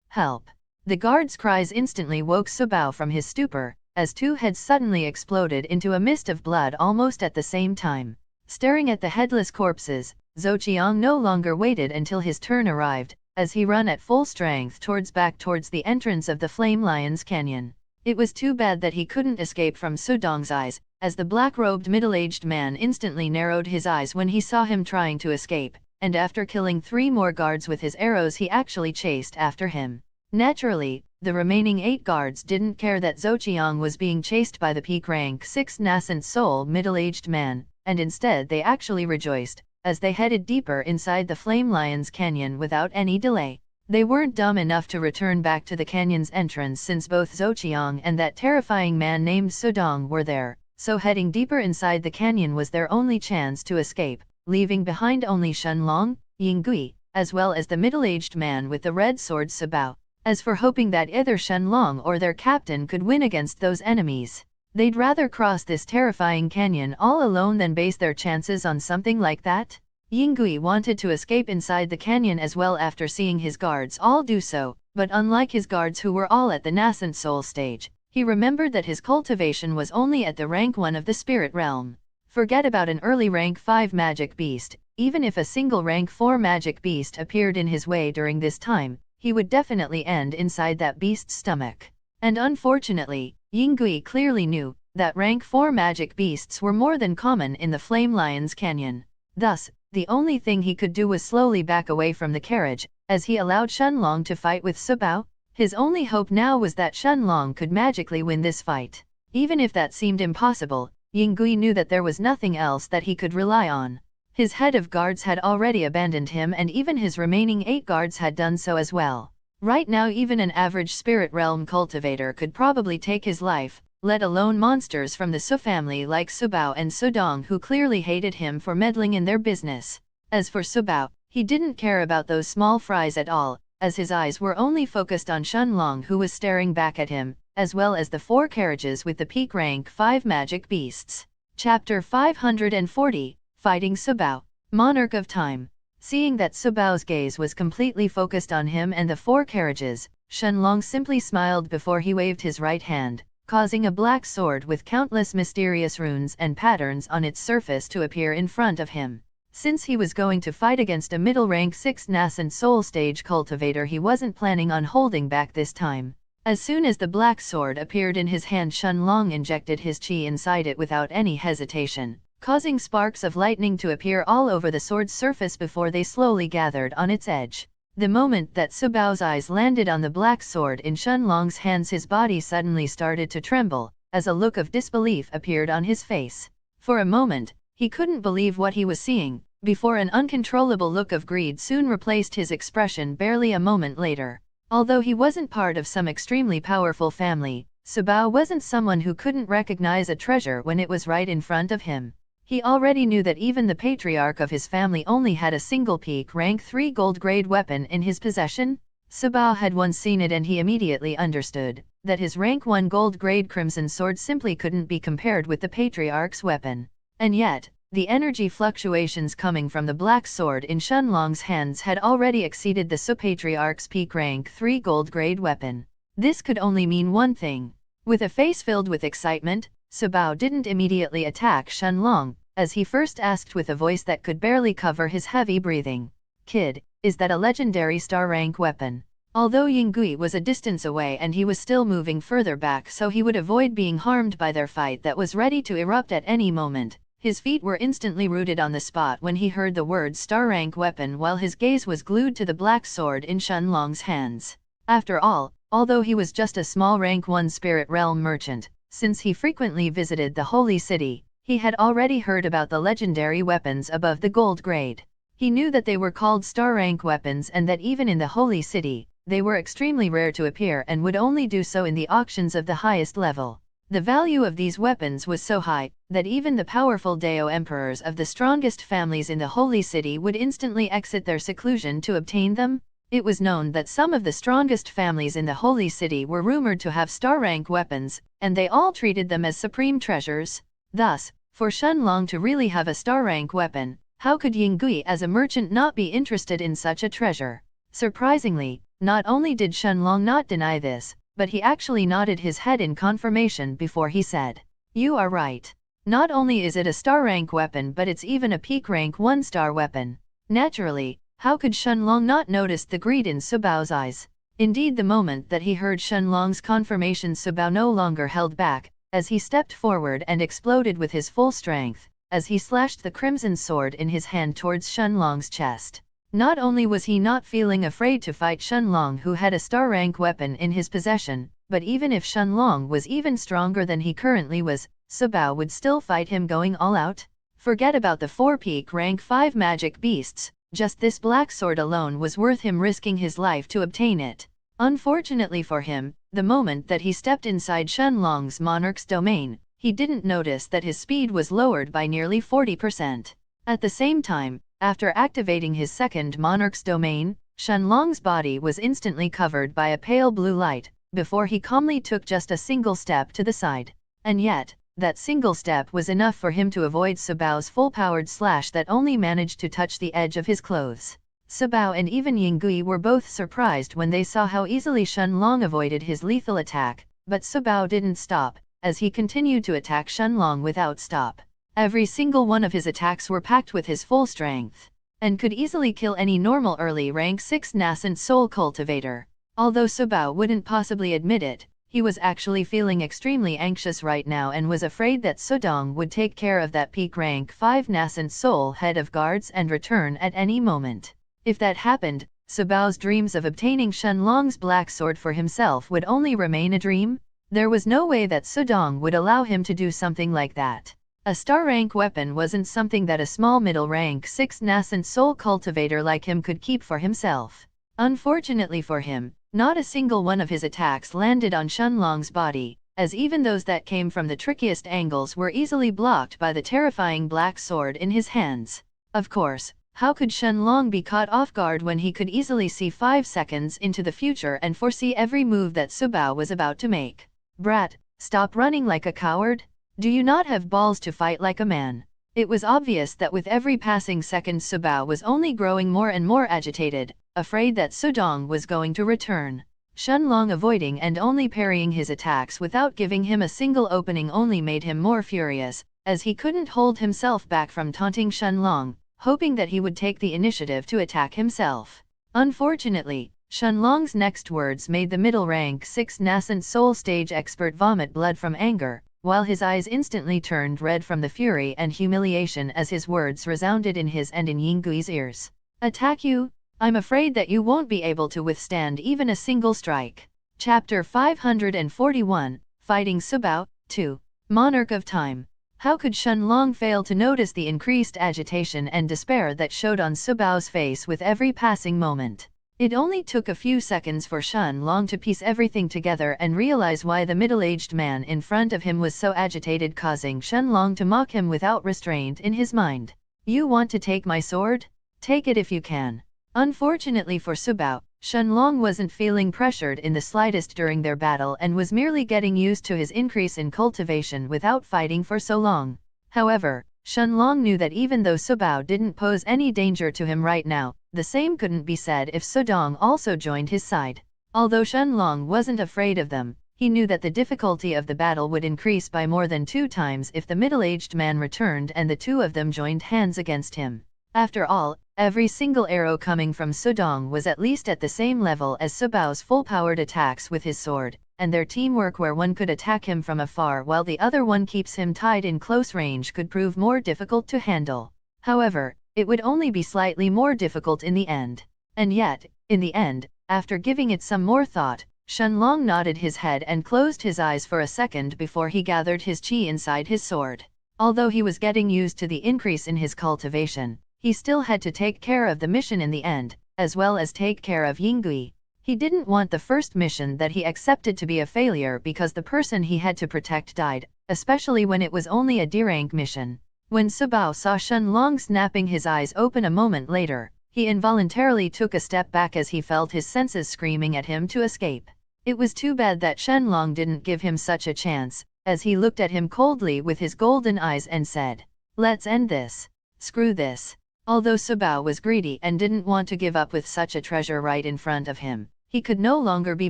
Help! The guard's cries instantly woke Subao from his stupor, as two heads suddenly exploded into a mist of blood almost at the same time. Staring at the headless corpses, Zhou Qiang no longer waited until his turn arrived, as he ran at full strength towards the entrance of the Flame Lion's Canyon. It was too bad that he couldn't escape from Sudong's eyes, as the black-robed middle-aged man instantly narrowed his eyes when he saw him trying to escape, and after killing 3 more guards with his arrows he actually chased after him. Naturally, the remaining 8 guards didn't care that Zhou Qiang was being chased by the peak rank 6 nascent soul middle-aged man, and instead they actually rejoiced, as they headed deeper inside the Flame Lion's Canyon without any delay. They weren't dumb enough to return back to the canyon's entrance since both Zhou Qiang and that terrifying man named Sudong were there, so heading deeper inside the canyon was their only chance to escape, leaving behind only Shenlong, Yinggui, as well as the middle-aged man with the red sword Subao. As for hoping that either Shenlong or their captain could win against those enemies, they'd rather cross this terrifying canyon all alone than base their chances on something like that. Yinggui wanted to escape inside the canyon as well after seeing his guards all do so, but unlike his guards who were all at the nascent soul stage, he remembered that his cultivation was only at the rank 1 of the spirit realm. Forget about an early rank 5 magic beast, even if a single rank 4 magic beast appeared in his way during this time, he would definitely end inside that beast's stomach. And unfortunately, Yinggui clearly knew that rank 4 magic beasts were more than common in the Flame Lion's Canyon. Thus, the only thing he could do was slowly back away from the carriage, as he allowed Shenlong to fight with Subao. His only hope now was that Shenlong could magically win this fight. Even if that seemed impossible, Yinggui knew that there was nothing else that he could rely on. His head of guards had already abandoned him and even his remaining 8 guards had done so as well. Right now even an average spirit realm cultivator could probably take his life, let alone monsters from the Su family like Subao and Sudong who clearly hated him for meddling in their business. As for Subao, he didn't care about those small fries at all, as his eyes were only focused on Shenlong who was staring back at him, as well as the 4 carriages with the peak rank 5 magic beasts. Chapter 540, Fighting Subao. Monarch of Time. Seeing that Subao's gaze was completely focused on him and the 4 carriages, Shenlong simply smiled before he waved his right hand, causing a black sword with countless mysterious runes and patterns on its surface to appear in front of him. Since he was going to fight against a middle rank 6 nascent soul stage cultivator, he wasn't planning on holding back this time. As soon as the black sword appeared in his hand, Shenlong injected his chi inside it without any hesitation, causing sparks of lightning to appear all over the sword's surface before they slowly gathered on its edge. The moment that Subao's eyes landed on the black sword in Shenlong's hands, his body suddenly started to tremble, as a look of disbelief appeared on his face. For a moment, he couldn't believe what he was seeing, before an uncontrollable look of greed soon replaced his expression barely a moment later. Although he wasn't part of some extremely powerful family, Subao wasn't someone who couldn't recognize a treasure when it was right in front of him. He already knew that even the patriarch of his family only had a single peak rank 3 gold grade weapon in his possession. Subao had once seen it and he immediately understood that his rank 1 gold grade crimson sword simply couldn't be compared with the patriarch's weapon. And yet, the energy fluctuations coming from the black sword in Shenlong's hands had already exceeded the Su-Patriarch's peak rank 3 gold grade weapon. This could only mean one thing. With a face filled with excitement, Subao didn't immediately attack Shenlong, as he first asked with a voice that could barely cover his heavy breathing. "Kid, is that a legendary star rank weapon?" Although Yinggui was a distance away and he was still moving further back so he would avoid being harmed by their fight that was ready to erupt at any moment, his feet were instantly rooted on the spot when he heard the word star rank weapon while his gaze was glued to the black sword in Shenlong's hands. After all, although he was just a small rank 1 spirit realm merchant, since he frequently visited the holy city, he had already heard about the legendary weapons above the gold grade. He knew that they were called star rank weapons and that even in the holy city, they were extremely rare to appear and would only do so in the auctions of the highest level. The value of these weapons was so high, that even the powerful Dao emperors of the strongest families in the holy city would instantly exit their seclusion to obtain them. It was known that some of the strongest families in the holy city were rumored to have star rank weapons, and they all treated them as supreme treasures. Thus, for Shenlong to really have a star rank weapon, how could Yinggui as a merchant not be interested in such a treasure? Surprisingly, Not only did Shenlong not deny this, but he actually nodded his head in confirmation before he said, "You are right. Not only is it a star rank weapon but it's even a peak rank 1-star weapon." Naturally, how could Shenlong not notice the greed in Subao's eyes? Indeed, the moment that he heard Shenlong's confirmation, Subao no longer held back, as he stepped forward and exploded with his full strength, as he slashed the crimson sword in his hand towards Shenlong's chest. Not only was he not feeling afraid to fight Shenlong, who had a star rank weapon in his possession, but even if Shenlong was even stronger than he currently was, Subao would still fight him going all out. Forget about the 4 peak rank 5 magic beasts, just this black sword alone was worth him risking his life to obtain it. Unfortunately for him, the moment that he stepped inside Shenlong's monarch's domain, he didn't notice that his speed was lowered by nearly 40%. At the same time, after activating his second monarch's domain, Shenlong's body was instantly covered by a pale blue light, before he calmly took just a single step to the side. And yet, that single step was enough for him to avoid Subao's full-powered slash that only managed to touch the edge of his clothes. Subao and even Yingui were both surprised when they saw how easily Shenlong avoided his lethal attack, but Subao didn't stop, as he continued to attack Shenlong without stop. Every single one of his attacks were packed with his full strength, and could easily kill any normal early rank 6 nascent soul cultivator. Although Subao wouldn't possibly admit it, he was actually feeling extremely anxious right now and was afraid that Sudong would take care of that peak rank 5 nascent soul head of guards and return at any moment. If that happened, Subao's dreams of obtaining Shenlong's black sword for himself would only remain a dream. There was no way that Sudong would allow him to do something like that. A star rank weapon wasn't something that a small middle rank 6 nascent soul cultivator like him could keep for himself. Unfortunately for him, not a single one of his attacks landed on Shenlong's body, as even those that came from the trickiest angles were easily blocked by the terrifying black sword in his hands. Of course, how could Shenlong be caught off guard when he could easily see 5 seconds into the future and foresee every move that Subao was about to make? "Brat, stop running like a coward. Do you not have balls to fight like a man?" It was obvious that with every passing second Subao was only growing more and more agitated, afraid that Sudong was going to return. Shenlong avoiding and only parrying his attacks without giving him a single opening only made him more furious, as he couldn't hold himself back from taunting Shenlong, hoping that he would take the initiative to attack himself. Unfortunately, Shenlong's next words made the middle rank 6 nascent soul stage expert vomit blood from anger, while his eyes instantly turned red from the fury and humiliation as his words resounded in his and in Yingui's ears. "Attack you? I'm afraid that you won't be able to withstand even a single strike." Chapter 541, Fighting Subao, 2. Monarch of Time. How could Shenlong fail to notice the increased agitation and despair that showed on Subao's face with every passing moment? It only took a few seconds for Shenlong to piece everything together and realize why the middle-aged man in front of him was so agitated, causing Shenlong to mock him without restraint in his mind. "You want to take my sword? Take it if you can." Unfortunately for Subao, Shenlong wasn't feeling pressured in the slightest during their battle and was merely getting used to his increase in cultivation without fighting for so long. However, Shenlong knew that even though Subao didn't pose any danger to him right now, the same couldn't be said if Sudong also joined his side. Although Shenlong wasn't afraid of them, he knew that the difficulty of the battle would increase by more than 2 times if the middle-aged man returned and the two of them joined hands against him. After all, every single arrow coming from Sudong was at least at the same level as Subao's full-powered attacks with his sword, and their teamwork where one could attack him from afar while the other one keeps him tied in close range could prove more difficult to handle. However, it would only be slightly more difficult in the end. And yet, in the end, after giving it some more thought, Shenlong nodded his head and closed his eyes for a second before he gathered his chi inside his sword. Although he was getting used to the increase in his cultivation, he still had to take care of the mission in the end, as well as take care of Yingui. He didn't want the first mission that he accepted to be a failure because the person he had to protect died, especially when it was only a D-rank mission. When Subao saw Shenlong snapping his eyes open a moment later, he involuntarily took a step back as he felt his senses screaming at him to escape. It was too bad that Shenlong didn't give him such a chance, as he looked at him coldly with his golden eyes and said, "Let's end this. Screw this." Although Subao was greedy and didn't want to give up with such a treasure right in front of him, He could no longer be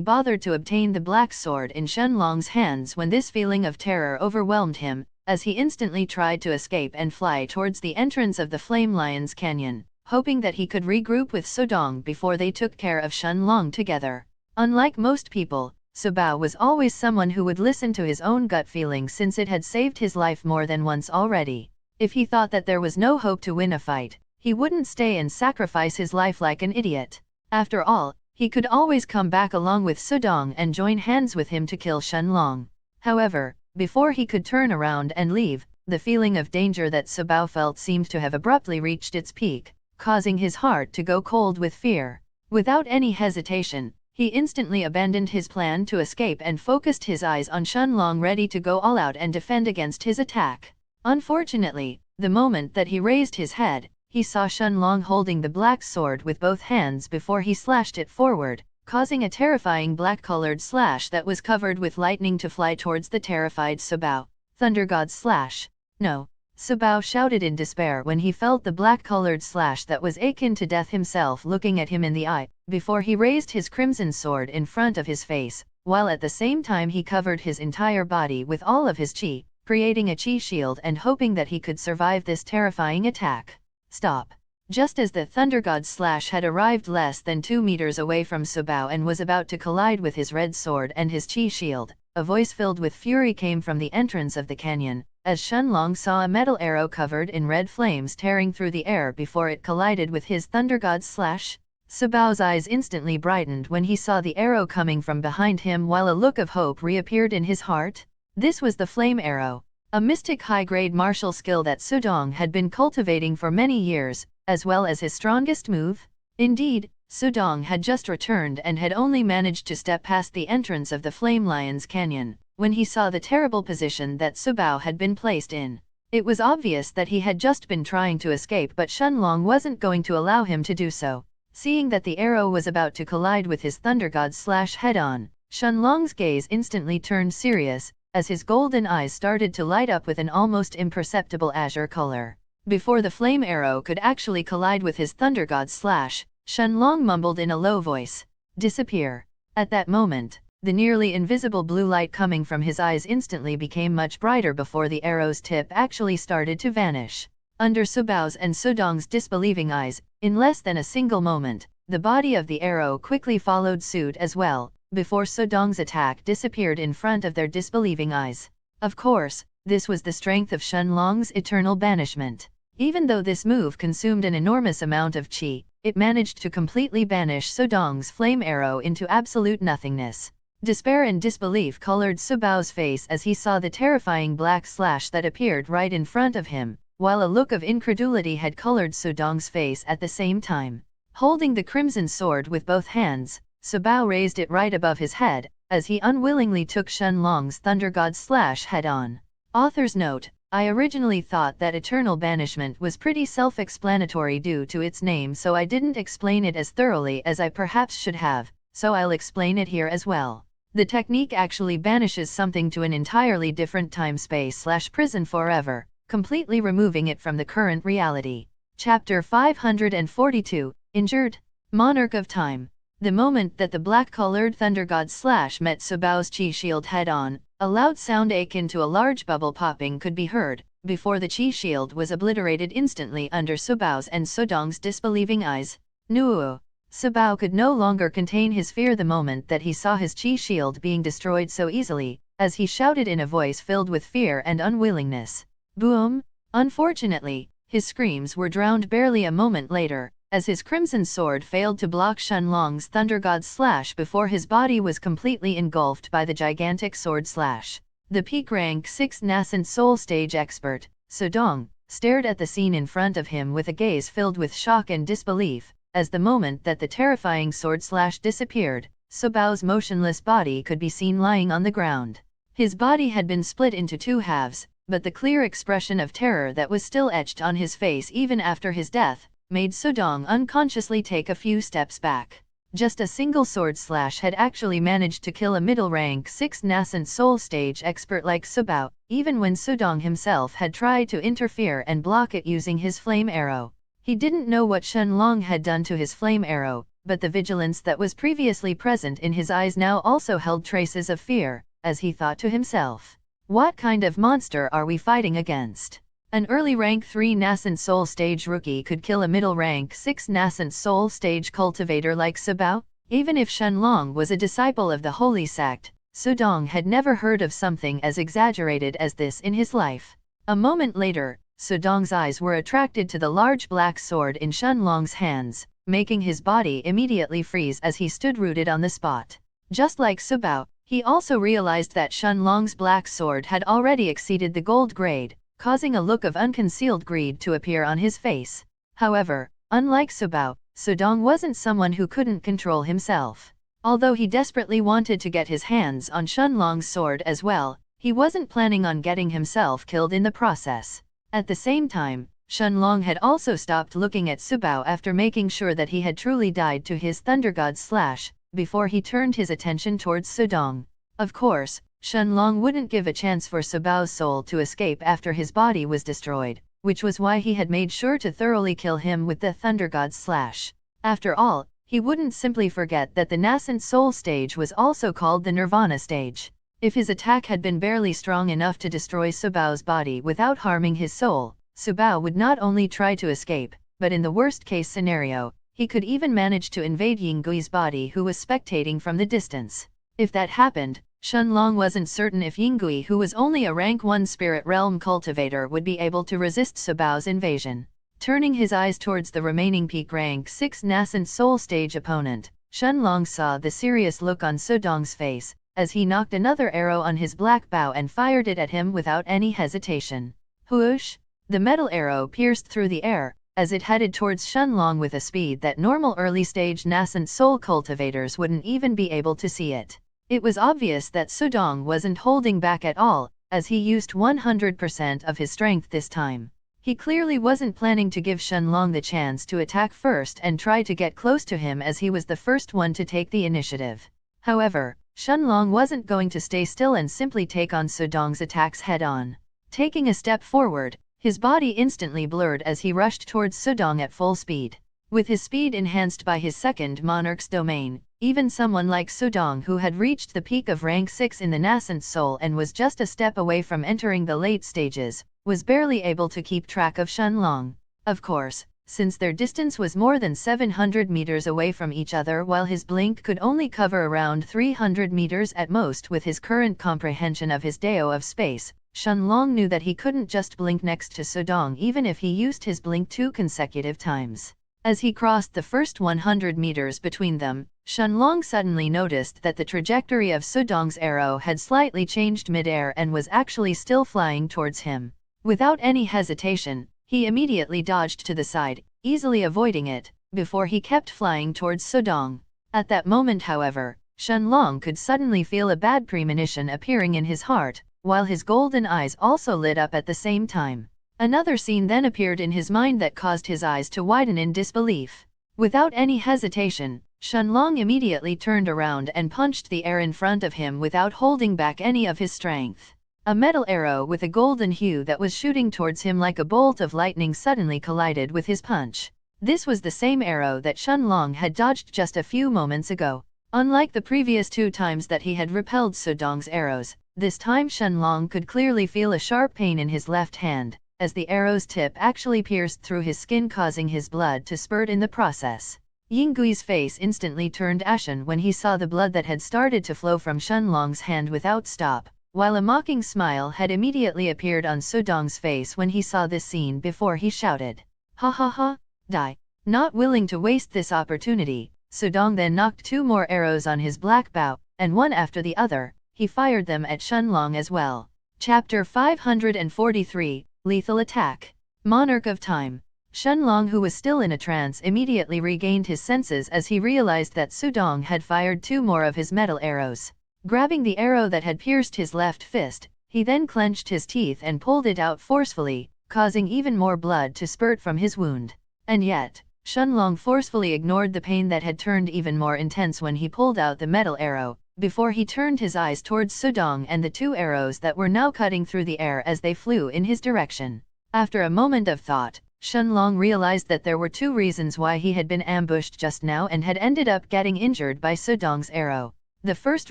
bothered to obtain the black sword in Shenlong's hands when this feeling of terror overwhelmed him, as he instantly tried to escape and fly towards the entrance of the Flame Lion's Canyon, hoping that he could regroup with Sudong before they took care of Shenlong together. Unlike most people, Subao was always someone who would listen to his own gut feeling since it had saved his life more than once already. If he thought that there was no hope to win a fight, he wouldn't stay and sacrifice his life like an idiot. After all, he could always come back along with Sudong and join hands with him to kill Shenlong. However, before he could turn around and leave, the feeling of danger that Subao felt seemed to have abruptly reached its peak, causing his heart to go cold with fear. Without any hesitation, he instantly abandoned his plan to escape and focused his eyes on Shenlong, ready to go all out and defend against his attack. Unfortunately, the moment that he raised his head, he saw Shenlong holding the black sword with both hands before he slashed it forward, causing a terrifying black-colored slash that was covered with lightning to fly towards the terrified Subao. Thunder God slash! No! Subao shouted in despair when he felt the black-colored slash that was akin to death himself looking at him in the eye, before he raised his crimson sword in front of his face, while at the same time he covered his entire body with all of his chi, creating a chi shield and hoping that he could survive this terrifying attack. Stop! Just as the Thunder God slash had arrived less than 2 meters away from Subao and was about to collide with his red sword and his chi shield, a voice filled with fury came from the entrance of the canyon, as Shenlong saw a metal arrow covered in red flames tearing through the air before it collided with his Thunder God slash. Subao's eyes instantly brightened when he saw the arrow coming from behind him, while a look of hope reappeared in his heart. This was the flame arrow, a mystic high-grade martial skill that Sudong had been cultivating for many years, as well as his strongest move. Indeed, Sudong had just returned and had only managed to step past the entrance of the Flame Lion's Canyon, when he saw the terrible position that Subao had been placed in. It was obvious that he had just been trying to escape, but Shenlong wasn't going to allow him to do so. Seeing that the arrow was about to collide with his Thunder God slash head-on, Shenlong's gaze instantly turned serious, as his golden eyes started to light up with an almost imperceptible azure color. Before the flame arrow could actually collide with his Thunder God slash, Shenlong mumbled in a low voice, "Disappear." At that moment, the nearly invisible blue light coming from his eyes instantly became much brighter before the arrow's tip actually started to vanish. Under Subao's and Sudong's disbelieving eyes, in less than a single moment, the body of the arrow quickly followed suit as well, before Sudong's attack disappeared in front of their disbelieving eyes. Of course, this was the strength of Shenlong's eternal banishment. Even though this move consumed an enormous amount of chi, it managed to completely banish Sudong's flame arrow into absolute nothingness. Despair and disbelief colored Subao's face as he saw the terrifying black slash that appeared right in front of him, while a look of incredulity had colored Sudong's face at the same time. Holding the crimson sword with both hands, Subao raised it right above his head, as he unwillingly took Shenlong's Thunder God slash head-on. Author's note: I originally thought that eternal banishment was pretty self-explanatory due to its name, so I didn't explain it as thoroughly as I perhaps should have, so I'll explain it here as well. The technique actually banishes something to an entirely different time-space/prison forever, completely removing it from the current reality. Chapter 542, Injured? Monarch of Time. The moment that the black-colored Thunder God slash met Subao's chi shield head-on, a loud sound akin to a large bubble popping could be heard, before the chi shield was obliterated instantly under Subao's and Sudong's disbelieving eyes. Nuo! Subao could no longer contain his fear the moment that he saw his chi shield being destroyed so easily, as he shouted in a voice filled with fear and unwillingness. Boom! Unfortunately, his screams were drowned barely a moment later, as his crimson sword failed to block Shenlong's Thunder God slash before his body was completely engulfed by the gigantic sword slash. The peak rank 6 nascent soul stage expert, Sudong, stared at the scene in front of him with a gaze filled with shock and disbelief, as the moment that the terrifying sword slash disappeared, Subao's motionless body could be seen lying on the ground. His body had been split into 2 halves, but the clear expression of terror that was still etched on his face even after his death, made Sudong unconsciously take a few steps back. Just a single sword slash had actually managed to kill a middle rank 6 nascent soul stage expert like Subao, even when Sudong himself had tried to interfere and block it using his flame arrow. He didn't know what Shenlong had done to his flame arrow, but the vigilance that was previously present in his eyes now also held traces of fear, as he thought to himself. What kind of monster are we fighting against? An early rank 3 nascent soul stage rookie could kill a middle rank 6 nascent soul stage cultivator like Sabao? Even if Shenlong was a disciple of the holy sect, Sudong had never heard of something as exaggerated as this in his life. A moment later, Sudong's eyes were attracted to the large black sword in Shenlong's hands, making his body immediately freeze as he stood rooted on the spot. Just like Sabao, he also realized that Shenlong's black sword had already exceeded the gold grade, causing a look of unconcealed greed to appear on his face. However, unlike Sabao, Sudong wasn't someone who couldn't control himself. Although he desperately wanted to get his hands on Shenlong's sword as well, he wasn't planning on getting himself killed in the process. At the same time, Shenlong had also stopped looking at Sabao after making sure that he had truly died to his Thunder God slash, before he turned his attention towards Sudong. Of course, Shenlong wouldn't give a chance for Sabao's soul to escape after his body was destroyed, which was why he had made sure to thoroughly kill him with the Thunder God slash. After all, he wouldn't simply forget that the nascent soul stage was also called the Nirvana stage. If his attack had been barely strong enough to destroy Sabao's body without harming his soul, Sabao would not only try to escape, but in the worst-case scenario, he could even manage to invade Yinggui's body, who was spectating from the distance. If that happened, Shenlong wasn't certain if Yingui, who was only a rank 1 spirit realm cultivator, would be able to resist Sabao's invasion. Turning his eyes towards the remaining peak rank 6 nascent soul stage opponent, Shenlong saw the serious look on Sudong's face, as he knocked another arrow on his black bow and fired it at him without any hesitation. Whoosh! The metal arrow pierced through the air, as it headed towards Shenlong with a speed that normal early-stage nascent soul cultivators wouldn't even be able to see it. It was obvious that Sudong wasn't holding back at all, as he used 100% of his strength this time. He clearly wasn't planning to give Shenlong the chance to attack first and try to get close to him, as he was the first one to take the initiative. However, Shenlong wasn't going to stay still and simply take on Sudong's attacks head-on. Taking a step forward, his body instantly blurred as he rushed towards Sudong at full speed. With his speed enhanced by his second Monarch's domain, even someone like Sudong, who had reached the peak of rank 6 in the nascent soul and was just a step away from entering the late stages, was barely able to keep track of Shenlong. Of course, since their distance was more than 700 meters away from each other, while his blink could only cover around 300 meters at most with his current comprehension of his Dao of space, Shenlong knew that he couldn't just blink next to Sudong even if he used his blink 2 consecutive times. As he crossed the first 100 meters between them, Shenlong suddenly noticed that the trajectory of Sudong's arrow had slightly changed mid-air and was actually still flying towards him. Without any hesitation, he immediately dodged to the side, easily avoiding it, before he kept flying towards Sudong. At that moment, however, Shenlong could suddenly feel a bad premonition appearing in his heart, while his golden eyes also lit up at the same time. Another scene then appeared in his mind that caused his eyes to widen in disbelief. Without any hesitation, Shenlong immediately turned around and punched the air in front of him without holding back any of his strength. A metal arrow with a golden hue that was shooting towards him like a bolt of lightning suddenly collided with his punch. This was the same arrow that Shenlong had dodged just a few moments ago. Unlike the previous 2 times that he had repelled Sudong's arrows, this time Shenlong could clearly feel a sharp pain in his left hand, as the arrow's tip actually pierced through his skin, causing his blood to spurt in the process. Yinggui's face instantly turned ashen when he saw the blood that had started to flow from Shenlong's hand without stop, while a mocking smile had immediately appeared on Sudong's face when he saw this scene before he shouted, "Ha ha ha, die!" Not willing to waste this opportunity, Sudong then knocked 2 more arrows on his black bow, and one after the other, he fired them at Shenlong as well. Chapter 543, Lethal Attack. Monarch of Time. Shenlong, who was still in a trance, immediately regained his senses as he realized that Sudong had fired 2 more of his metal arrows. Grabbing the arrow that had pierced his left fist, he then clenched his teeth and pulled it out forcefully, causing even more blood to spurt from his wound. And yet, Shenlong forcefully ignored the pain that had turned even more intense when he pulled out the metal arrow, before he turned his eyes towards Sudong and the 2 arrows that were now cutting through the air as they flew in his direction. After a moment of thought, Shenlong realized that there were two reasons why he had been ambushed just now and had ended up getting injured by Sudong's arrow. The first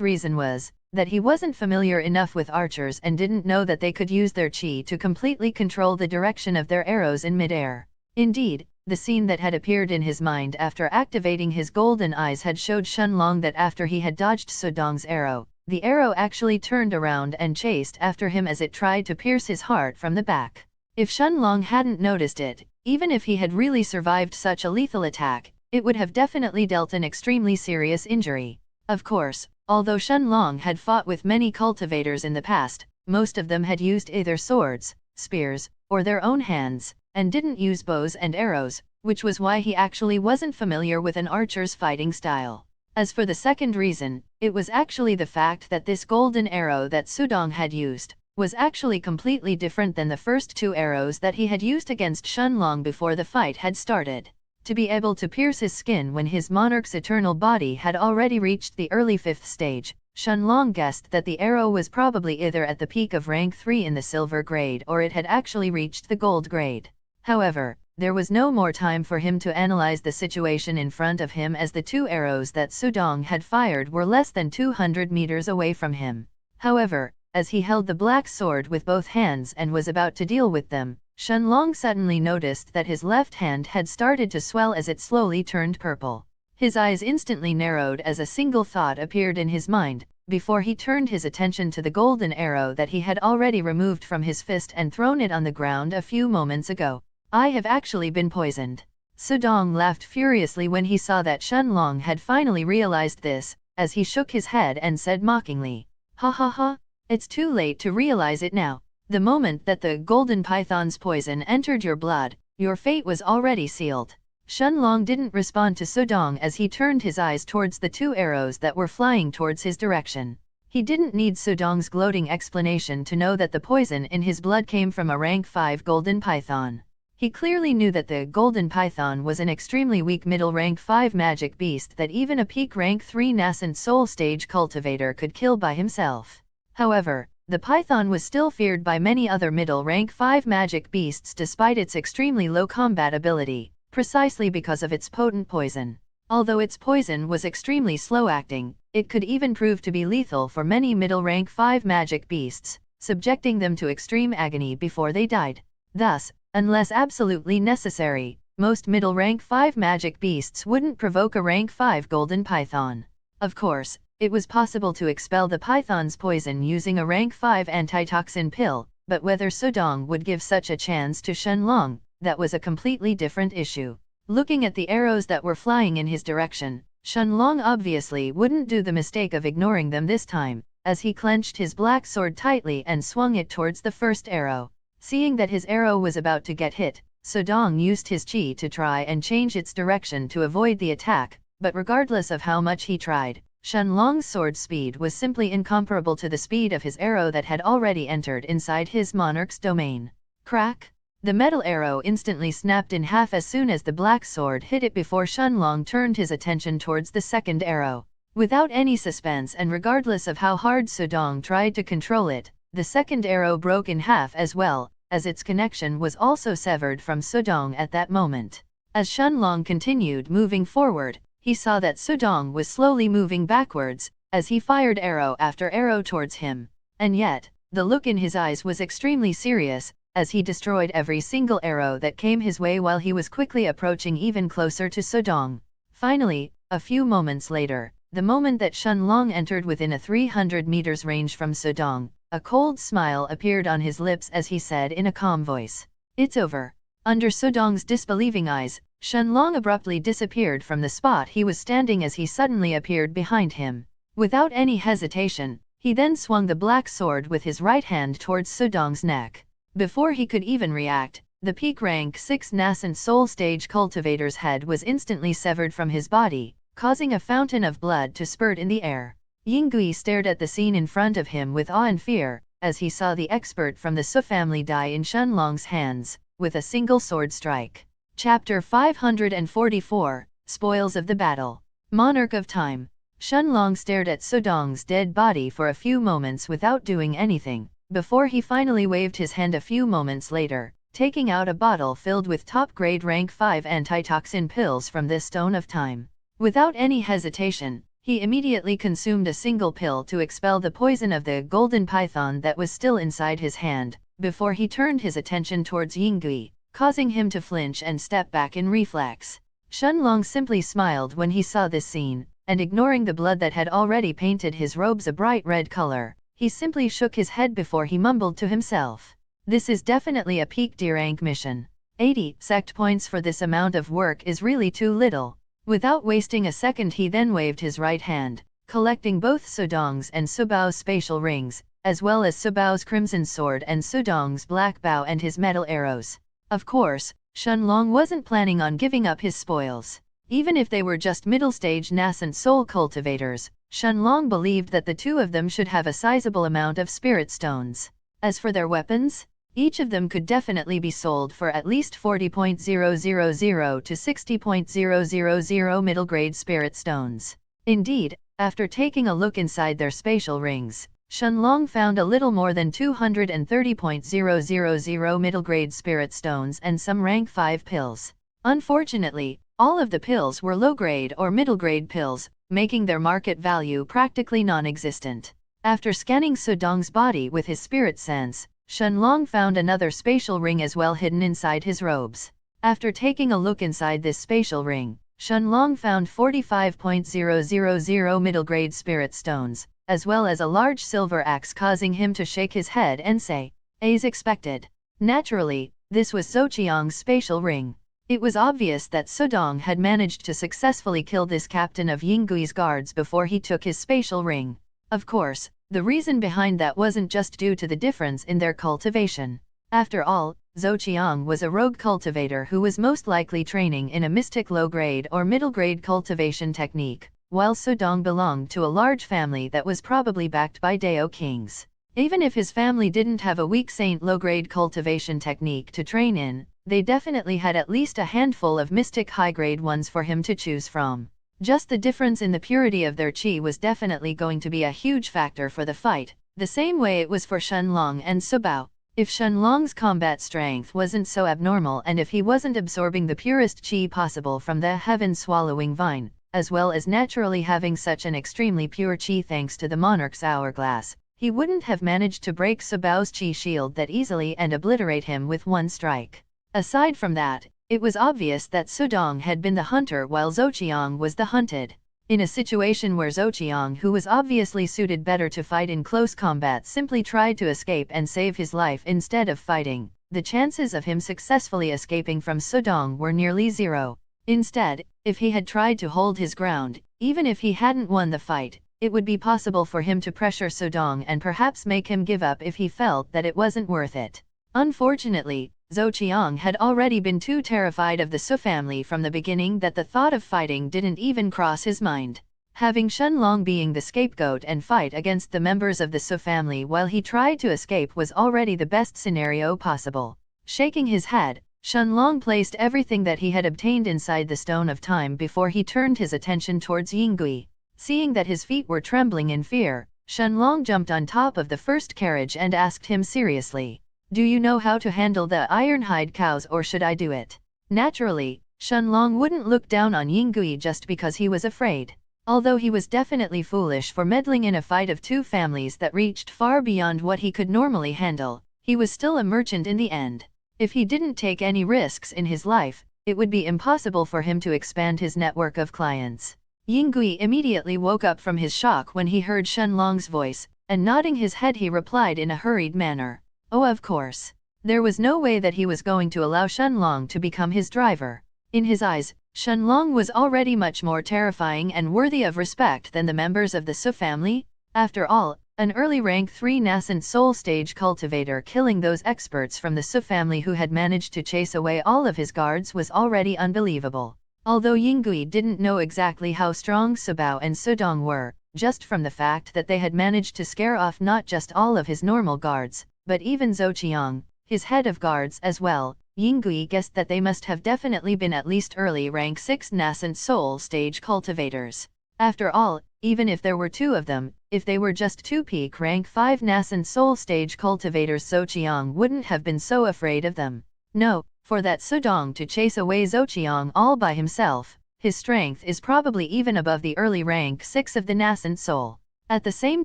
reason was that he wasn't familiar enough with archers and didn't know that they could use their chi to completely control the direction of their arrows in midair. Indeed, the scene that had appeared in his mind after activating his golden eyes had showed Shenlong that after he had dodged Sudong's arrow, the arrow actually turned around and chased after him as it tried to pierce his heart from the back. If Shenlong hadn't noticed it, even if he had really survived such a lethal attack, it would have definitely dealt an extremely serious injury. Of course, although Shenlong had fought with many cultivators in the past, most of them had used either swords, spears, or their own hands, and didn't use bows and arrows, which was why he actually wasn't familiar with an archer's fighting style. As for the second reason, it was actually the fact that this golden arrow that Sudong had used was actually completely different than the first two arrows that he had used against Shenlong before the fight had started. To be able to pierce his skin when his monarch's eternal body had already reached the early 5th stage, Shenlong guessed that the arrow was probably either at the peak of rank 3 in the silver grade or it had actually reached the gold grade. However, there was no more time for him to analyze the situation in front of him as the two arrows that Sudong had fired were less than 200 meters away from him. However, as he held the black sword with both hands and was about to deal with them, Shenlong suddenly noticed that his left hand had started to swell as it slowly turned purple. His eyes instantly narrowed as a single thought appeared in his mind, before he turned his attention to the golden arrow that he had already removed from his fist and thrown it on the ground a few moments ago. I have actually been poisoned. Sudong laughed furiously when he saw that Shenlong had finally realized this, as he shook his head and said mockingly, "Ha ha ha, it's too late to realize it now. The moment that the golden python's poison entered your blood, your fate was already sealed." Shenlong didn't respond to Sudong as he turned his eyes towards the two arrows that were flying towards his direction. He didn't need Sudong's gloating explanation to know that the poison in his blood came from a rank 5 golden python. He clearly knew that the golden python was an extremely weak middle rank 5 magic beast that even a peak rank 3 nascent soul stage cultivator could kill by himself. However, the python was still feared by many other middle rank 5 magic beasts despite its extremely low combat ability, precisely because of its potent poison. Although its poison was extremely slow acting, it could even prove to be lethal for many middle rank 5 magic beasts, subjecting them to extreme agony before they died. Thus, unless absolutely necessary, most middle rank 5 magic beasts wouldn't provoke a rank 5 golden python. Of course, it was possible to expel the python's poison using a rank 5 antitoxin pill, but whether Sudong would give such a chance to Shenlong, that was a completely different issue. Looking at the arrows that were flying in his direction, Shenlong obviously wouldn't do the mistake of ignoring them this time, as he clenched his black sword tightly and swung it towards the first arrow. Seeing that his arrow was about to get hit, Sudong used his chi to try and change its direction to avoid the attack, but regardless of how much he tried, Shenlong's sword speed was simply incomparable to the speed of his arrow that had already entered inside his monarch's domain. Crack! The metal arrow instantly snapped in half as soon as the black sword hit it before Shenlong turned his attention towards the second arrow. Without any suspense and regardless of how hard Sudong tried to control it, the second arrow broke in half as well, as its connection was also severed from Sudong at that moment. As Shenlong continued moving forward, he saw that Sudong was slowly moving backwards, as he fired arrow after arrow towards him. And yet, the look in his eyes was extremely serious, as he destroyed every single arrow that came his way while he was quickly approaching even closer to Sudong. Finally, a few moments later, the moment that Shenlong entered within a 300 meters range from Sudong, a cold smile appeared on his lips as he said in a calm voice, "It's over." Under Sudong's disbelieving eyes, Shenlong abruptly disappeared from the spot he was standing as he suddenly appeared behind him. Without any hesitation, he then swung the black sword with his right hand towards Sudong's neck. Before he could even react, the peak rank 6 nascent soul stage cultivator's head was instantly severed from his body, causing a fountain of blood to spurt in the air. Yingui stared at the scene in front of him with awe and fear, as he saw the expert from the Su family die in Shenlong's hands, with a single sword strike. Chapter 544, Spoils of the Battle. Monarch of Time. Shenlong stared at Sudong's dead body for a few moments without doing anything, before he finally waved his hand a few moments later, taking out a bottle filled with top-grade rank 5 antitoxin pills from this stone of time. Without any hesitation, he immediately consumed a single pill to expel the poison of the golden python that was still inside his hand, before he turned his attention towards Yingui, causing him to flinch and step back in reflex. Shenlong simply smiled when he saw this scene, and ignoring the blood that had already painted his robes a bright red color, he simply shook his head before he mumbled to himself. This is definitely a peak D rank mission. 80 sect points for this amount of work is really too little. Without wasting a second, he then waved his right hand, collecting both Sudong's and Subao's spatial rings, as well as Subao's crimson sword and Sudong's black bow and his metal arrows. Of course, Shenlong wasn't planning on giving up his spoils. Even if they were just middle-stage nascent soul cultivators, Shenlong believed that the two of them should have a sizable amount of spirit stones. As for their weapons, each of them could definitely be sold for at least 40.000 to 60.000 middle-grade spirit stones. Indeed, after taking a look inside their spatial rings, Shenlong found a little more than 230.000 middle-grade spirit stones and some rank 5 pills. Unfortunately, all of the pills were low-grade or middle-grade pills, making their market value practically non-existent. After scanning Sudong's body with his spirit sense, Shenlong found another spatial ring as well hidden inside his robes. After taking a look inside this spatial ring, Shenlong found 45.000 middle-grade spirit stones, as well as a large silver axe, causing him to shake his head and say, "As expected." Naturally, this was Zouqiang's spatial ring. It was obvious that Sudong had managed to successfully kill this captain of Yingui's guards before he took his spatial ring. Of course, the reason behind that wasn't just due to the difference in their cultivation. After all, Zouqiang was a rogue cultivator who was most likely training in a mystic low-grade or middle-grade cultivation technique, while Sudong belonged to a large family that was probably backed by Dao kings. Even if his family didn't have a weak saint low-grade cultivation technique to train in, they definitely had at least a handful of mystic high-grade ones for him to choose from. Just the difference in the purity of their qi was definitely going to be a huge factor for the fight, the same way it was for Shenlong and Subao. If Shenlong's combat strength wasn't so abnormal and if he wasn't absorbing the purest qi possible from the heaven-swallowing vine, as well as naturally having such an extremely pure qi thanks to the monarch's hourglass, he wouldn't have managed to break Subao's qi shield that easily and obliterate him with one strike. Aside from that, it was obvious that Sudong had been the hunter while Zouqiang was the hunted. In a situation where Zouqiang, who was obviously suited better to fight in close combat, simply tried to escape and save his life instead of fighting, the chances of him successfully escaping from Sudong were nearly zero. Instead, if he had tried to hold his ground, even if he hadn't won the fight, it would be possible for him to pressure Sudong and perhaps make him give up if he felt that it wasn't worth it. Unfortunately, Zouqiang had already been too terrified of the Su family from the beginning that the thought of fighting didn't even cross his mind. Having Shenlong being the scapegoat and fight against the members of the Su family while he tried to escape was already the best scenario possible. Shaking his head, Shenlong placed everything that he had obtained inside the Stone of Time before he turned his attention towards Yingui. Seeing that his feet were trembling in fear, Shenlong jumped on top of the first carriage and asked him seriously, "Do you know how to handle the ironhide cows, or should I do it?" Naturally, Shenlong wouldn't look down on Yingui just because he was afraid. Although he was definitely foolish for meddling in a fight of two families that reached far beyond what he could normally handle, he was still a merchant in the end. If he didn't take any risks in his life, it would be impossible for him to expand his network of clients. Yingui immediately woke up from his shock when he heard Shenlong's voice, and nodding his head he replied in a hurried manner, "Oh, of course." There was no way that he was going to allow Shenlong to become his driver. In his eyes, Shenlong was already much more terrifying and worthy of respect than the members of the Su family. After all, an early rank 3 nascent soul stage cultivator killing those experts from the Su family who had managed to chase away all of his guards was already unbelievable. Although Yingui didn't know exactly how strong Subao and Sudong were, just from the fact that they had managed to scare off not just all of his normal guards, but even Zouqiang, his head of guards as well, Yingui guessed that they must have definitely been at least early rank 6 nascent soul stage cultivators. After all, even if there were two of them, if they were just two peak rank 5 nascent soul stage cultivators, Zouqiang wouldn't have been so afraid of them. No, for that Sudong to chase away Zouqiang all by himself, his strength is probably even above the early rank 6 of the nascent soul. At the same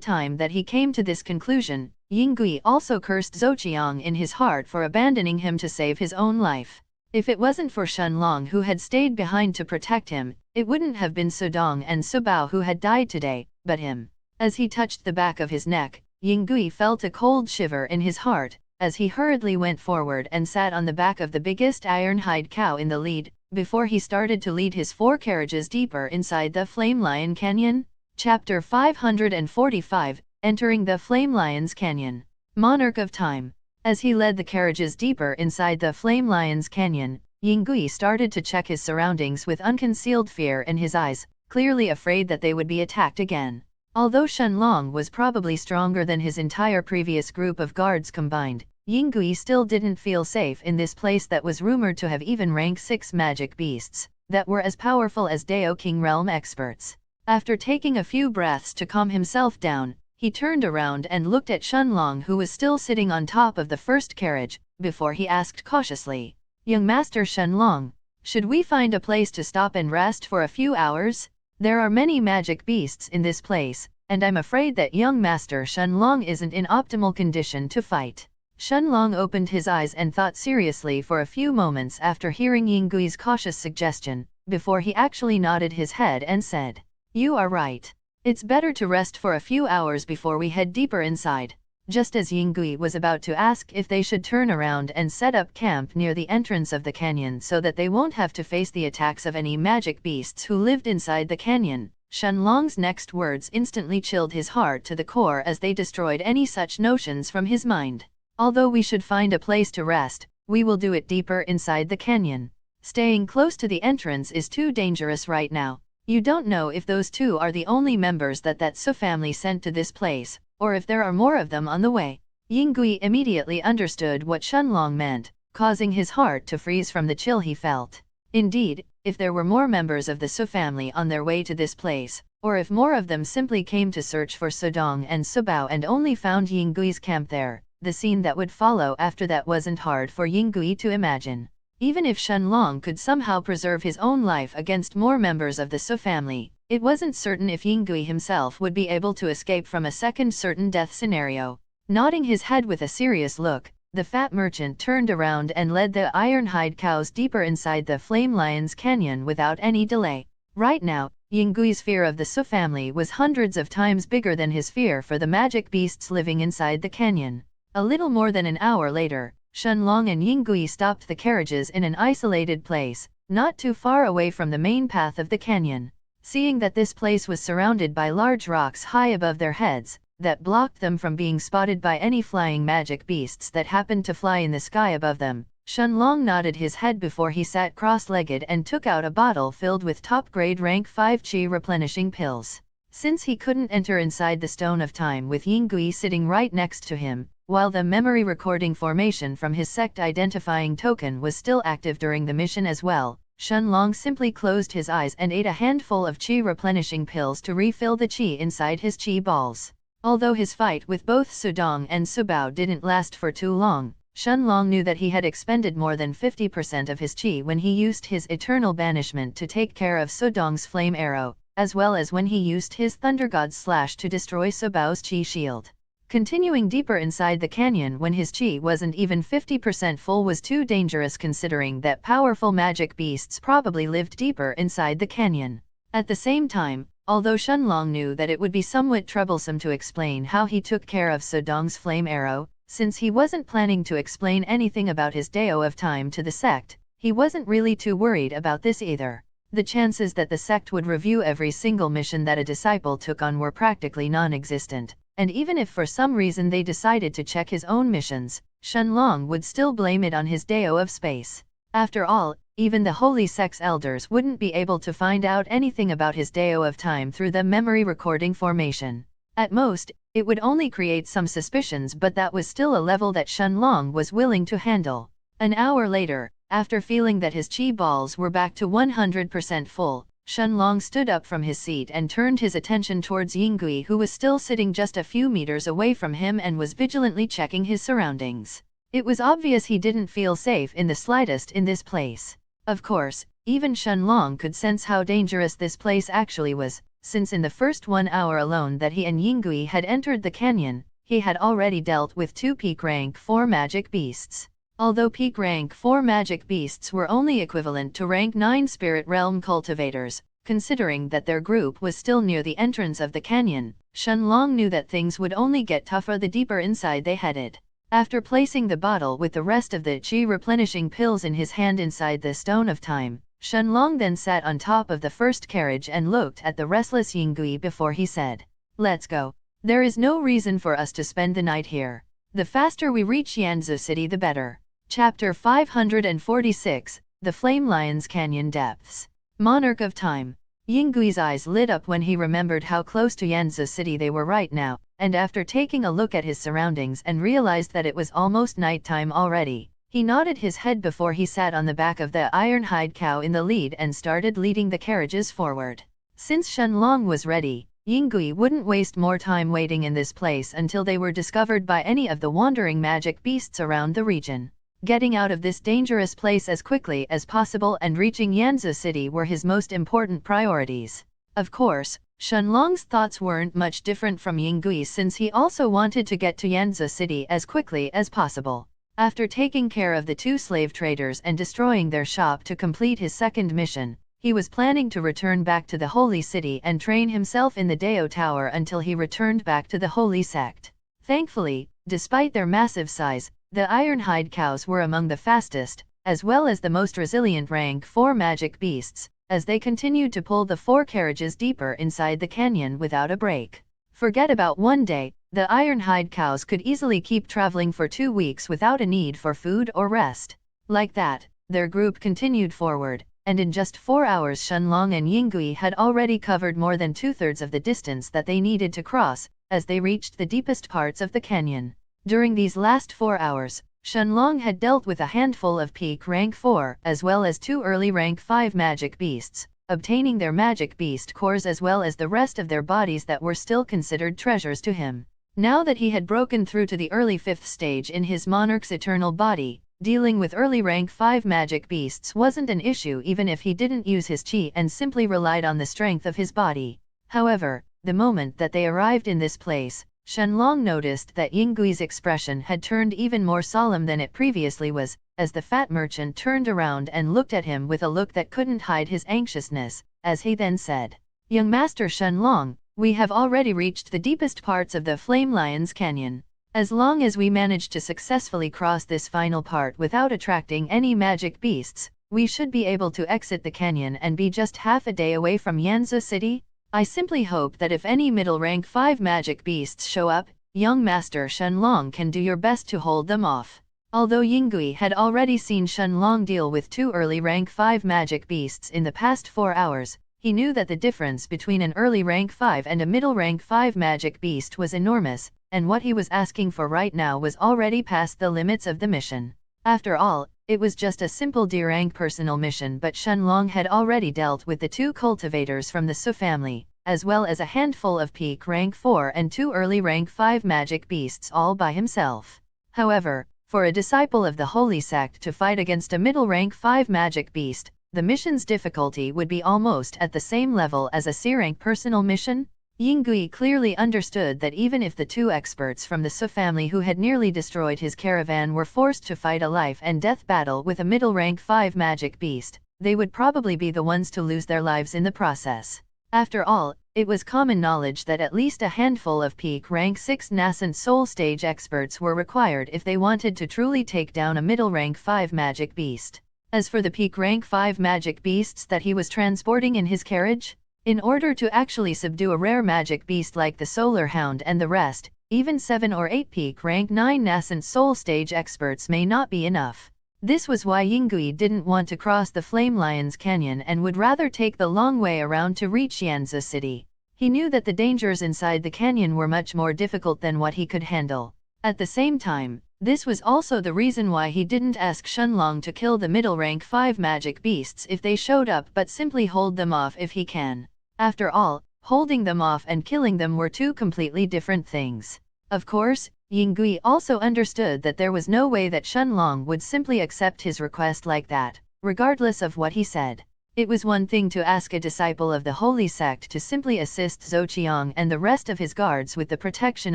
time that he came to this conclusion, Yingui also cursed Zouqiang in his heart for abandoning him to save his own life. If it wasn't for Shenlong who had stayed behind to protect him, it wouldn't have been Sudong and Subao who had died today, but him. As he touched the back of his neck, Yingui felt a cold shiver in his heart, as he hurriedly went forward and sat on the back of the biggest iron-hide cow in the lead, before he started to lead his 4 carriages deeper inside the Flame Lion Canyon. Chapter 545, Entering the Flame Lion's Canyon. Monarch of Time. As he led the carriages deeper inside the Flame Lion's Canyon, Yingui started to check his surroundings with unconcealed fear in his eyes, clearly afraid that they would be attacked again. Although Shenlong was probably stronger than his entire previous group of guards combined, Yingui still didn't feel safe in this place that was rumored to have even rank 6 magic beasts, that were as powerful as Dao King Realm experts. After taking a few breaths to calm himself down, he turned around and looked at Shenlong, who was still sitting on top of the first carriage, before he asked cautiously, "Young Master Shenlong, should we find a place to stop and rest for a few hours? There are many magic beasts in this place, and I'm afraid that young Master Shenlong isn't in optimal condition to fight." Shenlong opened his eyes and thought seriously for a few moments after hearing Yingui's cautious suggestion, before he actually nodded his head and said, "You are right. It's better to rest for a few hours before we head deeper inside." Just as Yingui was about to ask if they should turn around and set up camp near the entrance of the canyon so that they won't have to face the attacks of any magic beasts who lived inside the canyon, Shenlong's next words instantly chilled his heart to the core as they destroyed any such notions from his mind. "Although we should find a place to rest, we will do it deeper inside the canyon. Staying close to the entrance is too dangerous right now. You don't know if those 2 are the only members that Su family sent to this place, or if there are more of them on the way." Yingui immediately understood what Shenlong meant, causing his heart to freeze from the chill he felt. Indeed, if there were more members of the Su family on their way to this place, or if more of them simply came to search for Sudong and Subao and only found Yingui's camp there, the scene that would follow after that wasn't hard for Yingui to imagine. Even if Shenlong could somehow preserve his own life against more members of the Su family, it wasn't certain if Yingui himself would be able to escape from a second certain death scenario. Nodding his head with a serious look, the fat merchant turned around and led the iron-hide cows deeper inside the Flame Lion's Canyon without any delay. Right now, Yingui's fear of the Su family was hundreds of times bigger than his fear for the magic beasts living inside the canyon. A little more than an hour later, Shenlong and Yingui stopped the carriages in an isolated place, not too far away from the main path of the canyon. Seeing that this place was surrounded by large rocks high above their heads, that blocked them from being spotted by any flying magic beasts that happened to fly in the sky above them, Shenlong nodded his head before he sat cross-legged and took out a bottle filled with top-grade rank 5 chi replenishing pills. Since he couldn't enter inside the Stone of Time with Yingui sitting right next to him, while the memory recording formation from his sect identifying token was still active during the mission as well, Shenlong simply closed his eyes and ate a handful of chi replenishing pills to refill the chi inside his chi balls. Although his fight with both Sudong and Subao didn't last for too long, Shenlong knew that he had expended more than 50% of his chi when he used his eternal banishment to take care of Sudong's flame arrow, as well as when he used his Thunder God's slash to destroy Subao's chi shield. Continuing deeper inside the canyon when his chi wasn't even 50% full was too dangerous, considering that powerful magic beasts probably lived deeper inside the canyon. At the same time, although Shenlong knew that it would be somewhat troublesome to explain how he took care of Sudong's flame arrow, since he wasn't planning to explain anything about his Dao of Time to the sect, he wasn't really too worried about this either. The chances that the sect would review every single mission that a disciple took on were practically non-existent. And even if for some reason they decided to check his own missions, Shenlong would still blame it on his Dao of Space. After all, even the Holy Sect's elders wouldn't be able to find out anything about his Dao of Time through the memory recording formation. At most, it would only create some suspicions, but that was still a level that Shenlong was willing to handle. An hour later, after feeling that his chi balls were back to 100% full, Shenlong stood up from his seat and turned his attention towards Yingui, who was still sitting just a few meters away from him and was vigilantly checking his surroundings. It was obvious he didn't feel safe in the slightest in this place. Of course, even Shenlong could sense how dangerous this place actually was, since in the first 1 hour alone that he and Yingui had entered the canyon, he had already dealt with 2 peak rank 4 magic beasts. Although peak rank 4 magic beasts were only equivalent to rank 9 spirit realm cultivators, considering that their group was still near the entrance of the canyon, Shenlong knew that things would only get tougher the deeper inside they headed. After placing the bottle with the rest of the qi replenishing pills in his hand inside the Stone of Time, Shenlong then sat on top of the first carriage and looked at the restless Yingui before he said, "Let's go. There is no reason for us to spend the night here. The faster we reach Yanzhou City the better." Chapter 546, The Flame Lion's Canyon Depths. Monarch of Time. Yingui's eyes lit up when he remembered how close to Yanzhou City they were right now, and after taking a look at his surroundings and realized that it was almost nighttime already, he nodded his head before he sat on the back of the iron-hide cow in the lead and started leading the carriages forward. Since Shenlong was ready, Yingui wouldn't waste more time waiting in this place until they were discovered by any of the wandering magic beasts around the region. Getting out of this dangerous place as quickly as possible and reaching Yanzhou City were his most important priorities. Of course, Shenlong's thoughts weren't much different from Yingui's since he also wanted to get to Yanzhou City as quickly as possible. After taking care of the 2 slave traders and destroying their shop to complete his second mission, he was planning to return back to the Holy City and train himself in the Dao Tower until he returned back to the Holy Sect. Thankfully, despite their massive size, the iron-hide cows were among the fastest, as well as the most resilient rank 4 magic beasts, as they continued to pull the 4 carriages deeper inside the canyon without a break. Forget about one day, the iron-hide cows could easily keep traveling for 2 weeks without a need for food or rest. Like that, their group continued forward, and in just 4 hours Shenlong and Yingui had already covered more than 2/3 of the distance that they needed to cross, as they reached the deepest parts of the canyon. During these last 4 hours, Shenlong had dealt with a handful of peak rank 4 as well as 2 early rank 5 magic beasts, obtaining their magic beast cores as well as the rest of their bodies that were still considered treasures to him. Now that he had broken through to the early 5th stage in his monarch's eternal body, dealing with early rank 5 magic beasts wasn't an issue even if he didn't use his qi and simply relied on the strength of his body. However, the moment that they arrived in this place, Shenlong noticed that Yingui's expression had turned even more solemn than it previously was, as the fat merchant turned around and looked at him with a look that couldn't hide his anxiousness, as he then said, "Young Master Shenlong, we have already reached the deepest parts of the Flame Lion's Canyon. As long as we manage to successfully cross this final part without attracting any magic beasts, we should be able to exit the canyon and be just half a day away from Yanzhou City. I simply hope that if any middle rank 5 magic beasts show up, young Master Shenlong can do your best to hold them off." Although Yingui had already seen Shenlong deal with 2 early rank 5 magic beasts in the past 4 hours, he knew that the difference between an early rank 5 and a middle rank 5 magic beast was enormous, and what he was asking for right now was already past the limits of the mission. After all, it was just a simple D-rank personal mission, but Shenlong had already dealt with the 2 cultivators from the Su family, as well as a handful of peak rank 4 and 2 early rank 5 magic beasts all by himself. However, for a disciple of the Holy Sect to fight against a middle rank 5 magic beast, the mission's difficulty would be almost at the same level as a C-rank personal mission. Yingui clearly understood that even if the 2 experts from the Su family who had nearly destroyed his caravan were forced to fight a life and death battle with a middle rank 5 magic beast, they would probably be the ones to lose their lives in the process. After all, it was common knowledge that at least a handful of peak rank 6 nascent soul stage experts were required if they wanted to truly take down a middle rank 5 magic beast. As for the peak rank 5 magic beasts that he was transporting in his carriage, in order to actually subdue a rare magic beast like the Solar Hound and the rest, even 7 or 8 peak rank 9 nascent soul stage experts may not be enough. This was why Yingui didn't want to cross the Flame Lion's Canyon and would rather take the long way around to reach Yanzhou City. He knew that the dangers inside the canyon were much more difficult than what he could handle. At the same time, this was also the reason why he didn't ask Shenlong to kill the middle rank 5 magic beasts if they showed up, but simply hold them off if he can. After all, holding them off and killing them were 2 completely different things. Of course, Yingui also understood that there was no way that Shenlong would simply accept his request like that, regardless of what he said. It was one thing to ask a disciple of the holy sect to simply assist Zhou Qiang and the rest of his guards with the protection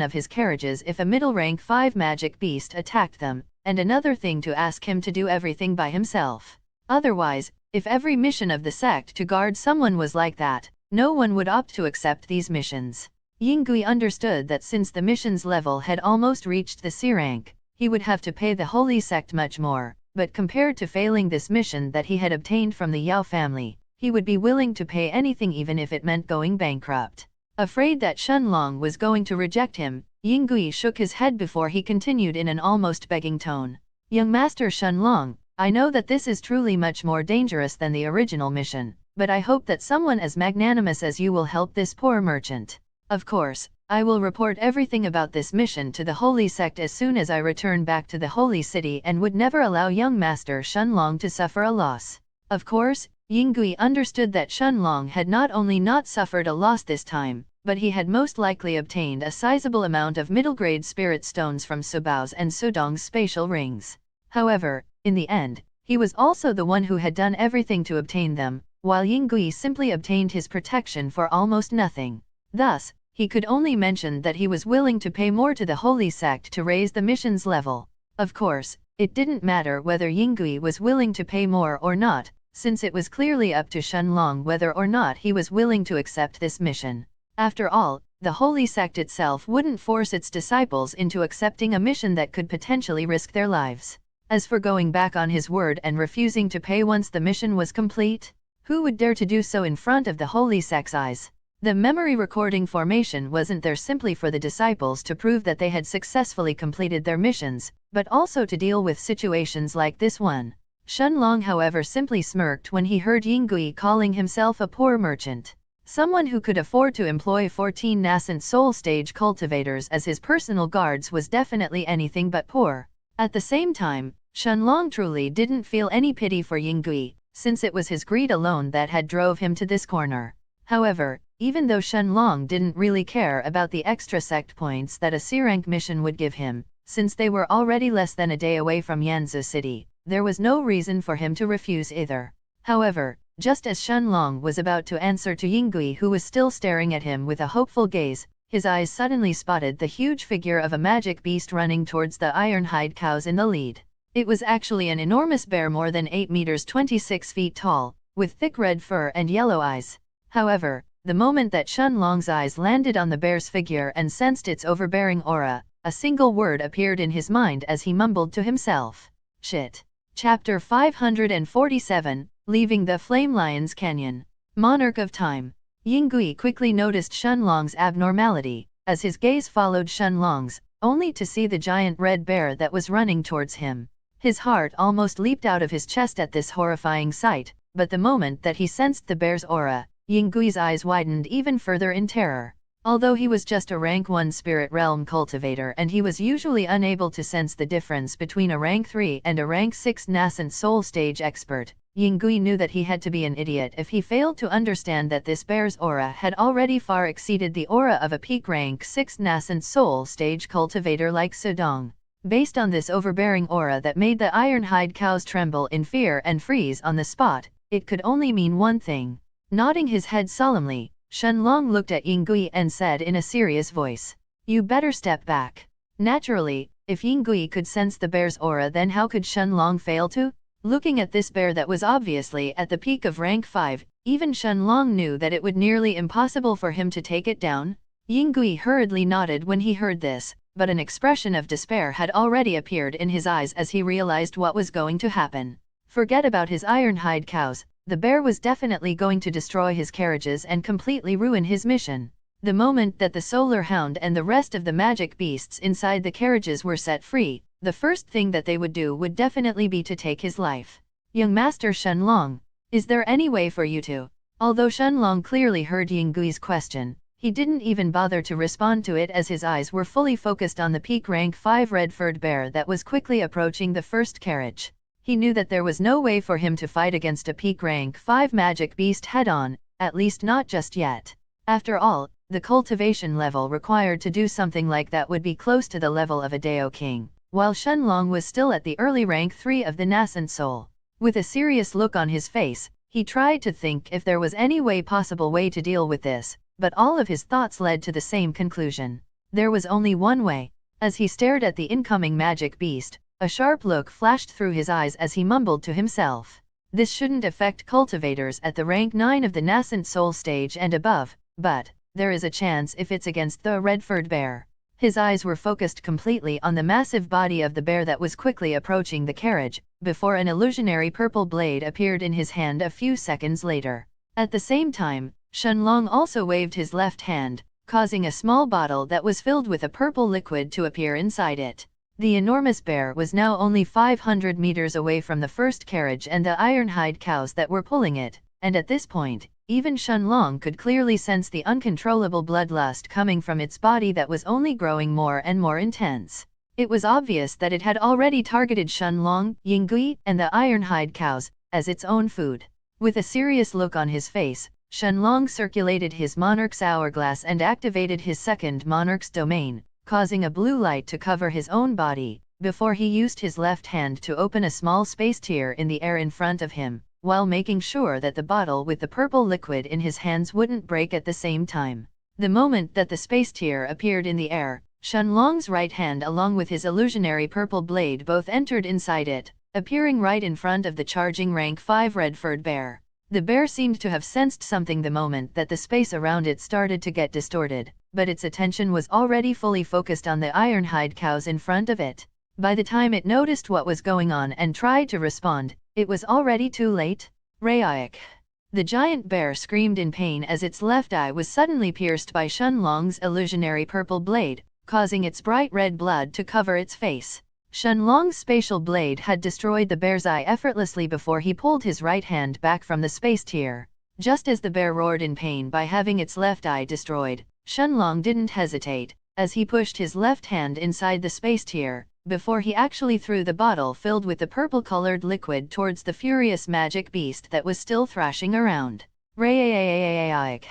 of his carriages if a middle-rank 5 magic beast attacked them, and another thing to ask him to do everything by himself. Otherwise, if every mission of the sect to guard someone was like that, no one would opt to accept these missions. Yingui understood that since the mission's level had almost reached the C rank, he would have to pay the holy sect much more, but compared to failing this mission that he had obtained from the Yao family, he would be willing to pay anything even if it meant going bankrupt. Afraid that Shenlong was going to reject him, Yingui shook his head before he continued in an almost begging tone. Young Master Shenlong, I know that this is truly much more dangerous than the original mission, but I hope that someone as magnanimous as you will help this poor merchant. Of course, I will report everything about this mission to the Holy Sect as soon as I return back to the Holy City and would never allow young Master Shenlong to suffer a loss. Of course, Yingui understood that Shenlong had not only not suffered a loss this time, but he had most likely obtained a sizable amount of middle-grade spirit stones from Subao's and Sudong's spatial rings. However, in the end, he was also the one who had done everything to obtain them, while Yingui simply obtained his protection for almost nothing. Thus, he could only mention that he was willing to pay more to the Holy Sect to raise the mission's level. Of course, it didn't matter whether Yingui was willing to pay more or not, since it was clearly up to Shenlong whether or not he was willing to accept this mission. After all, the Holy Sect itself wouldn't force its disciples into accepting a mission that could potentially risk their lives. As for going back on his word and refusing to pay once the mission was complete, who would dare to do so in front of the Holy Sect's eyes? The memory recording formation wasn't there simply for the disciples to prove that they had successfully completed their missions, but also to deal with situations like this one. Shenlong however simply smirked when he heard Yingui calling himself a poor merchant. Someone who could afford to employ 14 nascent soul stage cultivators as his personal guards was definitely anything but poor. At the same time, Shenlong truly didn't feel any pity for Yingui, since it was his greed alone that had drove him to this corner. However, even though Shenlong didn't really care about the extra sect points that a C-rank mission would give him, since they were already less than a day away from Yanzhou City, there was no reason for him to refuse either. However, just as Shenlong was about to answer to Yingui who was still staring at him with a hopeful gaze, his eyes suddenly spotted the huge figure of a magic beast running towards the iron-hide cows in the lead. It was actually an enormous bear more than 8 meters 26 feet tall, with thick red fur and yellow eyes. However, the moment that Shenlong's eyes landed on the bear's figure and sensed its overbearing aura, a single word appeared in his mind as he mumbled to himself. Shit. Chapter 547, Leaving the Flame Lion's Canyon. Monarch of Time. Yingui quickly noticed Shenlong's abnormality, as his gaze followed Shenlong's, only to see the giant red bear that was running towards him. His heart almost leaped out of his chest at this horrifying sight, but the moment that he sensed the bear's aura, Yingui's eyes widened even further in terror. Although he was just a rank 1 spirit realm cultivator and he was usually unable to sense the difference between a rank 3 and a rank 6 nascent soul stage expert, Yingui knew that he had to be an idiot if he failed to understand that this bear's aura had already far exceeded the aura of a peak rank 6 nascent soul stage cultivator like Sudong. Based on this overbearing aura that made the iron-hide cows tremble in fear and freeze on the spot, it could only mean one thing. Nodding his head solemnly, Shenlong looked at Yingui and said in a serious voice, "You better step back." Naturally, if Yingui could sense the bear's aura, then how could Shenlong fail to? Looking at this bear that was obviously at the peak of rank 5, even Shenlong knew that it would nearly impossible for him to take it down. Yingui hurriedly nodded when he heard this, but an expression of despair had already appeared in his eyes as he realized what was going to happen. Forget about his iron-hide cows. The bear was definitely going to destroy his carriages and completely ruin his mission. The moment that the solar hound and the rest of the magic beasts inside the carriages were set free, the first thing that they would do would definitely be to take his life. Young Master Shenlong, is there any way for you to? Although Shenlong clearly heard Yingui's question, he didn't even bother to respond to it as his eyes were fully focused on the peak rank 5 red-furred bear that was quickly approaching the first carriage. He knew that there was no way for him to fight against a peak rank 5 magic beast head-on, at least not just yet. After all, the cultivation level required to do something like that would be close to the level of a Dao King, while Shenlong was still at the early rank 3 of the nascent soul. With a serious look on his face, he tried to think if there was any possible way to deal with this, but all of his thoughts led to the same conclusion. There was only one way. As he stared at the incoming magic beast, a sharp look flashed through his eyes as he mumbled to himself. This shouldn't affect cultivators at the rank 9 of the nascent soul stage and above, but there is a chance if it's against the red-furred bear. His eyes were focused completely on the massive body of the bear that was quickly approaching the carriage, before an illusionary purple blade appeared in his hand a few seconds later. At the same time, Shenlong also waved his left hand, causing a small bottle that was filled with a purple liquid to appear inside it. The enormous bear was now only 500 meters away from the first carriage and the ironhide cows that were pulling it, and at this point, even Shenlong could clearly sense the uncontrollable bloodlust coming from its body that was only growing more and more intense. It was obvious that it had already targeted Shenlong, Yingui, and the ironhide cows as its own food. With a serious look on his face, Shenlong circulated his monarch's hourglass and activated his second monarch's domain, causing a blue light to cover his own body, before he used his left hand to open a small space tier in the air in front of him, while making sure that the bottle with the purple liquid in his hands wouldn't break at the same time. The moment that the space tier appeared in the air, Shenlong's right hand along with his illusionary purple blade both entered inside it, appearing right in front of the charging rank 5 red-furred bear. The bear seemed to have sensed something the moment that the space around it started to get distorted, but its attention was already fully focused on the ironhide cows in front of it. By the time it noticed what was going on and tried to respond, it was already too late. Raiik! The giant bear screamed in pain as its left eye was suddenly pierced by Shenlong's illusionary purple blade, causing its bright red blood to cover its face. Shenlong's spatial blade had destroyed the bear's eye effortlessly before he pulled his right hand back from the space tier. Just as the bear roared in pain by having its left eye destroyed, Shenlong didn't hesitate, as he pushed his left hand inside the space tier, before he actually threw the bottle filled with the purple-colored liquid towards the furious magic beast that was still thrashing around. Raiik!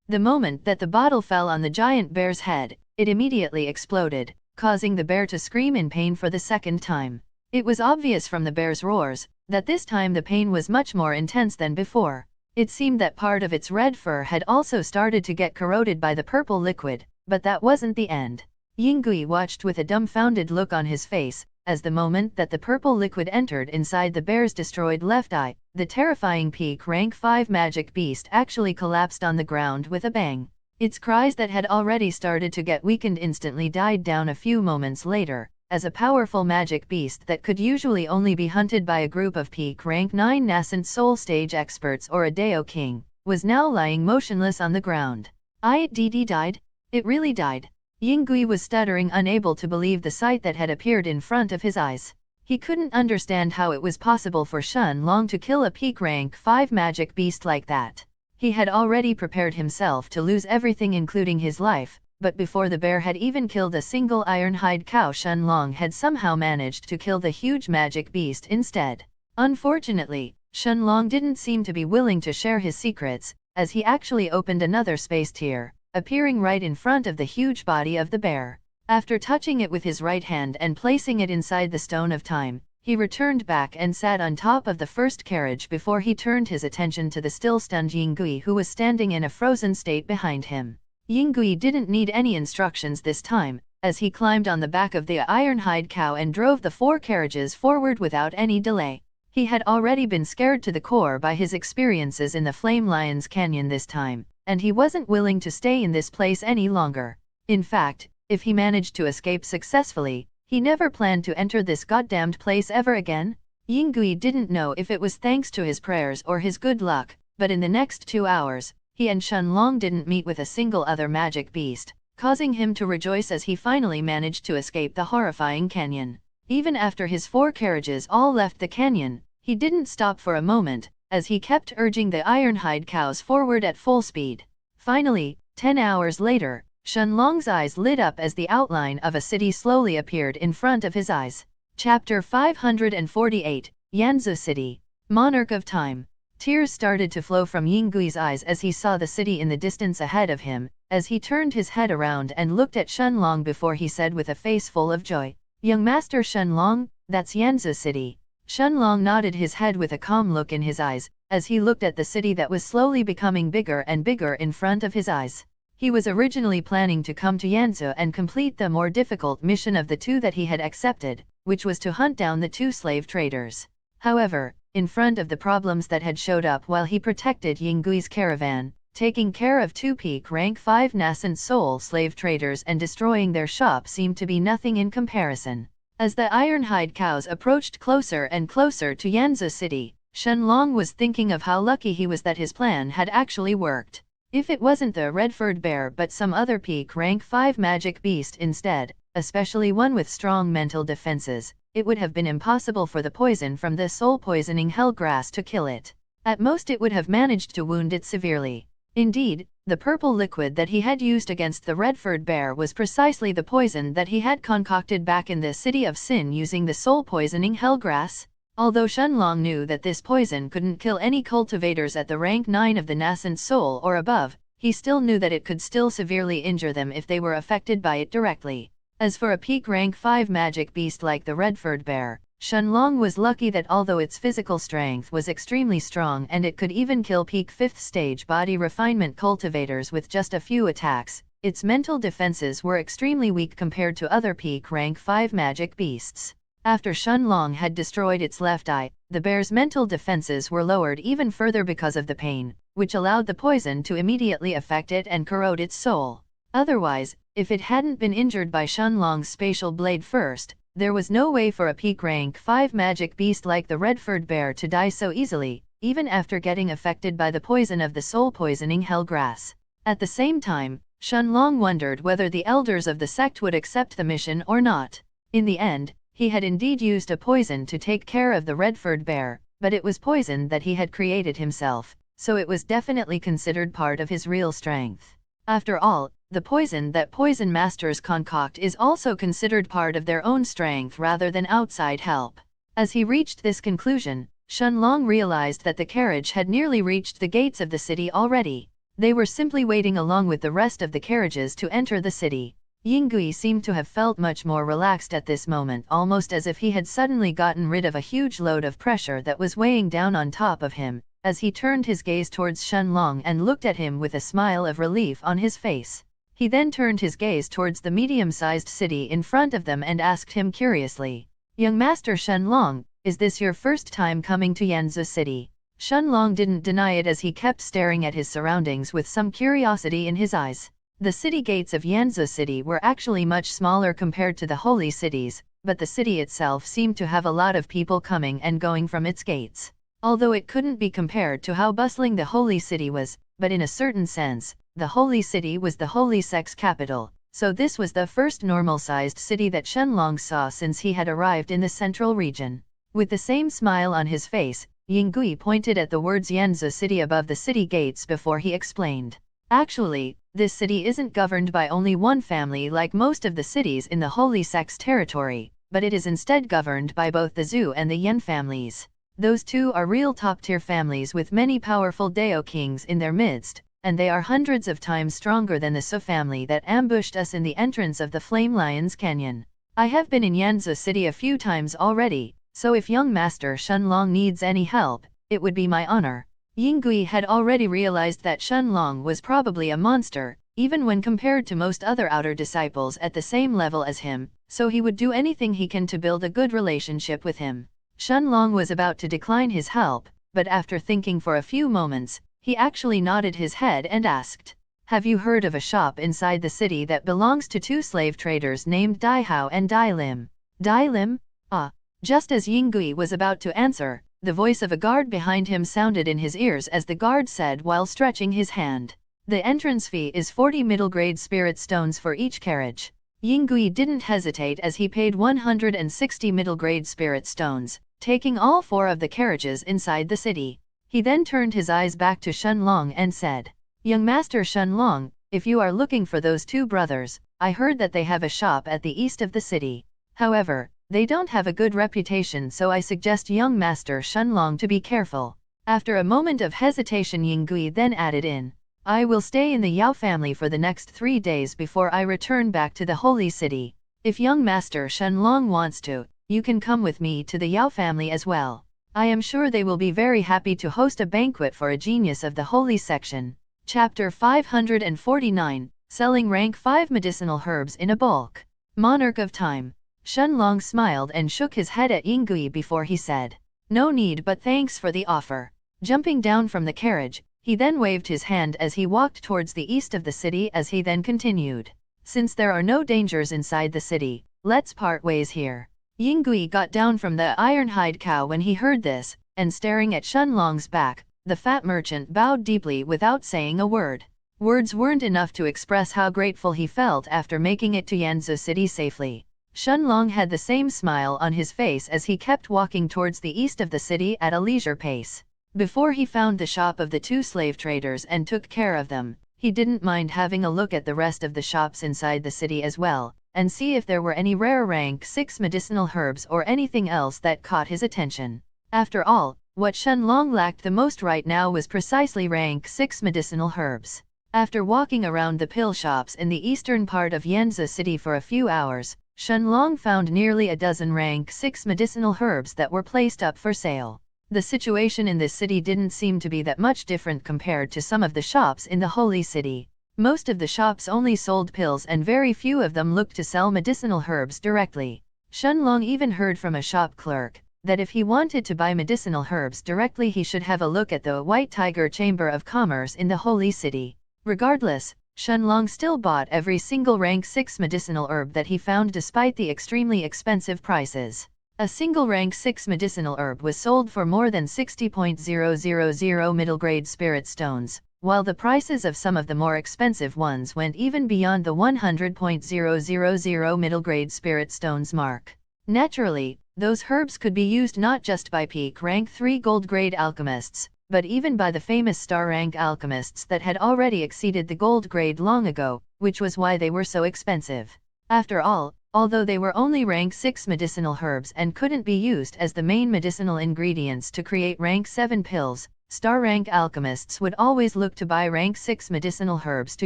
The moment that the bottle fell on the giant bear's head, it immediately exploded, causing the bear to scream in pain for the second time. It was obvious from the bear's roars that this time the pain was much more intense than before. It seemed that part of its red fur had also started to get corroded by the purple liquid, but that wasn't the end. Yingui watched with a dumbfounded look on his face, as the moment that the purple liquid entered inside the bear's destroyed left eye, the terrifying peak rank 5 magic beast actually collapsed on the ground with a bang. Its cries that had already started to get weakened instantly died down a few moments later, as a powerful magic beast that could usually only be hunted by a group of peak rank 9 nascent soul stage experts or a Dao King, was now lying motionless on the ground. It died? It really died. Yingui was stuttering, unable to believe the sight that had appeared in front of his eyes. He couldn't understand how it was possible for Shenlong to kill a peak rank 5 magic beast like that. He had already prepared himself to lose everything including his life, but before the bear had even killed a single ironhide cow, Shenlong had somehow managed to kill the huge magic beast instead. Unfortunately, Shenlong didn't seem to be willing to share his secrets, as he actually opened another space tier, appearing right in front of the huge body of the bear. After touching it with his right hand and placing it inside the Stone of Time, he returned back and sat on top of the first carriage before he turned his attention to the still stunned Yingui, who was standing in a frozen state behind him. Yingui didn't need any instructions this time, as he climbed on the back of the ironhide cow and drove the 4 carriages forward without any delay. He had already been scared to the core by his experiences in the Flame Lion's Canyon this time, and he wasn't willing to stay in this place any longer. In fact, if he managed to escape successfully, he never planned to enter this goddamned place ever again. Yingui didn't know if it was thanks to his prayers or his good luck, but in the next 2 hours, he and Shenlong didn't meet with a single other magic beast, causing him to rejoice as he finally managed to escape the horrifying canyon. Even after his 4 carriages all left the canyon, he didn't stop for a moment, as he kept urging the ironhide cows forward at full speed. Finally, 10 hours later, Shenlong's eyes lit up as the outline of a city slowly appeared in front of his eyes. Chapter 548, Yanzhou City. Monarch of Time. Tears started to flow from Yingui's eyes as he saw the city in the distance ahead of him, as he turned his head around and looked at Shenlong before he said with a face full of joy, "Young Master Shenlong, that's Yanzi City." Shenlong nodded his head with a calm look in his eyes, as he looked at the city that was slowly becoming bigger and bigger in front of his eyes. He was originally planning to come to Yanzi and complete the more difficult mission of the two that he had accepted, which was to hunt down the two slave traders. However, in front of the problems that had showed up while he protected Yinggui's caravan, taking care of two peak rank 5 nascent soul slave traders and destroying their shop seemed to be nothing in comparison. As the ironhide cows approached closer and closer to Yanzi City, Shenlong was thinking of how lucky he was that his plan had actually worked. If it wasn't the red-furred bear but some other peak rank 5 magic beast instead, especially one with strong mental defenses, it would have been impossible for the poison from the soul-poisoning hellgrass to kill it. At most it would have managed to wound it severely. Indeed, the purple liquid that he had used against the red-furred bear was precisely the poison that he had concocted back in the City of Sin using the soul-poisoning hellgrass. Although Shenlong knew that this poison couldn't kill any cultivators at the rank 9 of the nascent soul or above, he still knew that it could still severely injure them if they were affected by it directly. As for a peak rank 5 magic beast like the red-furred bear, Shenlong was lucky that although its physical strength was extremely strong and it could even kill peak 5th stage body refinement cultivators with just a few attacks, its mental defenses were extremely weak compared to other peak rank 5 magic beasts. After Shenlong had destroyed its left eye, the bear's mental defenses were lowered even further because of the pain, which allowed the poison to immediately affect it and corrode its soul. Otherwise, if it hadn't been injured by Shenlong's spatial blade first, there was no way for a peak rank 5 magic beast like the red-furred bear to die so easily, even after getting affected by the poison of the soul-poisoning hellgrass. At the same time, Shenlong wondered whether the elders of the sect would accept the mission or not. In the end, he had indeed used a poison to take care of the red-furred bear, but it was poison that he had created himself, so it was definitely considered part of his real strength. After all, the poison that poison masters concoct is also considered part of their own strength rather than outside help. As he reached this conclusion, Shenlong realized that the carriage had nearly reached the gates of the city already. They were simply waiting along with the rest of the carriages to enter the city. Yingui seemed to have felt much more relaxed at this moment, almost as if he had suddenly gotten rid of a huge load of pressure that was weighing down on top of him, as he turned his gaze towards Shenlong and looked at him with a smile of relief on his face. He then turned his gaze towards the medium-sized city in front of them and asked him curiously, "Young Master Shenlong, is this your first time coming to Yanzi City?" Shenlong didn't deny it as he kept staring at his surroundings with some curiosity in his eyes. The city gates of Yanzi City were actually much smaller compared to the holy cities, but the city itself seemed to have a lot of people coming and going from its gates. Although it couldn't be compared to how bustling the holy city was, but in a certain sense, the holy city was the holy sect's capital, so this was the first normal-sized city that Shenlong saw since he had arrived in the central region. With the same smile on his face, Yingui pointed at the words Yanzi City above the city gates before he explained. Actually, this city isn't governed by only one family like most of the cities in the Holy Sect's territory, but it is instead governed by both the Zhu and the Yan families. Those two are real top-tier families with many powerful Dao kings in their midst, and they are hundreds of times stronger than the Su family that ambushed us in the entrance of the Flame Lions Canyon. I have been in Yanzi City a few times already, so if young Master Shenlong needs any help, it would be my honor. Yingui had already realized that Shenlong was probably a monster, even when compared to most other outer disciples at the same level as him, so he would do anything he can to build a good relationship with him. Shenlong was about to decline his help, but after thinking for a few moments, he actually nodded his head and asked, "Have you heard of a shop inside the city that belongs to two slave traders named Dai Hao and Dai Lim?" Dai Lim? Ah. Just as Yingui was about to answer, the voice of a guard behind him sounded in his ears as the guard said while stretching his hand, "The entrance fee is 40 middle-grade spirit stones for each carriage." Yingui didn't hesitate as he paid 160 middle-grade spirit stones, taking all 4 of the carriages inside the city. He then turned his eyes back to Shenlong and said, "Young Master Shenlong, if you are looking for those 2 brothers, I heard that they have a shop at the east of the city. However, they don't have a good reputation, so I suggest young Master Shenlong to be careful." After a moment of hesitation, Yingui then added in, I will stay in the Yao family for the next 3 days before I return back to the holy city. If young master Shenlong wants to, you can come with me to the Yao family as well. I am sure they will be very happy to host a banquet for a genius of the holy section. Chapter 549, Selling Rank 5 Medicinal Herbs in a Bulk. Monarch of Time. Shenlong smiled and shook his head at Yingui before he said, "No need, but thanks for the offer." Jumping down from the carriage, he then waved his hand as he walked towards the east of the city as he then continued, "Since there are no dangers inside the city, let's part ways here." Yingui got down from the iron-hide cow when he heard this, and staring at Shenlong's back, the fat merchant bowed deeply without saying a word. Words weren't enough to express how grateful he felt after making it to Yanzhou City safely. Shenlong had the same smile on his face as he kept walking towards the east of the city at a leisure pace. Before he found the shop of the 2 slave traders and took care of them, he didn't mind having a look at the rest of the shops inside the city as well, and see if there were any rare rank 6 medicinal herbs or anything else that caught his attention. After all, what Shenlong lacked the most right now was precisely rank 6 medicinal herbs. After walking around the pill shops in the eastern part of Yanzhou City for a few hours, Shenlong found nearly a dozen rank 6 medicinal herbs that were placed up for sale. The situation in this city didn't seem to be that much different compared to some of the shops in the holy city. Most of the shops only sold pills and very few of them looked to sell medicinal herbs directly. Shenlong even heard from a shop clerk that if he wanted to buy medicinal herbs directly he should have a look at the White Tiger Chamber of Commerce in the holy city. Regardless, Shenlong still bought every single rank 6 medicinal herb that he found despite the extremely expensive prices. A single rank 6 medicinal herb was sold for more than 60.000 middle-grade spirit stones, while the prices of some of the more expensive ones went even beyond the 100.000 middle-grade spirit stones mark. Naturally, those herbs could be used not just by peak rank 3 gold-grade alchemists, but even by the famous star-rank alchemists that had already exceeded the gold grade long ago, which was why they were so expensive. After all, although they were only rank 6 medicinal herbs and couldn't be used as the main medicinal ingredients to create rank 7 pills, star-rank alchemists would always look to buy rank 6 medicinal herbs to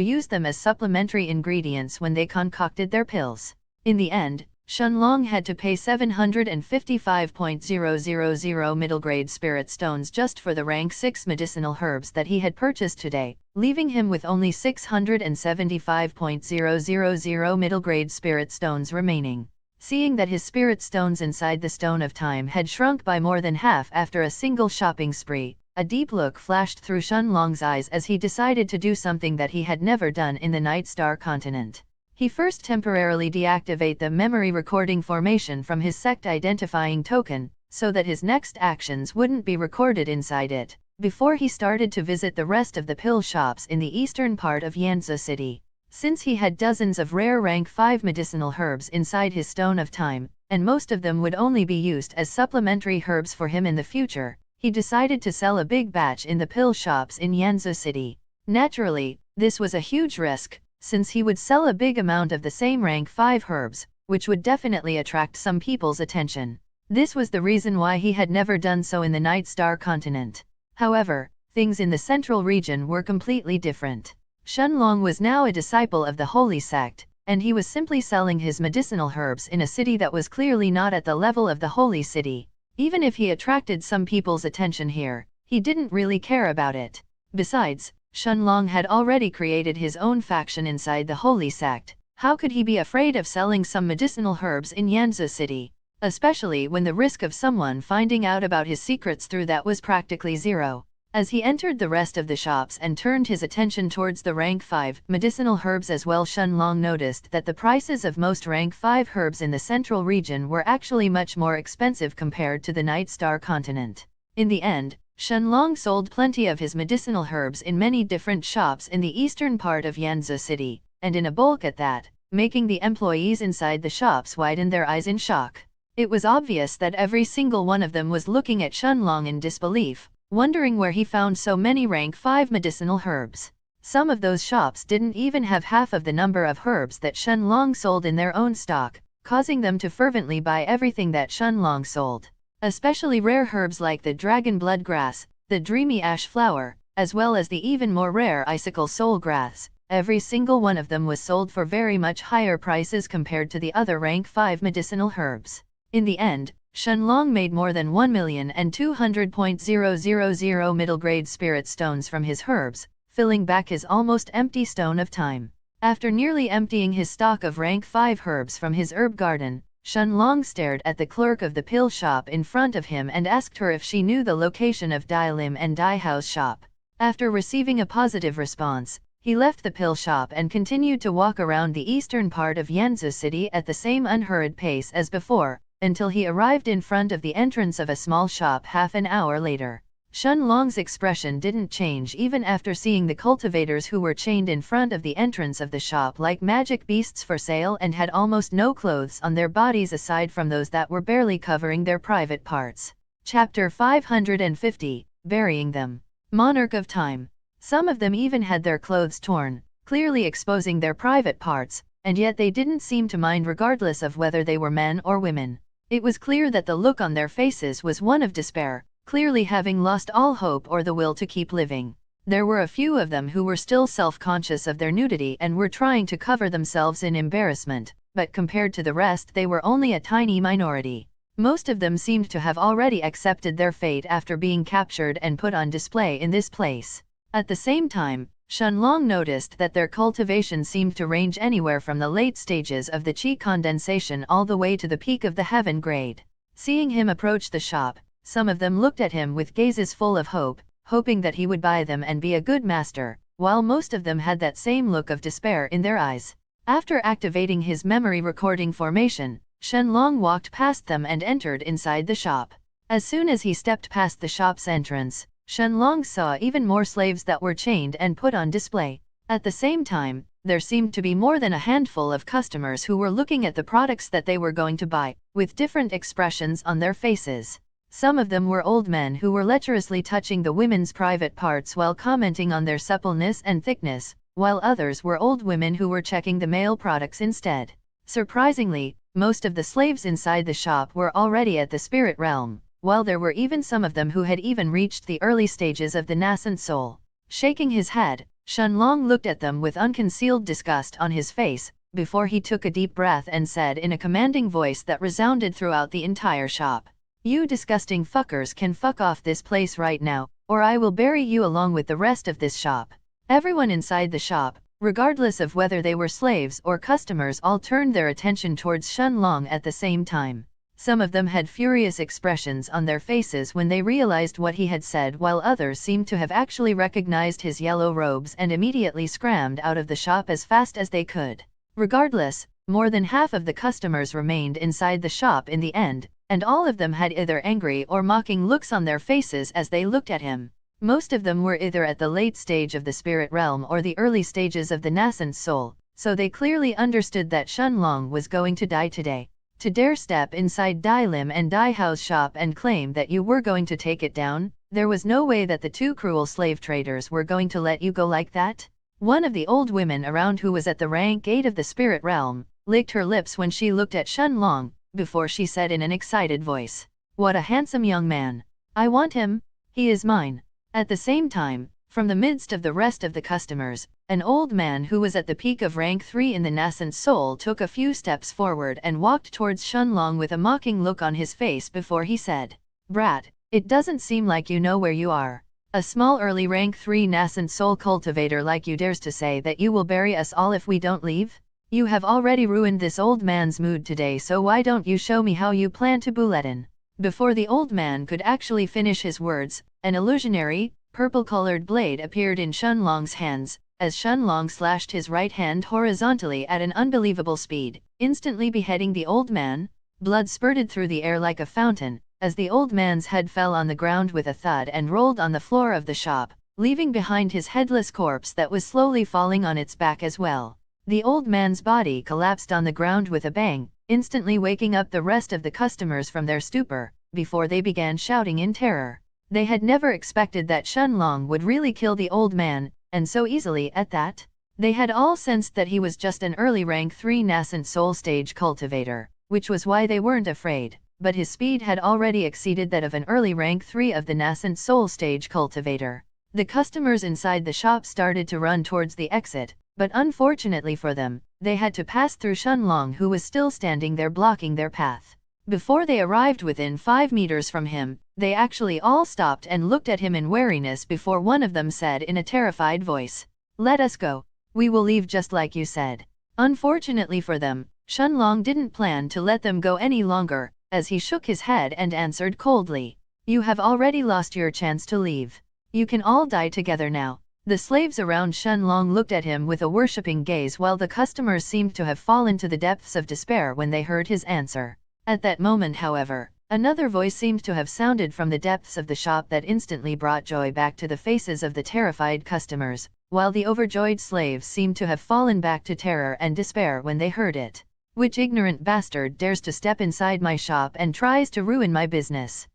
use them as supplementary ingredients when they concocted their pills. In the end, Shenlong had to pay 755.000 middle-grade spirit stones just for the rank 6 medicinal herbs that he had purchased today, leaving him with only 675.000 middle-grade spirit stones remaining. Seeing that his spirit stones inside the Stone of Time had shrunk by more than half after a single shopping spree, a deep look flashed through Shenlong's eyes as he decided to do something that he had never done in the Night Star continent. He first temporarily deactivated the memory recording formation from his sect identifying token, so that his next actions wouldn't be recorded inside it, before he started to visit the rest of the pill shops in the eastern part of Yanzhou City. Since he had dozens of rare rank 5 medicinal herbs inside his Stone of Time, and most of them would only be used as supplementary herbs for him in the future, he decided to sell a big batch in the pill shops in Yanzhou City. Naturally, this was a huge risk, since he would sell a big amount of the same rank 5 herbs, which would definitely attract some people's attention. This was the reason why he had never done so in the Night Star continent. However, things in the central region were completely different. Shenlong was now a disciple of the Holy Sect, and he was simply selling his medicinal herbs in a city that was clearly not at the level of the Holy City. Even if he attracted some people's attention here, he didn't really care about it. Besides, Shenlong had already created his own faction inside the Holy Sect. How could he be afraid of selling some medicinal herbs in Yanzhou City? Especially when the risk of someone finding out about his secrets through that was practically zero. As he entered the rest of the shops and turned his attention towards the rank 5 medicinal herbs as well, Shenlong noticed that the prices of most rank 5 herbs in the central region were actually much more expensive compared to the Night Star continent. In the end, Shenlong sold plenty of his medicinal herbs in many different shops in the eastern part of Yanzhou City, and in a bulk at that, making the employees inside the shops widen their eyes in shock. It was obvious that every single one of them was looking at Shenlong in disbelief, wondering where he found so many rank 5 medicinal herbs. Some of those shops didn't even have half of the number of herbs that Shenlong sold in their own stock, causing them to fervently buy everything that Shenlong sold. Especially rare herbs like the dragon blood grass, the dreamy ash flower, as well as the even more rare icicle soul grass. Every single one of them was sold for very much higher prices compared to the other rank 5 medicinal herbs. In the end, Shenlong made more than 1,200,000 middle-grade spirit stones from his herbs, filling back his almost empty stone of time. After nearly emptying his stock of rank 5 herbs from his herb garden, Shenlong stared at the clerk of the pill shop in front of him and asked her if she knew the location of Dai Lim and Dai Hao's shop. After receiving a positive response, he left the pill shop and continued to walk around the eastern part of Yanzhou City at the same unhurried pace as before, until he arrived in front of the entrance of a small shop half an hour later. Shenlong's expression didn't change even after seeing the cultivators who were chained in front of the entrance of the shop like magic beasts for sale and had almost no clothes on their bodies aside from those that were barely covering their private parts. Chapter 550, Burying Them. Monarch of Time. Some of them even had their clothes torn, clearly exposing their private parts, and yet they didn't seem to mind regardless of whether they were men or women. It was clear that the look on their faces was one of despair, clearly having lost all hope or the will to keep living. There were a few of them who were still self-conscious of their nudity and were trying to cover themselves in embarrassment, but compared to the rest they were only a tiny minority. Most of them seemed to have already accepted their fate after being captured and put on display in this place. At the same time, Shenlong noticed that their cultivation seemed to range anywhere from the late stages of the qi condensation all the way to the peak of the heaven grade. Seeing him approach the shop, some of them looked at him with gazes full of hope, hoping that he would buy them and be a good master, while most of them had that same look of despair in their eyes. After activating his memory recording formation, Shenlong walked past them and entered inside the shop. As soon as he stepped past the shop's entrance, Shenlong saw even more slaves that were chained and put on display. At the same time, there seemed to be more than a handful of customers who were looking at the products that they were going to buy, with different expressions on their faces. Some of them were old men who were lecherously touching the women's private parts while commenting on their suppleness and thickness, while others were old women who were checking the male products instead. Surprisingly, most of the slaves inside the shop were already at the spirit realm, while there were even some of them who had even reached the early stages of the nascent soul. Shaking his head, Shenlong looked at them with unconcealed disgust on his face, before he took a deep breath and said in a commanding voice that resounded throughout the entire shop, "You disgusting fuckers can fuck off this place right now, or I will bury you along with the rest of this shop." Everyone inside the shop, regardless of whether they were slaves or customers, all turned their attention towards Shenlong at the same time. Some of them had furious expressions on their faces when they realized what he had said, while others seemed to have actually recognized his yellow robes and immediately scrambled out of the shop as fast as they could. Regardless, more than half of the customers remained inside the shop in the end, and all of them had either angry or mocking looks on their faces as they looked at him. Most of them were either at the late stage of the spirit realm or the early stages of the nascent soul, so they clearly understood that Shenlong was going to die today. To dare step inside Dai Lim and Dai Hao's shop and claim that you were going to take it down, there was no way that the two cruel slave traders were going to let you go like that. One of the old women around, who was at the rank 8 of the spirit realm, licked her lips when she looked at Shenlong, before she said in an excited voice, "What a handsome young man. I want him. He is mine." At the same time, from the midst of the rest of the customers, an old man who was at the peak of rank 3 in the nascent soul took a few steps forward and walked towards Shenlong with a mocking look on his face before he said, "Brat, it doesn't seem like you know where you are. A small early rank 3 nascent soul cultivator like you dares to say that you will bury us all if we don't leave? You have already ruined this old man's mood today, so why don't you show me how you plan to bulletin?" Before the old man could actually finish his words, an illusionary, purple-colored blade appeared in Shenlong's hands, as Shenlong slashed his right hand horizontally at an unbelievable speed, instantly beheading the old man. Blood spurted through the air like a fountain, as the old man's head fell on the ground with a thud and rolled on the floor of the shop, leaving behind his headless corpse that was slowly falling on its back as well. The old man's body collapsed on the ground with a bang, instantly waking up the rest of the customers from their stupor, before they began shouting in terror. They had never expected that Shenlong would really kill the old man, and so easily at that. They had all sensed that he was just an early rank 3 nascent soul stage cultivator, which was why they weren't afraid, but his speed had already exceeded that of an early rank 3 of the nascent soul stage cultivator. The customers inside the shop started to run towards the exit, but unfortunately for them, they had to pass through Shenlong, who was still standing there blocking their path. Before they arrived within 5 meters from him, they actually all stopped and looked at him in wariness before one of them said in a terrified voice, "Let us go. We will leave just like you said." Unfortunately for them, Shenlong didn't plan to let them go any longer, as he shook his head and answered coldly, "You have already lost your chance to leave. You can all die together now." The slaves around Shenlong looked at him with a worshipping gaze, while the customers seemed to have fallen to the depths of despair when they heard his answer. At that moment, however, another voice seemed to have sounded from the depths of the shop that instantly brought joy back to the faces of the terrified customers, while the overjoyed slaves seemed to have fallen back to terror and despair when they heard it. "Which ignorant bastard dares to step inside my shop and tries to ruin my business?"